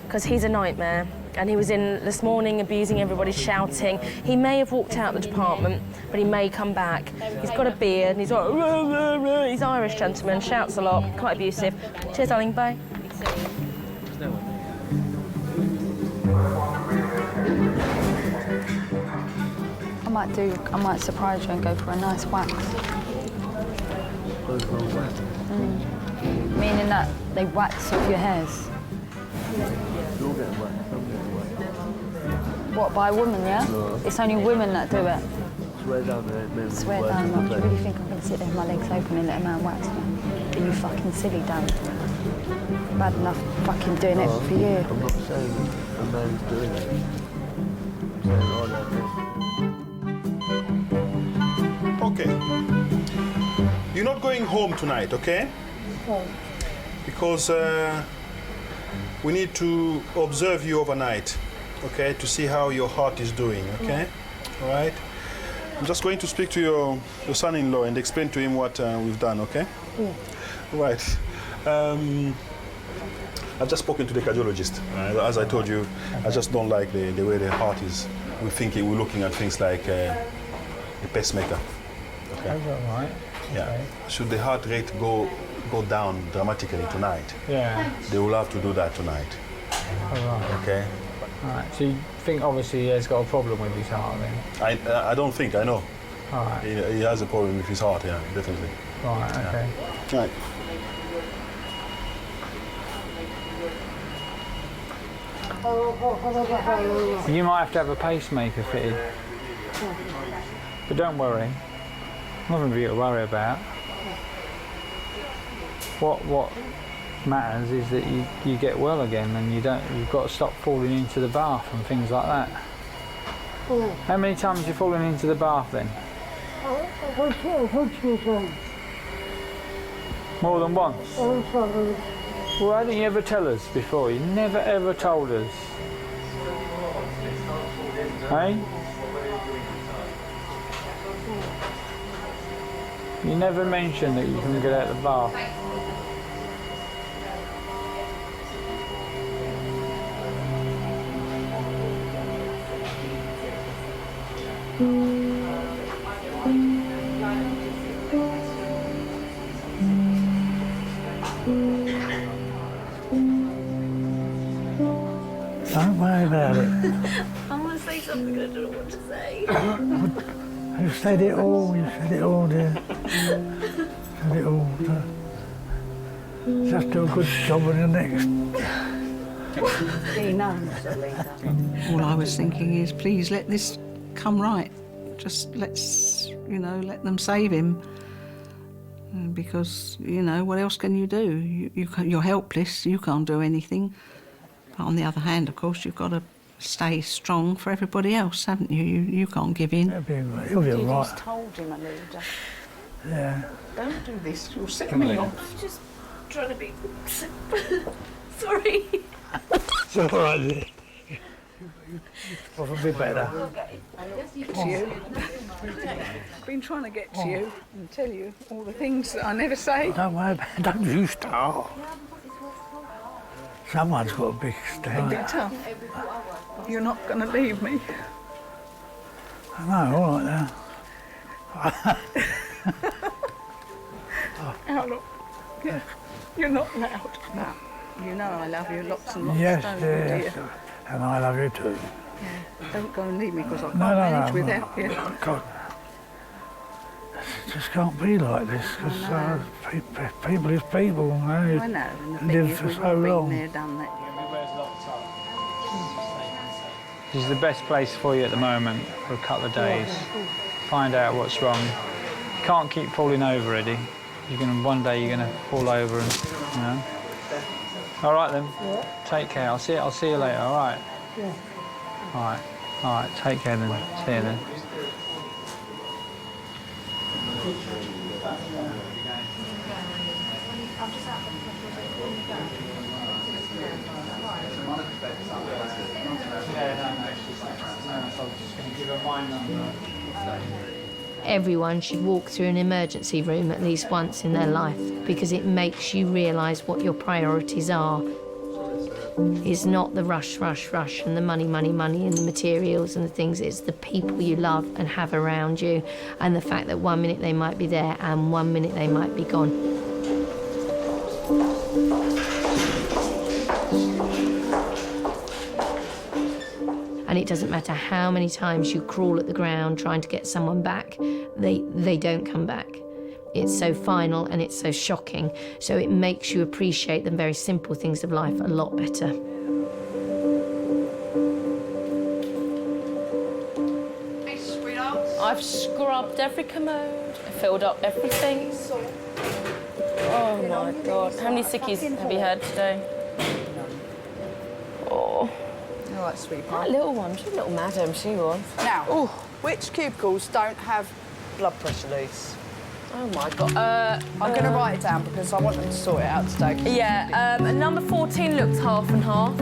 Because he's a nightmare. And he was in this morning abusing everybody, shouting. He may have walked out the department, but he may come back. He's got a beard and he's like, rah, rah, rah. He's Irish gentleman, shouts a lot, quite abusive. Cheers, darling, bye. I might surprise you and go for a nice wax. Meaning that they wax off your hairs. What, by a woman, yeah? No. It's only women that do it. Swear down there, man. Swear down, man. Do you really think I'm going to sit there with my legs open and let a man wax me? Are you fucking silly, Dan? Bad enough fucking doing it for you. I'm not saying a man's doing it. I'm saying all that thing. Okay. You're not going home tonight, okay? Because we need to observe you overnight, okay? To see how your heart is doing, okay? All right? I'm just going to speak to your son-in-law and explain to him what we've done, okay? Right. I've just spoken to the cardiologist. As I told you, I just don't like the way the heart is. We're looking at things like a pacemaker. Okay. That's all right. Yeah. Okay. Should the heart rate go down dramatically tonight? Yeah. They will have to do that tonight. All right. Okay. All right. So you think obviously he has got a problem with his heart then? I don't think, I know. All right. He has a problem with his heart, yeah, definitely. Right. Okay. Right. You might have to have a pacemaker fitted. But don't worry. Nothing for you to worry about. What matters is that you get well again and you've got to stop falling into the bath and things like that. How many times have you fallen into the bath then? More than once? Well, why didn't you ever tell us before? You never ever told us. Hey? You never mentioned that you can get out of the bath. Don't worry about it. I want to say something, I don't know what to say. You said it all, dear. Said it all. Just do a good job on the next. He knows, All I was thinking is, please let this come right. Just let's, let them save him. Because, what else can you do? You're helpless, you can't do anything. But on the other hand, of course, you've got to stay strong for everybody else, haven't you? You can't give in. He'll be all right. just told him, Alida. Yeah. Don't do this, you'll set me off. I'm just trying to be... Sorry. It's all right, dear. It'll be better. To you. I've been trying to get to you and tell you all the things that I never say. Don't worry about it. Don't you start. Someone's got a big stand. It'll be tough. You're not going to leave me. I know, all right now. Now look, you're not loud. No. You know I love you lots and lots, Yes, don't dear, you, yes. dear? And I love you too. Yeah. Don't go and leave me because I can't No, manage without you. God. It just can't be like this because people is people. I know, and the thing Live is for we've so all been long. there, done that. This is the best place for you at the moment for a couple of days. Find out what's wrong. You can't keep falling over, Eddie. One day you're gonna fall over and, All right then. Yeah. Take care. I'll see you later. All right. Yeah. All right. Take care then. See you then. Everyone should walk through an emergency room at least once in their life because it makes you realise what your priorities are. It's not the rush, rush, rush and the money, money, money and the materials and the things. It's the people you love and have around you and the fact that 1 minute they might be there and 1 minute they might be gone. And it doesn't matter how many times you crawl at the ground trying to get someone back, they don't come back. It's so final and it's so shocking, so it makes you appreciate the very simple things of life a lot better. Hey, sweetheart. I've scrubbed every commode, filled up everything. Oh my God, how many sickies have you had today? Oh. All right, sweetheart. That little one, she's a little madam, she was. Now, which cubicles don't have blood pressure leads? Oh my God. I'm going to write it down because I want them to sort it out today. Yeah, number 14 looks half and half.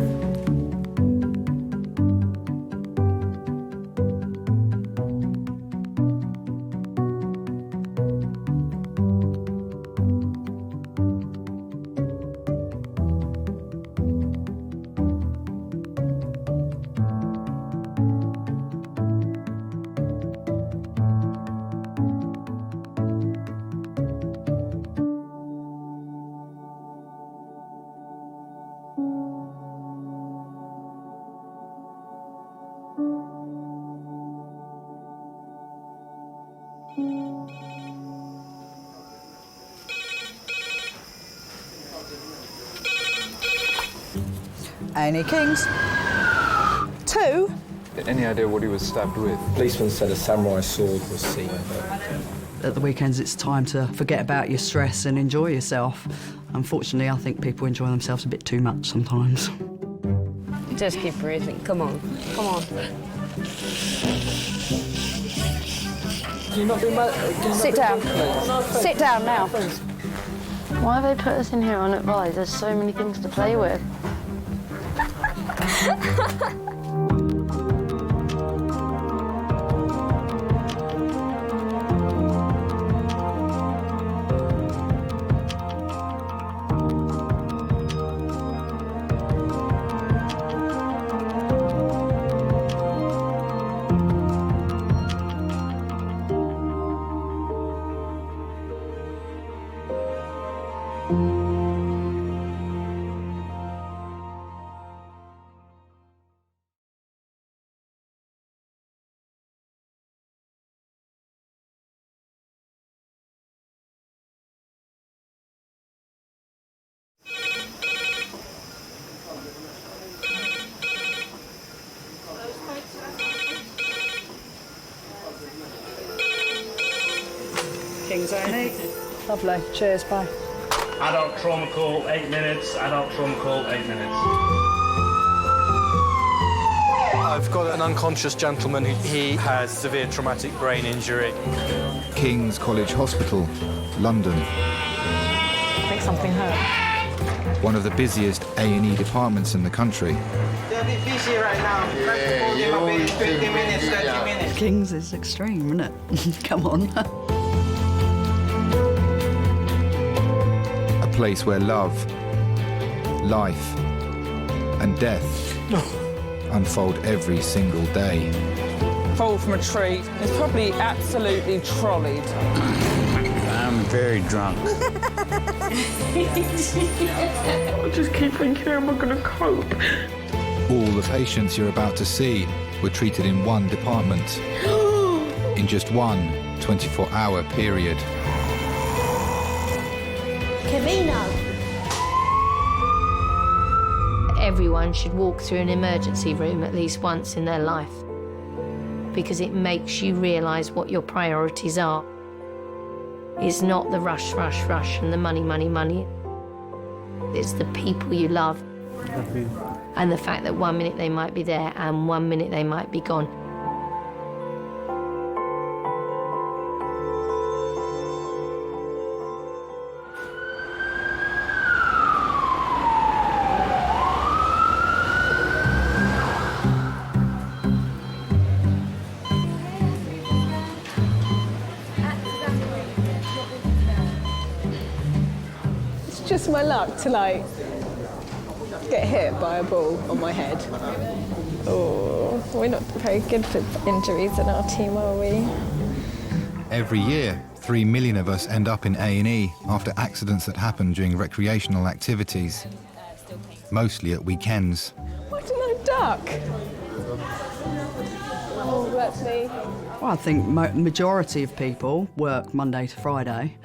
A&E Kings. 2. Any idea what he was stabbed with? Policeman said a samurai sword was seen. At the weekends, it's time to forget about your stress and enjoy yourself. Unfortunately, I think people enjoy themselves a bit too much sometimes. Just keep breathing. Come on. Come on. Can you not be Sit down. Sit down now. Why have they put us in here unadvised? There's so many things to play with. things, eh? Lovely. Cheers, bye. Adult trauma call, 8 minutes. Adult trauma call, 8 minutes. I've got an unconscious gentleman he has severe traumatic brain injury. King's College Hospital, London. I think something hurt. One of the busiest A&E departments in the country. They're a bit busy right now. Maybe 20 minutes, 30 minutes. King's is extreme, isn't it? Come on. A place where love, life, and death unfold every single day. Fall from a tree. It's probably absolutely trolleyed. I'm very drunk. I just keep thinking, how am I going to cope? All the patients you're about to see were treated in one department in just one 24-hour period. Camino. Everyone should walk through an emergency room at least once in their life, because it makes you realise what your priorities are. It's not the rush, rush, rush and the money, money, money. It's the people you love and the fact that 1 minute they might be there and 1 minute they might be gone. Just my luck to like get hit by a ball on my head. Oh, we're not very good for injuries in our team, are we? Every year, 3 million of us end up in A&E after accidents that happen during recreational activities, mostly at weekends. Why didn't I duck? Oh, that's me. Well, I think majority of people work Monday to Friday,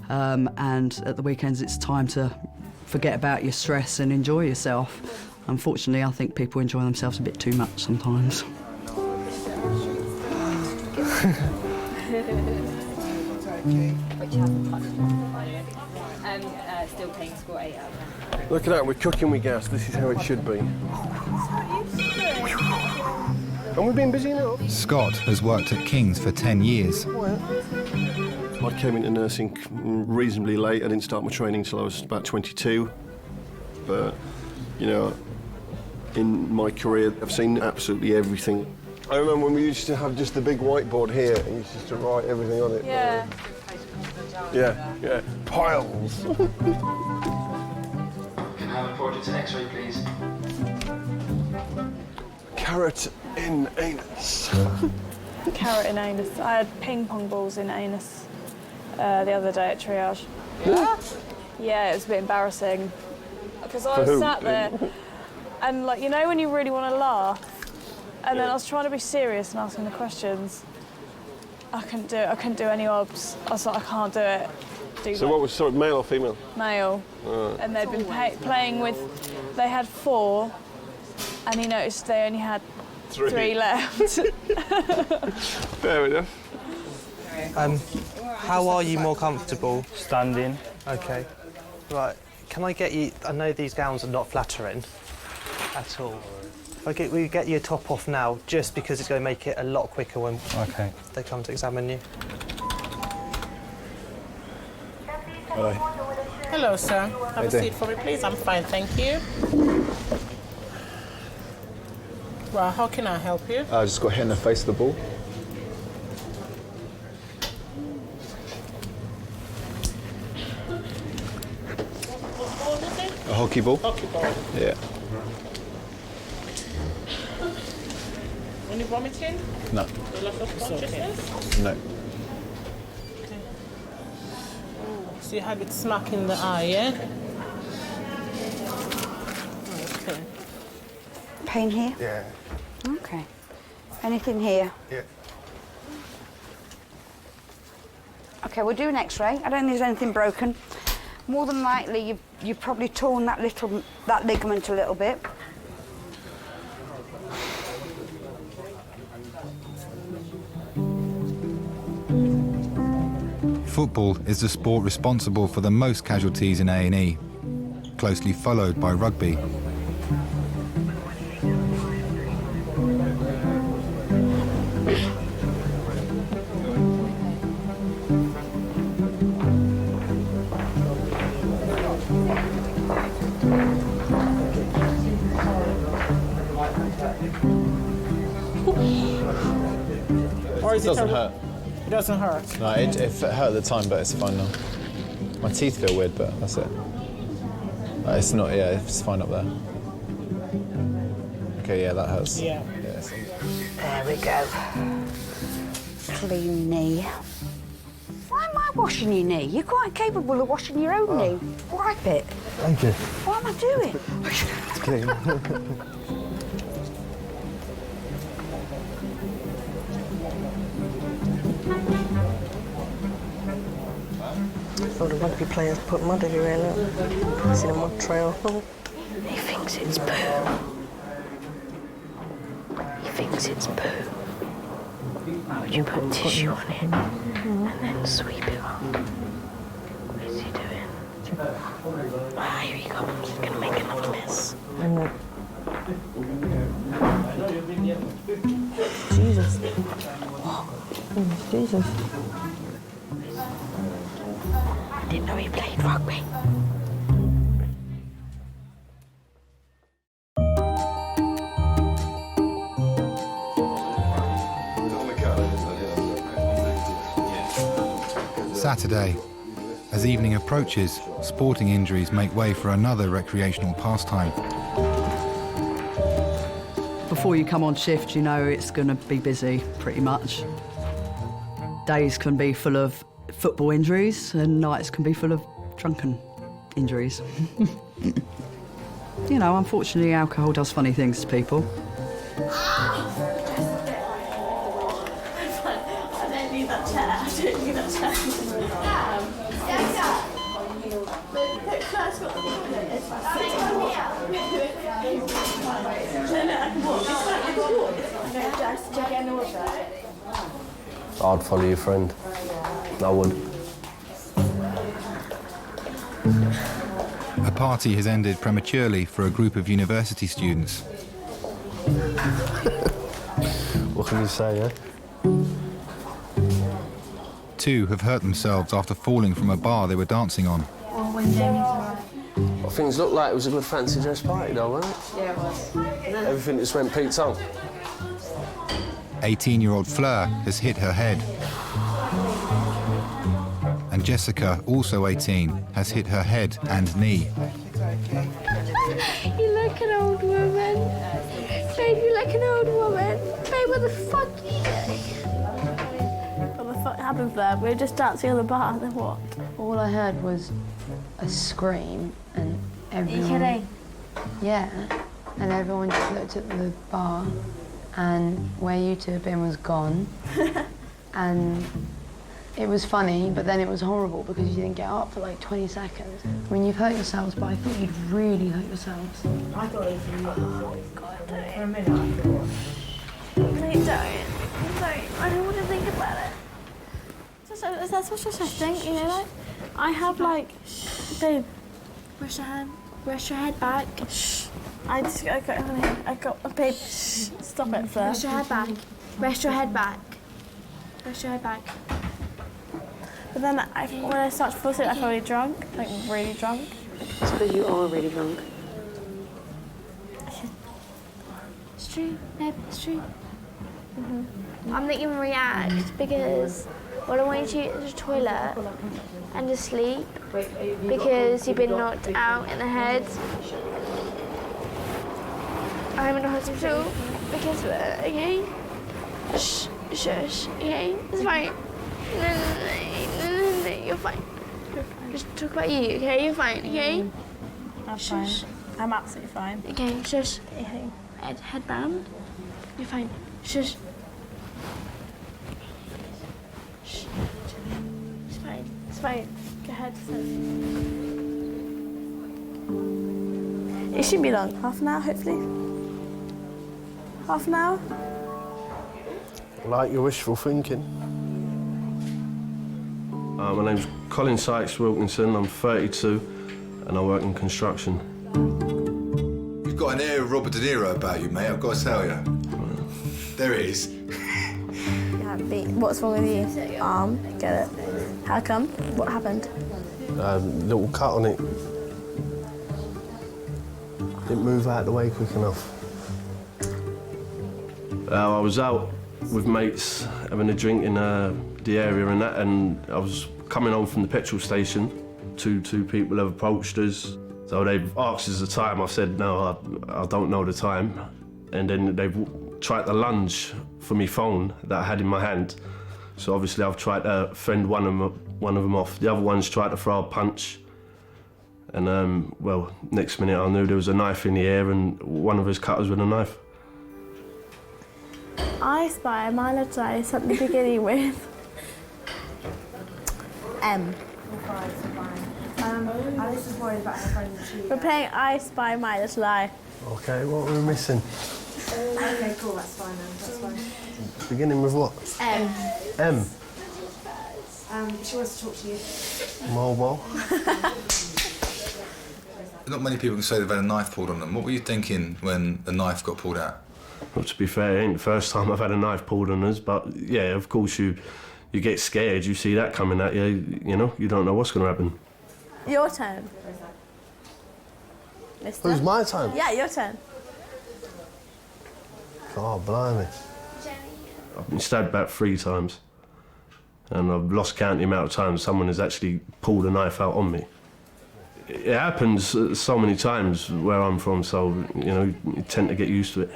and at the weekends it's time to forget about your stress and enjoy yourself. Unfortunately, I think people enjoy themselves a bit too much sometimes. Still paying score 8 out of 10. Look at that, we're cooking with gas. This is how it should be. And we've been busy enough. Scott has worked at King's for 10 years. I came into nursing reasonably late. I didn't start my training until I was about 22. But, you know, in my career, I've seen absolutely everything. I remember when we used to have just the big whiteboard here and you used to write everything on it. Yeah. Yeah. Piles. Can I have a portrait and X-ray, please? Carrot in anus. Carrot in anus. I had ping pong balls in anus the other day at triage. Yeah, it was a bit embarrassing because I was sat there and, like, you know when you really want to laugh, and then I was trying to be serious and asking the questions. I couldn't do it. I couldn't do any obs. I was like, I can't do it. So what was sort of male or female? Male. And they'd been playing with. They had 4, and he noticed they only had 3 left. Fair enough. How are you more comfortable? Standing. Okay. Right. Can I get you? I know these gowns are not flattering at all. If we get your top off now, just because it's going to make it a lot quicker when they come to examine you. Hello. Hello, sir. Have a seat for me, please. I'm fine, thank you. Well, how can I help you? I just got hit in the face with the ball. What ball is it? A hockey ball? Hockey ball. Yeah. Any vomiting? No. The loss of consciousness? No. So you had it smack in the eye, yeah? Okay. Pain here? Yeah. Okay. Anything here? Yeah. Okay, we'll do an X-ray. I don't think there's anything broken. More than likely, you've probably torn that ligament a little bit. Football is the sport responsible for the most casualties in A&E, closely followed by rugby. Or is It doesn't hurt. It doesn't hurt. No, it hurt at the time, but it's fine now. My teeth feel weird, but that's it. It's not, yeah, it's fine up there. Okay, yeah, that hurts. Yeah. Yes. There we go. Clean knee. Why am I washing your knee? You're quite capable of washing your own knee. Wipe it. Thank you. What am I doing? It's clean. All the rugby players put mud everywhere, look. It's in a mud trail. He thinks it's poo. He thinks it's poo. Why would you put tissue on it and then sweep it up? What is he doing? Ah, here he comes. He's gonna make another mess. Jesus. What? Jesus. I didn't know he played rugby. Saturday. As evening approaches, sporting injuries make way for another recreational pastime. Before you come on shift, you know it's going to be busy, pretty much. Days can be full of football injuries and nights can be full of drunken injuries. You know, unfortunately, alcohol does funny things to people. I don't need that chair. I don't need that chair. I'd follow your friend. I would. A party has ended prematurely for a group of university students. What can you say, eh? Two have hurt themselves after falling from a bar they were dancing on. Well, things looked like it was a good fancy dress party, though, wasn't it? Yeah, it was. Everything just went Pete's on. 18-year-old Fleur has hit her head. And Jessica, also 18, has hit her head and knee. You like an old woman. Babe, you like an old woman. Babe, what the fuck are you doing? What the fuck happened there? We were just dancing on the bar, and then what? All I heard was a scream and everyone... Are you kidding? Yeah, and everyone just looked at the bar and where you two had been was gone. And it was funny, but then it was horrible because you didn't get up for like 20 seconds. I mean, you've hurt yourselves, but I thought you'd really hurt yourselves. I thought it was really God, don't. For a minute, I thought. Please don't. I don't want to think about it. That's what I think, you know, like, I have like, babe, rest your head back. I got, babe, stop it, Fleur. Rest your head back. Rest your head back. Rest your head back. But then when I start to fall asleep, I feel really drunk, like really drunk. It's because you are really drunk. It's true, babe, it's true. I'm not even react because what I want you to do is the toilet and just sleep because you've been knocked out in the head. I'm in the hospital because of it, okay? Shh, shush, okay? It's fine. No, you're fine. Just talk about you, okay? You're fine, okay? I'm fine. I'm absolutely fine. Okay, shush. Headband. You're fine. Shush. Shh. It's fine. It's fine. Go ahead. It shouldn't be long. Half an hour, hopefully. Half an hour. Like your wishful thinking. My name's Colin Sykes-Wilkinson, I'm 32 and I work in construction. You've got an air of Robert De Niro about you, mate, I've got to tell you. There it is. What's wrong with you? Get it. How come? What happened? Little cut on it. Didn't move out the way quick enough. I was out with mates having a drink in the area and that, and I was coming home from the petrol station. Two people have approached us. So they've asked us the time. I said, no, I don't know the time. And then they've tried to lunge for my phone that I had in my hand. So obviously I've tried to fend one of them off. The other one's tried to throw a punch. And well, next minute I knew there was a knife in the air and one of us cut us with a knife. I Spy, my little eye, something beginning with M. Alice is worried about her friend. We're playing I Spy, my little eye. Okay, what are we missing? Okay, cool, that's fine then, that's fine. Beginning with what? M. M? She wants to talk to you. Mobile. Not many people can say they've had a knife pulled on them. What were you thinking when the knife got pulled out? Well, to be fair, it ain't the first time I've had a knife pulled on us, but yeah, of course you get scared, you see that coming at you, you know, you don't know what's going to happen. Your turn. Mister? Who's my turn? Yeah, your turn. Oh, blimey. I've been stabbed about 3 times, and I've lost count the amount of times someone has actually pulled a knife out on me. It happens so many times where I'm from, so, you know, you tend to get used to it.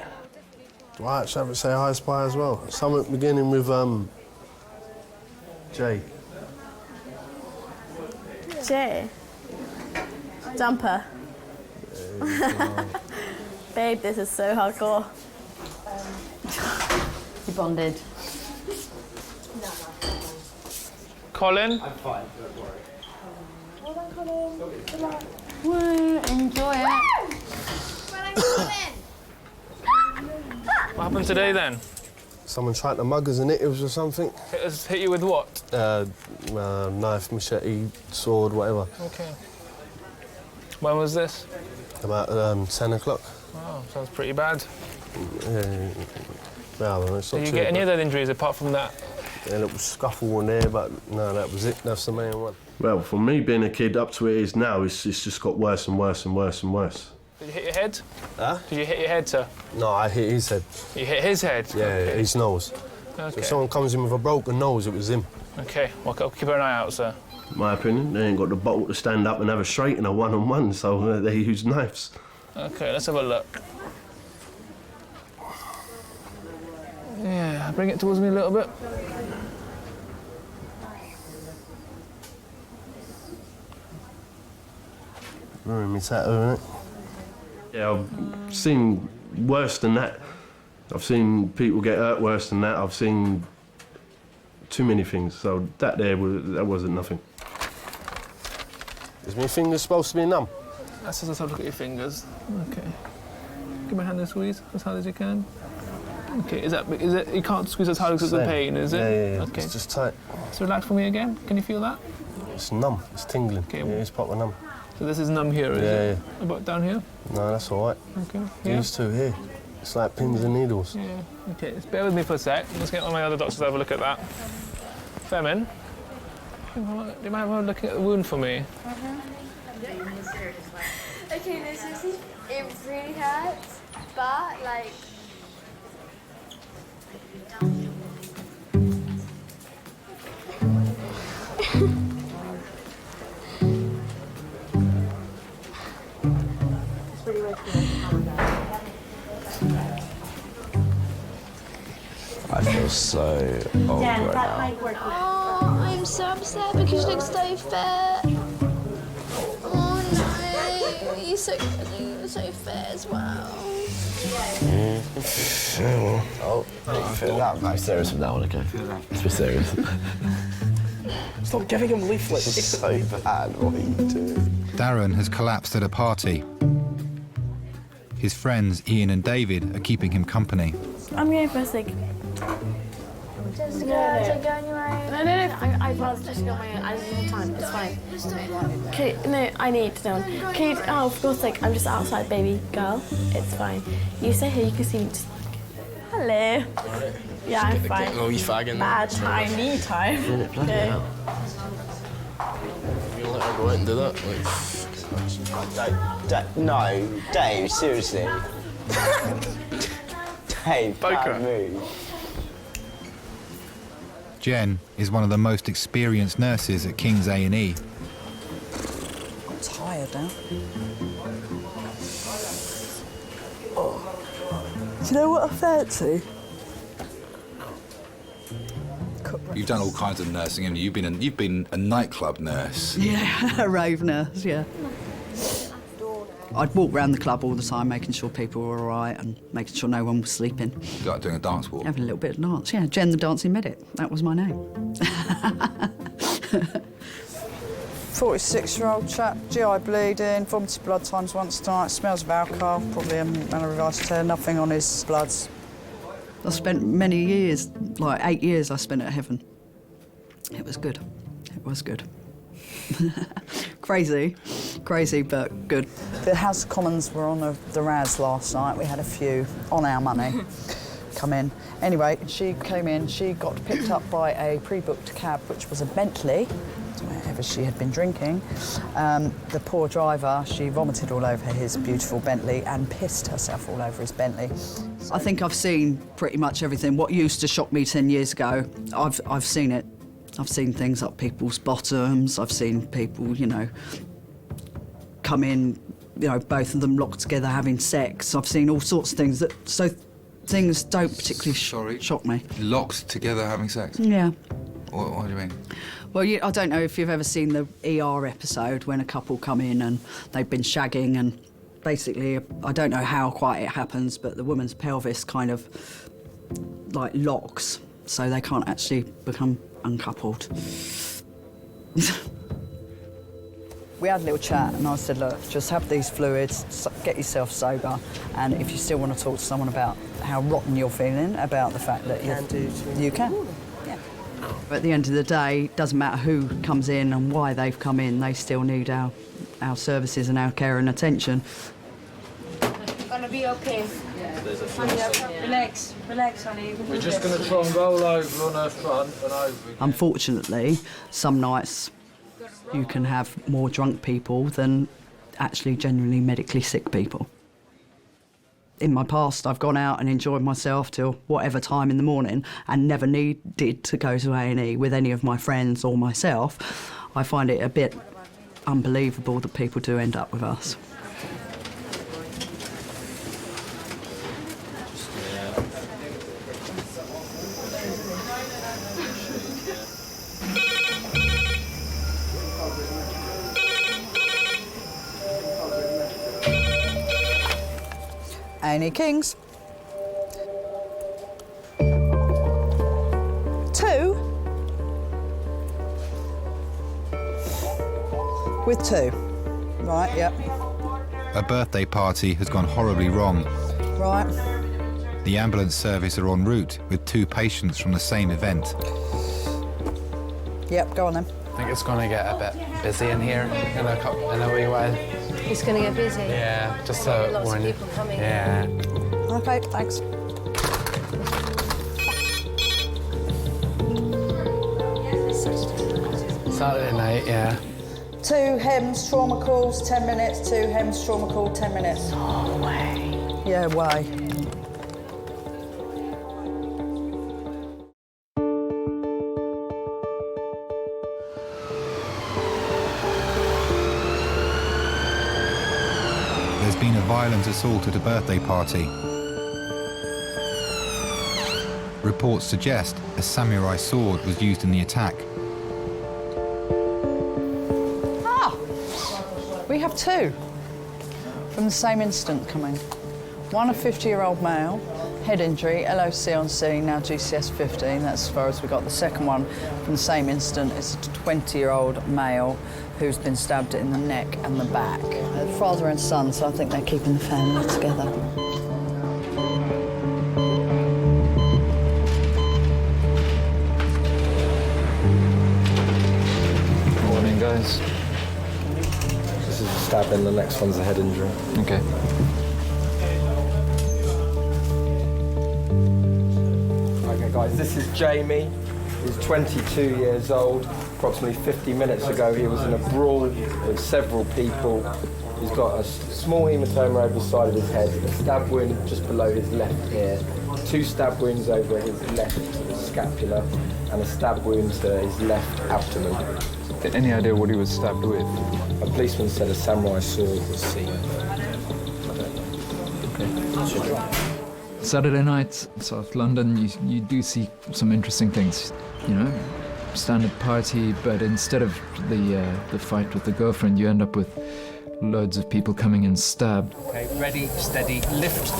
Do I actually have to say hi, Spy, as well? Something beginning with, J. J. Jumper. Babe, this is so hardcore. You bonded. Colin? I'm fine, don't worry. Well done, Colin. Good luck. Woo, enjoy it. What happened today then? Someone tried to mug us in it, or something. Hit you with what? Knife, machete, sword, whatever. Okay. When was this? About 10 o'clock. Oh, sounds pretty bad. Well, it's not Did you too get any bad. other injuries apart from that? A little scuffle in there, but no, that was it. That's the main one. Well, for me being a kid up to where it is now, it's just got worse and worse and worse and worse. Did you hit your head? Huh? Did you hit your head, sir? No, I hit his head. You hit his head? Yeah, Okay. his nose. Okay. If someone comes in with a broken nose, it was him. Okay, well, I'll keep an eye out, sir. My opinion, they ain't got the bottle to stand up and have a straight in a one-on-one, so they use knives. Okay, let's have a look. Yeah, bring it towards me a little bit. Ruined me tattoo, innit? Yeah, I've seen worse than that. I've seen people get hurt worse than that. I've seen too many things, so that wasn't nothing. Is my fingers supposed to be numb? Let's just have a look at your fingers. Okay. Give my hand a squeeze as hard as you can. Okay, is it? You can't squeeze as hard because of the pain, is it? Yeah. Okay. It's just tight. So relax for me again. Can you feel that? It's numb. It's tingling. Okay. Yeah, it's proper numb. So this is numb here, is it? Yeah. What about down here? No, that's all right. Okay. Yeah. These two here. It's like pins and needles. Yeah. Okay, just bear with me for a sec. Let's get one of my other doctors to have a look at that. Femin, do you mind having a look at the wound for me? Okay, no, seriously, it really hurts, but like. I feel so old right now. Oh, I'm so upset because you look so fit. Oh no, you're so fit as well. Oh, feel that. I'm serious from now on, okay? Let's be serious. Stop giving him leaflets. It's so bad what you do. Darren has collapsed at a party. His friends Ian and David are keeping him company. I'm going for a cig. Just go on your own. No. I'd rather just go on my own. I don't have time. It's fine. Okay, no, I need to know. Can you, oh, for God's sake, I'm just outside, baby girl. It's fine. You stay here, you can see me just like, hello. Yeah, I'm fine. Oh, you fagging. Bad time, me time. Okay. You let her go out and do that? No, Dave, seriously. Dave, bad move. Jen is one of the most experienced nurses at King's A&E. I'm tired now. Oh. Do you know what I fancy? You've done all kinds of nursing, haven't you? You've been a nightclub nurse. Yeah, a rave nurse, yeah. I'd walk around the club all the time, making sure people were all right and making sure no one was sleeping. You like doing a dance walk? Having a little bit of dance, yeah. Jen the Dancing Medic, that was my name. 46-year-old chap, GI bleeding, vomited blood times once a night, smells of alcohol, probably a anaphylactic tear, nothing on his bloods. I spent many years, like 8 years I spent at Heaven. It was good. It was good. Crazy, but good. The House of Commons were on the RAS last night. We had a few on our money come in. Anyway, she came in, she got picked up by a pre-booked cab, which was a Bentley, wherever she had been drinking. The poor driver, she vomited all over his beautiful Bentley and pissed herself all over his Bentley. I think I've seen pretty much everything. What used to shock me 10 years ago, I've seen it. I've seen things up people's bottoms. I've seen people, you know, come in, you know, both of them locked together having sex. I've seen all sorts of things that, so things don't particularly shock me. Locked together having sex? Yeah. What do you mean? Well, I don't know if you've ever seen the ER episode when a couple come in and they've been shagging and basically, I don't know how quite it happens, but the woman's pelvis kind of like locks, so they can't actually become uncoupled. We had a little chat and I said, look, just have these fluids, get yourself sober, and if you still want to talk to someone about how rotten you're feeling, about the fact that you can. Yeah. But at the end of the day, it doesn't matter who comes in and why they've come in, they still need our services and our care and attention. Gonna be okay. Honey, relax, honey. We're just going to try and roll over on her front and over again. Unfortunately, some nights you can have more drunk people than actually genuinely medically sick people. In my past, I've gone out and enjoyed myself till whatever time in the morning and never needed to go to A&E with any of my friends or myself. I find it a bit unbelievable that people do end up with us. A&E Kings. 2. With 2. Right, yep. A birthday party has gone horribly wrong. Right. The ambulance service are en route with 2 patients from the same event. Yep, go on then. I think it's going to get a bit busy in here in a wee while. It's going to get busy. Yeah, just to lots warn of you. people coming. Yeah. Okay, thanks. Saturday night, yeah. 2 HEMS trauma calls, 10 minutes. 2 HEMS trauma call, 10 minutes. Oh, way. Yeah, way. There's been a violent assault at a birthday party. Reports suggest a samurai sword was used in the attack. Ah! We have 2 from the same incident coming. One a 50-year-old male, head injury, LOC on scene, now GCS 15, that's as far as we got. The second one from the same incident is a 20-year-old male who's been stabbed in the neck and the back. Father and son, so I think they're keeping the family together. stab and the next one's a head injury. Okay. Okay, guys, this is Jamie. He's 22 years old. Approximately 50 minutes ago, he was in a brawl with several people. He's got a small hematoma over the side of his head, a stab wound just below his left ear, 2 stab wounds over his left scapula, and a stab wound to his left abdomen. Any idea what he was stabbed with? A policeman said a samurai sword was seen. Saturday night, South London, you do see some interesting things, you know, standard party, but instead of the fight with the girlfriend, you end up with loads of people coming and stabbed. Okay, ready, steady, lift.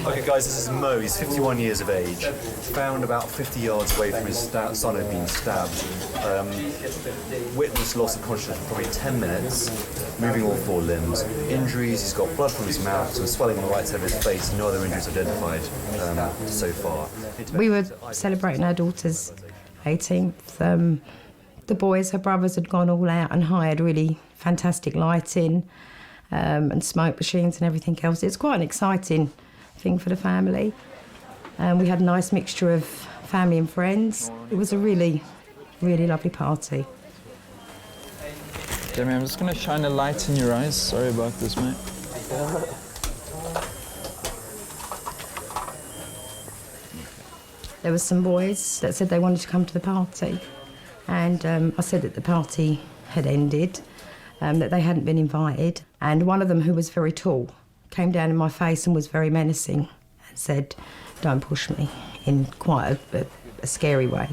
Okay guys, this is Mo, he's 51 years of age. Found about 50 yards away from his son had been stabbed. Witness loss of consciousness for probably 10 minutes, moving all 4 limbs. Injuries, he's got blood from his mouth, some swelling on the right side of his face, no other injuries identified so far. We were celebrating our daughter's 18th. The boys, her brothers, had gone all out and hired really fantastic lighting and smoke machines and everything else. It's quite an exciting thing for the family. We had a nice mixture of family and friends. It was a really, really lovely party. Jamie, I'm just going to shine a light in your eyes. Sorry about this, mate. There were some boys that said they wanted to come to the party, and I said that the party had ended, that they hadn't been invited, and one of them, who was very tall, came down in my face and was very menacing and said, "Don't push me," in quite a scary way.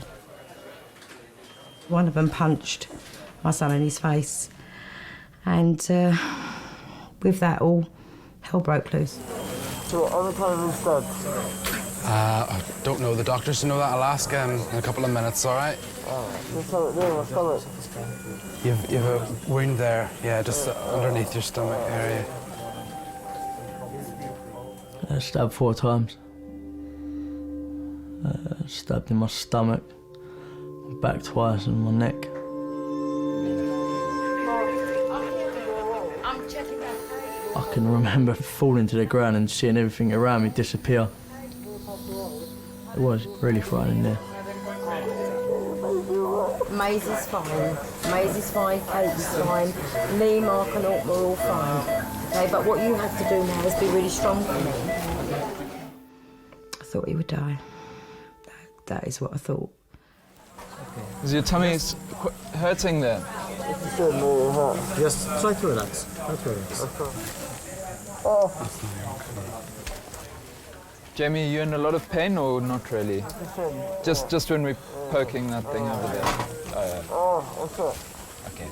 One of them punched my son in his face, and with that, all hell broke loose. So what other kind of stabs? I don't know. The doctors know that. I'll ask him in a couple of minutes, all right? There's something there in my stomach. You have a wound there, yeah, just underneath your stomach area. Stabbed 4 times. Stabbed in my stomach, back twice, and my neck. I can remember falling to the ground and seeing everything around me disappear. It was really frightening there. Maisie's fine. Maisie's fine, Kate's fine, Lee, Mark and Alt were all fine. Okay, but what you have to do now is be really strong for me. I thought he would die. That is what I thought. Is your tummy hurting there? Just try to relax. Jamie, are you in a lot of pain or not really? Just when we're poking that thing over there. Okay.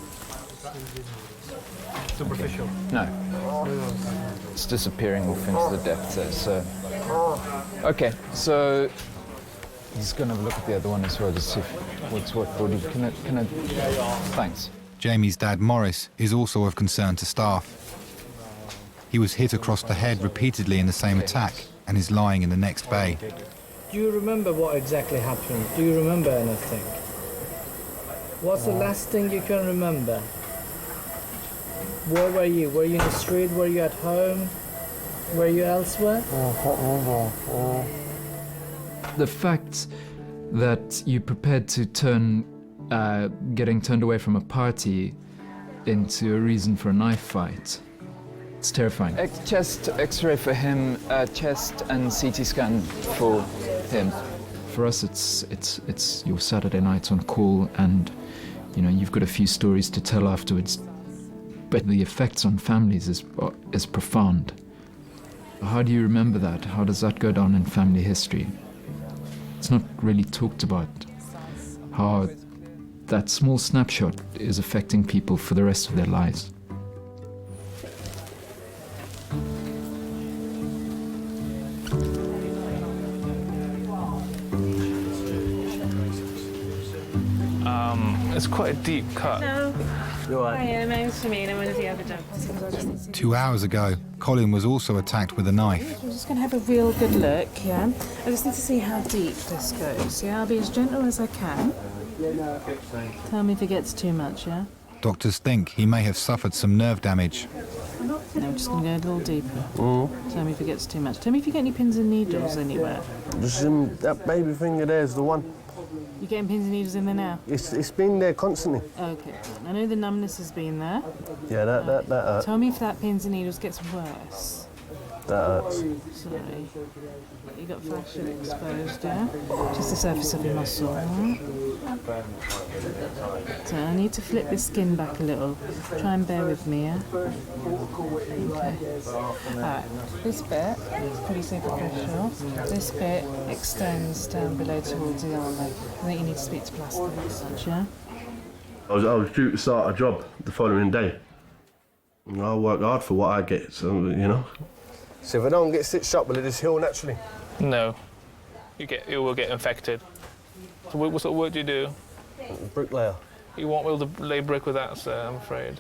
Superficial? Okay. No. It's disappearing off into the depths there, so... Okay, so... I'm just going to have a look at the other one as well, just see what's what for you. Can I... Thanks. Jamie's dad, Morris, is also of concern to staff. He was hit across the head repeatedly in the same attack and is lying in the next bay. Do you remember what exactly happened? Do you remember anything? What's the last thing you can remember? Where were you? Were you in the street? Were you at home? Were you elsewhere? The fact that you prepared to turn getting turned away from a party into a reason for a knife fight, it's terrifying. Chest X-ray for him, chest and CT scan for him. For us, it's your Saturday night on call, and you know you've got a few stories to tell afterwards. But the effects on families is profound. How do you remember that? How does that go down in family history? It's not really talked about. How that small snapshot is affecting people for the rest of their lives. It's quite a deep cut. No. Hi, my name's Shameen. I'm one of the other doctors. 2 hours ago, Colin was also attacked with a knife. I'm just going to have a real good look, yeah? I just need to see how deep this goes, yeah? I'll be as gentle as I can. Tell me if it gets too much, yeah? Doctors think he may have suffered some nerve damage. No, I'm just going to go a little deeper. Tell me if it gets too much. Tell me if you get any pins and needles anywhere. Just that baby finger there's the one. You getting pins and needles in there now? It's been there constantly. Okay, I know the numbness has been there. Yeah, that hurt. Tell me if that pins and needles gets worse. That hurts. Sorry. You got fascia exposed, yeah? Just the surface of your muscle, alright? So I need to flip the skin back a little. Try and bear with me, yeah? Okay. Alright, this bit is pretty superficial. This bit extends down below towards the arm. I think you need to speak to plastic and such, yeah? I was due to start a job the following day. And I work hard for what I get, so, you know. So if I don't get stitched up, will it just heal naturally? No. You will get infected. So what sort of work do you do? Bricklayer. You won't be able to lay brick with that, sir, I'm afraid.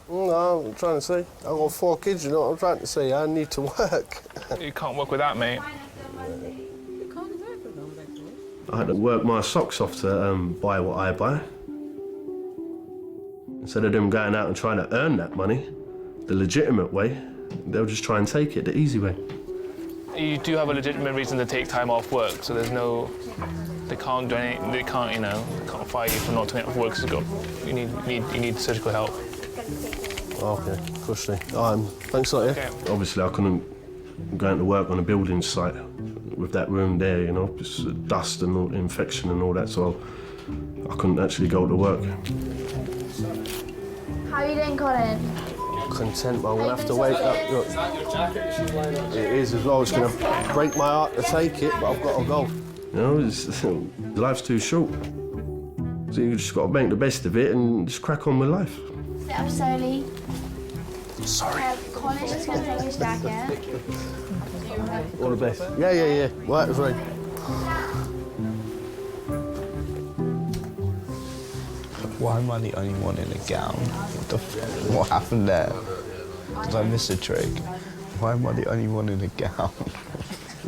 No, I'm trying to say. I've got 4 kids, you know what I'm trying to say. I need to work. You can't work with that, mate. I had to work my socks off to buy what I buy. Instead of them going out and trying to earn that money, the legitimate way, they'll just try and take it the easy way. You do have a legitimate reason to take time off work, so there's no... They can't do anything, they can't fire you for not taking off work, so you need surgical help. Okay, cushy. Thanks a lot, yeah? Okay. Obviously, I couldn't go into work on a building site with that room there, you know, just dust and all, infection and all that, so I couldn't actually go to work. How are you doing, Colin? Content, but I'm gonna have to wake up. Look, it is as well. It's gonna break my heart to take it, but I've got to go. You know, life's too short. So you just got to make the best of it and just crack on with life. Sit up slowly. Sorry. Colin's just gonna take his jacket. All the best. Yeah. Right, that's right. Why am I the only one in a gown? What happened there? Did I miss a trick? Why am I the only one in a gown?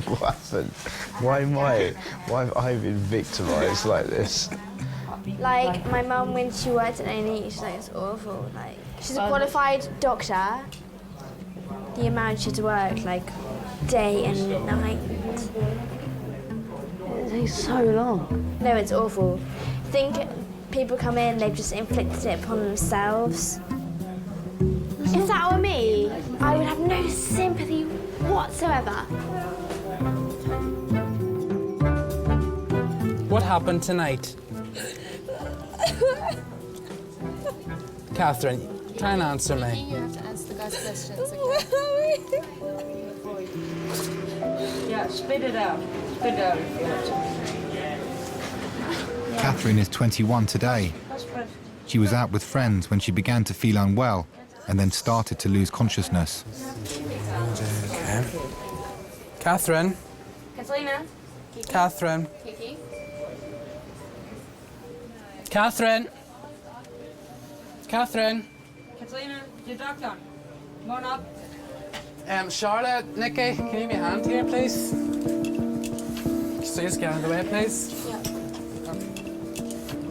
What happened? Why have I been victimised like this? Like, my mum, when she worked at A&E, she's like, it's awful. Like, she's a qualified doctor. The amount she had to work, like, day and night. It takes so long. No, it's awful. Think people come in, they've just inflicted it upon themselves. If that were me, I would have no sympathy whatsoever. What happened tonight? Catherine, try and answer me. You have to answer the guy's questions. Yeah, spit it out. Spit it out if you have to. Catherine is 21 today. She was out with friends when she began to feel unwell and then started to lose consciousness. Okay. Catherine. Catalina. Kiki. Catherine. Kiki. Catherine. Catherine. Catalina, your doctor. Come on up. Charlotte, Nikki, can you give me a hand here, please? So just get out of the way, please. Yeah.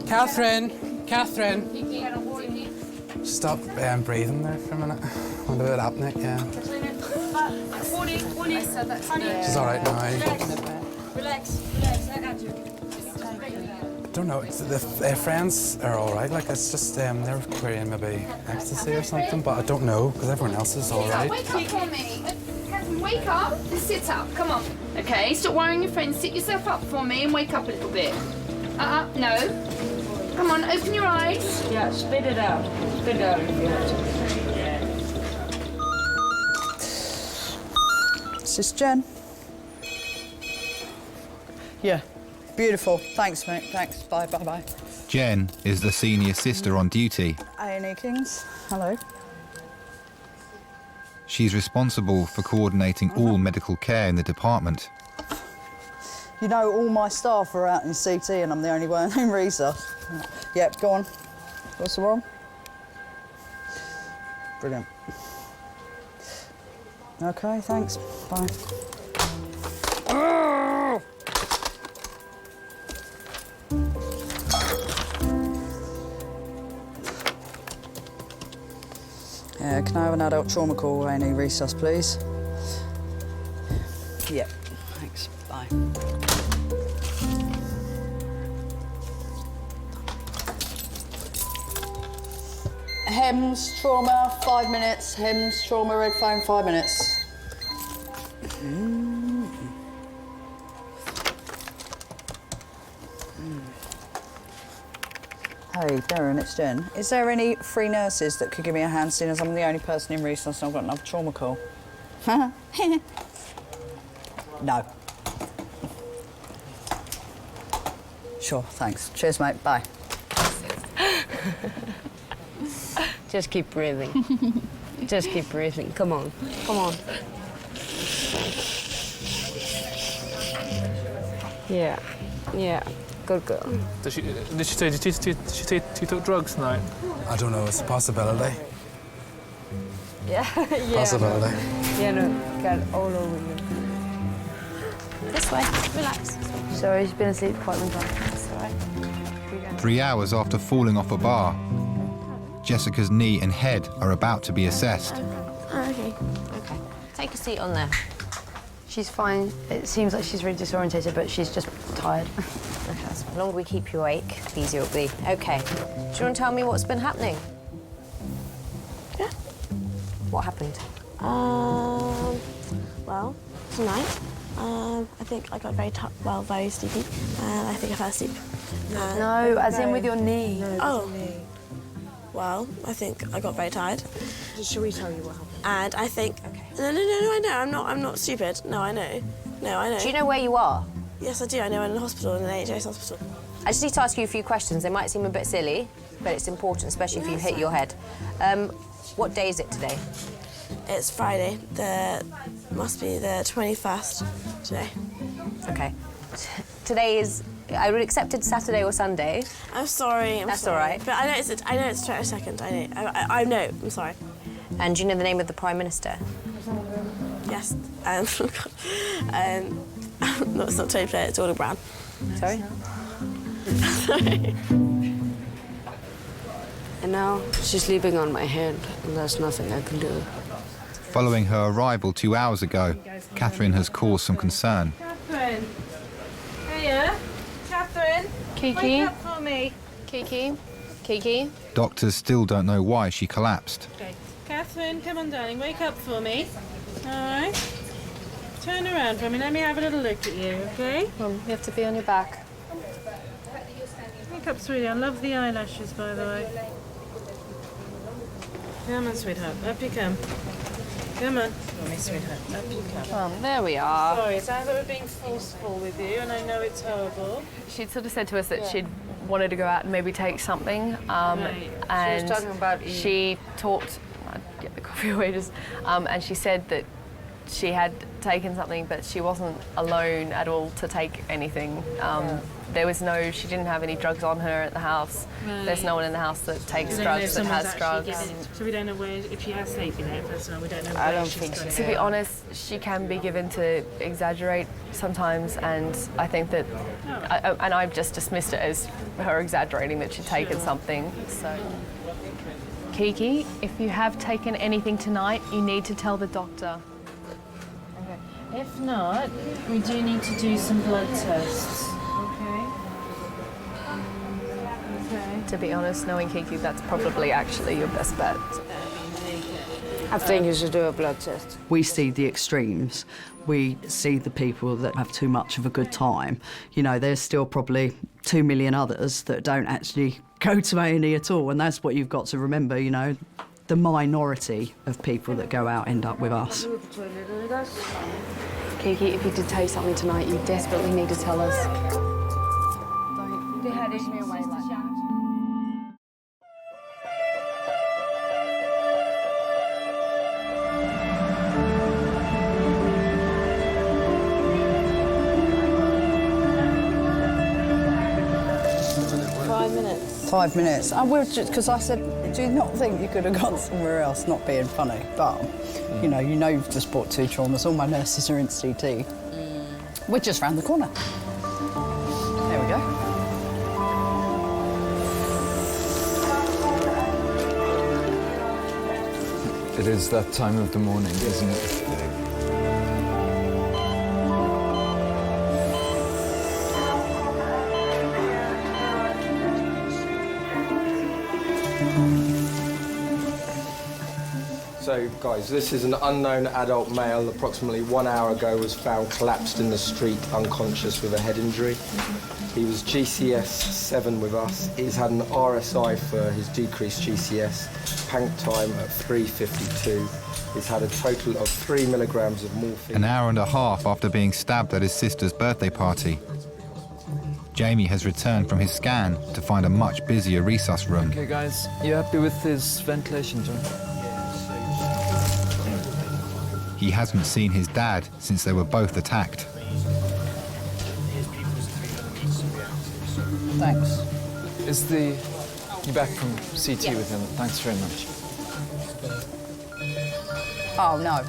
Catherine. Kiki. Stop breathing there for a minute. What about apnea? Yeah. She's all right now. Relax, I got you. I don't know. Their friends are all right. Like it's just they're querying maybe ecstasy or something, but I don't know because everyone else is all right. Wake up for me. Catherine, wake up and sit up. Come on. Okay, stop worrying your friends. Sit yourself up for me and wake up a little bit. No. Come on, open your eyes. Yeah, spit it out. Spit it out if you have to. This is Jen. Yeah, beautiful. Thanks, mate. Thanks. Bye. Jen is the senior sister on duty. A&E Kings. Hello. She's responsible for coordinating all medical care in the department. You know, all my staff are out in CT and I'm the only one in Risa. Yep, go on. What's wrong? Brilliant. Okay, thanks. Bye. can I have an adult trauma call, A&E resus, please? Yep, thanks, bye. Hems, trauma, 5 minutes. Hems, trauma, red phone, 5 minutes. Hey, Darren, it's Jen. Is there any free nurses that could give me a hand, seeing as I'm the only person in resource and I've got another trauma call? No. Sure, thanks. Cheers, mate. Bye. Just keep breathing. Just keep breathing. Come on. Come on. Yeah. Yeah. Good girl. Did she took drugs tonight? I don't know, it's a possibility. Yeah. Yeah. Possibility. Yeah, no, got all over you. This way. Relax. Sorry, she's been asleep quite a long time. It's all right. 3 hours after falling off a bar, Jessica's knee and head are about to be assessed. Okay. Okay. Take a seat on there. She's fine. It seems like she's really disorientated, but she's just tired. Okay, so the longer we keep you awake, the easier it'll be. Okay. Do you want to tell me what's been happening? Yeah. What happened? Well, tonight, I think I got very sleepy, and I think I fell asleep. No, as in with your knee. Oh. Well, I think I got very tired. Shall we tell you what happened? And I think... Okay. No, I know. I'm not stupid. No, I know. No, I know. Do you know where you are? Yes, I do. I know I'm in a hospital, in an AHS hospital. I just need to ask you a few questions. They might seem a bit silly, but it's important, especially if you hit your head. What day is it today? It's Friday. Must be the 21st today. Okay. Today is... I would accept it Saturday or Sunday. I'm sorry. That's sorry. all right. But I know it's 22nd. I know. I'm sorry. And do you know the name of the Prime Minister? Yes. No, it's not Tony Blair. It's Gordon Brown. Sorry. Sorry. And now she's sleeping on my head, and there's nothing I can do. Following her arrival 2 hours ago, Catherine has caused some concern. Catherine. Hiya. Catherine. Kiki. Wake up for me. Kiki. Doctors still don't know why she collapsed. Okay. Catherine, come on, darling. Wake up for me. All right. Turn around for me. Let me have a little look at you, okay? You have to be on your back. Wake up, sweetie. I love the eyelashes, by the way. Come on, sweetheart. Up you come. Come on. Come on, sweetheart. Up you come. There we are. Sorry, it sounds like we're being forceful with you, and I know it's horrible. She'd sort of said to us that she'd wanted to go out and maybe take something, Right. and She was talking about she talked. I'd get the coffee away just, and she said that she had taken something, but she wasn't alone at all to take anything. There was she didn't have any drugs on her at the house. Right. There's no one in the house that takes We don't know if drugs, that someone's has actually drugs. given it. So we don't know if she has taken it. First of all, we don't know. I where don't she's think got so. it. To be honest, she can be given to exaggerate sometimes, and I think that, and I've just dismissed it as her exaggerating that she'd taken something. So, Kiki, if you have taken anything tonight, you need to tell the doctor. Okay. If not, we do need to do some blood tests. Okay. Okay. To be honest, knowing Kiki, that's probably actually your best bet. I think you should do a blood test. We see the extremes. We see the people that have too much of a good time. You know, there's still probably 2 million others that don't actually go to A&E at all, and that's what you've got to remember, you know. The minority of people that go out end up with us. Kiki, if you did take something tonight, you desperately need to tell us. Don't be heading me away like that. 5 minutes. 5 minutes. I will just because I said, do you not think you could have gone somewhere else? Not being funny, but you know you've just brought 2 traumas. All my nurses are in CT. We're just round the corner. There we go. It is that time of the morning, isn't it? So, guys, this is an unknown adult male, approximately 1 hour ago, was found collapsed in the street, unconscious with a head injury. He was GCS 7 with us. He's had an RSI for his decreased GCS, pank time at 3:52. He's had a total of 3 milligrams of morphine. An hour and a half after being stabbed at his sister's birthday party. Jamie has returned from his scan to find a much busier resus room. Okay, guys, you happy with his ventilation, John? He hasn't seen his dad since they were both attacked. Thanks. Is you back from CT with him? Thanks very much. Oh, no.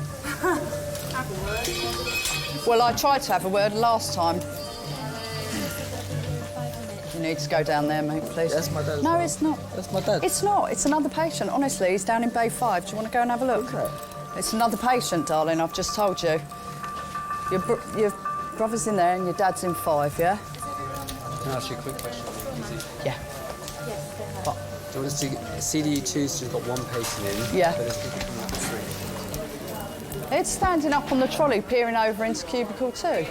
Well, I tried to have a word last time. You need to go down there, mate, please. That's my dad. No, it's not. That's my dad. It's not. It's another patient. Honestly, he's down in Bay 5. Do you want to go and have a look? Okay. It's another patient, darling. I've just told you. Your brother's in there and your dad's in 5, yeah? Can I ask you a quick question? Yeah. What? Do you want us to CDU2's just got 1 patient in? Yeah. But there's people coming up to 3. It's standing up on the trolley, peering over into cubicle 2.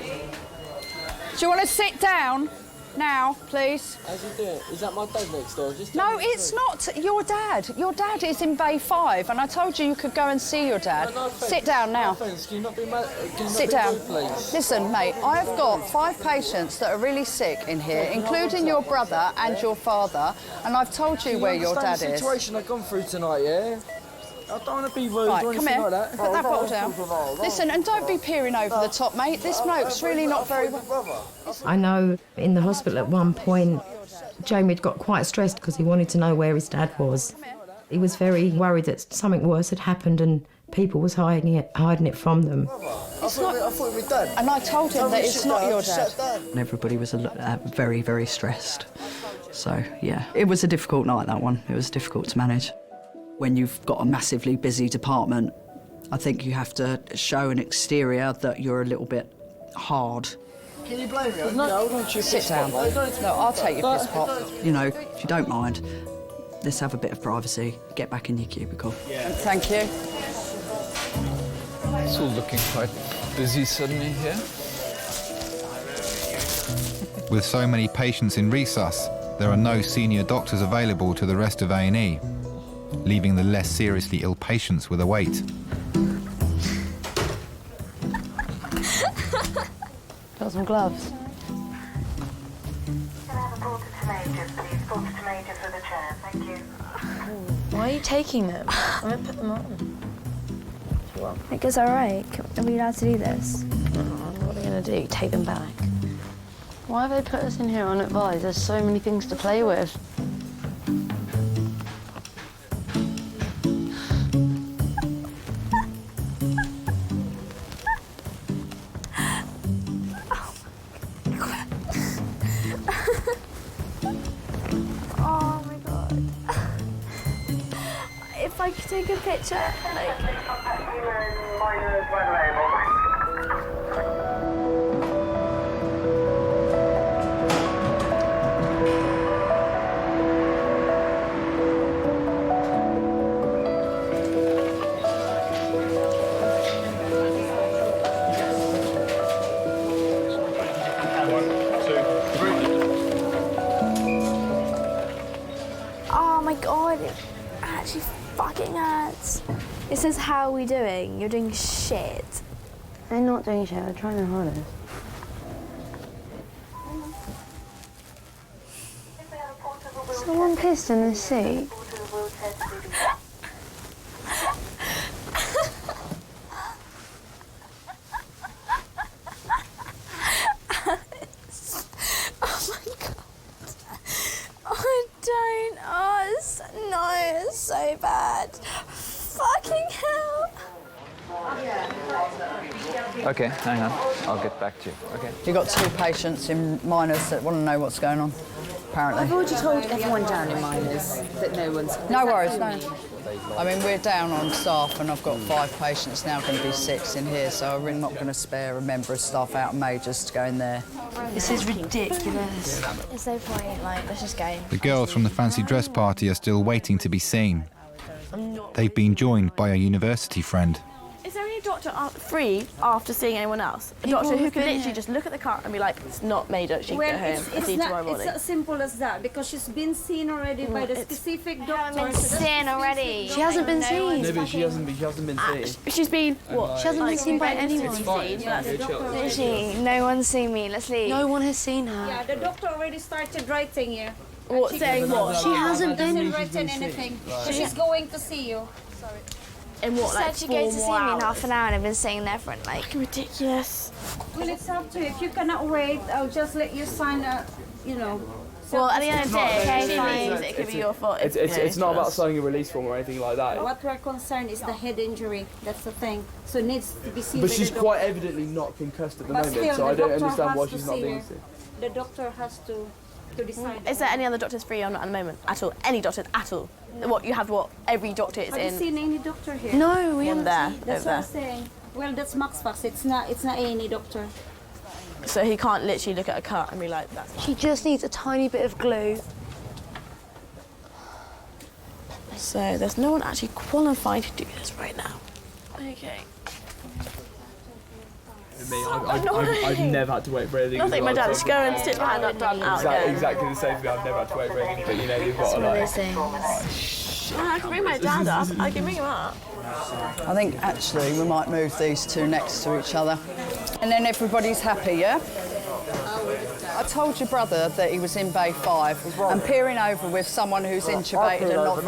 Do you want to sit down now, please? How's he doing? Is that my dad next door? No, it's not your dad. Your dad is in Bay 5, and I told you could go and see your dad. No, Sit down now. No, thanks. Can you not be mad? Sit down. Rude, please? Listen, mate, I've got 5 patients that are really sick in here, including your brother and your father, and I've told you where your dad the is. situation I've gone through tonight, yeah? I don't want to be rude Right, or come anything here. like that. Put that bottle down. Listen, and don't be peering over the top, mate. This bloke's really not very well. I know in the hospital at one point, Jamie had got quite stressed because he wanted to know where his dad was. He was very worried that something worse had happened and people was hiding it from them. It's not. I thought it was dad. And I told him that it's not your dad. And everybody was very, very stressed. So, yeah, it was a difficult night, that one. It was difficult to manage. When you've got a massively busy department, I think you have to show an exterior that you're a little bit hard. Can you blame me? No, Sit down. No, I'll take your piss pot. You know, if you don't mind, let's have a bit of privacy. Get back in your cubicle. Yeah. Thank you. It's all looking quite busy suddenly here. With so many patients in resus, there are no senior doctors available to the rest of A&E, leaving the less seriously ill patients with a wait. Got some gloves? Why are you taking them? I'm going to put them on. It goes all right. Are we allowed to do this? What are we going to do? Take them back? Why have they put us in here unadvised? There's so many things to play with. Oh my god. If I could take a picture, like. Oh my god, it actually fucking hurts. It says, how are we doing? You're doing shit. They're not doing shit, they're trying their hardest. Someone pissed in the seat. Oh my god. I don't. Oh, it's so bad. Fucking hell. Okay, hang on. I'll get back to you. Okay. You've got 2 patients in minors that want to know what's going on. apparently. I've already told everyone down in minors that no one's... No worries, no. I mean, we're down on staff and I've got 5 patients now, going to be 6 in here, so I'm not going to spare a member of staff out of majors to go in there. This is ridiculous. There's no point, like, let's just go. The girls from the fancy dress party are still waiting to be seen. They've been joined by a university friend. Is there any doctor free after seeing anyone else? A doctor who can literally just look at the car and be like, it's not made up, she can go home. I'll see you tomorrow morning. It's as simple as that, because she's been seen already by the specific doctor. Seen already. She hasn't been seen. No, but she hasn't been seen. She's been, what? She hasn't been seen by anyone. It's fine. Literally, no one's seen me. Let's leave. No one has seen her. Yeah, the doctor already started writing you. What, saying what? She hasn't written anything. She's going to see you. Sorry. In what, like, said she'd go to see me in half an hour and I've been sitting there for like... Ridiculous. Well, it's up to you. If you cannot wait, I'll just let you sign a, you know... Well, at the end of the day, fine. it could be your fault. It's not about signing a release form or anything like that. What we're concerned is the head injury. That's the thing. So it needs to be seen by But she's the quite doctor. evidently not concussed at the But moment, still, so the I don't doctor understand has why to she's not see being her. seen. The doctor has to decide. Is there any other doctors free or not at the moment? At all? Any doctors at all? What, you have what? Every doctor is Have in? you seen any doctor here? No, we haven't there. seen. That's Over what I'm there. saying. Well, that's Max Fox. It's not A&E doctor. So he can't literally look at a cut and be like, that's... She just needs a tiny bit of glue. So there's no one actually qualified to do this right now. Okay. I've never had to wait for anything. Nothing, my dad. Just go and stick my hand up, done, out again. Exactly the same thing. I've never had to wait for anything, but you know, you've got to like... I can bring my dad up. I can bring him up. I think actually we might move these 2 next to each other. And then everybody's happy, yeah? I told your brother that he was in Bay 5 and peering over with someone who's intubated and not...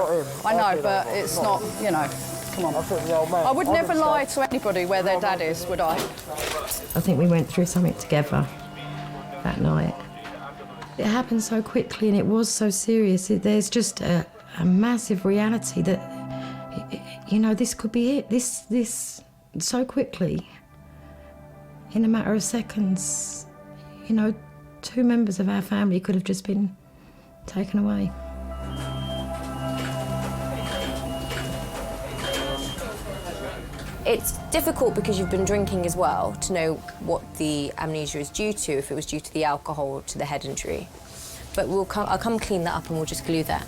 I know, but it's not, you know, come on. I would never lie to anybody where their dad is, would I? I think we went through something together that night. It happened so quickly and it was so serious. There's just a massive reality that, you know, this could be it. This so quickly, in a matter of seconds, you know, 2 members of our family could have just been taken away. It's difficult because you've been drinking as well to know what the amnesia is due to, if it was due to the alcohol or to the head injury. But I'll come clean that up and we'll just glue that.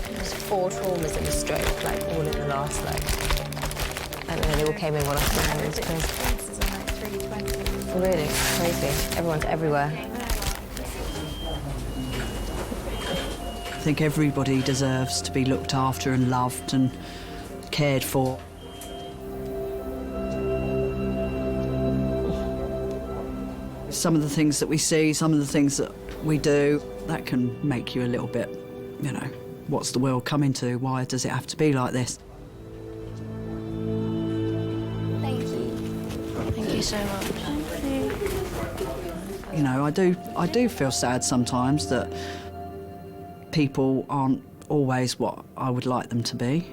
There's 4 traumas in the stroke, like all in the last, I don't know, they all came in while I was there. It was crazy. Really? Crazy. Everyone's everywhere. I think everybody deserves to be looked after and loved and cared for. Some of the things that we see, some of the things that we do, that can make you a little bit, you know, what's the world coming to? Why does it have to be like this? Thank you. Thank you so much. You know, I do feel sad sometimes that people aren't always what I would like them to be.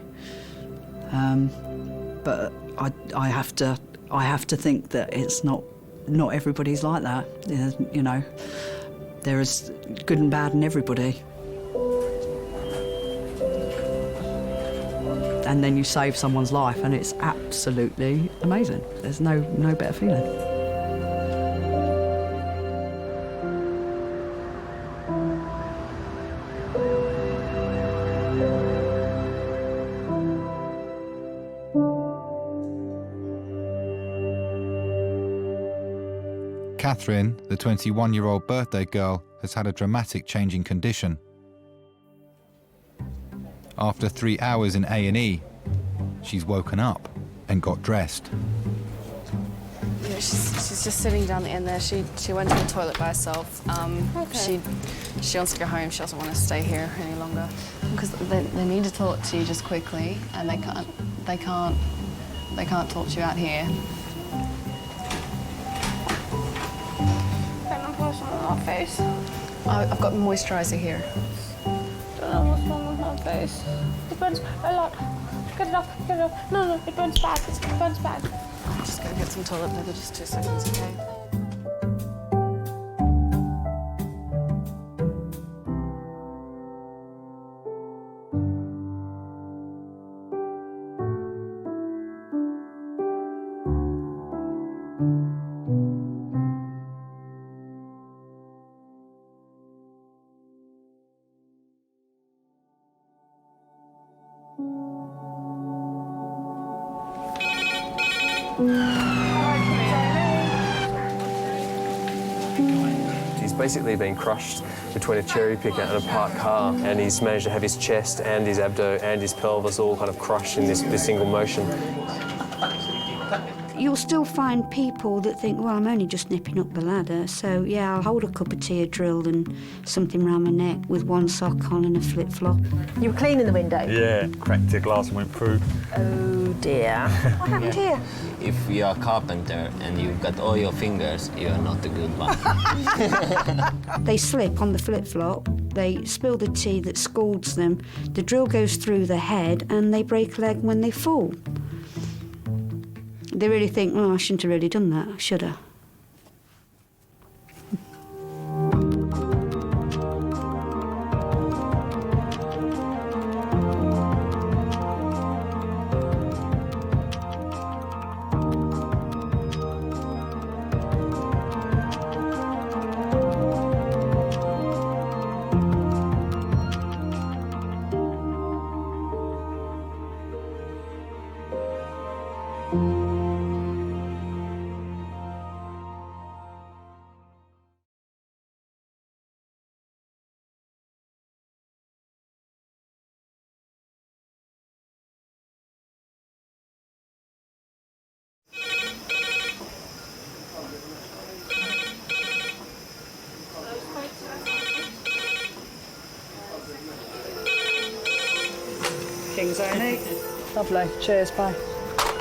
But I have to think that it's not everybody's like that. You know, there is good and bad in everybody. And then you save someone's life and it's absolutely amazing. There's no better feeling. Catherine, the 21-year-old birthday girl, has had a dramatic change in condition. After 3 hours in A&E, she's woken up and got dressed. Yeah, she's just sitting down in there. She went to the toilet by herself. She wants to go home. She doesn't want to stay here any longer because they need to talk to you just quickly, and they can't talk to you out here. Can I put some on my face? I've got moisturiser here. I don't know what's wrong with my face. It burns a lot. Get it off, get it off. No, it burns bad. It burns bad. I'm just gonna get some toilet paper, just 2 seconds, okay? He's basically been crushed between a cherry picker and a parked car, and he's managed to have his chest and his abdo and his pelvis all kind of crushed in this single motion. You'll still find people that think, well, I'm only just nipping up the ladder, so yeah, I'll hold a cup of tea, a drill and something round my neck with one sock on and a flip-flop. You were cleaning the window? Yeah, cracked a glass and went through. Oh dear. What happened here? If you're a carpenter and you've got all your fingers, you're not a good one. They slip on the flip-flop, they spill the tea that scalds them, the drill goes through the head and they break a leg when they fall. They really think, oh, I shouldn't have really done that, should I? King's A&E. Lovely. Cheers, bye.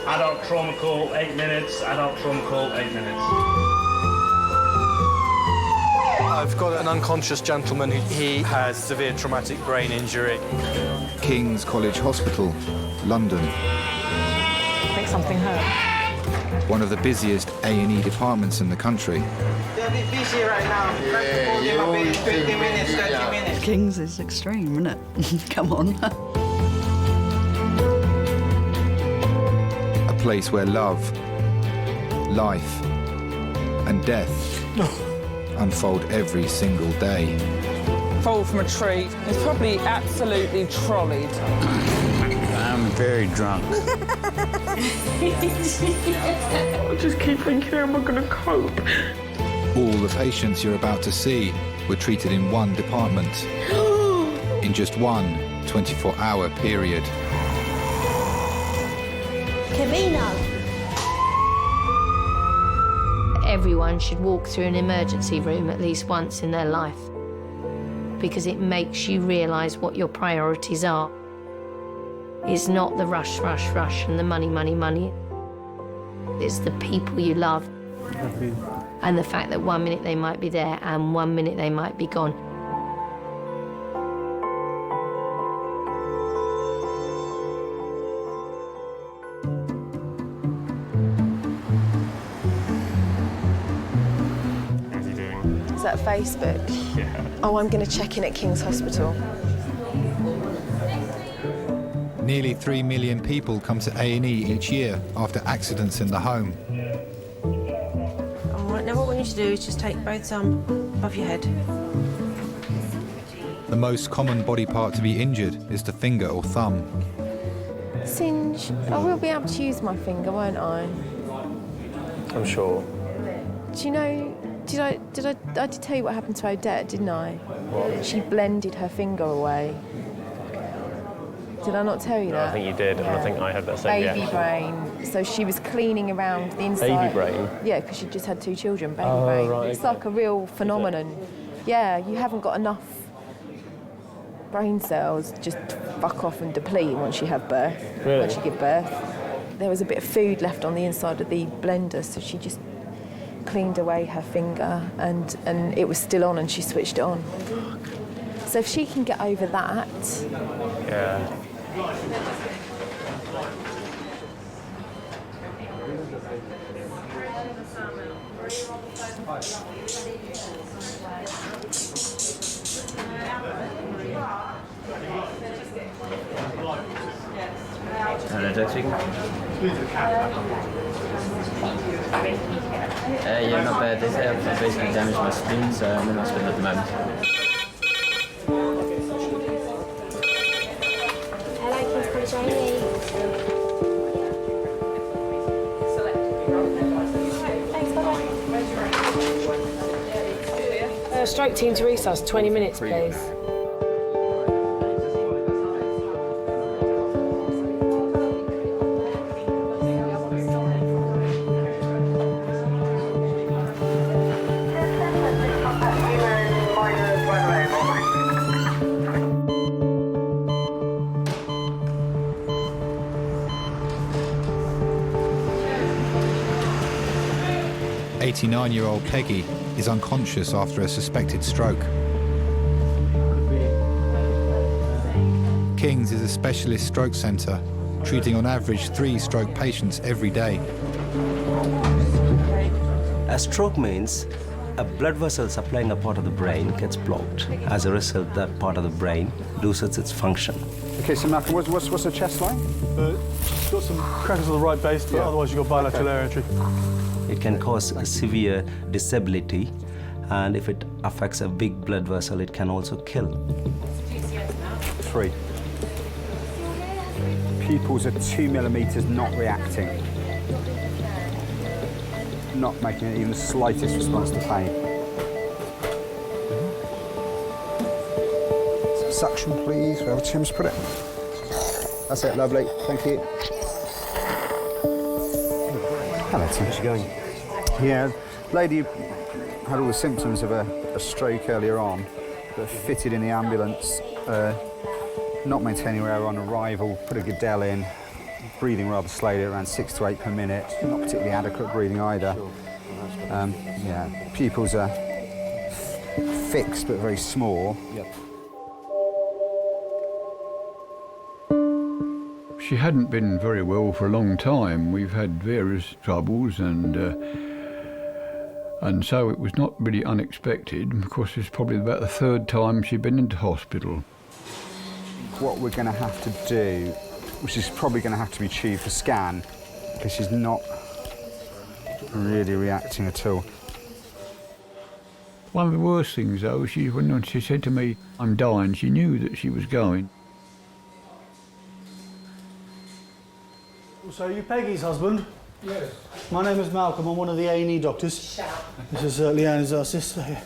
Adult trauma call, 8 minutes. Adult trauma call, 8 minutes. I've got an unconscious gentleman. He has severe traumatic brain injury. King's College Hospital, London. I think something hurt. One of the busiest A&E departments in the country. They're a bit busy right now. Try to call them a bit, 20 minutes, 30 minutes. King's is extreme, isn't it? Come on. A place where love, life, and death unfold every single day. Fall from a tree. It's probably absolutely trolleyed. I'm very drunk. I just keep thinking, how am I going to cope? All the patients you're about to see were treated in one department, in just one 24-hour period. Kevino! Everyone should walk through an emergency room at least once in their life, because it makes you realise what your priorities are. It's not the rush, rush, rush and the money, money, money. It's the people you love. And the fact that 1 minute they might be there and 1 minute they might be gone. How's he doing? Is that Facebook? Yeah. Oh, I'm going to check in at King's Hospital. Nearly 3 million people come to A&E each year after accidents in the home. All right, now what we need to do is just take both arms above your head. The most common body part to be injured is the finger or thumb. Singe, I will be able to use my finger, won't I? I'm sure. Do you know, I did tell you what happened to Odette, didn't I? What? She blended her finger away. Did I not tell you No, that? I think you did, and I think I had that same Baby reaction. brain. So she was cleaning around the inside. Baby brain? Yeah, because she just had 2 children, baby Oh, brain. right, It's okay. like a real phenomenon. Yeah, you haven't got enough brain cells just fuck off and deplete once you have birth, Really? once you give birth. There was a bit of food left on the inside of the blender, so she just cleaned away her finger and it was still on and she switched it on. So if she can get over that, Yeah. Hello, Jack speaking. Yeah, not bad. They say I've basically damaged my spleen, so I'm in hospital at the moment. Hello, King's College A&E. stroke team to resus, 20 minutes, please. "89-year-old Peggy is unconscious after a suspected stroke. King's is a specialist stroke centre, treating on average 3 stroke patients every day. A stroke means a blood vessel supplying a part of the brain gets blocked. As a result, that part of the brain loses its function. Okay, so Malcolm, what's the chest like? She's got some crackers on the right base, but otherwise you've got bilateral air entry. It can cause a severe disability, and if it affects a big blood vessel, it can also kill. 3. Pupils are 2 millimetres not reacting. Not making even the slightest response to pain. Suction, please. Wherever Tim's put it. That's it, lovely. Thank you. Hello, Tim. How's it going? Yeah, lady had all the symptoms of a stroke earlier on, but fitted in the ambulance, not maintaining her air on arrival, put a Goodell in, breathing rather slowly, around 6 to 8 per minute, not particularly adequate breathing either. Yeah, pupils are fixed but very small. Yep. She hadn't been very well for a long time. We've had various troubles, and so it was not really unexpected. Of course, it's probably about the 3rd time she'd been into hospital. What we're going to have to do, which is probably going to have to be achieved for scan, because she's not really reacting at all. One of the worst things, though, when she said to me, "I'm dying," she knew that she was going. So are you Peggy's husband? Yes. My name is Malcolm. I'm one of the A&E doctors. This is Leanne, is our sister here.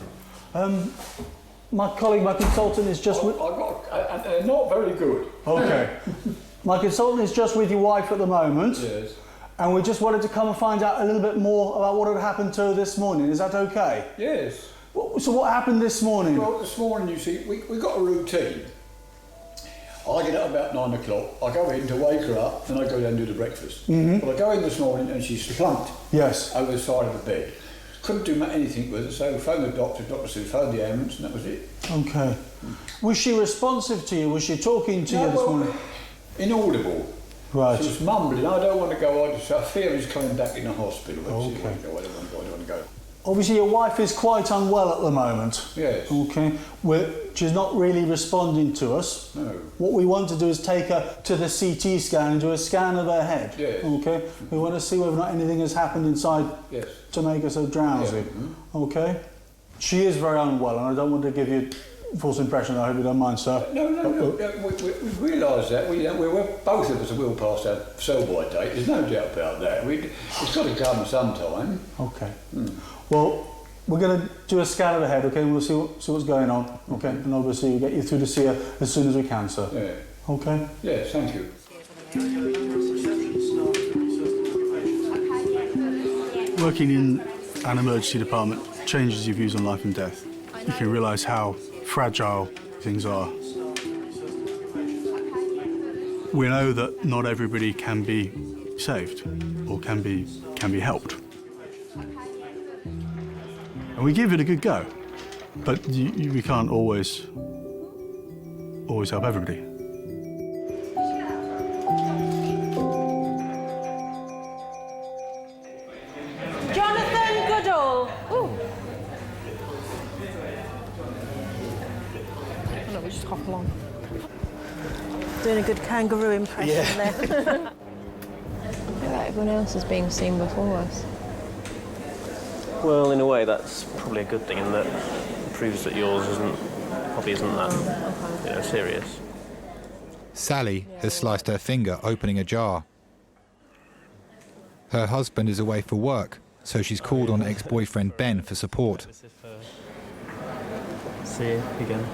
My colleague, my consultant is just with... not very good. Okay. My consultant is just with your wife at the moment. Yes. And we just wanted to come and find out a little bit more about what had happened to her this morning. Is that okay? Yes. So what happened this morning? Well, this morning, you see, we got a routine. I get up about 9 o'clock, I go in to wake her up, then I go down and do the breakfast. Mm-hmm. Well, I go in this morning and she's slumped yes. over the side of the bed. Couldn't do anything with her, so we phoned the doctor said phone the ambulance, and that was it. Okay. Was she responsive to you? Was she talking to you this morning? Inaudible. Right. She was mumbling, I don't want to go, I fear he's coming back in the hospital. Okay. I don't want to go. Obviously, your wife is quite unwell at the moment. Yes. Okay. She's not really responding to us. No. What we want to do is take her to the CT scan and do a scan of her head. Yes. Okay. We want to see whether or not anything has happened inside yes. to make her so drowsy. Yeah. Mm-hmm. Okay. She is very unwell, and I don't want to give you false impression. I hope you don't mind, sir. No. We realise that. We're both of us will pass our sell-by date. There's no doubt about that. It's got to come sometime. Okay. Well, we're going to do a scan of the head, okay? We'll see what's going on, okay? And obviously we'll get you through to see her as soon as we can, sir. Yeah. Okay? Yes, thank you. Working in an emergency department changes your views on life and death. You can realise how fragile things are. We know that not everybody can be saved or can be helped. And we give it a good go, but we can't always help everybody. Jonathan Goodall. Ooh. No, we just hop along. Doing a good kangaroo impression there. Everyone else is being seen before us. Well, in a way, that's probably a good thing in that it proves that yours probably isn't that serious. Sally has sliced her finger opening a jar. Her husband is away for work, so she's called on ex-boyfriend Ben for support. See you again.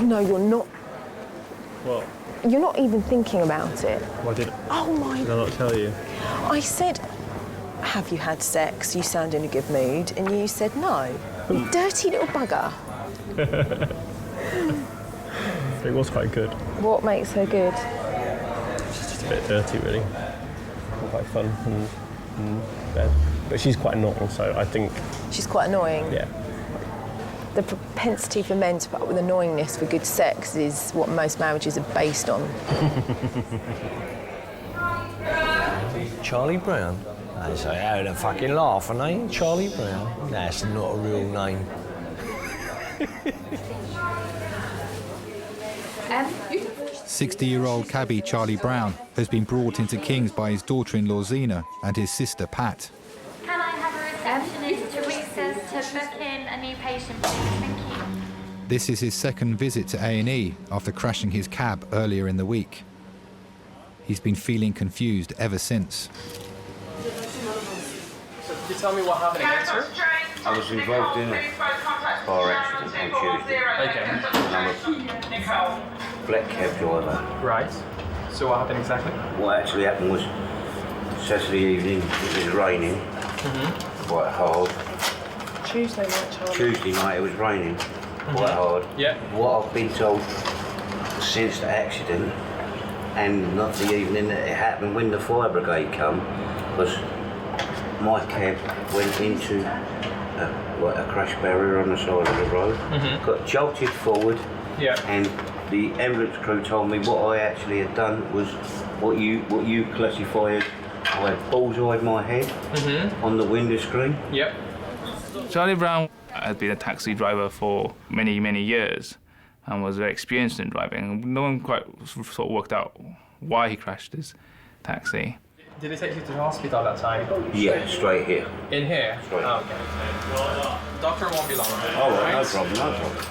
No, you're not. What? You're not even thinking about it. Why did? Oh my. Did I not tell you? I said, have you had sex? You sound in a good mood. And you said no. You dirty little bugger. It was quite good. What makes her good? She's just a bit dirty, really. Quite fun and bed. But she's quite annoying, so I think... She's quite annoying? Yeah. The propensity for men to put up with annoyingness for good sex is what most marriages are based on. Charlie Brown? I say, how the fucking laugh, and ain't Charlie Brown? That's not a real name. 60-year-old cabbie Charlie Brown has been brought into King's by his daughter-in-law Zena and his sister Pat. Can I have a receptionist Teresa to book in a new patient, please? Thank you. This is his second visit to A&E after crashing his cab earlier in the week. He's been feeling confused ever since. So could you tell me what happened again, sir? I was involved in a car accident on Tuesday. Okay. I'm a black cab driver. Right. So what happened exactly? What actually happened was Saturday evening, it was raining, quite hard. Tuesday night, Charlie. Tuesday night it was raining, quite hard. Yeah. What I've been told since the accident, and not the evening that it happened, when the fire brigade come, was my cab went into a crash barrier on the side of the road, got jolted forward, and the ambulance crew told me what I actually had done was what you classify as I had bullseyed my head on the window screen. Yep. Charlie Brown had been a taxi driver for many, many years and was very experienced in driving. No one quite sort of worked out why he crashed his taxi. Did they take you to the hospital that time? Yeah, straight here. In here? Straight. Oh, okay. Doctor won't be long. Oh, right, no problem, no problem.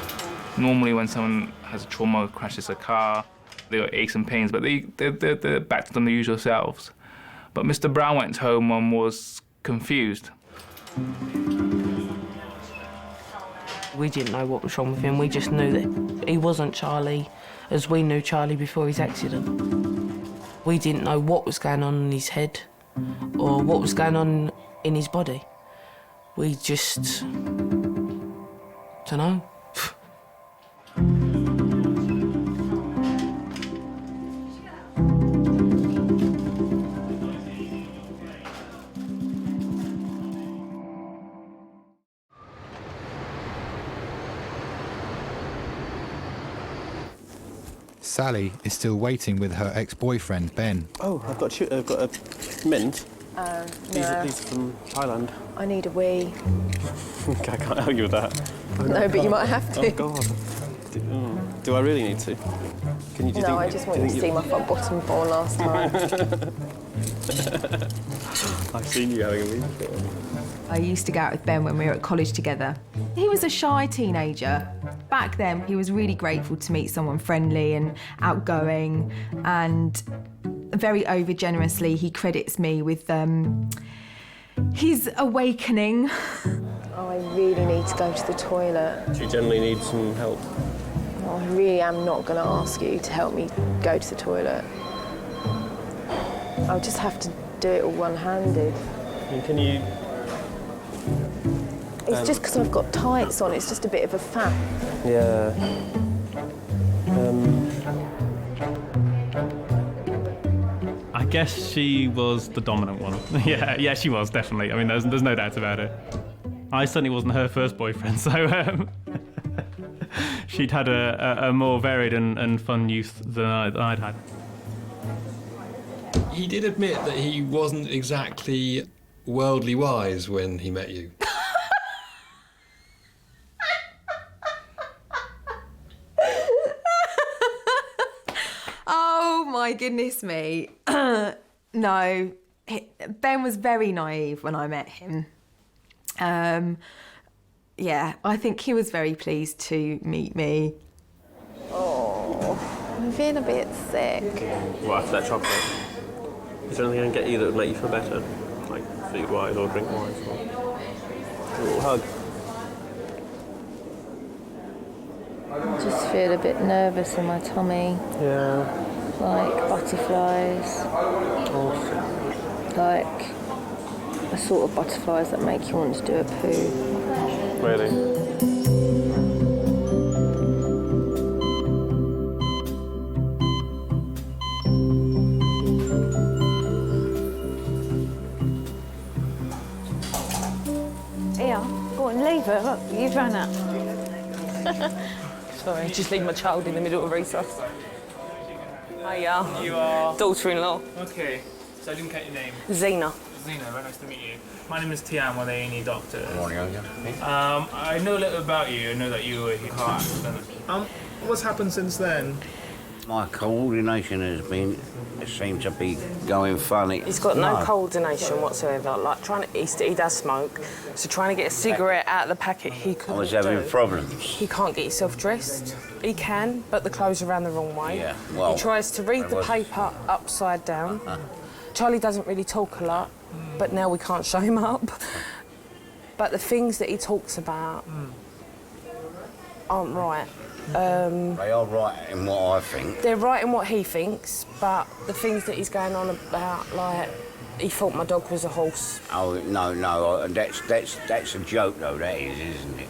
Normally when someone has a trauma, crashes a car, they got aches and pains, but they're back to their usual selves. But Mr. Brown went home and was confused. We didn't know what was wrong with him. We just knew that he wasn't Charlie as we knew Charlie before his accident. We didn't know what was going on in his head or what was going on in his body. We just don't know. Sally is still waiting with her ex-boyfriend, Ben. Oh, I've got a mint. These are from Thailand. I need a wee. Okay, I can't help you with that. No, but you might have to. Oh, God. Do I really need to? Can you do? No, I just want you to see my front bottom fall last time. I've seen you having a wee before. I used to go out with Ben when we were at college together. He was a shy teenager. Back then, he was really grateful to meet someone friendly and outgoing, and very over-generously, he credits me with his awakening. Oh, I really need to go to the toilet. Do you generally need some help? Oh, I really am not going to ask you to help me go to the toilet. I'll just have to do it all one-handed. And can you... It's just because I've got tights on, it's just a bit of a faff. Yeah. I guess she was the dominant one. yeah, she was, definitely. I mean, there's no doubt about it. I certainly wasn't her first boyfriend, so she'd had a more varied and fun youth than I'd had. He did admit that he wasn't exactly worldly wise when he met you. Oh my goodness me. No, Ben was very naive when I met him. Yeah, I think he was very pleased to meet me. Oh, I'm feeling a bit sick. What, after that chocolate? Is there anything I can get you that would make you feel better? Like food-wise or drink-wise? Or... A little hug? I just feel a bit nervous in my tummy. Yeah. Like butterflies. Like the sort of butterflies that make you want to do a poo. Really? Here, go on, leave her. Look, you've run out. Sorry, just leave my child in the middle of recess. Hiya. You are? Daughter-in-law. Okay, so I didn't get your name. Zena. Zena, very nice to meet you. My name is Tian, one of the A&E doctors. Good morning, Olga. I know a little about you. I know that you were in a car accident. What's happened since then? My coordination seems to be going funny. He's got no coordination whatsoever. Like he does smoke, so trying to get a cigarette out of the packet, he couldn't. I was having problems. He can't get himself dressed. He can, but the clothes are around the wrong way. Yeah, well, he tries to read the paper upside down. Charlie doesn't really talk a lot, but now we can't show him up. But the things that he talks about aren't right. They are right in what I think. They're right in what he thinks, but the things that he's going on about, like, he thought my dog was a horse. Oh, no, that's a joke, though, that is, isn't it?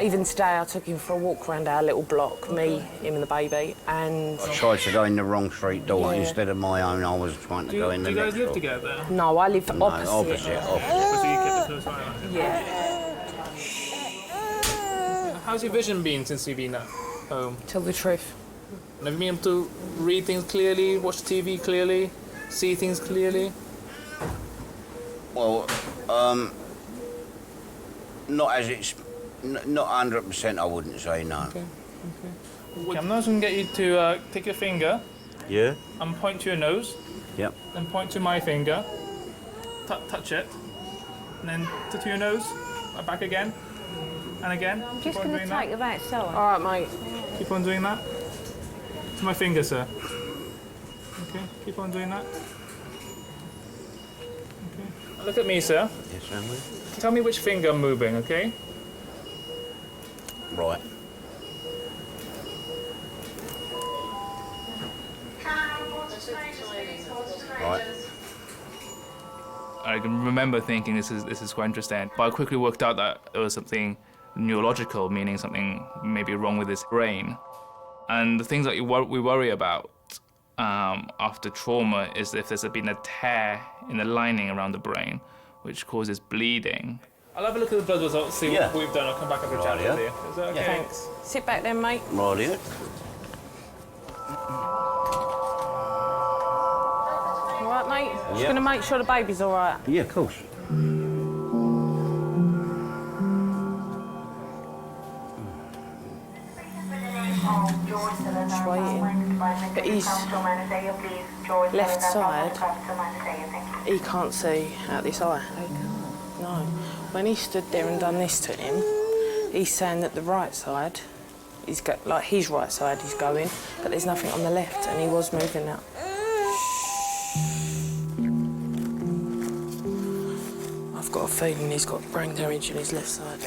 Even today, I took him for a walk around our little block, me, him and the baby, and... I tried to go in the wrong street door. Yeah. Instead of my own, I was trying to go in the next door. Do you guys live together? No, I live opposite. Opposite. So you kept a close eye on him? Yeah. How's your vision been since you've been at home? Tell the truth. Have you been able to read things clearly, watch TV clearly, see things clearly? Well, not as it's... Not 100%, I wouldn't say, no. Okay. I'm now going to get you to take your finger Yeah? and point to your nose. Yep. Then point to my finger. Touch it. And then to your nose. Back again. And again. I'm just going to take the back so. All right, mate. Keep on doing that. To my finger, sir. Okay, keep on doing that. Okay. Look at me, sir. Yes, sir. Tell me which finger I'm moving, okay? Right. Right. I can remember thinking this is quite interesting, but I quickly worked out that it was something neurological, meaning something maybe wrong with his brain. And the things that we worry about after trauma is if there's been a tear in the lining around the brain, which causes bleeding. I'll have a look at the blood results, see what we've done. I'll come back and have a chat with you. Is that okay? Thanks. Sit back then, mate. Right. All right, mate? Just Yeah. going to make sure the baby's all right. Yeah, of course. Just waiting. But his left side, he can't see out this eye. No. When he stood there and done this to him, he's saying that the right side, like his right side is going, but there's nothing on the left, and he was moving that. I've got a feeling he's got brain damage in his left side.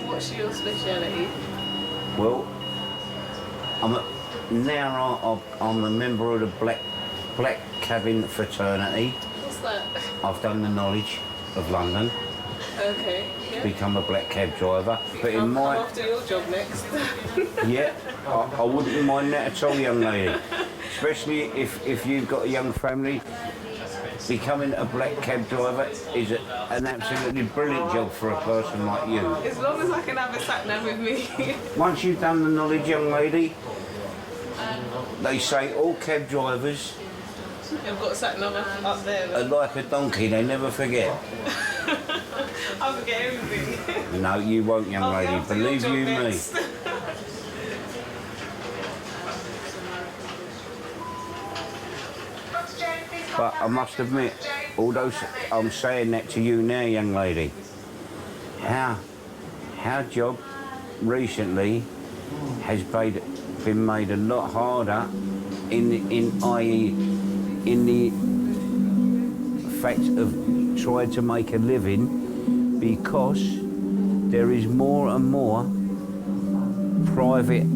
What's your speciality? Well, I'm a member of the Black Cabin Fraternity. What's that? I've done the knowledge of London. Okay. Yeah. Become a black cab driver. But in my I'll do your job next. yeah, I wouldn't mind that at all, young lady. Especially if you've got a young family. Becoming a black cab driver is an absolutely brilliant job for a person like you. As long as I can have a sat nav with me. Once you've done the knowledge, young lady, they say all cab drivers I've got a sat nav up there. are like a donkey, they never forget. I'll forget everything. No, you won't, young I'll lady, get to your believe job you next. me. But I must admit, although I'm saying that to you now, young lady, our job recently has been made a lot harder i.e. in the fact of trying to make a living, because there is more and more private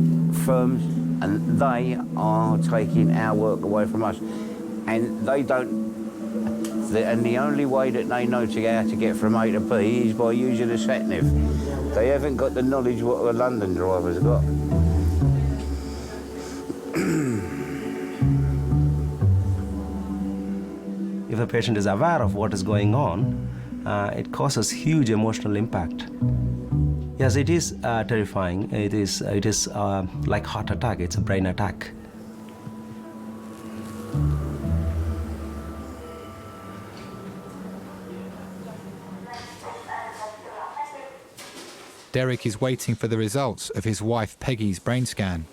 firms and they are taking our work away from us, and they don't. And the only way that they know how to get from A to B is by using a sat-nav. They haven't got the knowledge what a London driver's got. If the patient is aware of what is going on, it causes huge emotional impact. Yes, it is terrifying. It is like heart attack. It's a brain attack. Derek is waiting for the results of his wife Peggy's brain scan.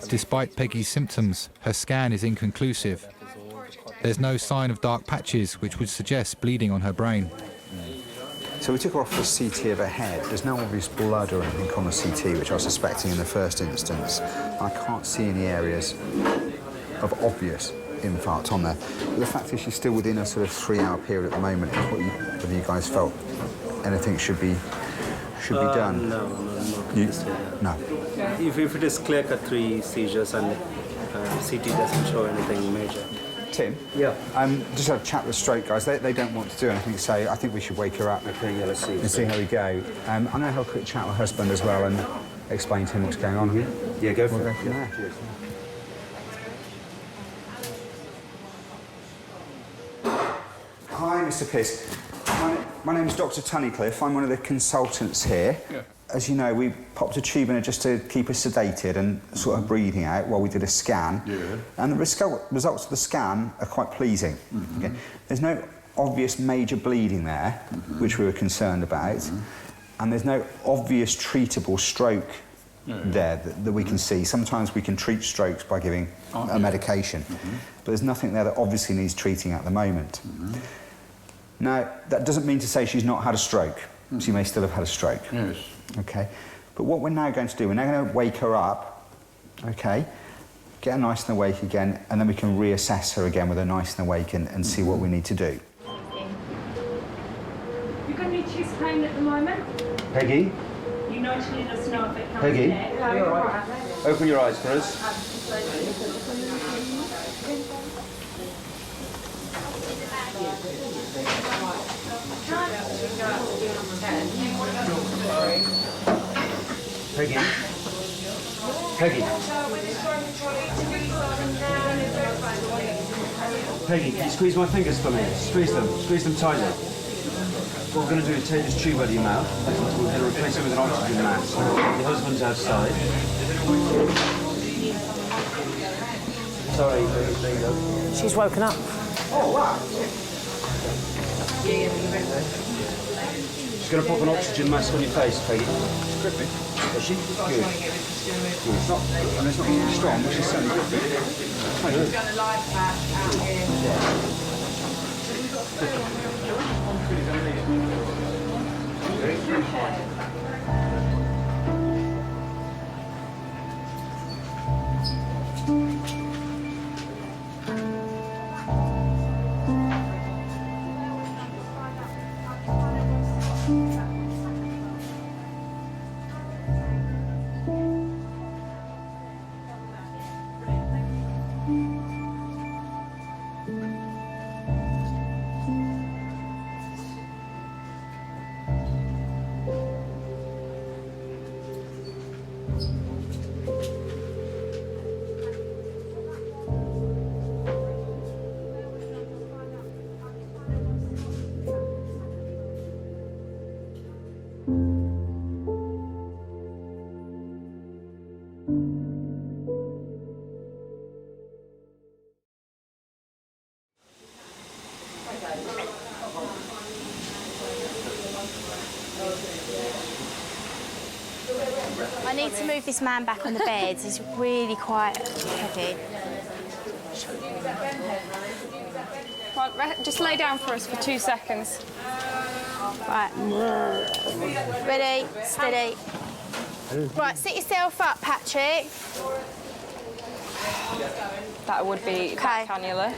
Despite Peggy's symptoms, her scan is inconclusive. There's no sign of dark patches, which would suggest bleeding on her brain. So we took her off for a CT of her head. There's no obvious blood or anything on the CT, which I was suspecting in the first instance. I can't see any areas of obvious infarct on there. But the fact is she's still within a sort of 3-hour period at the moment. Have you guys felt anything should be done? No. No. If it is clear-cut 3 seizures and CT doesn't show anything major. Tim? Yeah. Just had a chat with stroke guys. They don't want to do anything, so I think we should wake her up and see how we go. I'm going to have a quick chat with her husband as well and explain to him what's going on here. Yeah, go for it. Hi, Mr. Pearce. My name is Dr. Tunnicliffe. I'm one of the consultants here. Yeah. As you know, we popped a tube in her just to keep her sedated and sort her breathing out while we did a scan. Yeah. And the results of the scan are quite pleasing. Mm-hmm. Okay. There's no obvious major bleeding there, which we were concerned about. And there's no obvious treatable stroke there that we can see. Sometimes we can treat strokes by giving a medication. But there's nothing there that obviously needs treating at the moment. Now, that doesn't mean to say she's not had a stroke. She may still have had a stroke. Yes. Okay. But what we're now going to do, we're now going to wake her up, okay, get her nice and awake again, and then we can reassess her again with her nice and awake and see what we need to do. You've got any chest pain at the moment? Peggy? You know to let us know if it comes Peggy? back. You all right? Open your eyes for us. Peggy? Peggy? Peggy, can you squeeze my fingers for me? Squeeze them tightly. What we're going to do is take this tube out of your mouth. We're going to replace it with an oxygen mask. Your husband's outside. Sorry, there you go. She's woken up. Oh, wow. She's going to pop an oxygen mask on your face, Peggy. Grippy. Is she? Good. It's not, I mean, it's not strong, but she's certainly grippy. need to move this man back on the bed. He's really quite heavy. Right, just lay down for us for 2 seconds. Right. Ready, steady. Right, sit yourself up, Patrick. That would be back cannula.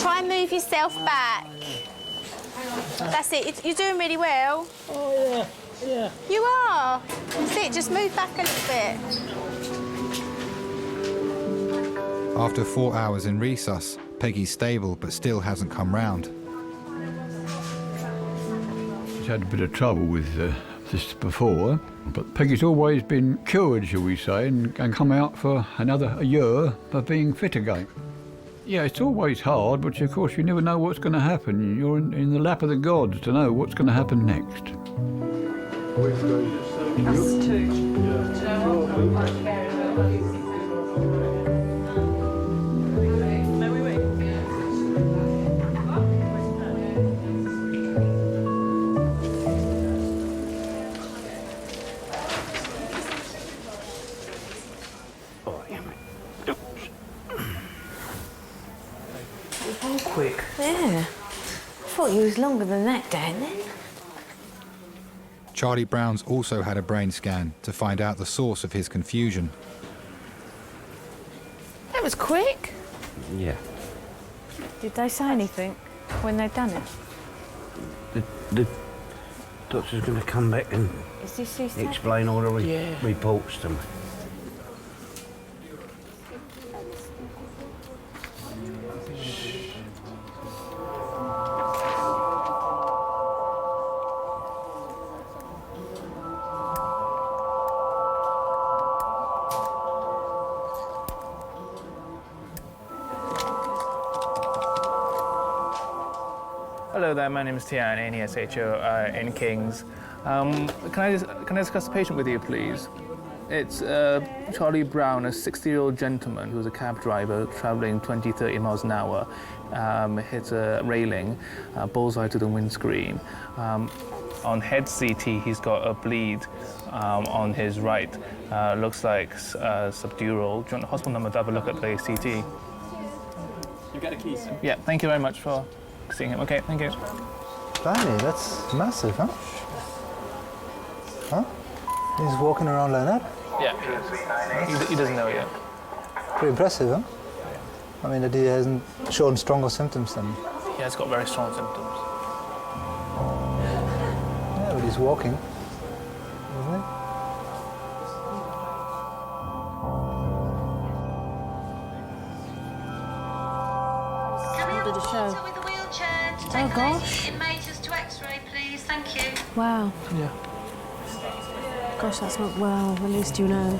Try and move yourself back. That's it. You're doing really well. Oh, yeah. You are. That's it. Just move back a little bit. After 4 hours in resus, Peggy's stable but still hasn't come round. She's had a bit of trouble with this before, but Peggy's always been cured, shall we say, and come out for another year of being fit again. Yeah, it's always hard, but of course you never know what's going to happen. You're in the lap of the gods to know what's going to happen next. That's 2. Quick. Yeah. I thought you was longer than that, Dan. Charlie Brown's also had a brain scan to find out the source of his confusion. That was quick. Yeah. Did they say anything when they'd done it? The doctor's going to come back and Is this his explain all the reports to me. Hello there, my name is Tian, A&E SHO in Kings. Can I discuss the patient with you, please? It's Charlie Brown, a 60-year-old gentleman who's a cab driver travelling 20-30 miles an hour. Hits a railing, bullseye to the windscreen. On head CT, he's got a bleed on his right. Looks like subdural. Do you want the hospital number to have a look at the CT? You got a key, sir? Yeah, thank you very much for seeing him. Okay, thank you. Blimey, that's massive, huh? Huh? He's walking around like that? Yeah, he doesn't know yet. Pretty impressive, huh? I mean, that he hasn't shown stronger symptoms than... He has got very strong symptoms. Yeah, but he's walking, isn't he? Did a show. Oh gosh. It may just to X-ray, please. Thank you. Wow. Yeah. Gosh, that's not well. At least you know.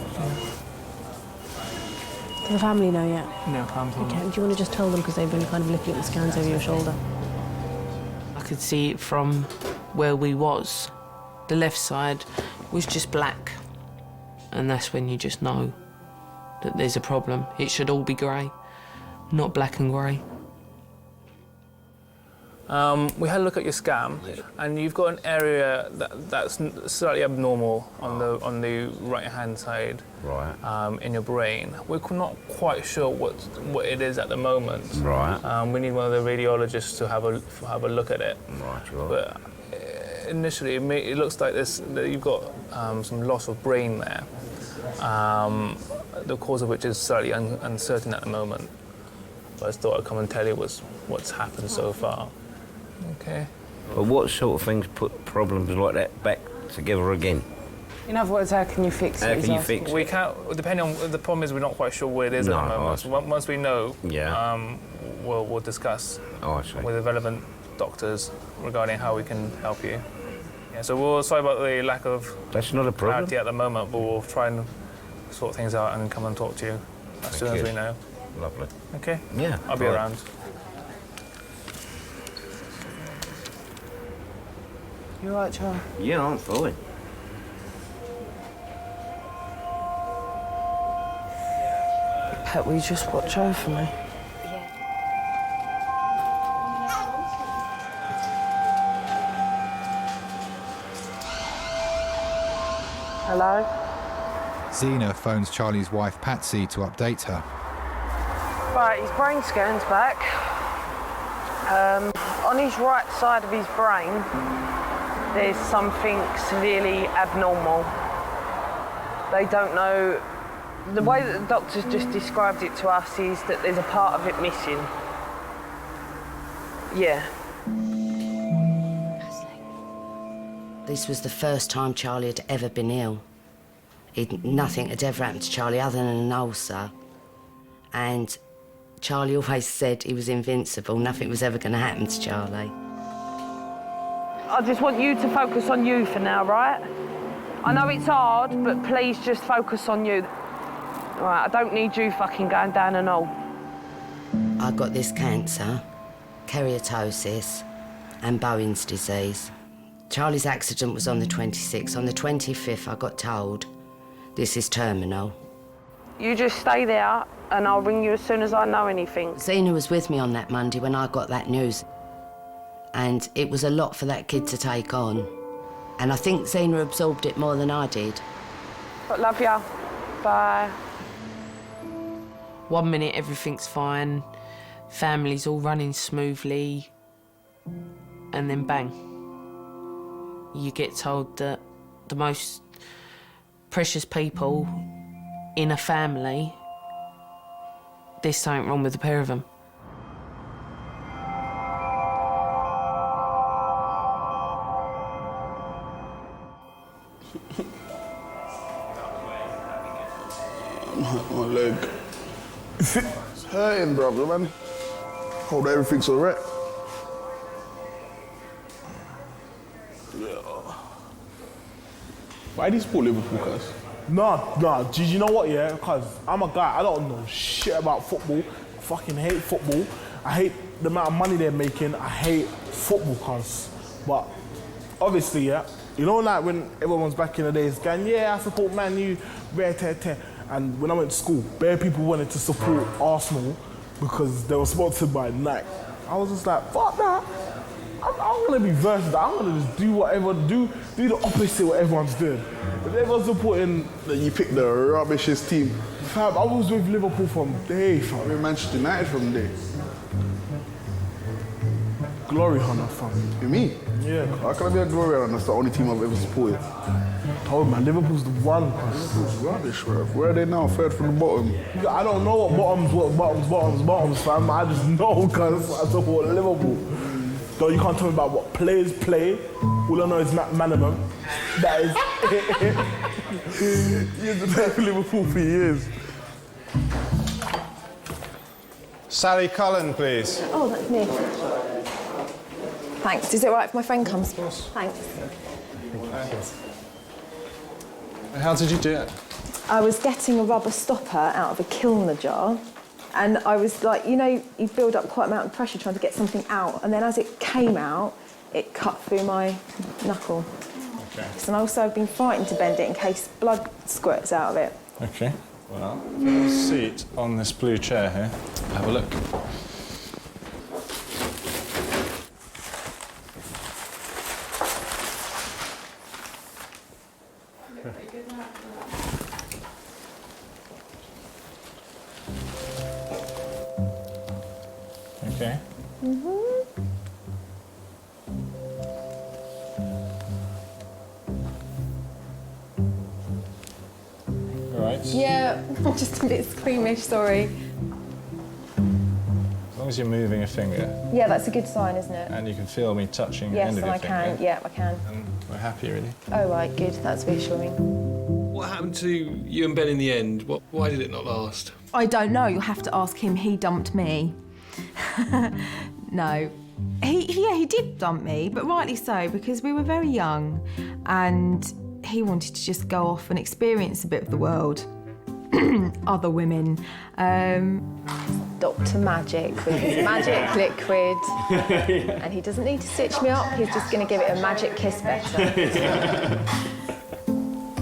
Does the family know yet? No, I'm told. Okay. Do you want to just tell them because they've been kind of looking at the scans over your shoulder? I could see it from where we was. The left side was just black. And that's when you just know that there's a problem. It should all be grey, not black and grey. We had a look at your scan, and you've got an area that's slightly abnormal on the right-hand side, Right. in your brain. We're not quite sure what it is at the moment. Right. We need one of the radiologists to have a look at it. Right. But initially, it looks like that you've got some loss of brain there. The cause of which is slightly uncertain at the moment. But I just thought I'd come and tell you what's happened so far. Okay. But what sort of things put problems like that back together again? In other words, how can you fix it? How can you fix it? We can't, depending on, the problem is we're not quite sure where it is at the moment. So once we know, we'll discuss with the relevant doctors regarding how we can help you. Yeah, so we're sorry about the lack of That's not a problem. clarity at the moment, but we'll try and sort things out and come and talk to you as soon as we know. Lovely. Okay? Yeah. I'll be right. around. You all right, Charlie? Yeah, I'm fine. Pat, will you just watch over me? Hello? Zena phones Charlie's wife Patsy to update her. Right, his brain scan's back. On his right side of his brain, there's something severely abnormal. They don't know. The way that the doctors just described it to us is that there's a part of it missing. Yeah. This was the first time Charlie had ever been ill. Nothing had ever happened to Charlie other than an ulcer. And Charlie always said he was invincible. Nothing was ever going to happen to Charlie. I just want you to focus on you for now, right? I know it's hard, but please just focus on you. All right, I don't need you fucking going down and all. I got this cancer, keratosis, and Bowen's disease. Charlie's accident was on the 26th. On the 25th, I got told this is terminal. You just stay there, and I'll ring you as soon as I know anything. Zena was with me on that Monday when I got that news. And it was a lot for that kid to take on. And I think Zena absorbed it more than I did. But love ya. Bye. 1 minute everything's fine, family's all running smoothly, and then bang. You get told that the most precious people in a family, there's something wrong with the pair of them. My leg. It's hurting, brother, man. Hope everything's alright. Yeah. Why do you support Liverpool, cuz? Nah, do you know what, yeah? Because I'm a guy, I don't know shit about football. I fucking hate football. I hate the amount of money they're making. I hate football, cuz. But obviously, yeah, you know, like when everyone's back in the days going, yeah, I support Man U, rare tear. And when I went to school, bare people wanted to support Arsenal because they were sponsored by Nike. I was just like, fuck that. I'm gonna be versatile. I'm gonna just do whatever, do the opposite of what everyone's doing. If everyone's supporting, then you pick the rubbishest team. Fam, I was with Liverpool from day, fam. I'm with Manchester United from day. Glory hunter, fam. You me? Yeah. How can I be a glory hunter? That's the only team I've ever supported. Told man, Liverpool's the one. Liverpool's rubbish, bro. Where are they now? Third from the bottom. I don't know what bottoms, fam. I just know because I support Liverpool. Though you can't tell me about what players play. All I know is Matt Manningham. That is. He's been playing for Liverpool for years. Sally Cullen, please. Oh, that's me. Thanks. Is it all right if my friend comes? Of course. Thanks. How did you do it? I was getting a rubber stopper out of a Kilner jar, and I was like, you know, you build up quite an amount of pressure trying to get something out, and then as it came out, it cut through my knuckle. Okay. And also I've been frightened to bend it in case blood squirts out of it. Okay. Well, have a seat on this blue chair here. Have a look. Okay. All right. Yeah, I'm just a bit squeamish, sorry. As long as you're moving a finger Yeah, that's a good sign, isn't it? and you can feel me touching the Yes, end of and your I finger. can. Yeah, I can. And we're happy, really. Oh, right, good. That's reassuring. What happened to you and Ben in the end? Why did it not last? I don't know. You'll have to ask him. He dumped me. No. He did dump me, but rightly so, because we were very young and he wanted to just go off and experience a bit of the world. Other women. Dr. Magic with his magic liquid. And he doesn't need to stitch me up, he's just going to give it a magic kiss better.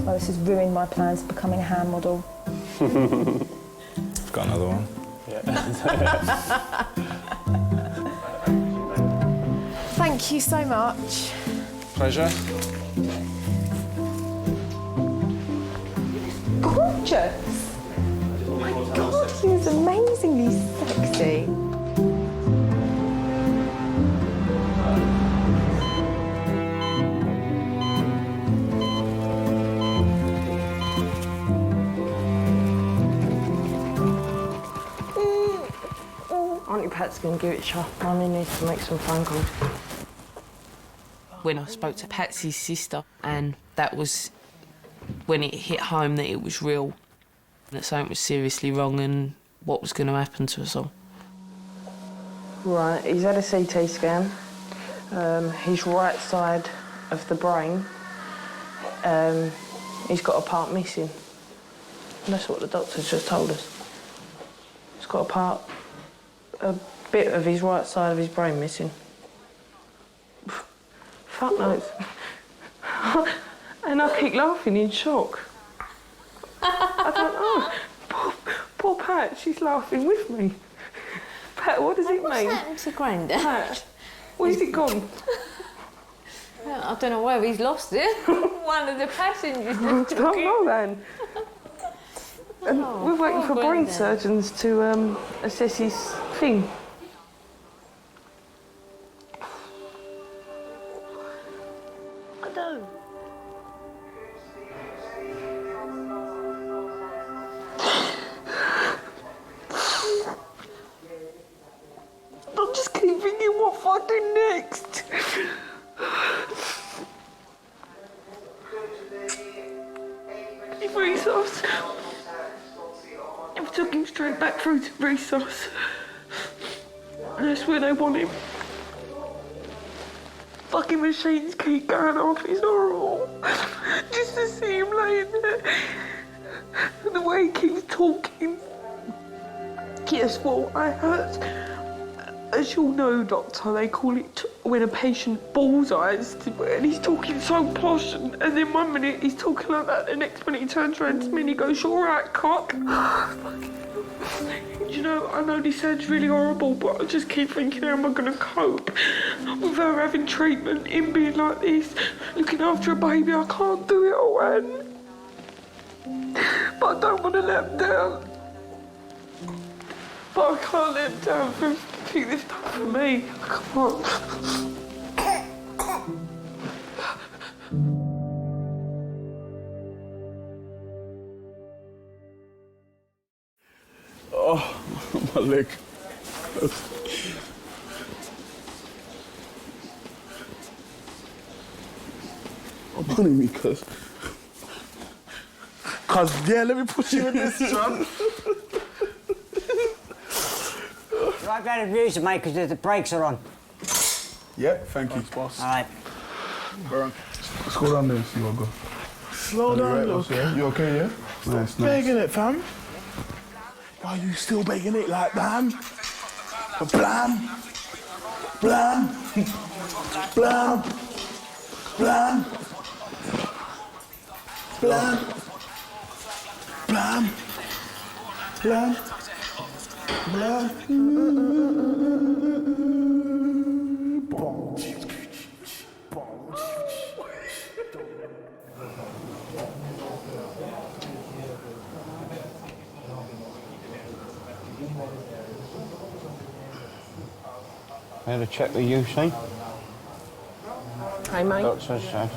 Well, this has ruined my plans of becoming a hand model. I've got another one. Thank you so much. Pleasure. gorgeous. Oh my God, he was amazingly sexy. Auntie Pat's going to give it a shot. Mummy needs to make some phone calls. When I spoke to Patsy's sister, and that was when it hit home that it was real, that something was seriously wrong and what was going to happen to us all. Right, he's had a CT scan. His right side of the brain, he's got a part missing. And that's what the doctor's just told us. He's got a bit of his right side of his brain missing. Fuck knows. And I keep laughing in shock. I don't know. Poor Pat, she's laughing with me. Pat, what does it mean? What's happened to Grandad? Pat, where's it gone? Well, I don't know where he's lost it. One of the passengers I just took don't it. know then. And we're waiting for brain Grandad. surgeons to assess his thing. I don't. I just keep thinking what if I do next. If resource. I've took him straight back through to resource. And that's where they want him. Fucking machines keep going off, it's horrible. Just to see him laying there. And the way he keeps talking. Guess what? I hurt. As you'll know, Doctor, they call it when a patient bullseyes, and he's talking so posh, and then 1 minute he's talking like that, the next minute he turns around to me and he goes, "You all right, cock?" You know, I know this sounds really horrible, but I just keep thinking, how am I going to cope with her having treatment, him being like this, looking after a baby? I can't do it all, Anne. But I don't want to let him down. But I can't let him down for everything they've done for me. I can't. Oh, my leg. I'm pulling me, cuz. Yeah, let me put you in this, John. I've got a views to make because the brakes are on. Yeah, thank you, boss. All right. Let's go down there and see what go. Slow down, look. You okay, yeah? Nice, Begging it, fam. Are you still begging it like blam? Blam. Blam. Blam. Blam. Blam. Blam. Blam. Blam. I had a check with you, see? Hey, mate. Doctor said.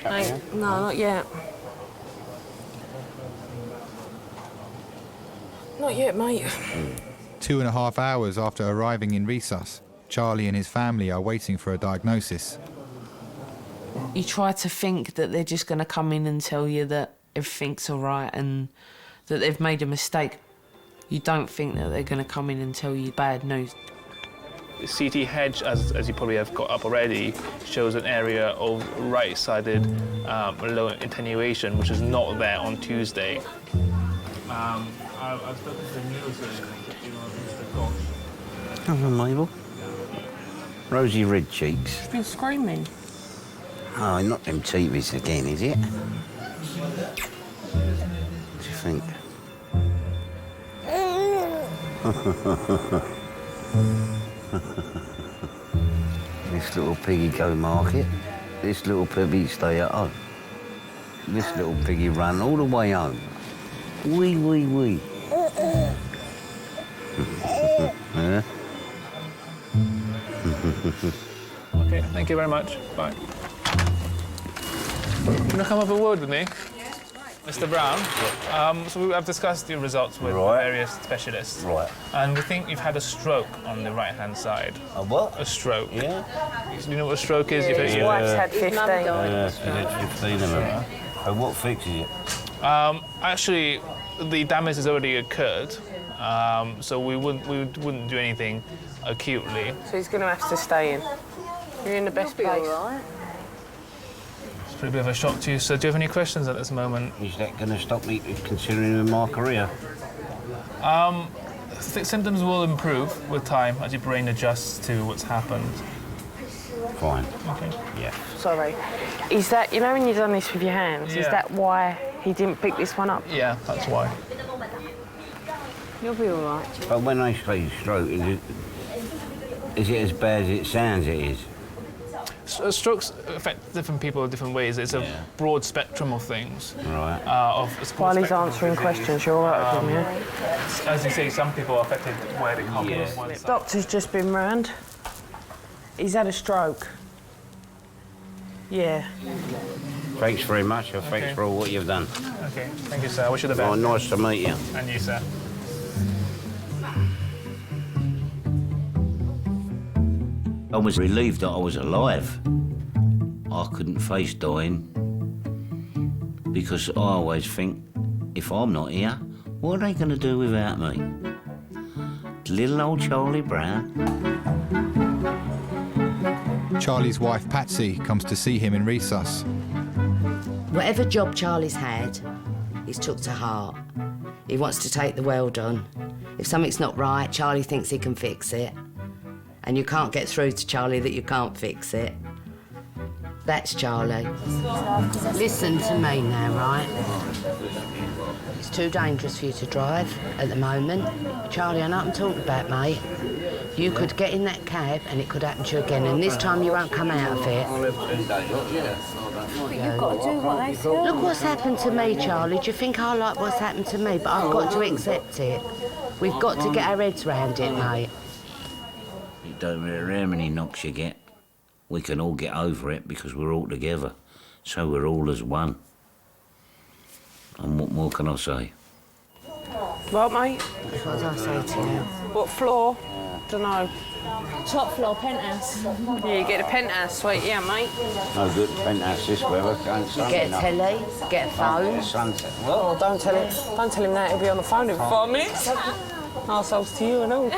Hey, no, not yet. Not yet, mate. 2.5 hours after arriving in Resus, Charlie and his family are waiting for a diagnosis. You try to think that they're just going to come in and tell you that everything's all right and that they've made a mistake. You don't think that they're going to come in and tell you bad news. The CT hedge, as you probably have got up already, shows an area of right-sided low attenuation, which is not there on Tuesday. I've spoken to the neurosurgeon, Mr. Koch. Hello, Mabel. Rosy red cheeks. She's been screaming. Oh, not them TVs again, is it? What do you think? This little piggy go market. This little piggy stay at home. This little piggy run all the way home. Wee. Huh? Okay, thank you very much. Bye. You want to come have a word with me? Mr. Brown, so I've discussed your results with various specialists. Right. And we think you've had a stroke on the right-hand side. A what? A stroke. Yeah. Do you know what a stroke is? His wife's had 15. Yeah, 15 of them. And what fixes it? Actually, the damage has already occurred, so we wouldn't do anything acutely. So he's going to have to stay in. You're in the best place. All right. It's a pretty bit of a shock to you. So do you have any questions at this moment? Is that going to stop me considering my career? Symptoms will improve with time as your brain adjusts to what's happened. Fine. Okay. Yeah. Sorry. Is that, you know when you've done this with your hands, is that why he didn't pick this one up? Yeah, that's why. You'll be all right. But when I say stroke, is it as bad as it sounds it is? Strokes affect different people in different ways. It's a broad spectrum of things. Right. While he's answering questions, you're all right with him, yeah? As you say, some people are affected where they can't move one side. Doctor's just been round. He's had a stroke. Yeah. Thanks very much, and thanks for all what you've done. Okay, thank you, sir. I wish you the best. Oh, nice to meet you. And you, sir. I was relieved that I was alive. I couldn't face dying because I always think, if I'm not here, what are they going to do without me? Little old Charlie Brown. Charlie's wife Patsy comes to see him in resus. Whatever job Charlie's had, he's took to heart. He wants to take the world on. If something's not right, Charlie thinks he can fix it. And you can't get through to Charlie that you can't fix it. That's Charlie. Listen to me now, right? It's too dangerous for you to drive at the moment. Charlie, I know what I'm talking about, mate. You could get in that cab and it could happen to you again, and this time you won't come out of it. But you've got to do what they say. Look what's happened to me, Charlie. Do you think I like what's happened to me? But I've got to accept it. We've got to get our heads round it, mate. It don't matter how many knocks you get. We can all get over it because we're all together. So we're all as one. And what more can I say? What, mate? What did I say to you? What floor? Dunno. Top floor, penthouse. Yeah, you get a penthouse suite, yeah, mate. No good penthouse this weather. Get a telly, get a phone. Sunset. Oh, don't tell him that. He'll be on the phone in 5 minutes. Arseholes to you and all.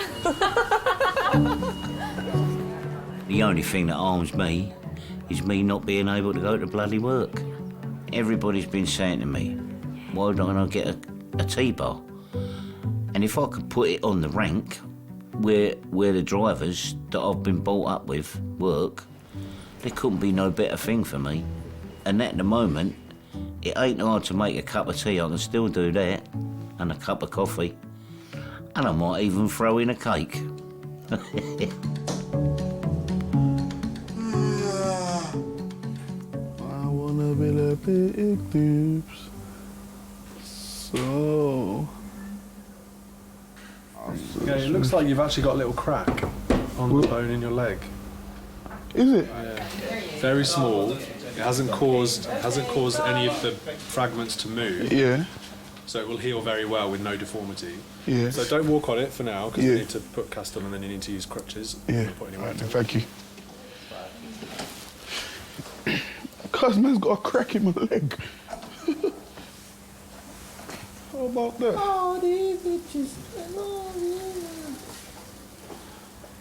The only thing that harms me is me not being able to go to bloody work. Everybody's been saying to me, why don't I get a T-bar? And if I could put it on the rank where the drivers that I've been brought up with work, there couldn't be no better thing for me. And at the moment, it ain't hard to make a cup of tea. I can still do that, and a cup of coffee. And I might even throw in a cake. I wanna be the big boobs. So. Yeah, it looks like you've actually got a little crack on the bone in your leg. Is it? Yeah. Very small. It hasn't caused any of the fragments to move. Yeah. So it will heal very well with no deformity. Yeah. So don't walk on it for now because Yeah. you need to put cast on and then you need to use crutches. Yeah. Put any weight Right, on it. thank you. Cuz man's got a crack in my leg. How about that? Oh, these bitches.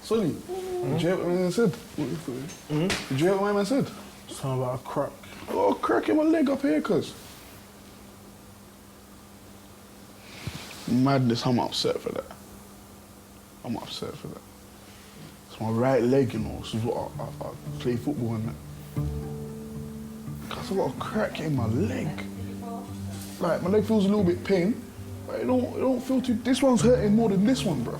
Sonny, did you hear what my man said? Did you hear what my man said? Something about a crack. I got a crack in my leg up here, cuz. Madness, I'm upset for that. I'm upset for that. It's my right leg, you know. This is what I play football in that. Cuz I got a crack in my leg. Like, my leg feels a little bit pain, but it don't feel too... This one's hurting more than this one, bruv.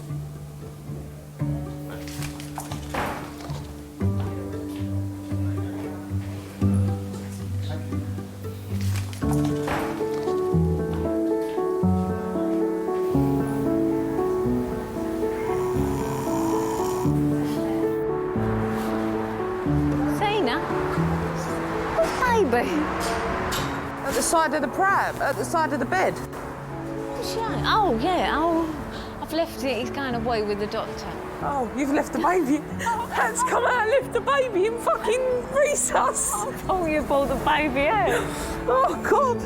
be? At the side of the pram, at the side of the bed. Oh, yeah. Oh, I've left it. He's going away with the doctor. Oh, you've left the baby. Pat's come out and left the baby in fucking resus. Oh, you pulled the baby out. Oh, God.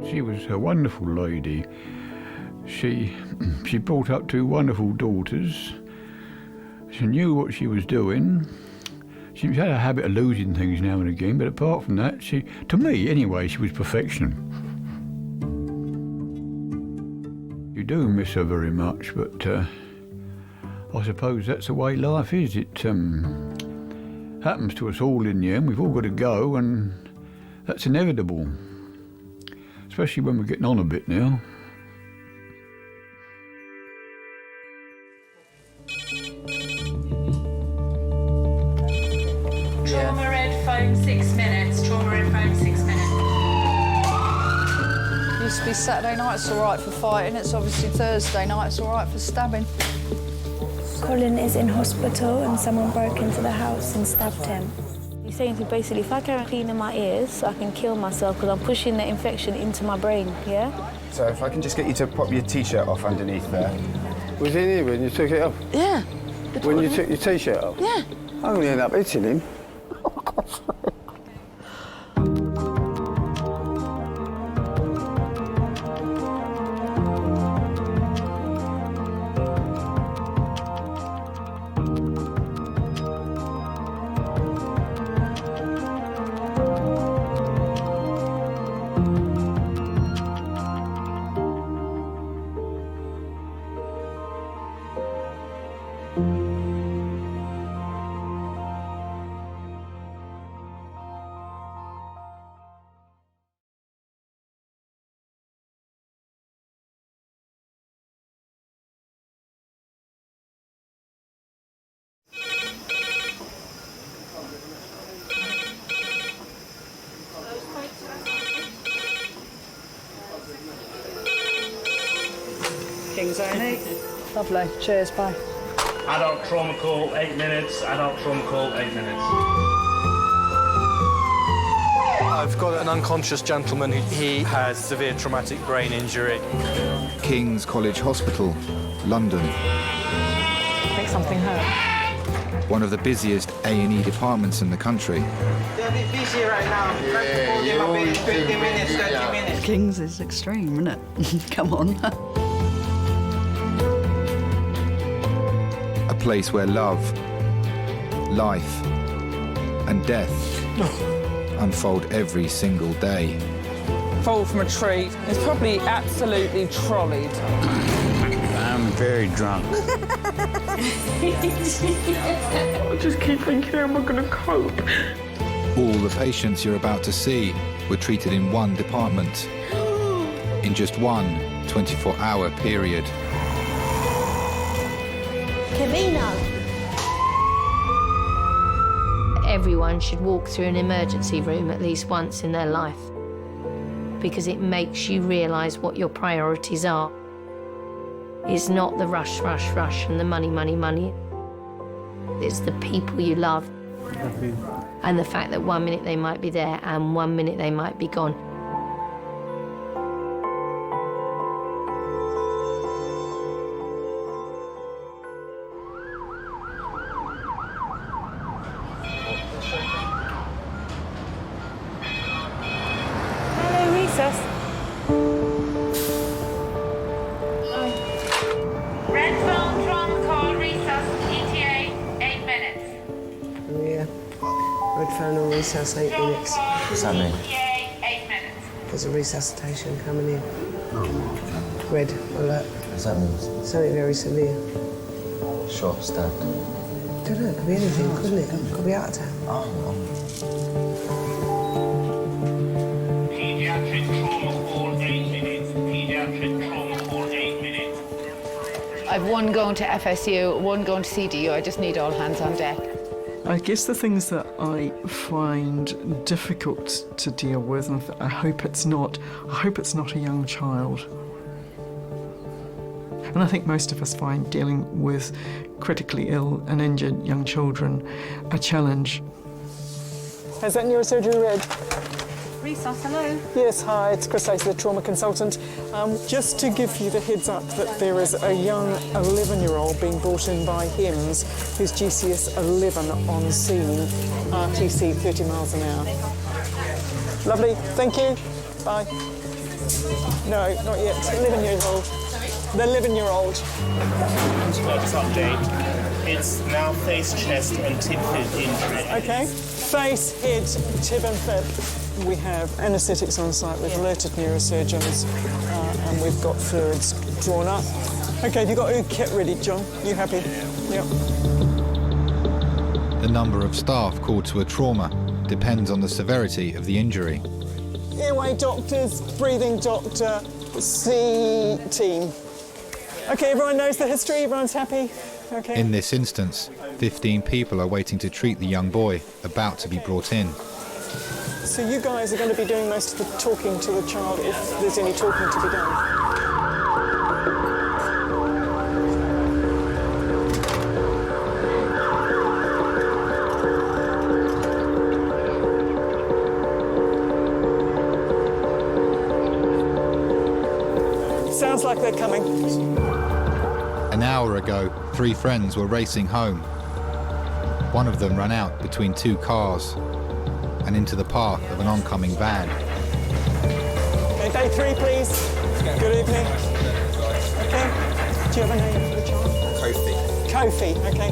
She was a wonderful lady. She brought up two wonderful daughters. She knew what she was doing. She had a habit of losing things now and again, but apart from that, to me anyway, she was perfection. You do miss her very much, but I suppose that's the way life is. It happens to us all in the end. We've all got to go, and that's inevitable. Especially when we're getting on a bit now. Trauma red phone 6 minutes. Trauma red phone 6 minutes. Used to be Saturday night's all right for fighting. It's obviously Thursday night's all right for stabbing. Colin is in hospital and someone broke into the house and stabbed him. He's saying to me, basically, if I carry on cleaning my ears, I can kill myself because I'm pushing the infection into my brain, yeah? So if I can just get you to pop your T-shirt off underneath there. Was he here when you took it off? Yeah. When you took your T-shirt off? Yeah. I'm going to end up hitting him. King's A&E. Lovely. Cheers, bye. Adult trauma call, 8 minutes. Adult trauma call, 8 minutes. I've got an unconscious gentleman. He has severe traumatic brain injury. King's College Hospital, London. I think something hurt. One of the busiest A&E departments in the country. They're a bit busy right now. Yeah, maybe 20 minutes, 30 minutes. King's is extreme, isn't it? Come on. A place where love, life, and death unfold every single day. Fall from a tree. It's probably absolutely trolleyed. I'm very drunk. I just keep thinking, how am I going to cope? All the patients you're about to see were treated in one department, in just one 24-hour period. Everyone should walk through an emergency room at least once in their life because it makes you realise what your priorities are. It's not the rush, rush, rush and the money, money, money. It's the people you love and the fact that 1 minute they might be there and 1 minute they might be gone. recess 8 minutes. What's that mean? There's a resuscitation coming in. Red alert. What's that mean? Something very severe. Shot, stabbed. Don't know, it could be anything, couldn't it? Could be heart attack. Pediatric trauma hall, 8 minutes. Pediatric trauma hall, 8 minutes. I've one going to FSU, one going to CDU. I just need all hands on deck. I guess the things that I find difficult to deal with, and I hope it's not a young child. And I think most of us find dealing with critically ill and injured young children a challenge. Has that neurosurgery read? Resus, hello. Yes, hi, it's Chris Ace, the trauma consultant. Just to give you the heads up that there is a young 11-year-old being brought in by HIMS who's GCS 11 on scene, RTC 30 miles an hour. Lovely, thank you. Bye. No, not yet. 11 years old. The 11-year-old. Sports update. It's now face, chest, and tib injury. Okay. Face, head, tib, and fib. We have anaesthetics on site. We've alerted neurosurgeons, and we've got fluids drawn up. Okay, have you got your kit ready, John? You happy? Yep. The number of staff called to a trauma depends on the severity of the injury. Airway doctors, breathing doctor, C team. Okay, everyone knows the history, everyone's happy? Okay. In this instance, 15 people are waiting to treat the young boy about to be brought in. So you guys are going to be doing most of the talking to the child if there's any talking to be done. Sounds like they're coming. An hour ago, 3 friends were racing home. One of them ran out between 2 cars and into the path of an oncoming van. Okay, day 3, please. Good evening. Okay. Do you have a name for the child? Kofi. Kofi, okay.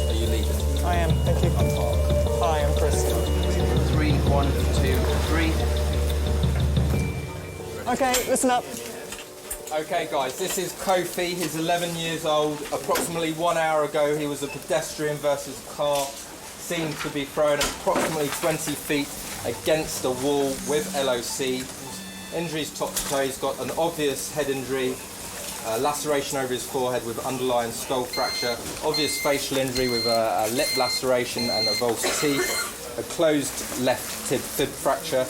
Are you leaving? I am, thank you. Hi, I'm Chris. 3, 1, 2, 3. Okay, listen up. Okay, guys, this is Kofi. He's 11 years old. Approximately 1 hour ago, he was a pedestrian versus car, seen to be thrown approximately 20 feet against a wall with LOC. Injuries top to toe. He's got an obvious head injury, laceration over his forehead with underlying skull fracture, obvious facial injury with a lip laceration and avulsed teeth, a closed left tib-fib fracture.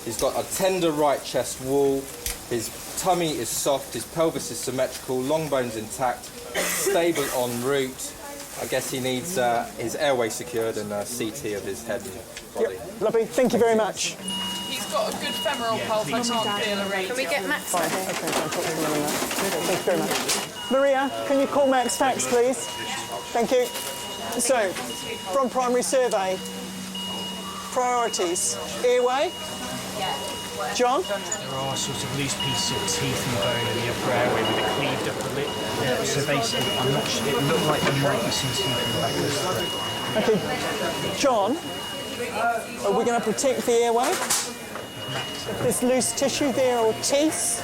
He's got a tender right chest wall. His tummy is soft, his pelvis is symmetrical, long bones intact, stable en route. I guess he needs his airway secured and a CT of his head and body. Yep, lovely, thank you very much. He's got a good femoral pulse. I can't feel a rate. Can we get Max? Fine, okay, I'll talk to them in a minute. Thank you very much. Maria, can you call Max Fax, please? Thank you. So, from primary survey, priorities, airway? John? There are sort of loose pieces of teeth and bone in the upper airway with a cleaved upper lip. So basically, I'm not sure. It looked like there might be some teeth in the back of the throat. Okay, John, are we going to protect the airway? If there's loose tissue there or teeth,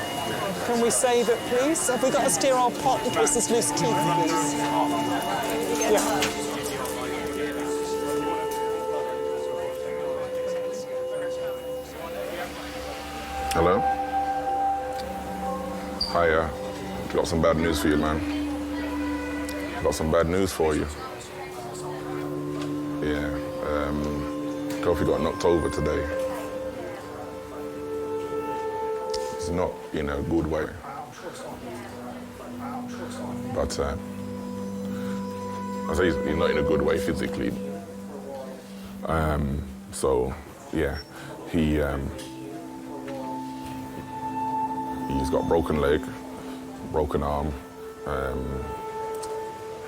can we save it, please? Have we got a sterile pot in case there's loose teeth, please? Yeah. Hello? Hiya. Got some bad news for you, man. Got some bad news for you. Yeah, Kofi got knocked over today. It's not in a good way. But I say he's not in a good way physically. So, yeah, he's got broken leg, broken arm,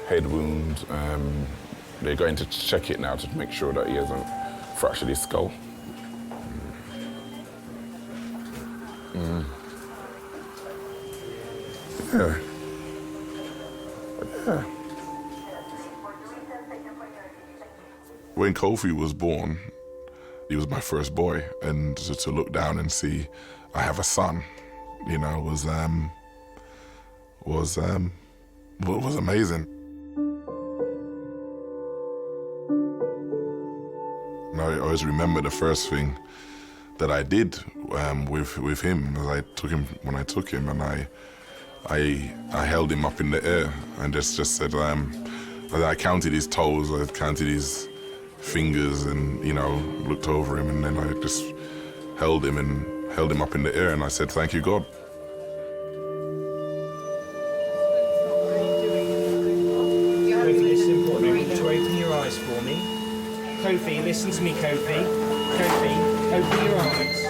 head wound. They're going to check it now to make sure that he hasn't fractured his skull. Yeah. Yeah. When Kofi was born, he was my first boy, and to look down and see I have a son, you know, was amazing. And I always remember the first thing that I did with him. I took him and I held him up in the air and just said, I counted his toes, I counted his fingers, and, you know, looked over him, and then I just held him up in the air, and I said, "Thank you, God." Kofi, it's important. I want you to open your eyes for me. Kofi, listen to me, Kofi. Kofi, open your eyes.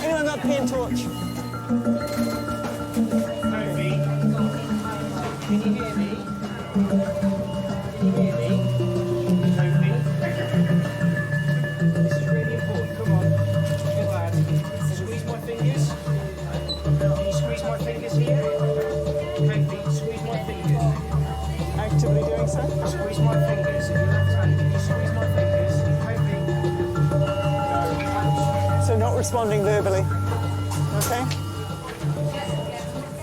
Anyone got pee and torch? Kofi, can you hear me? Can you hear me? Kofi, this is really important. Come on, good lad. Squeeze my fingers. Can you squeeze my fingers here? Kofi, squeeze my fingers. Actively doing so? Squeeze my fingers. In your left hand, can you squeeze my fingers? Kofi. So not responding verbally. Okay.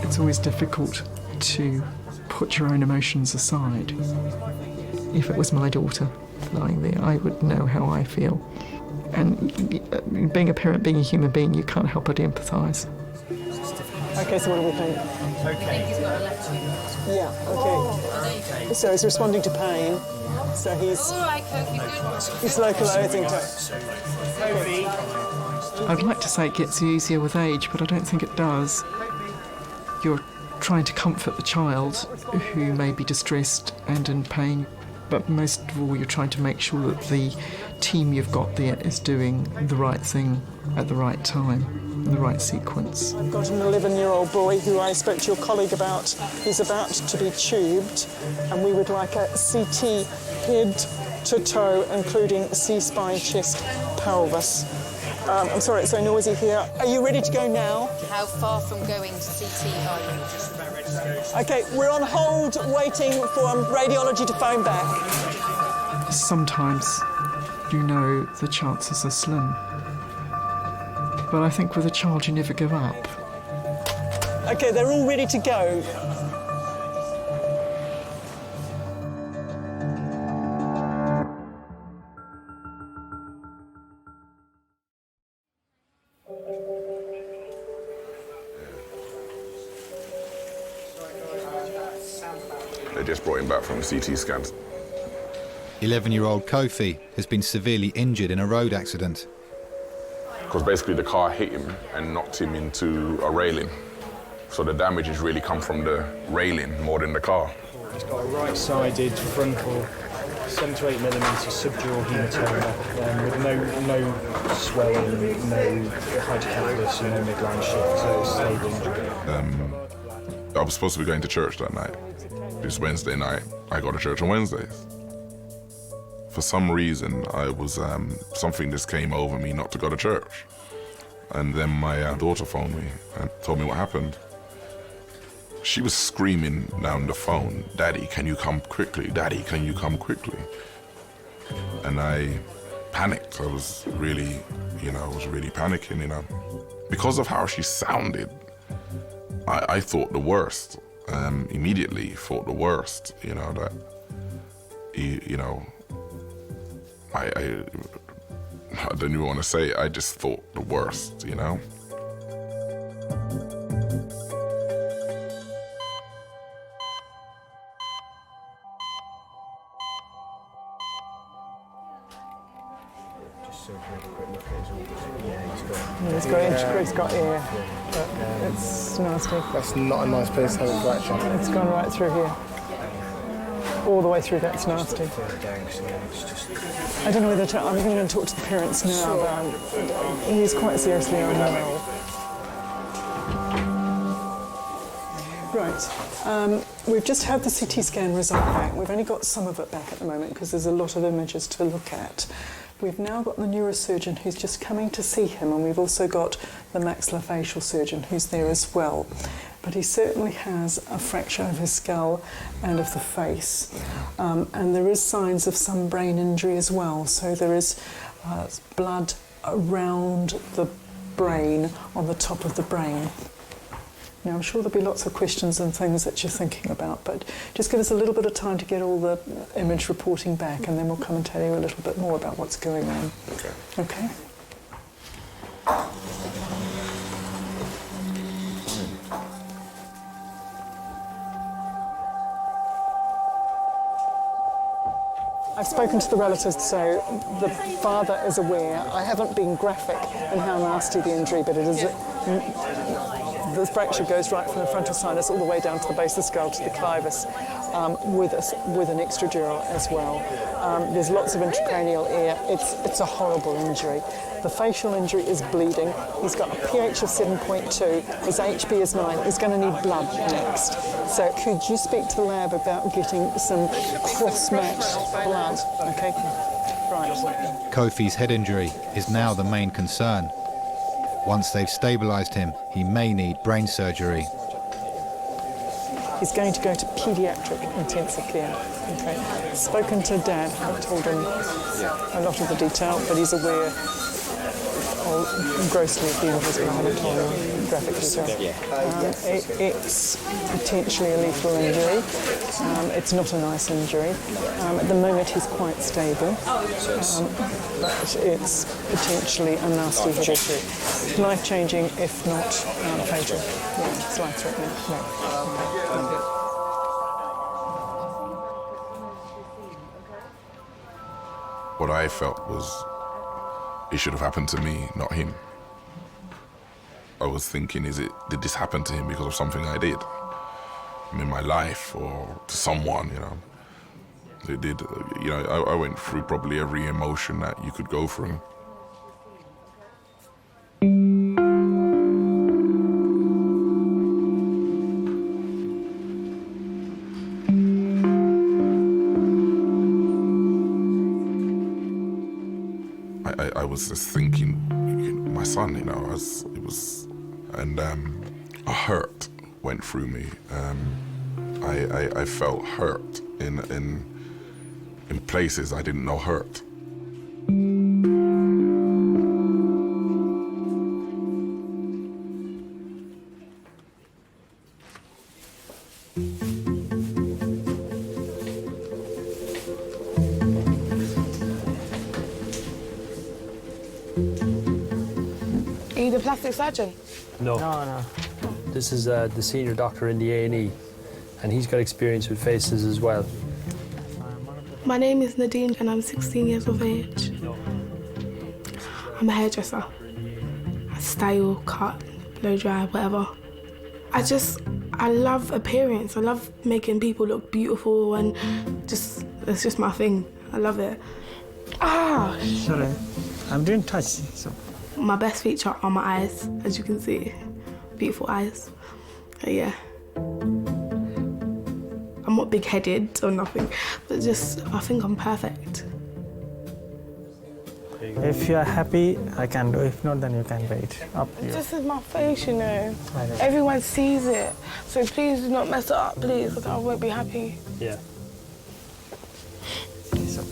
It's always difficult to put your own emotions aside. If it was my daughter lying there, I would know how I feel. And being a parent, being a human being, you can't help but empathise. Okay, so what do we think? Okay. Yeah, okay. So he's responding to pain. So he's localising to it. I'd like to say it gets easier with age, but I don't think it does. You're trying to comfort the child who may be distressed and in pain, but most of all you're trying to make sure that the team you've got there is doing the right thing at the right time, in the right sequence. I've got an 11-year-old boy who I spoke to your colleague about. He's about to be tubed, and we would like a CT head to toe, including C-spine, chest, pelvis. I'm sorry, it's so noisy here. Are you ready to go now? How far from going to CT are you? Okay, we're on hold waiting for radiology to phone back. Sometimes you know the chances are slim. But I think with a child you never give up. Okay, they're all ready to go. They just brought him back from CT scans. 11-year-old Kofi has been severely injured in a road accident. Because basically the car hit him and knocked him into a railing. So the damage has really come from the railing more than the car. He's got a right-sided frontal 7 to 8 millimetre subdural hematoma with no swelling, no hydrocephalus, and no midline shift, so it's stable injury. I was supposed to be going to church that night. This Wednesday night, I go to church on Wednesdays. For some reason, I was something just came over me not to go to church. And then my daughter phoned me and told me what happened. She was screaming down the phone, "Daddy, can you come quickly? Daddy, can you come quickly?" And I panicked. I was really panicking, Because of how she sounded, I thought the worst. Immediately thought the worst, that, I don't even want to say it, I just thought the worst, Just so we can have a quick look at his organs. Yeah, He's got ear, but it's nasty. That's not a nice place to have a fracture. It's gone right through here. All the way through, that's nasty. I don't know whether I'm going to talk to the parents now, but he's quite seriously unwell. Right, we've just had the CT scan result back. We've only got some of it back at the moment because there's a lot of images to look at. We've now got the neurosurgeon who's just coming to see him, and we've also got the maxillofacial surgeon who's there as well. but he certainly has a fracture of his skull and of the face. And there is signs of some brain injury as well. So there is blood around the brain, on the top of the brain. Now, I'm sure there'll be lots of questions and things that you're thinking about, but just give us a little bit of time to get all the image reporting back, and then we'll come and tell you a little bit more about what's going on. Okay. Okay? I've spoken to the relatives, so the father is aware. I haven't been graphic in how nasty the injury, but it is. The fracture goes right from the frontal sinus all the way down to the base of the skull to the clivus, with an extradural as well. There's lots of intracranial air. It's a horrible injury. The facial injury is bleeding. He's got a pH of 7.2. His HB is 9. He's going to need blood next. So could you speak to the lab about getting some cross-matched blood? Okay. Right. Kofi's head injury is now the main concern. Once they've stabilised him, he may need brain surgery. He's going to go to paediatric intensive care. Okay. Spoken to Dad, haven't told him a lot of the detail, but he's aware grossly of the injuries, but I haven't told him graphic detail. It's potentially a lethal injury. It's not a nice injury. At the moment he's quite stable, but it's potentially a nasty head injury. Life-changing, if not fatal. Yeah, it's life-threatening. No. What I felt was it should have happened to me, not him. I was thinking, did this happen to him because of something I did? In my life or to someone, you know. It did, you know, I went through probably every emotion that you could go through. I was just thinking, my son, you know, and a hurt went through me. I felt hurt in places I didn't know hurt. Are you the plastic surgeon? No. No. This is the senior doctor in the A&E, and he's got experience with faces as well. My name is Nadine and I'm 16 years of age. I'm a hairdresser. I style, cut, blow dry, whatever. I love appearance. I love making people look beautiful and it's just my thing. I love it. Sorry, I'm doing touch. So. My best feature are my eyes, as you can see. Beautiful eyes. Yeah. I'm not big-headed or nothing, but I think I'm perfect. If you're happy, I can do. If not, then you can wait. Up to you. This is my face, you know. Everyone sees it. So please do not mess it up, please, because I won't be happy. Yeah.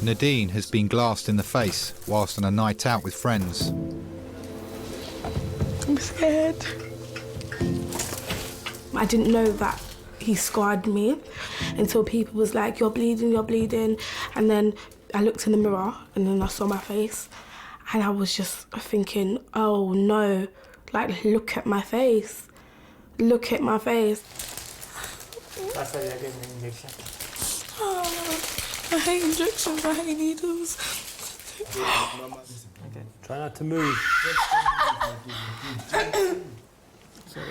Nadine has been glassed in the face whilst on a night out with friends. I'm scared. I didn't know that he scarred me until people was like, you're bleeding. And then I looked in the mirror and then I saw my face and I was just thinking, oh no, like look at my face. Look at my face. That's why you're getting an injection. Oh, I hate injections, I hate needles. Okay. Try not to move. Sorry.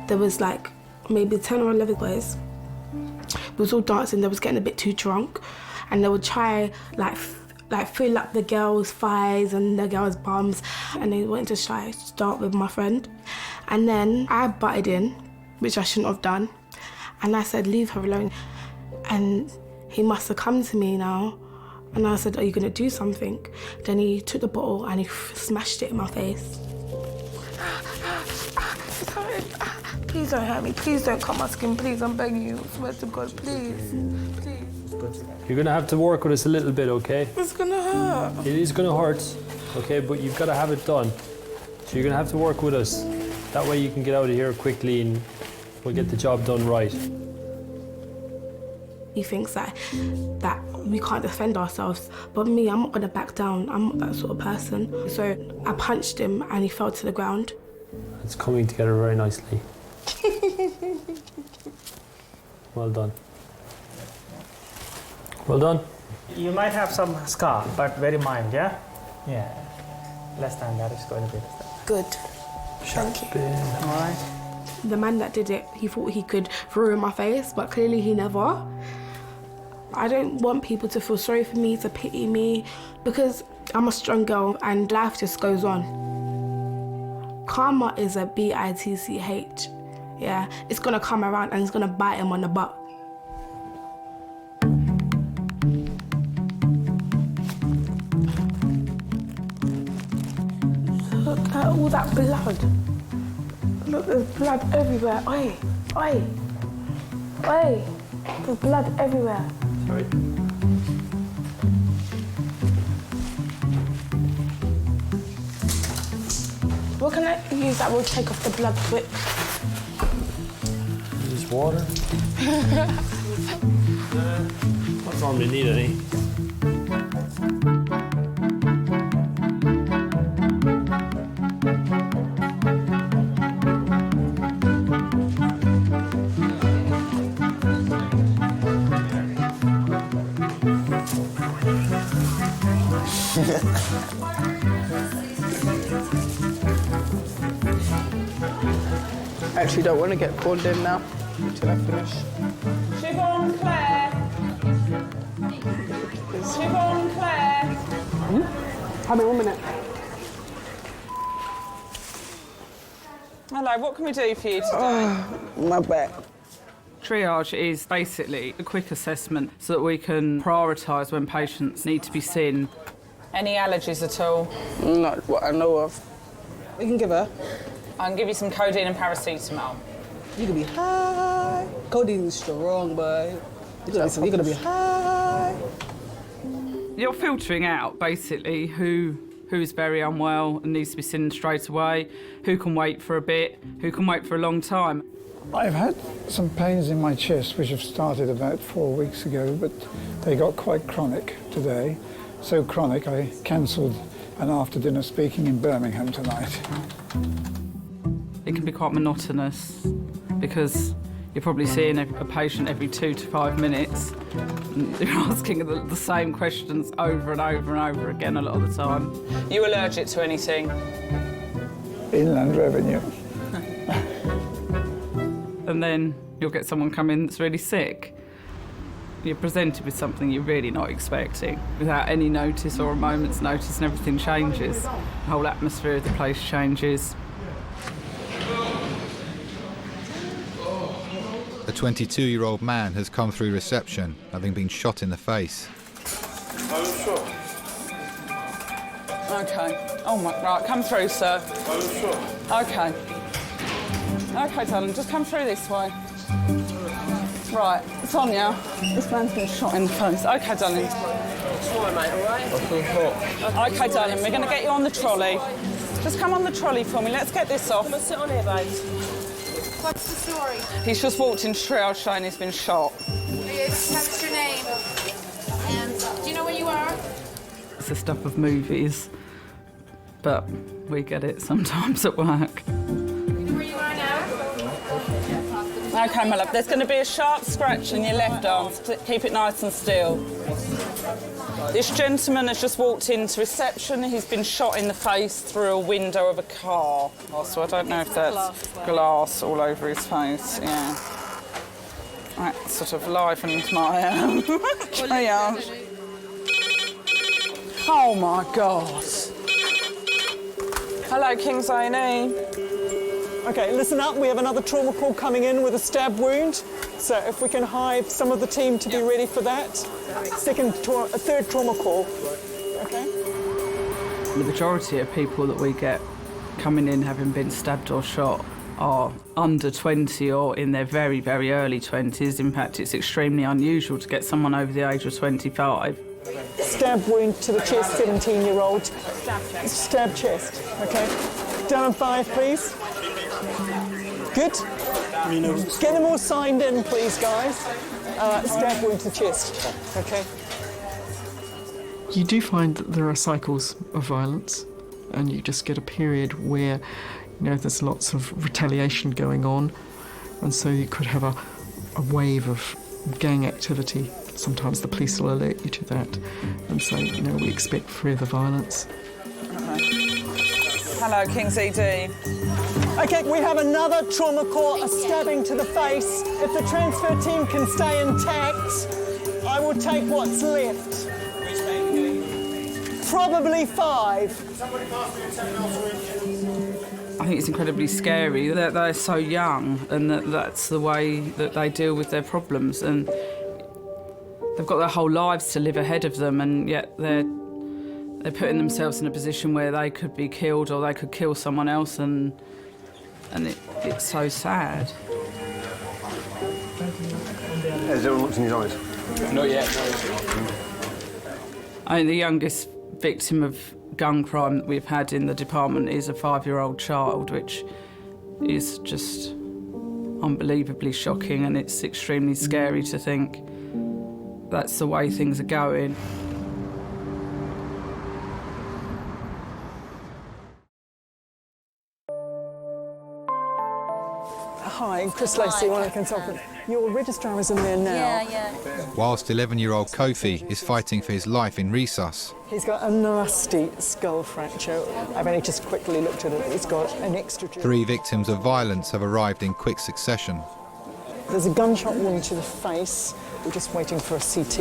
There was like maybe 10 or 11 boys. We was all dancing, they was getting a bit too drunk and they would try like fill up the girls' thighs and the girls' bums and they wanted to start with my friend. And then I butted in, which I shouldn't have done, and I said, leave her alone. And he must have come to me now. And I said, are you going to do something? Then he took the bottle and he smashed it in my face. Please don't hurt me. Please don't cut my skin. Please, I'm begging you. I swear to God, please. Please. You're going to have to work with us a little bit, okay? It's going to hurt. It is going to hurt, okay? But you've got to have it done. So you're going to have to work with us. That way you can get out of here quickly and we'll get the job done right. He thinks that we can't defend ourselves. But me, I'm not going to back down. I'm not that sort of person. So I punched him and he fell to the ground. It's coming together very nicely. Well done. Well done. You might have some scar, but very mild, yeah? Yeah. Less than that, it's going to be less than that. Good. Thank you. All right. The man that did it, he thought he could ruin my face, but clearly he never. I don't want people to feel sorry for me, to pity me, because I'm a strong girl and life just goes on. Karma is a B-I-T-C-H. Yeah, it's gonna come around and it's gonna bite him on the butt. Look at all that blood. Look, there's blood everywhere. Oi, oi, oi. There's blood everywhere. Sorry. What can I use that will take off the blood quick? Just water. Don't normally need any. I actually don't want to get called in now until I finish. Siobhan Claire. Siobhan Claire. Hold on 1 minute. Hello, what can we do for you today? My back. Triage is basically a quick assessment so that we can prioritise when patients need to be seen. Any allergies at all? Not what I know of. We can give her. I can give you some codeine and paracetamol. You can be high. Codeine is strong, boy. You're gonna be high. You're filtering out basically who is very unwell and needs to be seen straight away, who can wait for a bit, who can wait for a long time. I've had some pains in my chest which have started about 4 weeks ago, but they got quite chronic today. So chronic I cancelled an after-dinner speaking in Birmingham tonight. It can be quite monotonous because you're probably seeing a patient every 2 to 5 minutes. And you're asking the same questions over and over and over again a lot of the time. You allergic to anything? Inland Revenue. And then you'll get someone come in that's really sick. You're presented with something you're really not expecting. Without any notice or a moment's notice, and everything changes. The whole atmosphere of the place changes. A 22-year-old man has come through reception, having been shot in the face. Okay. Oh my, right, come through, sir. Okay. Okay, darling, just come through this way. Right, Sonia, this man's been shot in the face. Okay, darling. Sorry, mate, all right? Okay, darling, we're going to get you on the trolley. Just come on the trolley for me. Let's get this off. Come and sit on here, babe. What's the story? He's just walked into triage saying he's been shot. What's your name? And do you know where you are? It's the stuff of movies, but we get it sometimes at work. Where you are now? Okay, my love, there's going to be a sharp scratch in your left arm. Keep it nice and still. This gentleman has just walked into reception. He's been shot in the face through a window of a car. So I don't know if that's glass all over his face, yeah. That sort of livened my triage. Oh my God. Hello, King's A&E. Okay, listen up. We have another trauma call coming in with a stab wound. So if we can hide some of the team to be ready for that. Third trauma call. Okay. The majority of people that we get coming in having been stabbed or shot are under 20 or in their very, very early 20s. In fact, it's extremely unusual to get someone over the age of 25. Stab wound to the chest, 17-year-old. Stab chest, okay. Down on 5, please. Good. Get them all signed in, please, guys. Stab wound to the chest, okay. You do find that there are cycles of violence, and you just get a period where, you know, there's lots of retaliation going on, and so you could have a wave of gang activity. Sometimes the police will alert you to that, and so, you know, we expect further violence. Hello, King's ED. OK, we have another trauma call, a stabbing to the face. If the transfer team can stay intact, I will take what's left. Probably 5. I think it's incredibly scary that they're so young and that's the way that they deal with their problems, and they've got their whole lives to live ahead of them, and yet they're putting themselves in a position where they could be killed or they could kill someone else, and it's so sad. Has everyone looked in his eyes? Not yet. I mean, the youngest victim of gun crime that we've had in the department is a 5-year-old child, which is just unbelievably shocking, and it's extremely scary to think that's the way things are going. Hi, Chris Lacey, one of the consultants. Your registrar is in there now. Yeah. Whilst 11-year-old Kofi is fighting for his life in resus. He's got a nasty skull fracture. I've only just quickly looked at it. He's got an extra... 3 victims of violence have arrived in quick succession. There's a gunshot wound to the face. We're just waiting for a CT.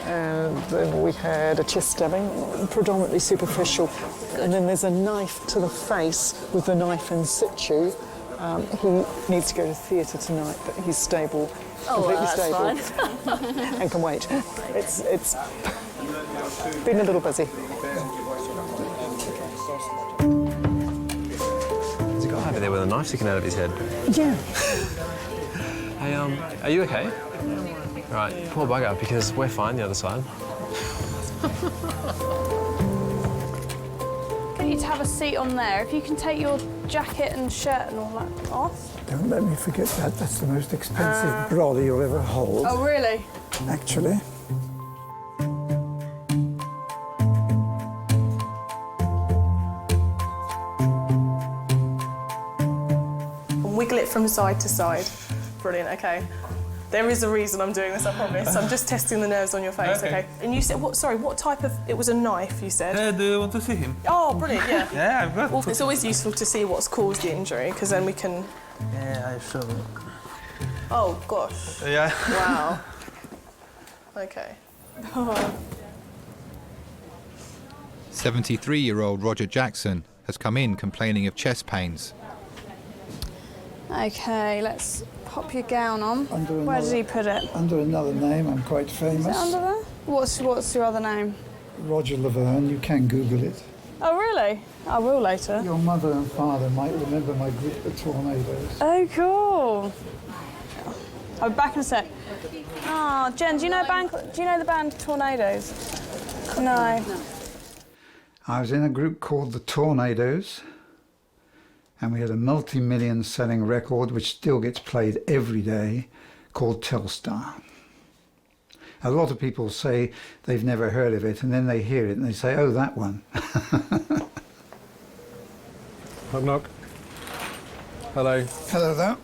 And then we had a chest stabbing, predominantly superficial. And then there's a knife to the face with the knife in situ. He needs to go to theatre tonight, but he's stable, completely stable, and can wait. It's been a little busy. Has he got over there with a knife sticking out of his head? Yeah. Hey, are you okay? Right, poor bugger, because we're fine the other side. Get you to have a seat on there. If you can take your jacket and shirt and all that off. Don't let me forget that. That's the most expensive brolly you'll ever hold. Oh, really? Actually. Wiggle it from side to side. Brilliant, OK. There is a reason I'm doing this, I promise. I'm just testing the nerves on your face, OK? And you said, what type of... It was a knife, you said? Do you want to see him? Oh, brilliant, yeah. Yeah, I've got... Well, it's always useful to see what's caused the injury, because then we can... Yeah, I saw. Oh, gosh. Yeah. Wow. OK. 73-year-old Roger Jackson has come in complaining of chest pains. OK, let's pop your gown on. Where did he put it? Under another name, I'm quite famous. Is it under there? What's your other name? Roger Laverne, you can Google it. Oh, really? I will later. Your mother and father might remember my group, the Tornadoes. Oh, cool. I'll be back in a sec. Oh, Jen, do you know the band Tornadoes? No. I was in a group called the Tornadoes, and we had a multi-million selling record which still gets played every day called Telstar. A lot of people say they've never heard of it, and then they hear it and they say, oh, that one. Knock, knock. Hello. Hello there.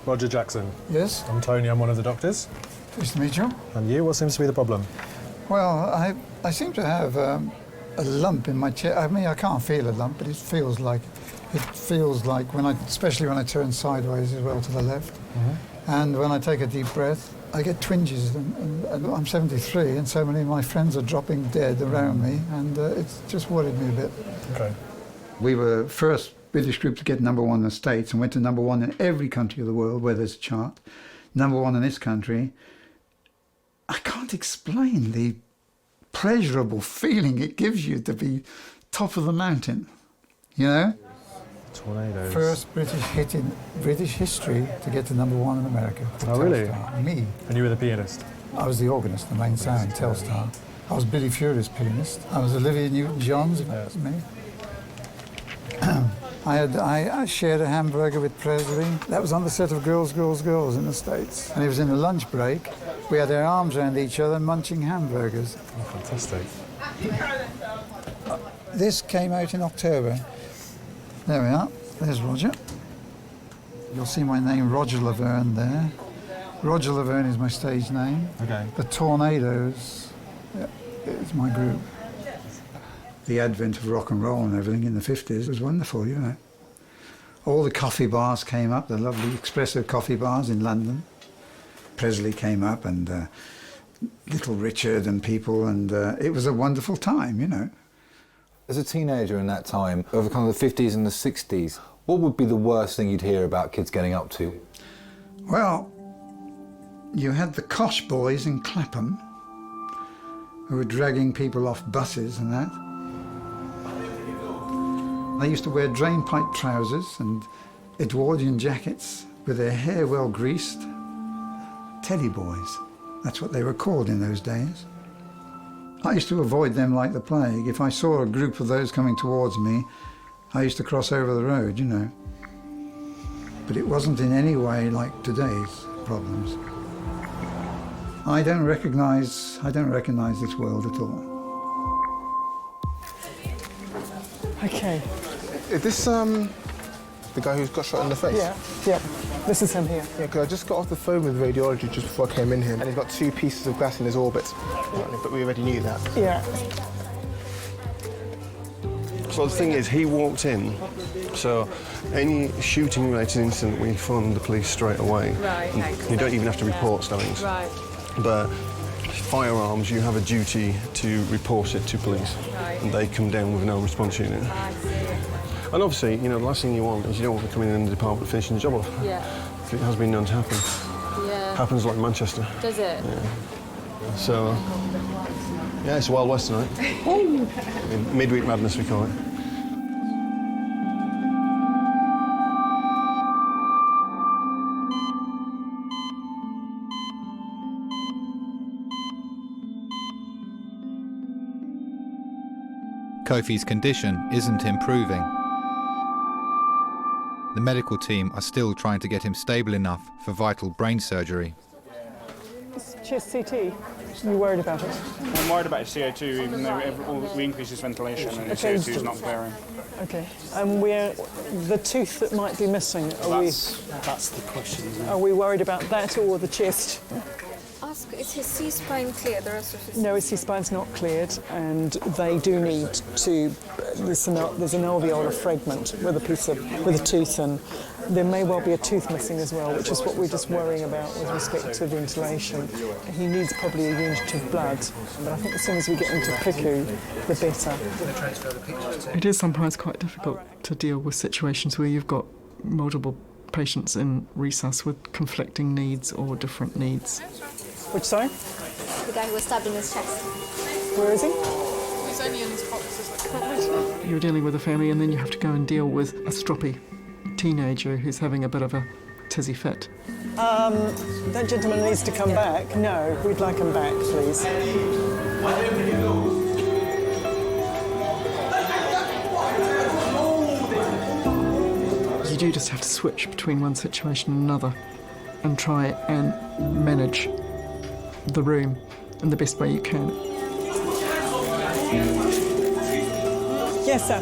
Roger Jackson. Yes? I'm Tony, I'm one of the doctors. Nice to meet you. And you, what seems to be the problem? Well, I seem to have a lump in my chest. I mean, I can't feel a lump, but it feels like especially when I turn sideways as well to the left. Mm-hmm. And when I take a deep breath, I get twinges. And I'm 73, and so many of my friends are dropping dead around me, and it's just worried me a bit. Okay. We were first British group to get #1 in the States and went to #1 in every country of the world where there's a chart. #1 in this country, I can't explain the pleasurable feeling it gives you to be top of the mountain, you know? Tornadoes. First British hit in British history to get to #1 in America. Oh, really? Telstar. Me. And you were the pianist? I was the organist, the main sound, Telstar. I was Billy Furier's pianist. I was Olivia Newton-John's, that was me. I shared a hamburger with Presley. That was on the set of Girls, Girls, Girls in the States. And it was in a lunch break. We had our arms around each other munching hamburgers. Oh, fantastic. This came out in October. There we are. There's Roger. You'll see my name, Roger Laverne, there. Roger Laverne is my stage name. Okay. The Tornadoes is my group. The advent of rock and roll and everything in the 50s was wonderful, you know. All the coffee bars came up, the lovely espresso coffee bars in London. Presley came up and Little Richard and people, and it was a wonderful time, you know. As a teenager in that time, over kind of the 50s and the 60s, what would be the worst thing you'd hear about kids getting up to? Well, you had the Kosh boys in Clapham who were dragging people off buses and that. They used to wear drainpipe trousers and Edwardian jackets with their hair well greased. Teddy boys, that's what they were called in those days. I used to avoid them like the plague. If I saw a group of those coming towards me, I used to cross over the road, you know. But it wasn't in any way like today's problems. I don't recognise this world at all. Okay. Is this the guy who's got shot in the face? Yeah. This is him here. Yeah, because I just got off the phone with radiology just before I came in here, and he's got 2 pieces of glass in his orbit. But we already knew that. Yeah. So the thing is, he walked in, so any shooting-related incident, we phone the police straight away. Right, okay. You don't even have to report stabbings. Right. But firearms, you have a duty to report it to police. Right. And they come down with no response unit. I see. And obviously, you know, the last thing you want is you don't want to come in the department finishing the job off. Yeah. It has been known to happen. Yeah. Happens like Manchester. Does it? Yeah. So, yeah, it's Wild West tonight. Midweek madness, we call it. Kofi's condition isn't improving. The medical team are still trying to get him stable enough for vital brain surgery. It's chest CT. You worried about it? I'm worried about his CO2, even though we increase his ventilation and his CO2 is not clearing. Okay. And the tooth that might be missing, That's the question, isn't it? are we worried about that or the chest? Ask, is his C-spine clear? The rest of his... No, his C-spine's not cleared, and they do need to. There's an alveolar fragment with a tooth, and there may well be a tooth missing as well, which is what we're just worrying about with respect to ventilation. He needs probably a unit of blood, but I think as soon as we get into PICU, the better. It is sometimes quite difficult to deal with situations where you've got multiple patients in resus with conflicting needs or different needs. Which, sorry? The guy who was stabbed in his chest. Where is he? He's only in his boxes. You're dealing with a family and then you have to go and deal with a stroppy teenager who's having a bit of a tizzy fit. That gentleman needs to come back. No, we'd like him back, please. You do just have to switch between one situation and another and try and manage the room in the best way you can. Yes, sir.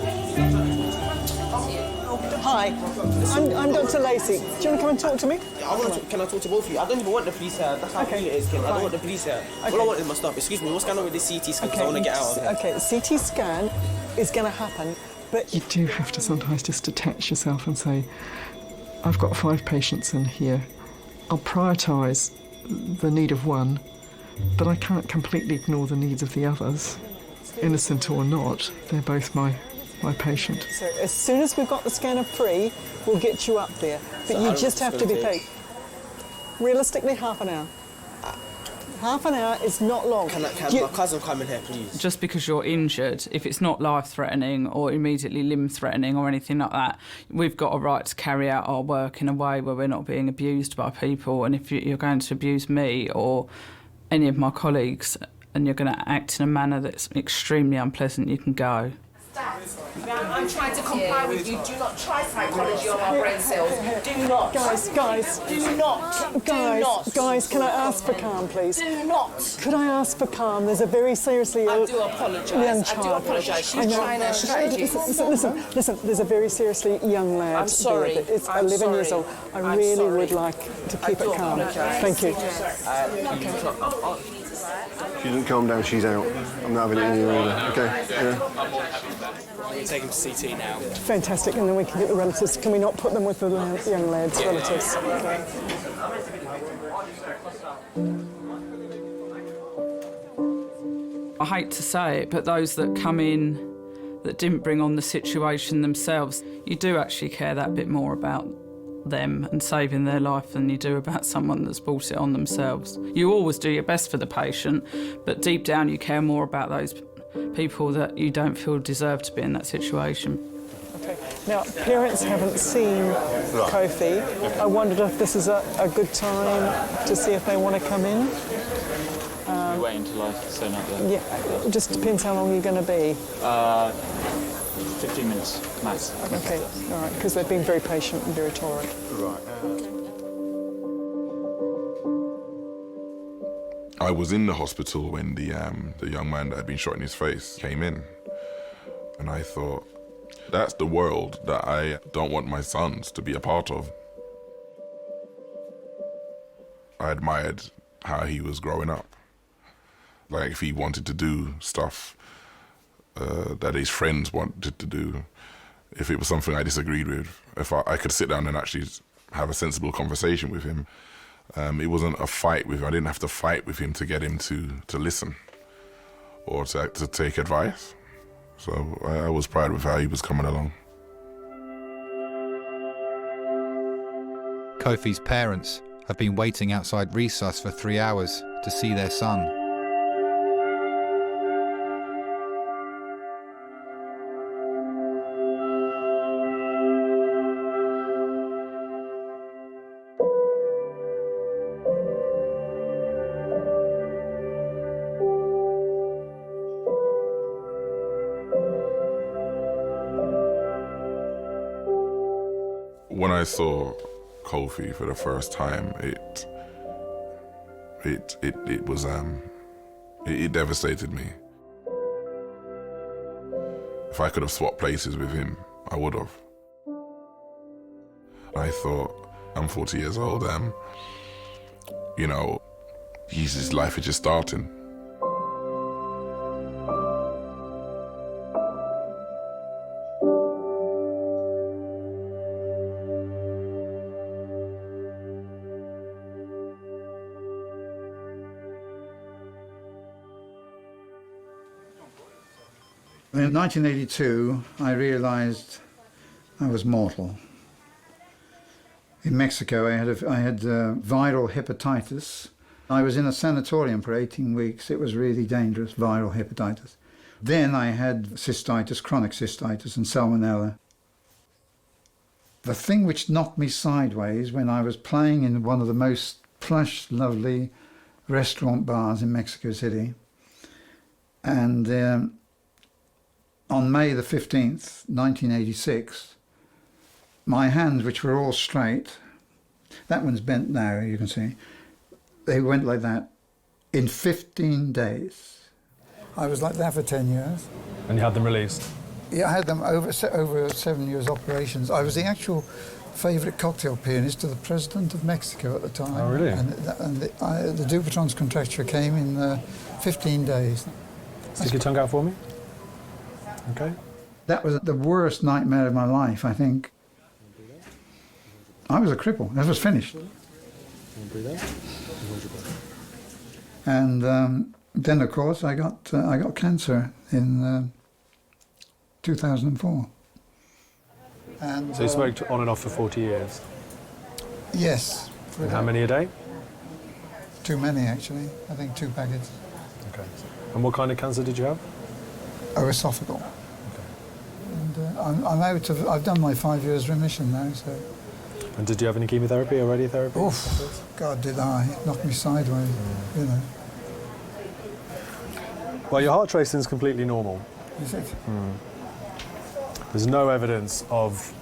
Hi, I'm Dr. Lacey. Do you want to come and talk to me? Can I talk to both of you? I don't even want the police here. That's how cool it is, Kim. I don't want the police here. All I want is my stuff. Excuse me, what's going on with this CT scan? I want to get out of here. Okay, CT scan is going to happen, but... You do have to sometimes just detach yourself and say, I've got 5 patients in here. I'll prioritise the need of one, but I can't completely ignore the needs of the others. Innocent or not, they're both my patient. So as soon as we've got the scanner free, we'll get you up there. But you just have to be patient. Realistically, half an hour. Half an hour is not long. Can my cousin come in here, please? Just because you're injured, if it's not life-threatening or immediately limb-threatening or anything like that, we've got a right to carry out our work in a way where we're not being abused by people. And if you're going to abuse me or any of my colleagues and you're going to act in a manner that's extremely unpleasant, you can go. I'm trying to comply with you. Do not try psychology on our brain cells. Do not. Guys. Do not. Guys, can I ask for calm, please? Do not. Could I ask for calm? There's a very seriously ill I do apologise. young child. I do apologise. She's trying to strategy. Listen, there's a very seriously young lad. I'm sorry. It's I'm 11 years sorry. old. I really would like to keep it calm. Thank you. She didn't calm down, she's out. I'm not having it in here either, okay? Yeah. We'll take him to CT now. Fantastic, and then we can get the relatives. Can we not put them with the young lad's relatives? Okay. I hate to say it, but those that come in that didn't bring on the situation themselves, you do actually care that bit more about them and saving their life than you do about someone that's brought it on themselves. You always do your best for the patient, but deep down you care more about those people that you don't feel deserve to be in that situation. Okay. Now, parents haven't seen Kofi. I wondered if this is a good time to see if they want to come in. We wait until I turn up there. Yeah, it just depends how long you're going to be. 15 minutes, max. Okay, all right, because they've been very patient and very tolerant. Right. I was in the hospital when the young man that had been shot in his face came in. And I thought, that's the world that I don't want my sons to be a part of. I admired how he was growing up. Like, if he wanted to do stuff that his friends wanted to do, if it was something I disagreed with, if I could sit down and actually have a sensible conversation with him. It wasn't a fight with him. I didn't have to fight with him to get him to listen or to take advice. So I was proud of how he was coming along. Kofi's parents have been waiting outside Resus for 3 hours to see their son. When I saw Kofi for the first time, it devastated me. If I could have swapped places with him, I would have. I thought, I'm 40 years old, his life is just starting. In 1982, I realized I was mortal. In Mexico, I had viral hepatitis. I was in a sanatorium for 18 weeks. It was really dangerous, viral hepatitis. Then I had cystitis, chronic cystitis, and salmonella. The thing which knocked me sideways when I was playing in one of the most plush, lovely restaurant bars in Mexico City, and on May the 15th, 1986, my hands, which were all straight, that one's bent now, you can see, they went like that in 15 days. I was like that for 10 years. And you had them released? Yeah, I had them over 7 years operations. I was the actual favourite cocktail pianist of the President of Mexico at the time. Oh, really? And the Dupuytren's contracture came in 15 days. Stick your tongue out for me. Okay. That was the worst nightmare of my life, I think. I was a cripple. That was finished. And then, of course, I got cancer in 2004. And so you smoked on and off for 40 years? Yes. And how many a day? Too many, actually. I think 2 packets. Okay. And what kind of cancer did you have? Esophageal. Okay. And I'm out of... I've done my 5 years remission now, so... And did you have any chemotherapy or radiotherapy? Oof, God, did I. It knocked me sideways, you know. Well, your heart tracing is completely normal. Is it? There's no evidence of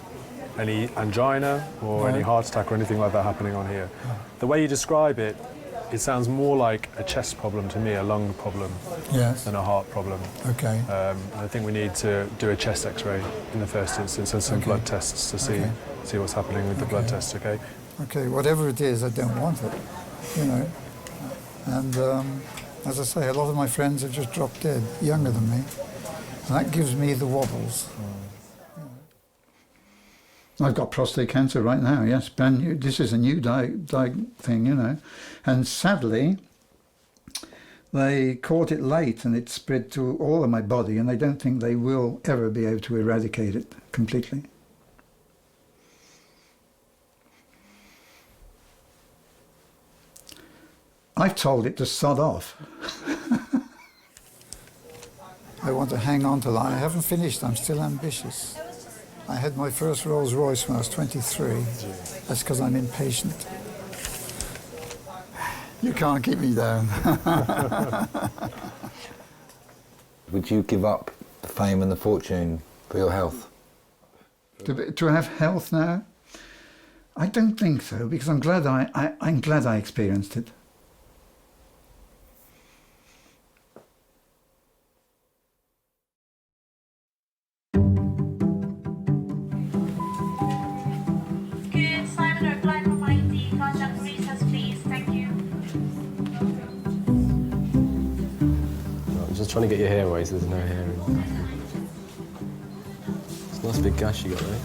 any angina or any heart attack or anything like that happening on here. The way you describe it, it sounds more like a chest problem to me, a lung problem, than a heart problem. Okay. I think we need to do a chest X-ray in the first instance and some blood tests to see what's happening with the blood tests. Okay. Okay. Whatever it is, I don't want it. You know. And as I say, a lot of my friends have just dropped dead, younger than me, and that gives me the wobbles. I've got prostate cancer right now, yes, brand new. This is a new thing, you know. And sadly, they caught it late and it spread to all of my body, and they don't think they will ever be able to eradicate it completely. I've told it to sod off. I want to hang on to that. I haven't finished, I'm still ambitious. I had my first Rolls Royce when I was 23. That's because I'm impatient. You can't keep me down. Would you give up the fame and the fortune for your health? To have health now? I don't think so, because I'm glad I experienced it. Trying to get your hair away so there's no hair in. It's a nice big gash you got there.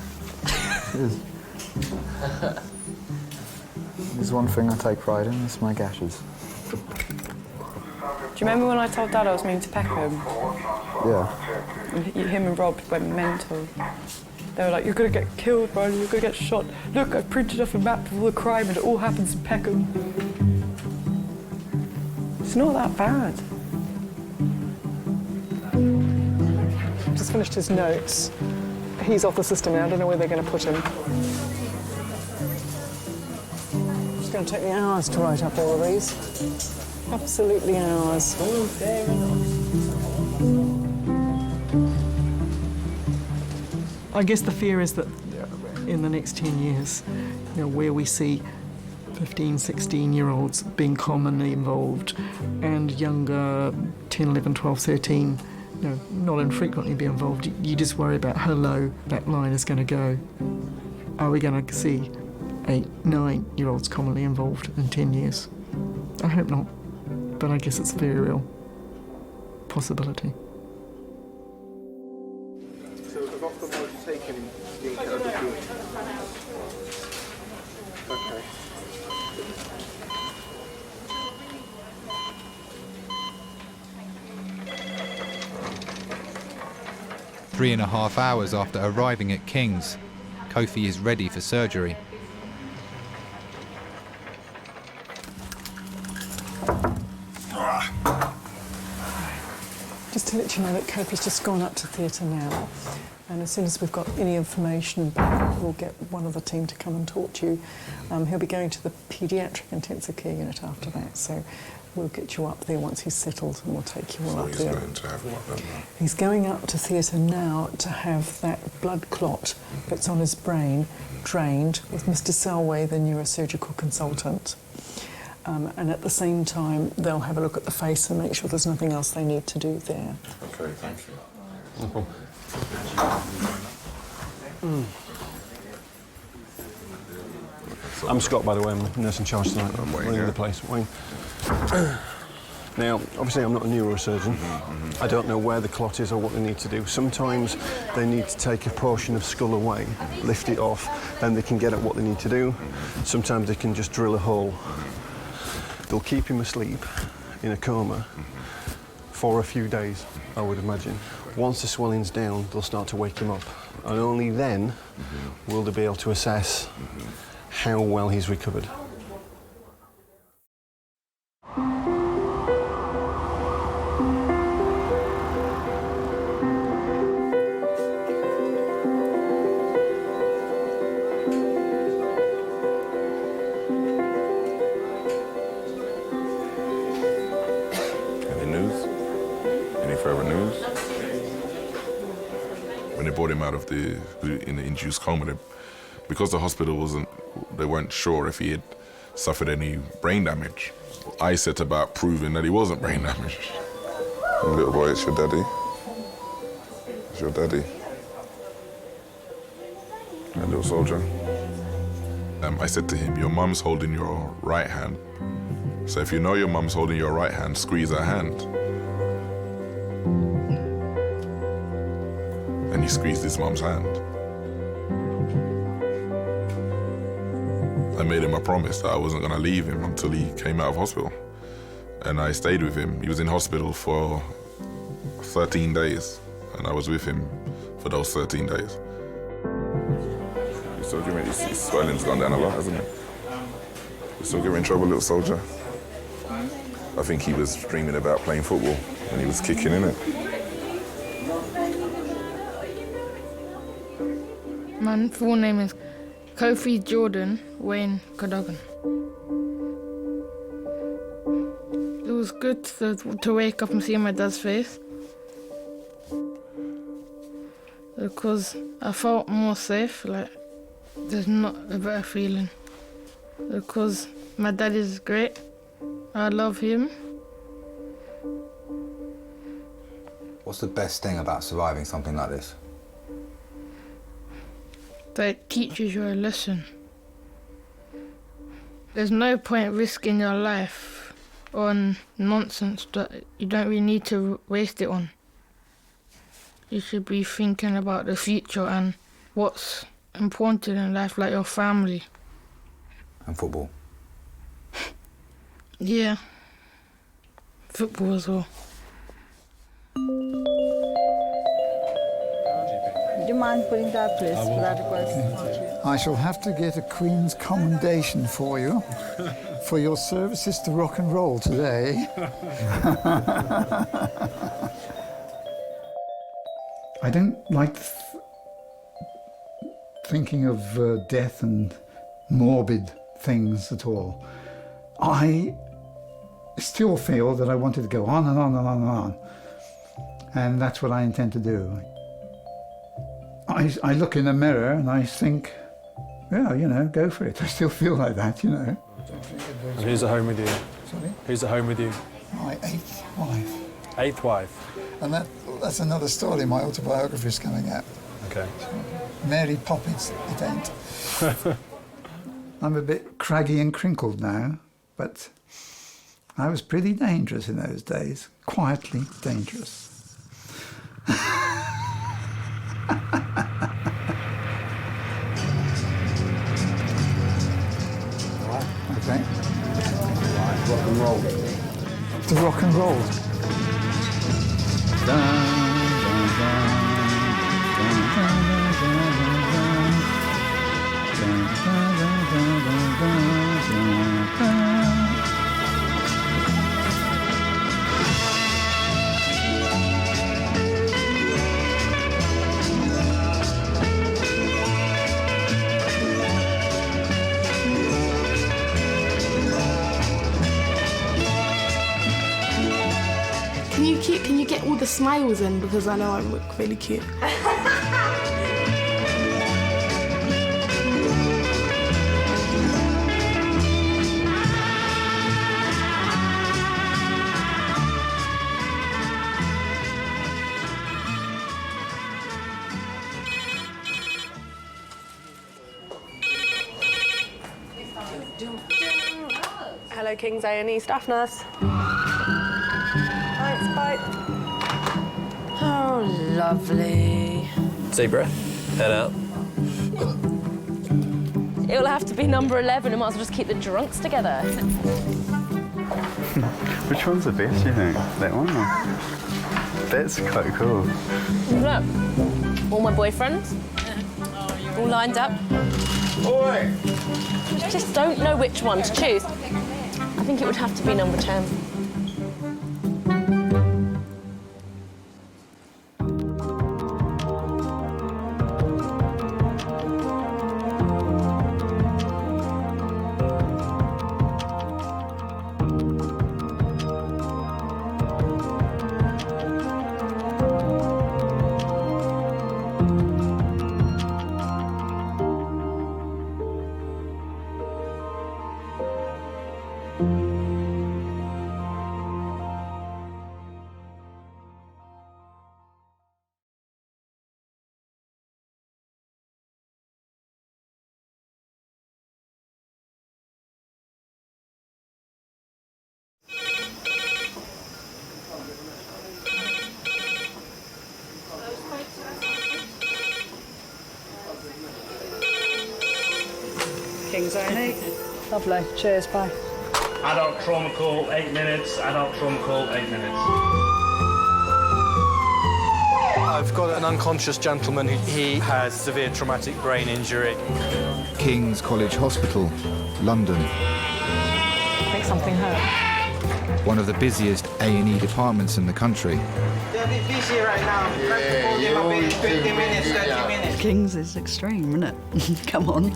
There's one thing I take pride in, it's my gashes. Do you remember when I told Dad I was moving to Peckham? Yeah. And him and Rob went mental. They were like, "You're gonna get killed, bro, you're gonna get shot. Look, I printed off a map of all the crime and it all happens in Peckham." It's not that bad. Just finished his notes. He's off the system now. I don't know where they're going to put him. It's going to take me hours to write up all of these. Absolutely hours. I guess the fear is that in the next 10 years, you know, where we see 15, 16-year-olds being commonly involved and younger 10, 11, 12, 13, you know, not infrequently be involved, you just worry about how low that line is going to go. Are we going to see 8, 9-year-olds commonly involved in 10 years? I hope not, but I guess it's a very real possibility. So I've got the most taken Okay. 3.5 hours after arriving at King's, Kofi is ready for surgery. Just to let you know that Kofi's just gone up to theatre now, and as soon as we've got any information back, we'll get one of the team to come and talk to you. He'll be going to the paediatric intensive care unit after that, so we'll get you up there once he's settled and we'll take you all up there. He's going up to theatre now to have that blood clot that's on his brain drained with Mr. Selway, the neurosurgical consultant. And at the same time, they'll have a look at the face and make sure there's nothing else they need to do there. Okay, thank you. No problem. I'm Scott, by the way. I'm the nurse in charge tonight. I'm running the place. Wayne. Now, obviously, I'm not a neurosurgeon. I don't know where the clot is or what they need to do. Sometimes they need to take a portion of skull away, lift it off, then they can get at what they need to do. Sometimes they can just drill a hole. They'll keep him asleep in a coma for a few days, I would imagine. Once the swelling's down, they'll start to wake him up. And only then will they be able to assess how well he's recovered. when they brought him out of in the induced coma, because the hospital they weren't sure if he had suffered any brain damage. I set about proving that he wasn't brain damaged. Little boy, it's your daddy. It's your daddy. A little soldier. I said to him, your mum's holding your right hand. So if you know your mum's holding your right hand, squeeze her hand. And he squeezed his mum's hand. I made him a promise that I wasn't going to leave him until he came out of hospital. And I stayed with him. He was in hospital for 13 days, and I was with him for those 13 days. You're still giving, his swelling's gone down a lot, hasn't it? You're still giving trouble, little soldier. I think he was dreaming about playing football when he was kicking, innit? My full name is Kofi Jordan Wayne Cadogan. It was good to wake up and see my dad's face, because I felt more safe, like there's not a better feeling, because my dad is great, I love him. What's the best thing about surviving something like this? That it teaches you a lesson. There's no point risking your life on nonsense that you don't really need to waste it on. You should be thinking about the future and what's important in life, like your family. And football? Yeah. Football as well. Do you mind putting that, please, for that request? I shall have to get a Queen's commendation for you for your services to rock and roll today. I don't like thinking of death and morbid things at all. I still feel that I wanted to go on and on and on and on. And that's what I intend to do. I look in the mirror and I think, yeah, you know, go for it. I still feel like that, you know. And who's at home with you? Sorry? Who's at home with you? My 8th wife. 8th wife? And that's another story. My autobiography is coming out. Okay. Mary Poppins, it ain't. I'm a bit craggy and crinkled now, but I was pretty dangerous in those days. Quietly dangerous. Okay. Rock and roll. To rock and roll. Can you get all the smiles in, because I know I look really cute. Hello, King's A&E staff nurse. Thanks, bye. Oh, lovely. Deep breath, head out. It'll have to be number 11. We might as well just keep the drunks together. Which one's the best, you think? That one? Or? That's quite cool. Look, all my boyfriends, all lined up. Oi! Just don't know which one to choose. I think it would have to be number 10. Kings A&E. Lovely. Cheers, bye. Adult trauma call, 8 minutes. Adult trauma call, 8 minutes. I've got an unconscious gentleman he has severe traumatic brain injury. King's College Hospital, London. I think something hurt. One of the busiest A&E departments in the country. They're a bit busy right now. Yeah, a bit 50 minutes, 30 minutes. King's is extreme, isn't it? Come on.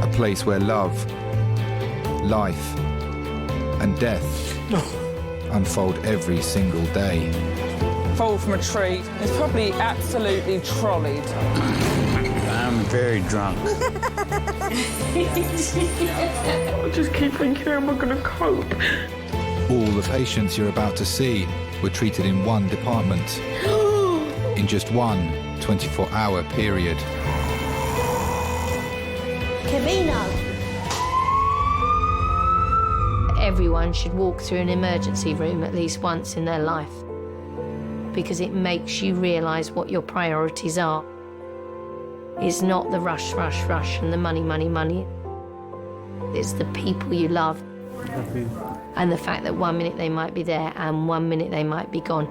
A place where love, life, and death unfold every single day. Fall from a tree. It's probably absolutely trolleyed. I'm very drunk. I just keep thinking, how am I going to cope? All the patients you're about to see were treated in one department in just one 24-hour period. Cavino. Everyone should walk through an emergency room at least once in their life because it makes you realise what your priorities are. It's not the rush, rush, rush and the money, money, money. It's the people you love and the fact that 1 minute they might be there and 1 minute they might be gone.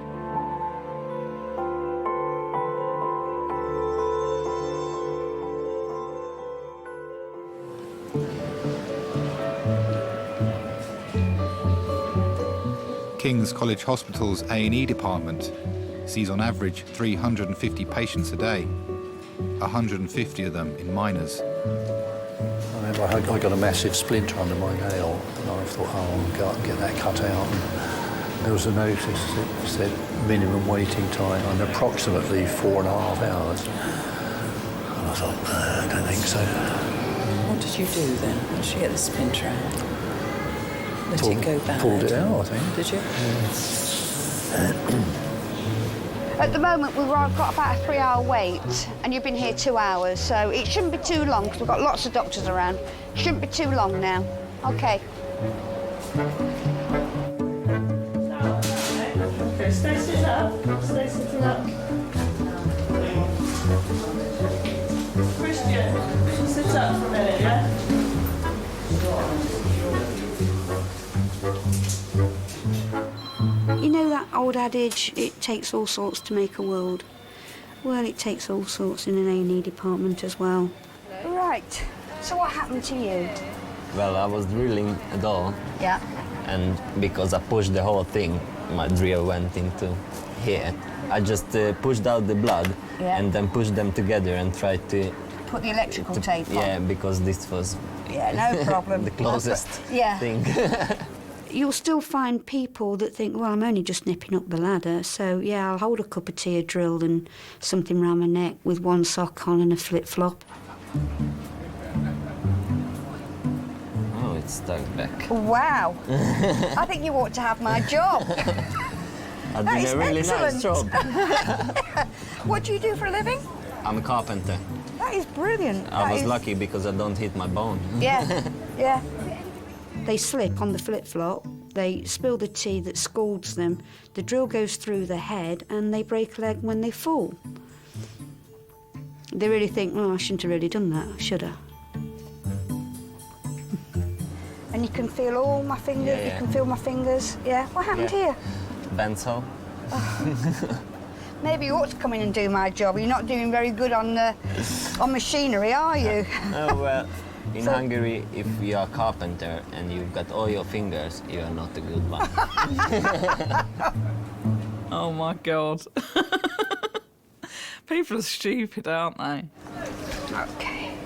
King's College Hospital's A&E department sees on average 350 patients a day, 150 of them in minors. I remember I got a massive splinter under my nail and I thought, oh, I'll go out and get that cut out. And there was a notice that said minimum waiting time and approximately 4.5 hours. And I thought, I don't think so. What did you do then? How did you get the splinter out? Let it go bad? Pulled it out, I think. Did you? At the moment, we've got about a 3-hour wait, and you've been here 2 hours, so it shouldn't be too long, because we've got lots of doctors around. Shouldn't be too long now. OK. Okay, stay sitting up. Stay sitting up. Christian, sit up for a minute, yeah? You know that old adage, it takes all sorts to make a world? Well, it takes all sorts in an A&E department as well. Right, so what happened to you? Well, I was drilling a door. Yeah. And because I pushed the whole thing, my drill went into here. I just pushed out the blood and then pushed them together and tried to... Put the electrical tape on? Yeah, because this was... Yeah, no problem. the closest thing. You'll still find people that think, well, I'm only just nipping up the ladder, so, yeah, I'll hold a cup of tea, a drill and something round my neck with one sock on and a flip-flop. Oh, it's stuck back. Wow. I think you ought to have my job. I did a really nice job. What do you do for a living? I'm a carpenter. That is brilliant. I was lucky because I don't hit my bone. Yeah, yeah. They slip on the flip-flop, they spill the tea that scalds them, the drill goes through the head and they break a leg when they fall. They really think, oh, I shouldn't have really done that, should I? And you can feel all my fingers, you can feel my fingers. Yeah, what happened here? Benzo. Oh. Maybe you ought to come in and do my job. You're not doing very good on machinery, are you? Oh, well, in Hungary, if you're a carpenter and you've got all your fingers, you're not a good one. Oh, my God. People are stupid, aren't they? OK.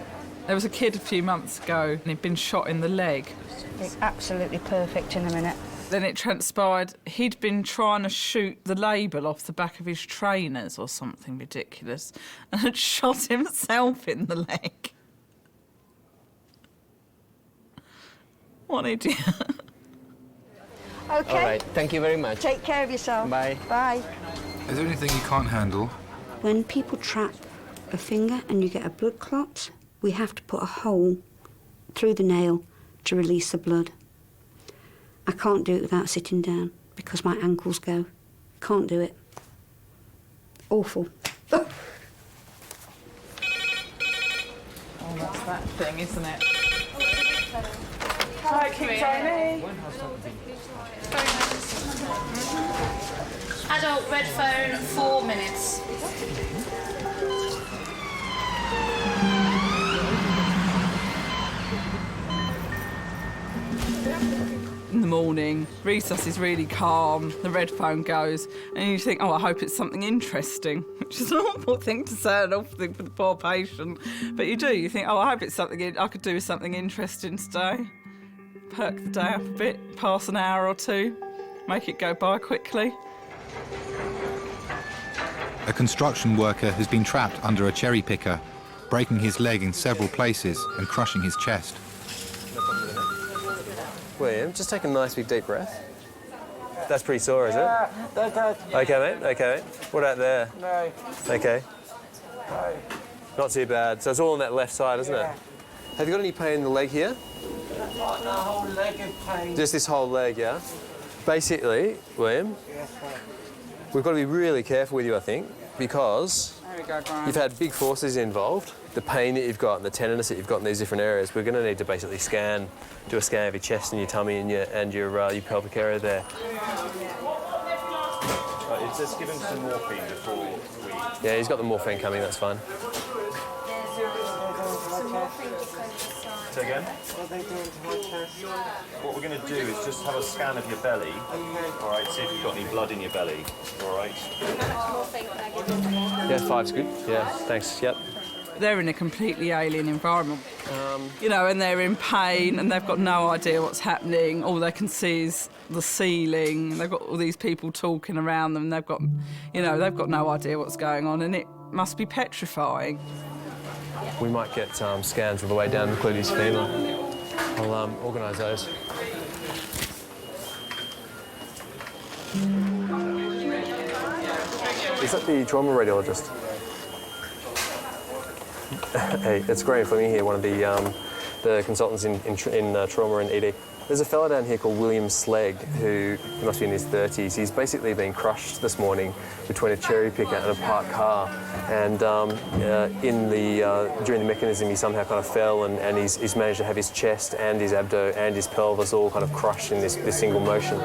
There was a kid a few months ago and he'd been shot in the leg. It's absolutely perfect in a minute. Then it transpired he'd been trying to shoot the label off the back of his trainers or something ridiculous and had shot himself in the leg. What an idiot. OK. All right, thank you very much. Take care of yourself. Bye. Bye. Is there anything you can't handle? When people trap a finger and you get a blood clot, we have to put a hole through the nail to release the blood. I can't do it without sitting down because my ankles go. Can't do it. Awful. that thing, isn't it? Hi, King's A&E. Adult red phone, 4 minutes. In the morning, recess is really calm, the red phone goes, and you think, oh, I hope it's something interesting, which is an awful thing to say, an awful thing for the poor patient. But you do, you think, oh, I hope it's something I could do with something interesting today. Perk the day up a bit, pass an hour or two, make it go by quickly. A construction worker has been trapped under a cherry picker, breaking his leg in several places and crushing his chest. William, just take a nice big deep breath. That's pretty sore, is it? Yeah, Okay, mate, okay, mate. What about there? No. Okay. No. Not too bad. So it's all on that left side, isn't it? Have you got any pain in the leg here? Got the whole leg in pain. Just this whole leg, yeah? Basically, William, we've got to be really careful with you, I think, because There we go, Brian. you've had big forces involved. The pain that you've got and the tenderness that you've got in these different areas, we're going to need to basically do a scan of your chest and your tummy and your pelvic area there. It's just give him some morphine before we... Yeah, he's got the morphine coming, that's fine. Say again? What we're going to do is just have a scan of your belly, all right, see if you've got any blood in your belly, all right? Yeah, 5's good. Yeah, thanks, yep. They're in a completely alien environment, you know, and they're in pain and they've got no idea what's happening. All they can see is the ceiling. They've got all these people talking around them. They've got, you know, they've got no idea what's going on, and it must be petrifying. We might get scans all the way down, including his femur. I'll organise those. Is that the trauma radiologist? Hey, it's Graham Fleming here, one of the consultants in trauma and ED. There's a fella down here called William Slegg, who he must be in his 30s. He's basically been crushed this morning between a cherry picker and a parked car. And during the mechanism, he somehow kind of fell, and he's managed to have his chest and his abdo and his pelvis all kind of crushed in this single motion.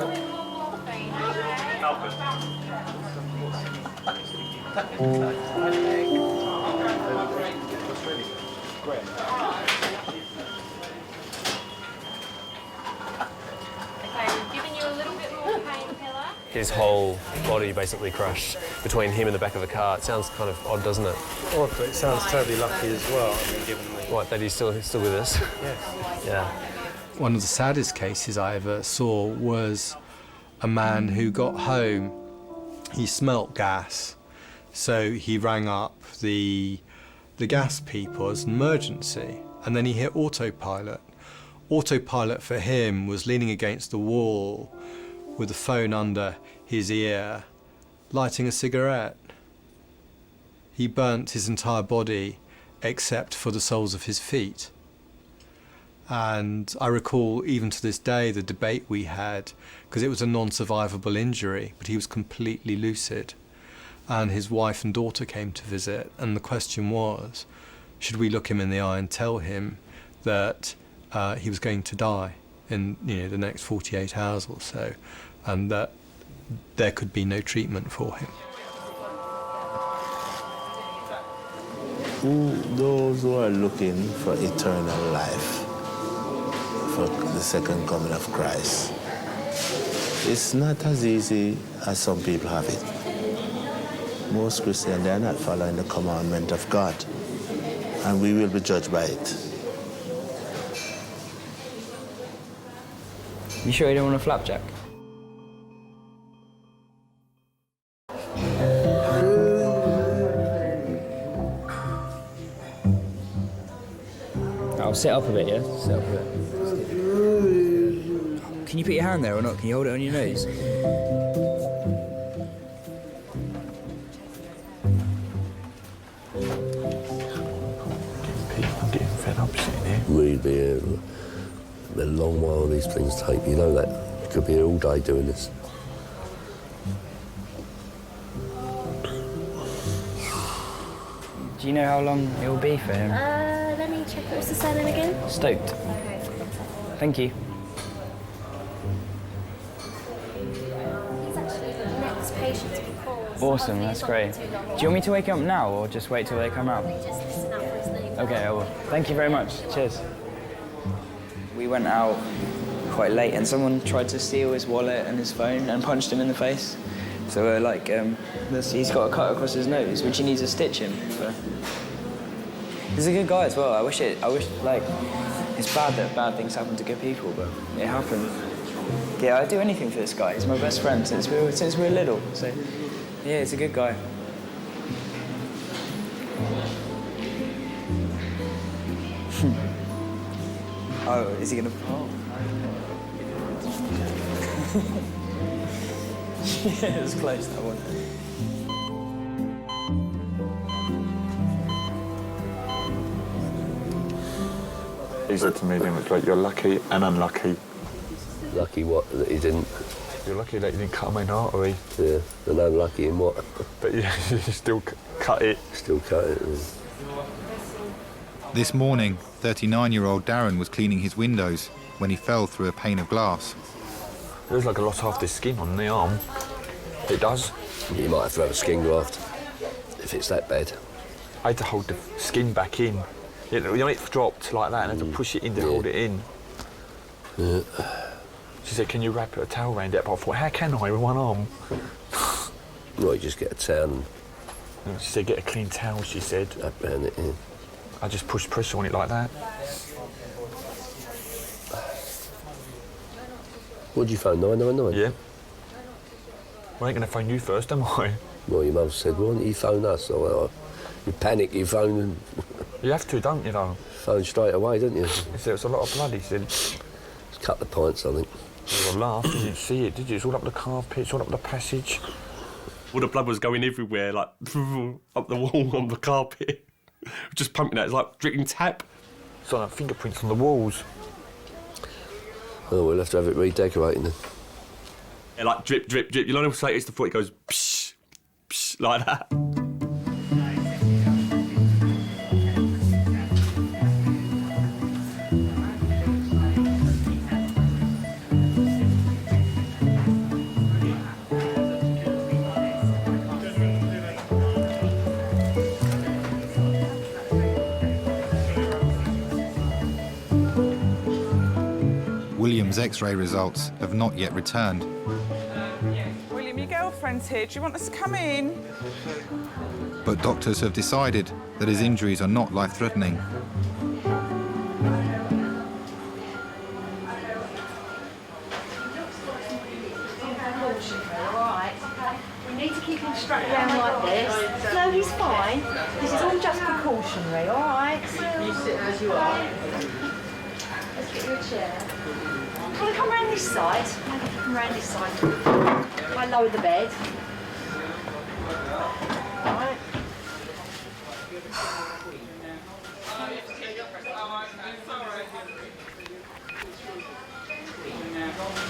His whole body basically crushed between him and the back of the car. It sounds kind of odd, doesn't it? Odd, but it sounds terribly lucky as well. I mean, given the... What, that he's still with us? Yes. Yeah. One of the saddest cases I ever saw was a man who got home. He smelt gas, so he rang up the gas people as an emergency, and then he hit autopilot. Autopilot for him was leaning against the wall with the phone under his ear, lighting a cigarette. He burnt his entire body except for the soles of his feet. And I recall even to this day the debate we had, because it was a non-survivable injury, but he was completely lucid. And his wife and daughter came to visit, and the question was, should we look him in the eye and tell him that he was going to die in the next 48 hours or so, and that there could be no treatment for him. Those who are looking for eternal life, for the second coming of Christ, it's not as easy as some people have it. Most Christians, they are not following the commandment of God, and we will be judged by it. You sure you don't want a flapjack? I'll sit up a bit, yeah? Sit up a bit. Can you put your hand there or not? Can you hold it on your nose? I'm getting fed up sitting here. We'd be a long while these things take. You know that. You could be here all day doing this. Do you know how long it will be for him? Let me check. check what was the surname again? Stoked. Okay. Thank you. He's actually the next patient to be called. Awesome, that's great. Do you want me to wake him up now or just wait till they come out? Just listen out for his name. Okay, I will. Thank you very much. Cheers. We went out quite late and someone tried to steal his wallet and his phone and punched him in the face. So we're like, he's got a cut across his nose, which he needs to stitch him. So. He's a good guy as well. I wish, like, it's bad that bad things happen to good people, but it happened. Yeah, I'd do anything for this guy. He's my best friend since we were little. So, yeah, he's a good guy. Oh, is he gonna? Oh. Yeah, it was close, that one. He said to me, like, you're lucky and unlucky. Lucky what? That he didn't... You're lucky that you didn't cut my main artery. Yeah, and unlucky in what? But you still cut it. Still cut it, yeah. This morning, 39-year-old Darren was cleaning his windows when he fell through a pane of glass. There's like a lot of the skin on the arm. It does. You might have to have a skin graft if it's that bad. I had to hold the skin back in. You know, it dropped like that and I had to push it in to hold it in. Yeah. She said, can you wrap a towel around it? But I thought, how can I with one arm? Well, you just get a towel and... She said, get a clean towel, she said. Wrap around it, yeah. I just pushed pressure on it like that. What did you phone, 999? Yeah. Well, I ain't going to phone you first, am I? Well, your mum said, why don't you phone us? So, you panic, you phone and... You have to, don't you, though? Phone straight away, don't you? He said, it's a lot of blood, he said. Just cut the pints, I think. You laughed, you didn't see it, did you? It's all up the carpet, it's all up the passage. All the blood was going everywhere, like, up the wall, on the carpet. Just pumping out, it's like dripping tap. It's like fingerprints on the walls. Oh, we'll have to have it redecorated then. Yeah, like drip, drip, drip. You know, say it's the foot, it goes psh, psh, like that. William's X-ray results have not yet returned. William, your girlfriend's here. Do you want us to come in? But doctors have decided that his injuries are not life-threatening. We need to keep him strapped down like this. No, he's fine. This is all just precautionary, all right? You sit as you are. Let's get you a chair. Want to come round this side? Maybe come round this side. I lower the bed. All right.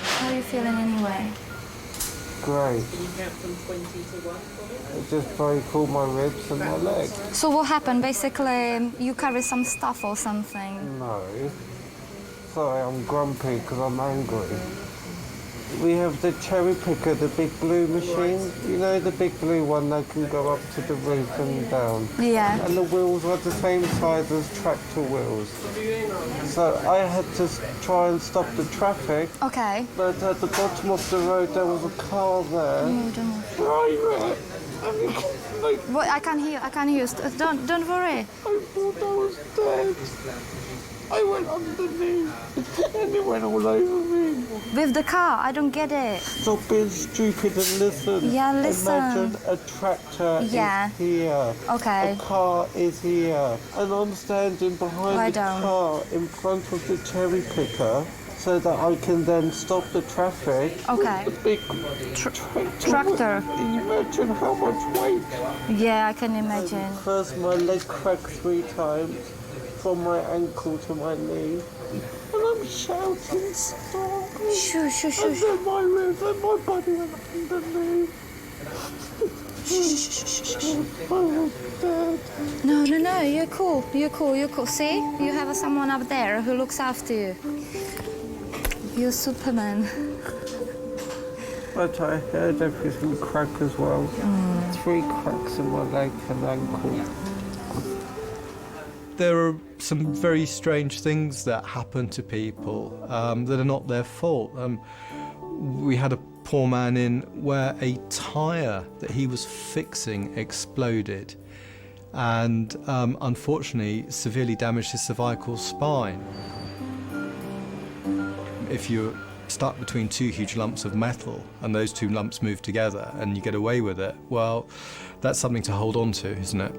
How are you feeling anyway? Great. It just broke all my ribs and my leg. So what happened? Basically, you carry some stuff or something? No. Sorry, I'm grumpy because I'm angry. We have the cherry picker, the big blue machine. You know, the big blue one that can go up to the roof and down. Yeah. And the wheels are the same size as tractor wheels. So I had to try and stop the traffic. Okay. But at the bottom of the road there was a car there. Where are you at? Well, I can hear. Don't worry. I thought I was dead. I went underneath and it went all over me. With the car, I don't get it. Stop being stupid and listen. Yeah, listen. Imagine a tractor is here. Okay. A car is here. And I'm standing behind the car in front of the cherry picker so that I can then stop the traffic. Okay. The big tractor. Imagine how much weight. Yeah, I can imagine. First my leg cracked 3 times. From my ankle to my knee, and I'm shouting, stop! Shoo, shoo, shoo. And then my ribs and my body went underneath. No, you're cool. You're cool. See? You have someone up there who looks after you. You're Superman. But I heard everything crack as well. 3 cracks in my leg and ankle. There are some very strange things that happen to people that are not their fault. We had a poor man in where a tyre that he was fixing exploded and unfortunately severely damaged his cervical spine. If you're stuck between 2 huge lumps of metal and those 2 lumps move together and you get away with it, well, that's something to hold on to, isn't it?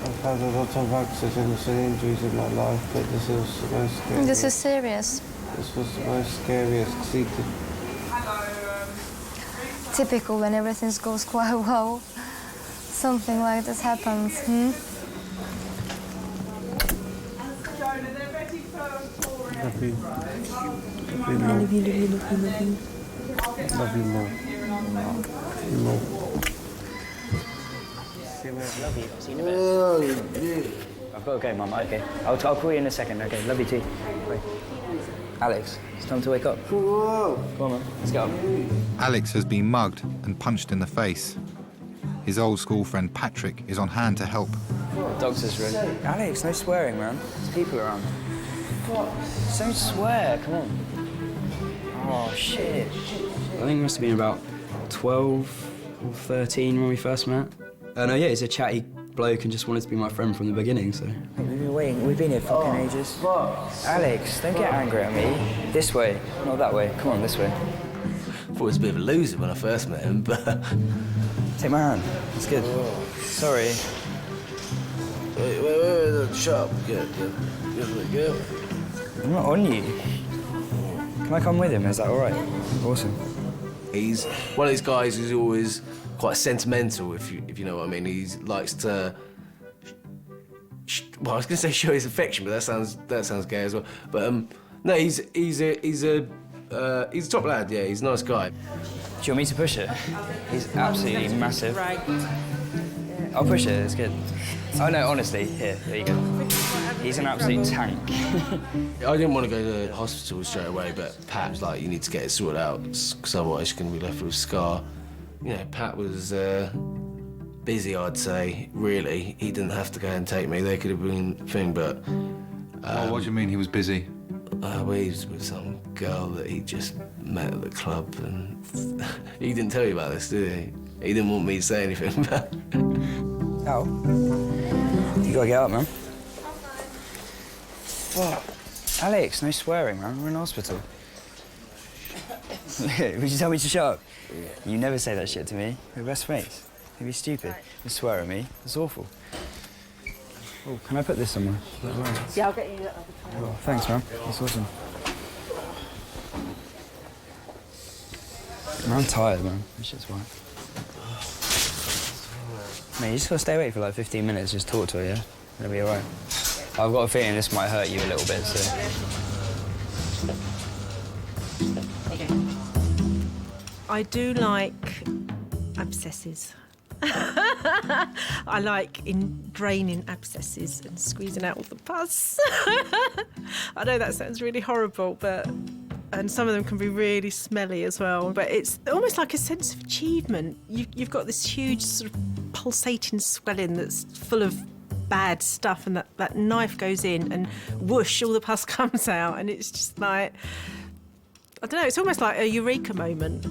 I've had a lot of accidents and injuries in my life, but this is the most scariest. This is serious. This was the most scariest, because he could... Typical when everything goes quite well. Something like this happens, Love you. Love you more. Love you. See you in a bit. I've got to go, Mum. Okay. I'll call you in a second. Okay. Love you too. Bye. Alex, it's time to wake up. Come on, man. Let's get up. Alex has been mugged and punched in the face. His old school friend Patrick is on hand to help. Doctor's room. Alex, no swearing, man. There's people around. Don't swear. Come on. Oh, shit. I think it must have been about 12 or 13 when we first met. Yeah, he's a chatty bloke and just wanted to be my friend from the beginning, so... We've been waiting. We've been here fucking ages. Alex, don't get angry at me. This way, not that way. Come on, this way. Thought he was a bit of a loser when I first met him, but... Take my hand. It's good. Sorry. Wait, shut up. Get. I'm not on you. Can I come with him? Is that all right? Awesome. He's one of these guys who's always quite sentimental, if you know what I mean. He likes to... Well, I was going to say show his affection, but that sounds gay as well. But no, he's a top lad. Yeah, he's a nice guy. Do you want me to push it? He's absolutely massive. Right. I'll push it. It's good. Oh no, honestly, here you go. He's an absolute tank. I didn't want to go to the hospital straight away, but Pat was like, you need to get it sorted out, because otherwise you're going to be left with a scar. You know, Pat was busy, I'd say, really. He didn't have to go and take me. They could have been a thing, but... what do you mean he was busy? Well, he was with some girl that he just met at the club, and he didn't tell you about this, did he? He didn't want me to say anything about it. Al, you gotta get up, man. What? Alex, no swearing, man. We're in hospital. Would you tell me to shut up? Yeah. You never say that shit to me. We're best mates. You'd be stupid. You swear at me. It's awful. Oh, can I put this somewhere? Yeah, I'll get you that. Oh, thanks, man. That's awesome. I'm tired, man. This shit's fine. Mate, you just gotta stay awake for like 15 minutes, just talk to her, yeah? It'll be alright. I've got a feeling this might hurt you a little bit, so... I do like abscesses. I like draining abscesses and squeezing out all the pus. I know that sounds really horrible, and some of them can be really smelly as well, but it's almost like a sense of achievement. You've got this huge sort of pulsating swelling that's full of bad stuff, and that knife goes in and whoosh, all the pus comes out, and it's just like, I don't know, it's almost like a eureka moment.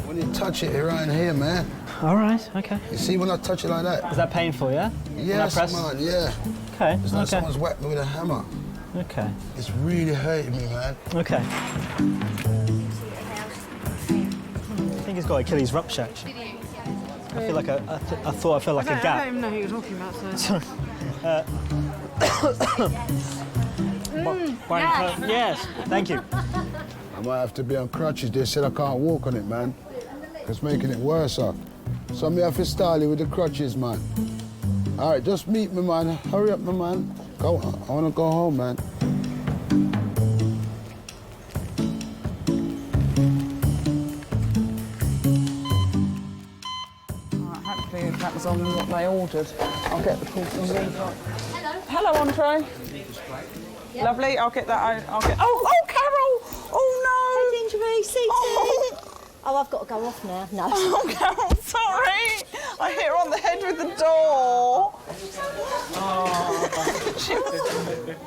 When you touch it around here, man. All right, okay. You see when I touch it like that? Is that painful, yeah? Yes, man, yeah. Okay, It's like someone's whacked me with a hammer. Okay. It's really hurting me, man. Okay. I think he's got Achilles rupture, actually. I feel like I thought I felt like a gap. I don't even know who you're talking about, so... Sorry. Yes. Yes, thank you. I might have to be on crutches. They said I can't walk on it, man. It's making it worse, So I may have to style it with the crutches, man. All right, just meet me, man. Hurry up, my man. Go on. I want to go home, man. Hopefully that was on what they ordered. I'll get the portions in. Hello, entree. Yep. Lovely. I'll get that. I'll get. Oh, Carol! Oh no! Hey, Gingery, seated. Oh, I've got to go off now. No. Oh, Carol, sorry. I hit her on the head with the door.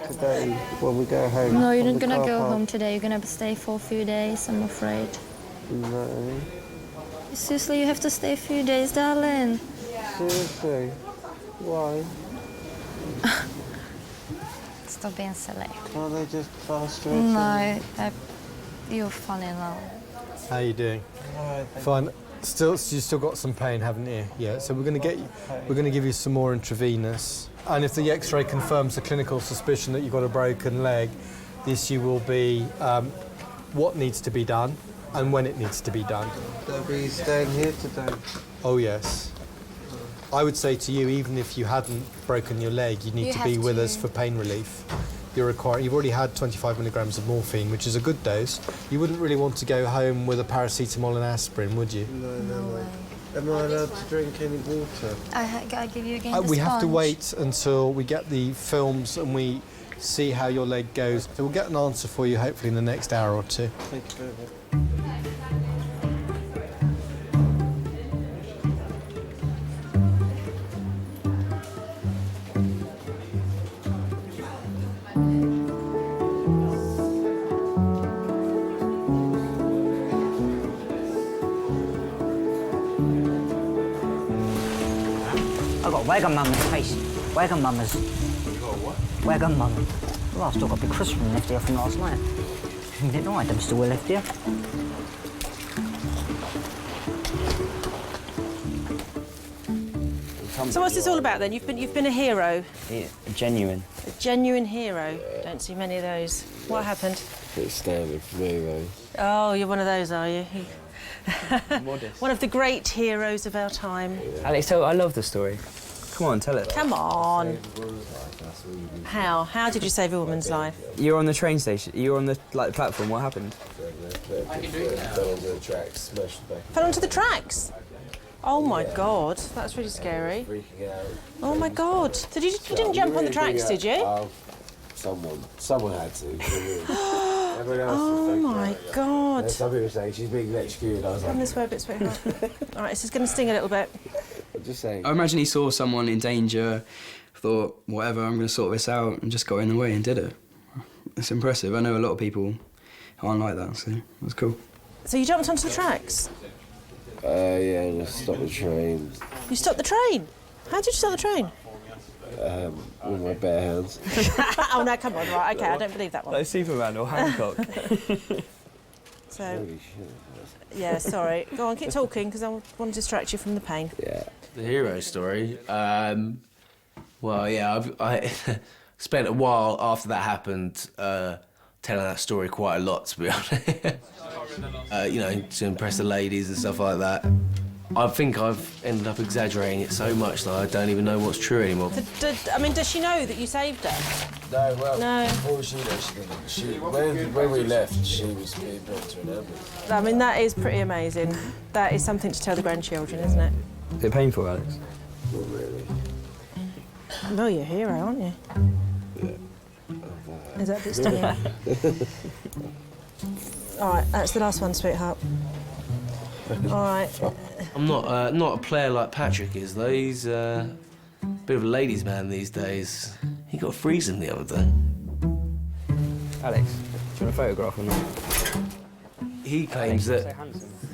Today, when we go home. No, you're not gonna go home today. You're gonna stay for a few days, I'm afraid. No. Seriously, you have to stay a few days, darling. Seriously? Why? Stop being silly. Can't they just plaster it? No, you'll fall in love. How are you doing? Fine. You still got some pain, haven't you? Yeah. So we're going to give you some more intravenous. And if the X-ray confirms the clinical suspicion that you've got a broken leg, the issue will be what needs to be done and when it needs to be done. They'll be staying here today. Oh yes. I would say to you, even if you hadn't broken your leg, you need to be with us for pain relief. You've already had 25 milligrams of morphine, which is a good dose. You wouldn't really want to go home with a paracetamol and aspirin, would you? No way. Am I allowed to drink any water? I give you again. We have to wait until we get the films and we see how your leg goes. So we'll get an answer for you hopefully in the next hour or two. Thank you very much. Wagamama's face. Wagamama's. You got what? Wagamama. Well, I've still got a big crisp from left here from last night. You didn't know I'm still left here. So what's this all about then? You've been a hero. Yeah, genuine. A genuine hero. Don't see many of those. What happened? It's standard for me, though. Oh, you're one of those, are you? Modest. One of the great heroes of our time. Alex, I love the story. Come on, tell it. Come on. How did you save a woman's life? You were on the train station. You were on the platform. What happened? Fell onto the tracks, smashed back. Fell onto the tracks. Oh my God, that's really scary. Freaking out. Oh my God. So you didn't jump on the tracks, did you? Someone had to. Oh my God. Some people saying she's being electrocuted. I was Come this way a bit, sweetheart. All right, this is going to sting a little bit. I'm just saying. I imagine he saw someone in danger, thought, whatever, I'm going to sort this out, and just got in the way and did it. It's impressive. I know a lot of people aren't like that, so it was cool. So you jumped onto the tracks? Yeah, and I stopped the train. You stopped the train? How did you stop the train? With my bare hands. Oh no, come on, right, okay, I don't believe that one. Like Superman or Hancock. So, yeah, sorry. Go on, keep talking, because I want to distract you from the pain. Yeah. The hero story. Well, yeah, I spent a while after that happened telling that story quite a lot, to be honest. You know, to impress the ladies and stuff like that. I think I've ended up exaggerating it so much that I don't even know what's true anymore. I mean, does she know that you saved her? No, well, No. before she didn't. When we left, she was being brought to an ambulance. I mean, that is pretty amazing. That is something to tell the grandchildren, isn't it? Is it painful, Alex? Not really. Well, you're a hero, aren't you? Yeah. Is that a bit stinging? All right, that's the last one, sweetheart. All right. I'm not a player like Patrick is, though. He's a bit of a ladies' man these days. He got freezing the other day. Alex, do you want a photograph or not? He claims that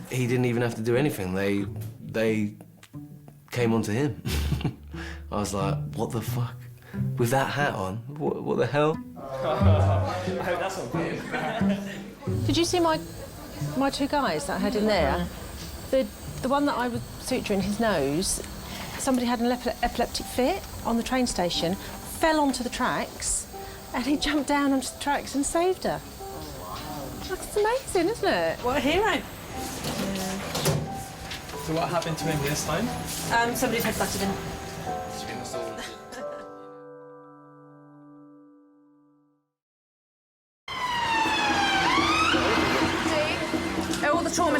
he didn't even have to do anything. They came onto him. I was like, what the fuck? With that hat on? What the hell? I hope that's on film. Did you see my two guys that I had in there? The one that I was suturing his nose, somebody had an epileptic fit on the train station, fell onto the tracks, and he jumped down onto the tracks and saved her. That's amazing, isn't it? What a hero. Yeah. So what happened to him this time? Somebody's headbutted him. Has he been assaulted?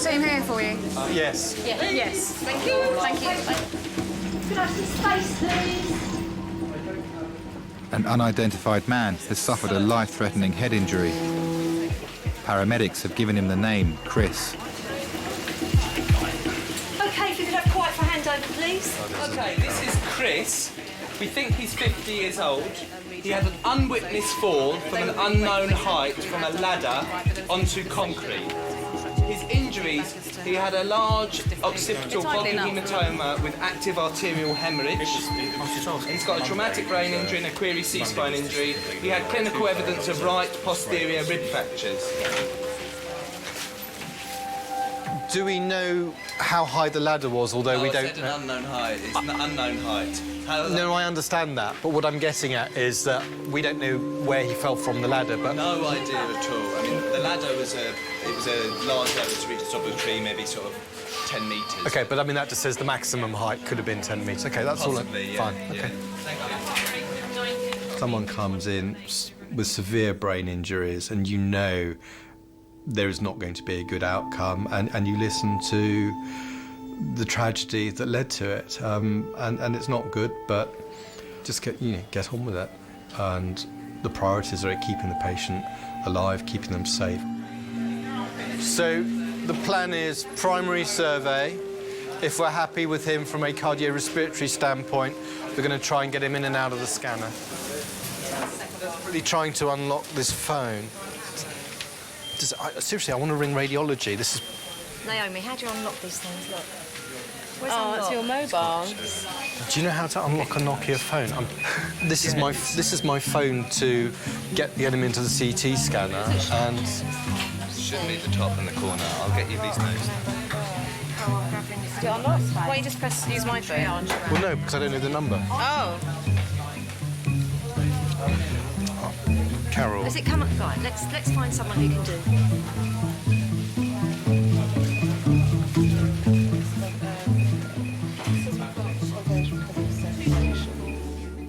my team here for you? Yes. Yes. Thank you. Thank you. Can I see space, please? An unidentified man has suffered a life-threatening head injury. Paramedics have given him the name Chris. OK, if you could have quiet for handover, please. OK, this is Chris. We think he's 50 years old. He had an unwitnessed fall from an unknown height from a ladder onto concrete. His injuries, he had a large occipital pocket hematoma with active arterial hemorrhage. He's got a traumatic brain injury and a query C-spine injury. He had clinical evidence of right posterior rib fractures. Do we know how high the ladder was, although we don't I said an unknown height. It's an unknown height. No, I understand that, but what I'm getting at is that we don't know where he fell from the ladder, but... No idea at all. I mean, the ladder was a large ladder to reach the top of the tree, maybe sort of 10 metres. OK, but I mean, that just says the maximum height could have been 10 metres. OK, that's Possibly, all. Yeah, Fine. yeah. OK. Someone comes in with severe brain injuries and you know there is not going to be a good outcome, and you listen to the tragedy that led to it, and it's not good, but just get on with it. And the priorities are keeping the patient alive, keeping them safe. So the plan is primary survey. If we're happy with him from a cardiorespiratory standpoint, we're going to try and get him in and out of the scanner. Really trying to unlock this phone. Seriously, I want to ring radiology. This is... Naomi, how do you unlock these things? Look. Where's It's your mobile. Do you know how to unlock a Nokia phone? This is my phone to get him into the CT scanner, and... Shouldn't be the top and the corner. I'll get you these notes. Do you unlock? Why don't you just use my phone? Well, no, because I don't know the number. Oh. Carol. Does it come up? Right, let's find someone who can do.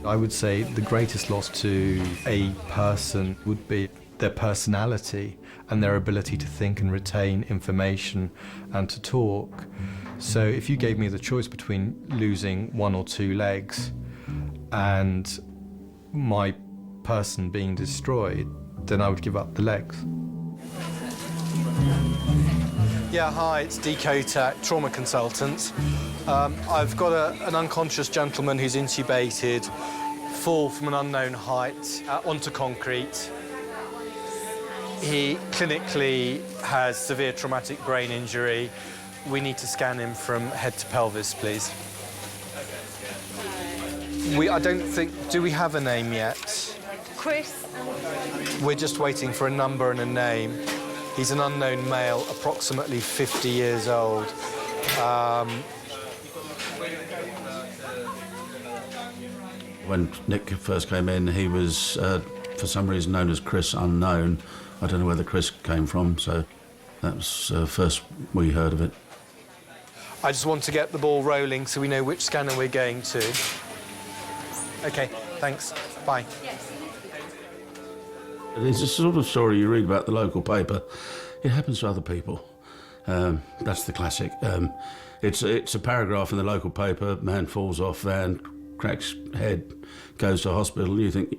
I would say the greatest loss to a person would be their personality and their ability to think and retain information and to talk. So if you gave me the choice between losing 1 or 2 legs and my person being destroyed, then I would give up the legs. Yeah, hi, it's Decotac, trauma consultant. I've got an unconscious gentleman who's intubated, fall from an unknown height onto concrete. He clinically has severe traumatic brain injury. We need to scan him from head to pelvis, please. I don't think... Do we have a name yet? Chris. We're just waiting for a number and a name. He's an unknown male, approximately 50 years old. When Nick first came in, he was, for some reason, known as Chris Unknown. I don't know where the Chris came from, so that was first we heard of it. I just want to get the ball rolling so we know which scanner we're going to. OK, thanks. Bye. It's a sort of story you read about the local paper. It happens to other people. That's the classic. It's a paragraph in the local paper, man falls off van, cracks head, goes to hospital, you think,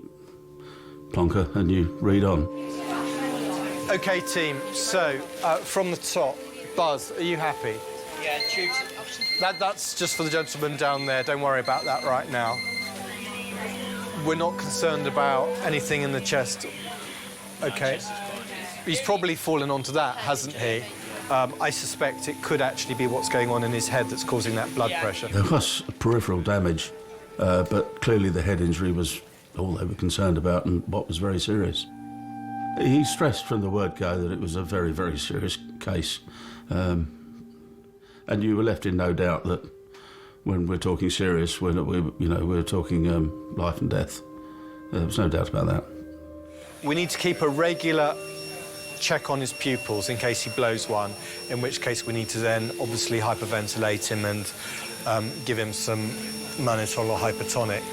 plonker, and you read on. OK, team, so, from the top, Buzz, are you happy? Yeah, tubes. That's just for the gentleman down there, don't worry about that right now. We're not concerned about anything in the chest. OK. He's probably fallen onto that, hasn't he? I suspect it could actually be what's going on in his head that's causing that blood pressure. There was peripheral damage, but clearly the head injury was all they were concerned about and what was very serious. He stressed from the word go that it was a very, very serious case. And you were left in no doubt that when we're talking serious, we're talking life and death. There was no doubt about that. We need to keep a regular check on his pupils in case he blows one, in which case we need to then obviously hyperventilate him and give him some mannitol or hypertonic.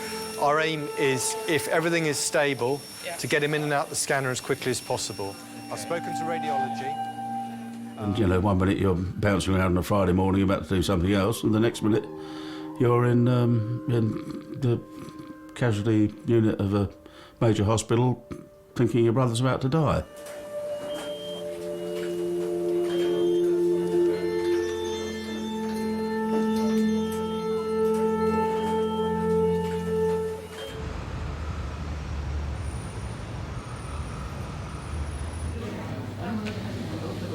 Our aim is, if everything is stable, to get him in and out the scanner as quickly as possible. I've spoken to radiology. And, you know, one minute you're bouncing around on a Friday morning about to do something else, and the next minute you're in the casualty unit of a major hospital thinking your brother's about to die.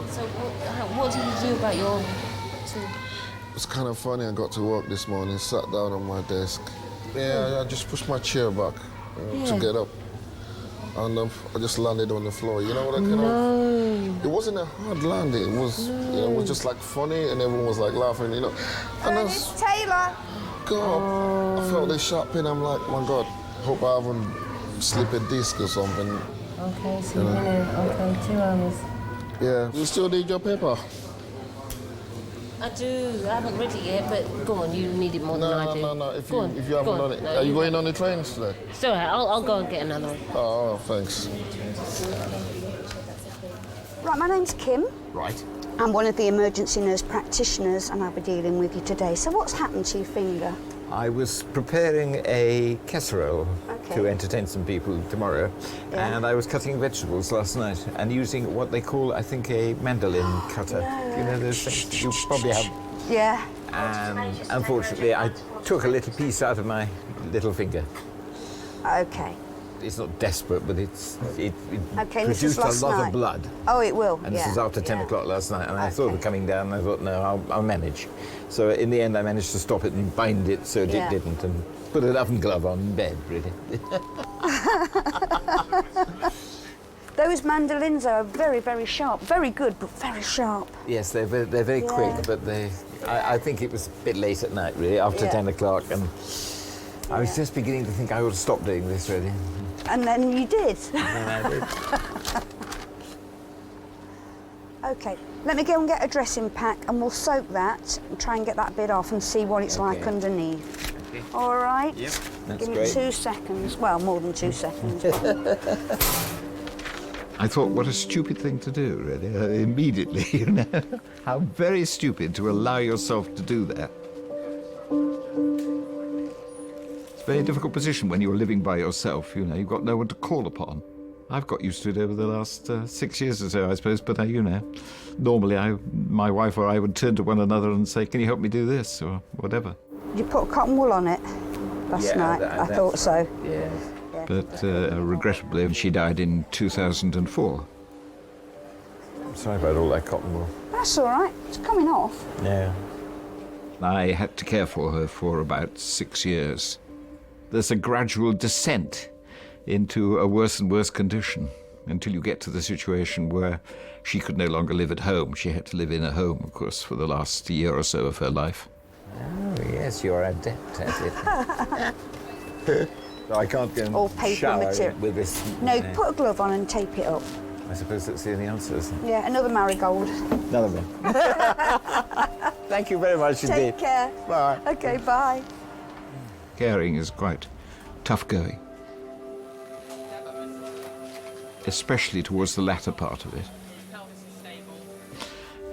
So what did you do about your... It's kind of funny. I got to work this morning, sat down on my desk. Yeah, I just pushed my chair back to get up. And I just landed on the floor. You know what I kind of... It wasn't a hard landing. It was, it was just like funny, and everyone was like laughing, you know. And It's Taylor. God, I felt this sharp pain. I'm like, my God, hope I haven't slipped a disc or something. Okay, so you've been in, 2 hours. Yeah. You still need your paper? I do. I haven't read it yet, but go on, you need it more than I do. No. If you haven't done it. No, Are you going on the trains today? It's all right, I'll go and get another one. Oh, thanks. Right, my name's Kim. Right. I'm one of the emergency nurse practitioners, and I'll be dealing with you today. So what's happened to your finger? I was preparing a casserole to entertain some people tomorrow, and I was cutting vegetables last night and using what they call, I think, a mandolin cutter. You know those things? You probably have. Yeah. And unfortunately, I took a little piece out of my little finger. Okay. It's not desperate, but it Okay, this is produced last a lot night. of blood. Oh, it will. And this was after 10 o'clock last night, and I thought of coming down, and I thought, no, I'll manage. So in the end, I managed to stop it and bind it so it didn't, and put an oven glove on in bed, really. Those mandolins are very, very sharp. Very good, but very sharp. Yes, they're very quick, but I think it was a bit late at night, really, after 10 o'clock, and I was just beginning to think I ought to stop doing this, really. And then you did. And I did. Okay, let me go and get a dressing pack, and we'll soak that and try and get that bit off and see what it's like underneath. Okay. All right? Yep, that's Give me great. 2 seconds. Well, more than 2 seconds. I thought, what a stupid thing to do, really, immediately, you know. How very stupid to allow yourself to do that. It's a very difficult position when you're living by yourself, you know. You've got no one to call upon. I've got used to it over the last 6 years or so, I suppose, but, you know, normally my wife or I would turn to one another and say, can you help me do this, or whatever. Did you put cotton wool on it last night? I thought so. Yeah. But regrettably, she died in 2004. I'm sorry about all that cotton wool. That's all right. It's coming off. Yeah. I had to care for her for about 6 years. There's a gradual descent into a worse and worse condition until you get to the situation where she could no longer live at home. She had to live in a home, of course, for the last year or so of her life. Oh, yes, you're adept at it. So I can't go and All paper shower material. with this. No, put a glove on and tape it up. I suppose that's the only answer, isn't it? Yeah, another marigold. Another one. Thank you very much indeed. Take care. Bye. Okay, bye. Caring is quite tough going, especially towards the latter part of it.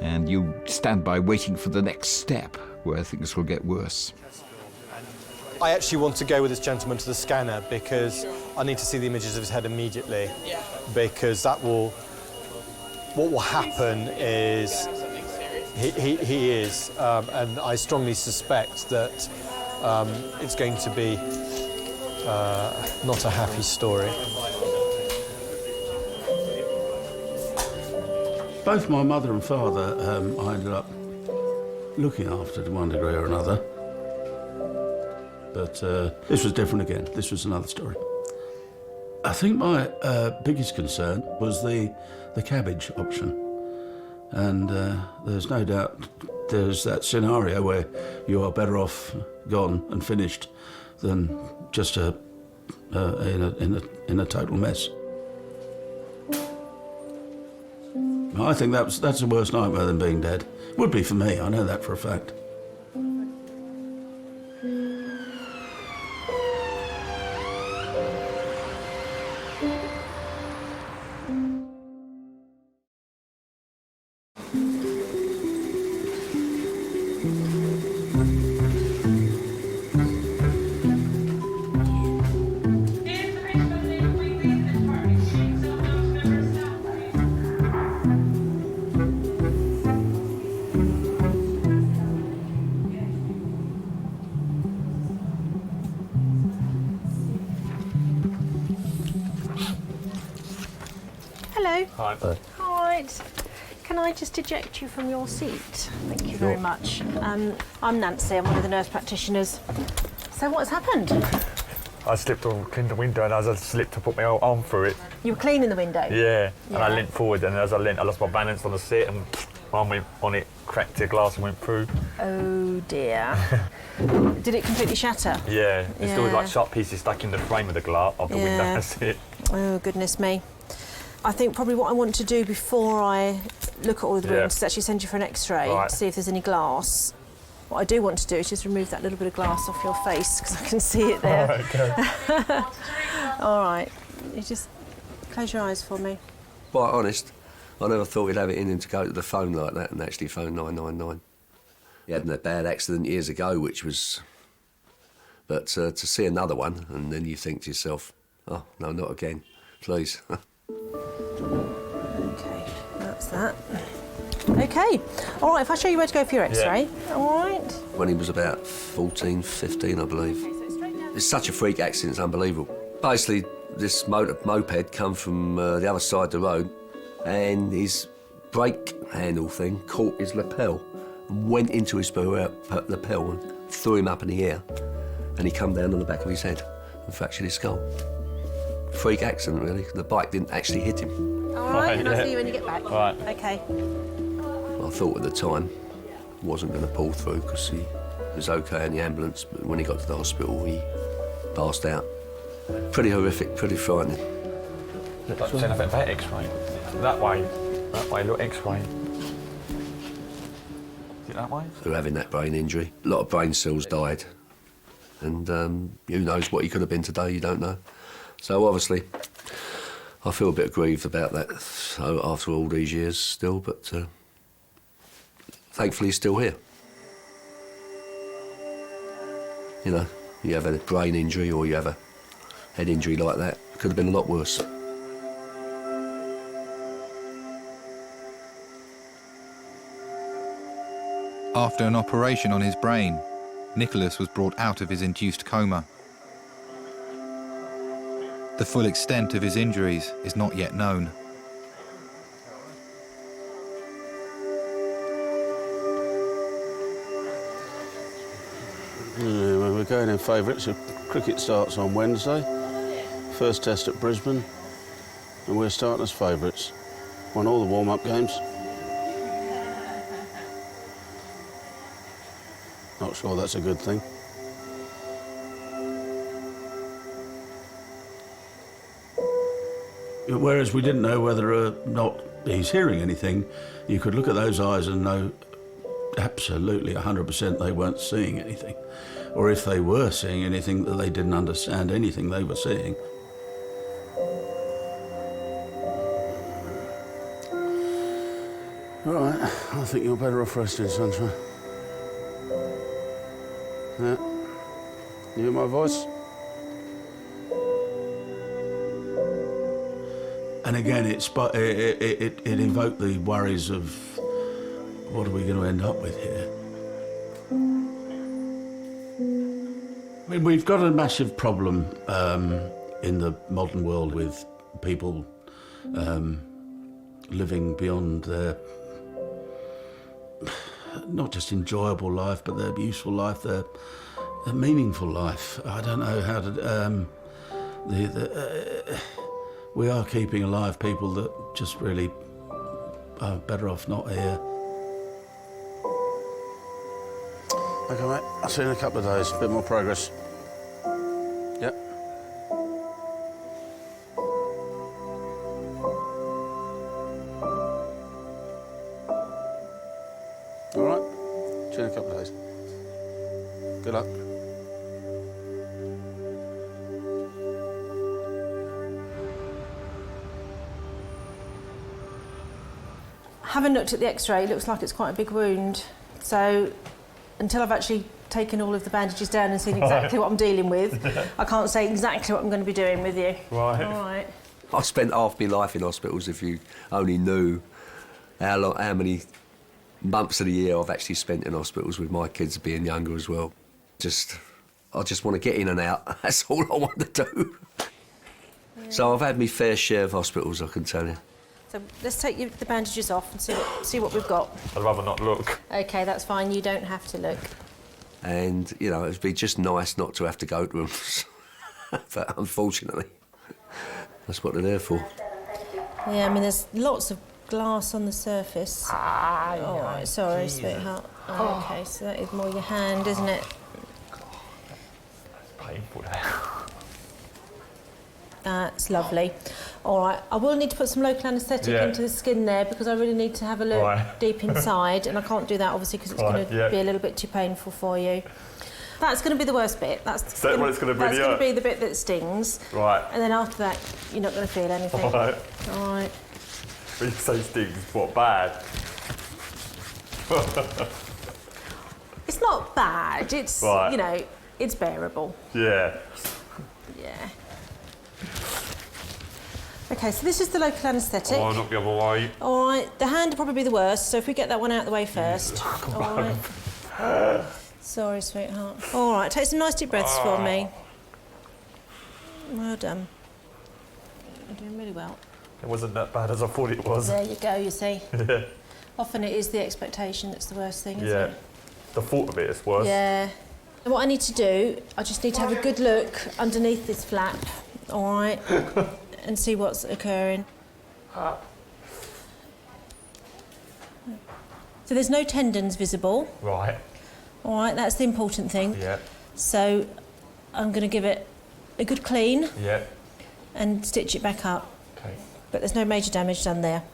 And you stand by waiting for the next step where things will get worse. I actually want to go with this gentleman to the scanner because I need to see the images of his head immediately. Because that will... What will happen is... He is, and I strongly suspect that it's going to be not a happy story. Both my mother and father, I ended up looking after to one degree or another. But this was different again. This was another story. I think my biggest concern was the cabbage option. And there's no doubt there's that scenario where you are better off gone and finished than just in a total mess. I think that's a worse nightmare than being dead. Would be for me, I know that for a fact. hello. Hi. Hi. Can I just eject you from your seat? Thank you very much. I'm Nancy, I'm one of the nurse practitioners. So what's happened? I slipped or cleaned the window, and as I slipped, I put my arm through it. You were cleaning the window? Yeah, and I Yeah. leant forward, and as I leant, I lost my balance on the seat, and my arm went on it, cracked the glass and went through. Oh dear. Did it completely shatter? Yeah, there's still Yeah. like sharp pieces stuck in the frame of the glass of the window. Yeah. That's it. Oh goodness me. I think probably what I want to do before I look at all of the Yeah. rooms is actually send you for an X-ray Right. to see if there's any glass. What I do want to do is just remove that little bit of glass off your face because I can see it there. All right, okay. All right, you just close your eyes for me. Quite honest, I never thought he'd have it in him to go to the phone like that and actually phone 999. He had a bad accident years ago, which was... But to see another one, and then you think to yourself, oh, no, not again, please. Okay, that's that. Okay, all right, if I show you where to go for your X-ray, all right? When he was about 14, 15, I believe. It's such a freak accident, it's unbelievable. Basically, this moped come from the other side of the road, and his brake handle thing caught his lapel and went into his lapel and threw him up in the air, and he come down on the back of his head and fractured his skull. Freak accident, really. The bike didn't actually hit him. All right, and I'll see you when you get back. Right. Okay. I thought at the time he wasn't going to pull through because he was okay in the ambulance, but when he got to the hospital, he passed out. Pretty horrific, pretty frightening. Like saying about that X-ray. That way, look, X-ray. Is it that way? Through having that brain injury, a lot of brain cells died, and who knows what he could have been today, you don't know. So obviously, I feel a bit aggrieved about that after all these years still, but thankfully he's still here. You know, you have a brain injury or you have a head injury like that, it could have been a lot worse. After an operation on his brain, Nicholas was brought out of his induced coma. The full extent of his injuries is not yet known. Well, we're going in favourites. Cricket starts on Wednesday. First test at Brisbane. And we're starting as favourites. Won all the warm-up games. Not sure that's a good thing. Whereas we didn't know whether or not he's hearing anything, you could look at those eyes and know absolutely 100% they weren't seeing anything. Or if they were seeing anything, that they didn't understand anything they were seeing. All right, I think you're better off resting, Sunshine. Yeah. You hear my voice? And again, it invoked the worries of what are we going to end up with here? I mean, we've got a massive problem in the modern world with people living beyond their not just enjoyable life, but their useful life, their meaningful life. I don't know how to... we are keeping alive people that just really are better off not here. OK, mate. I'll see you in a couple of days. A bit more progress. Yep. All right. See you in a couple of days. Good luck. Having looked at the X-ray, it looks like it's quite a big wound. So until I've actually taken all of the bandages down and seen exactly what I'm dealing with, I can't say exactly what I'm going to be doing with you. Right. All right. I spent half my life in hospitals. If you only knew how many months of the year I've actually spent in hospitals with my kids being younger as well. I just want to get in and out. That's all I want to do. Yeah. So I've had my fair share of hospitals, I can tell you. So let's take the bandages off and see what we've got. I'd rather not look. OK, that's fine. You don't have to look. And, you know, it'd be just nice not to have to go to them. But unfortunately, that's what they're there for. Yeah, I mean, there's lots of glass on the surface. Oh, right, sorry, sweetheart. Oh, OK, so that is more your hand, isn't it? Painful there. That's lovely. All right, I will need to put some local anaesthetic into the skin there because I really need to have a look deep inside, and I can't do that obviously because it's going to be a little bit too painful for you. That's going to be the worst bit. That's going to be the bit that stings. Right. And then after that, you're not going to feel anything. All right. All right. When you say stings, what, bad? It's not bad. It's, you know, it's bearable. Yeah. Yeah. OK, so this is the local anaesthetic. Oh, not the other way. All right, the hand will probably be the worst, so if we get that one out of the way first. All right. Sorry, sweetheart. All right, take some nice deep breaths for me. Well done. You're doing really well. It wasn't that bad as I thought it was. There you go, you see. Yeah. Often it is the expectation that's the worst thing, isn't it? The thought of it is worse. Yeah. And what I need to do, I just need to have a good look underneath this flap, all right, and see what's occurring. So there's no tendons visible. Right. All right, that's the important thing. Yeah. So I'm going to give it a good clean. Yeah. And stitch it back up. Okay. But there's no major damage done there.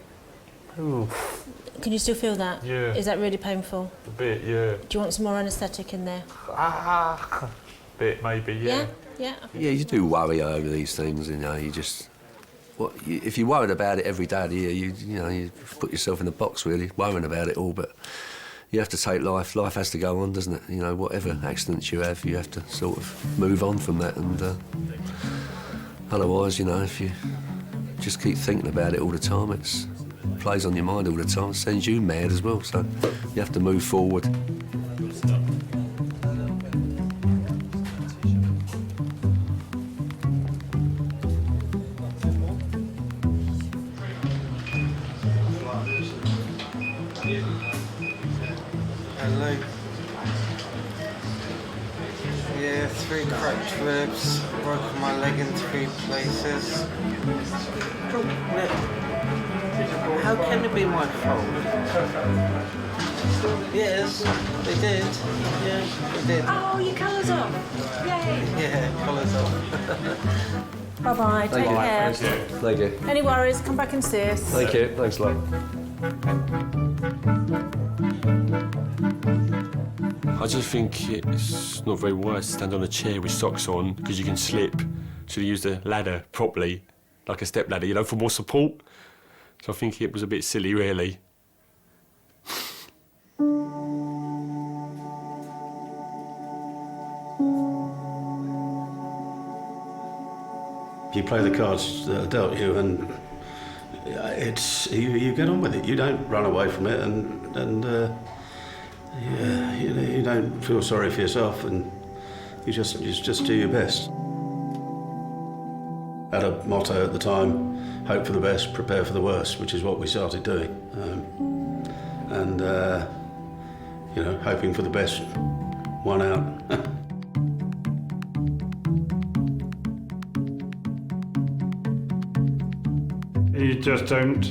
Ooh. Can you still feel that? Yeah. Is that really painful? A bit, yeah. Do you want some more anaesthetic in there? Bit, maybe, yeah. Yeah? Yeah, you do worry over these things, you know, you just... if you're worried about it every day of the year, you know, you put yourself in a box, really, worrying about it all, but you have to take life. Life has to go on, doesn't it? You know, whatever accidents you have to sort of move on from that, and otherwise, you know, if you just keep thinking about it all the time, it plays on your mind all the time, it sends you mad as well, so you have to move forward. Hello. Yeah, 3 cracked ribs, broken my leg in 3 places. How can it be my fault? Yes, they did. Yeah, they did. Oh, your colour's off. Yay. Yeah, colour's off. Bye-bye, take care. Thank you. Any worries, come back and see us. Thank you. Thanks a lot. I just think it's not very wise to stand on a chair with socks on because you can slip. Should have used a ladder properly, like a step ladder, you know, for more support. So I think it was a bit silly, really. You play the cards that are dealt you, and you get on with it. You don't run away from it, and you don't feel sorry for yourself, and you just do your best. Had a motto at the time: hope for the best, prepare for the worst, which is what we started doing, and you know, hoping for the best won out. You just don't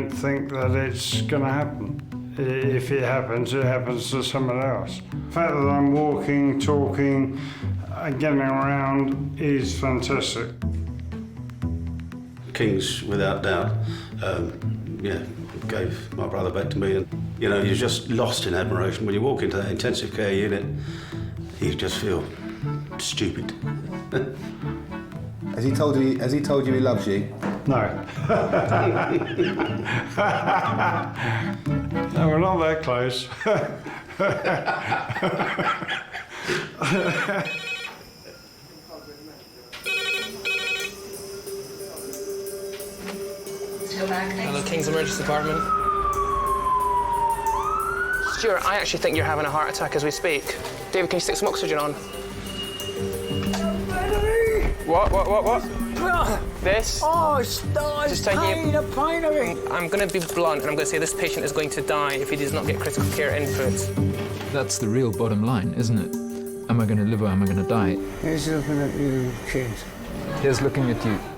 think that it's going to happen. If it happens to someone else. The fact that I'm walking, talking, and getting around is fantastic. Kings, without doubt, gave my brother back to me, and you know, you're just lost in admiration when you walk into that intensive care unit. You just feel stupid. Has he told you he loves you? No. No, we're not that close. Hello, King's Emergency Department. Stuart, I actually think you're having a heart attack as we speak. David, can you stick some oxygen on? What? This. Oh, it's Just taking the pain of it. I'm going to be blunt, and I'm going to say this patient is going to die if he does not get critical care input. That's the real bottom line, isn't it? Am I going to live or am I going to die? He's looking at you, kid. Here's looking at you.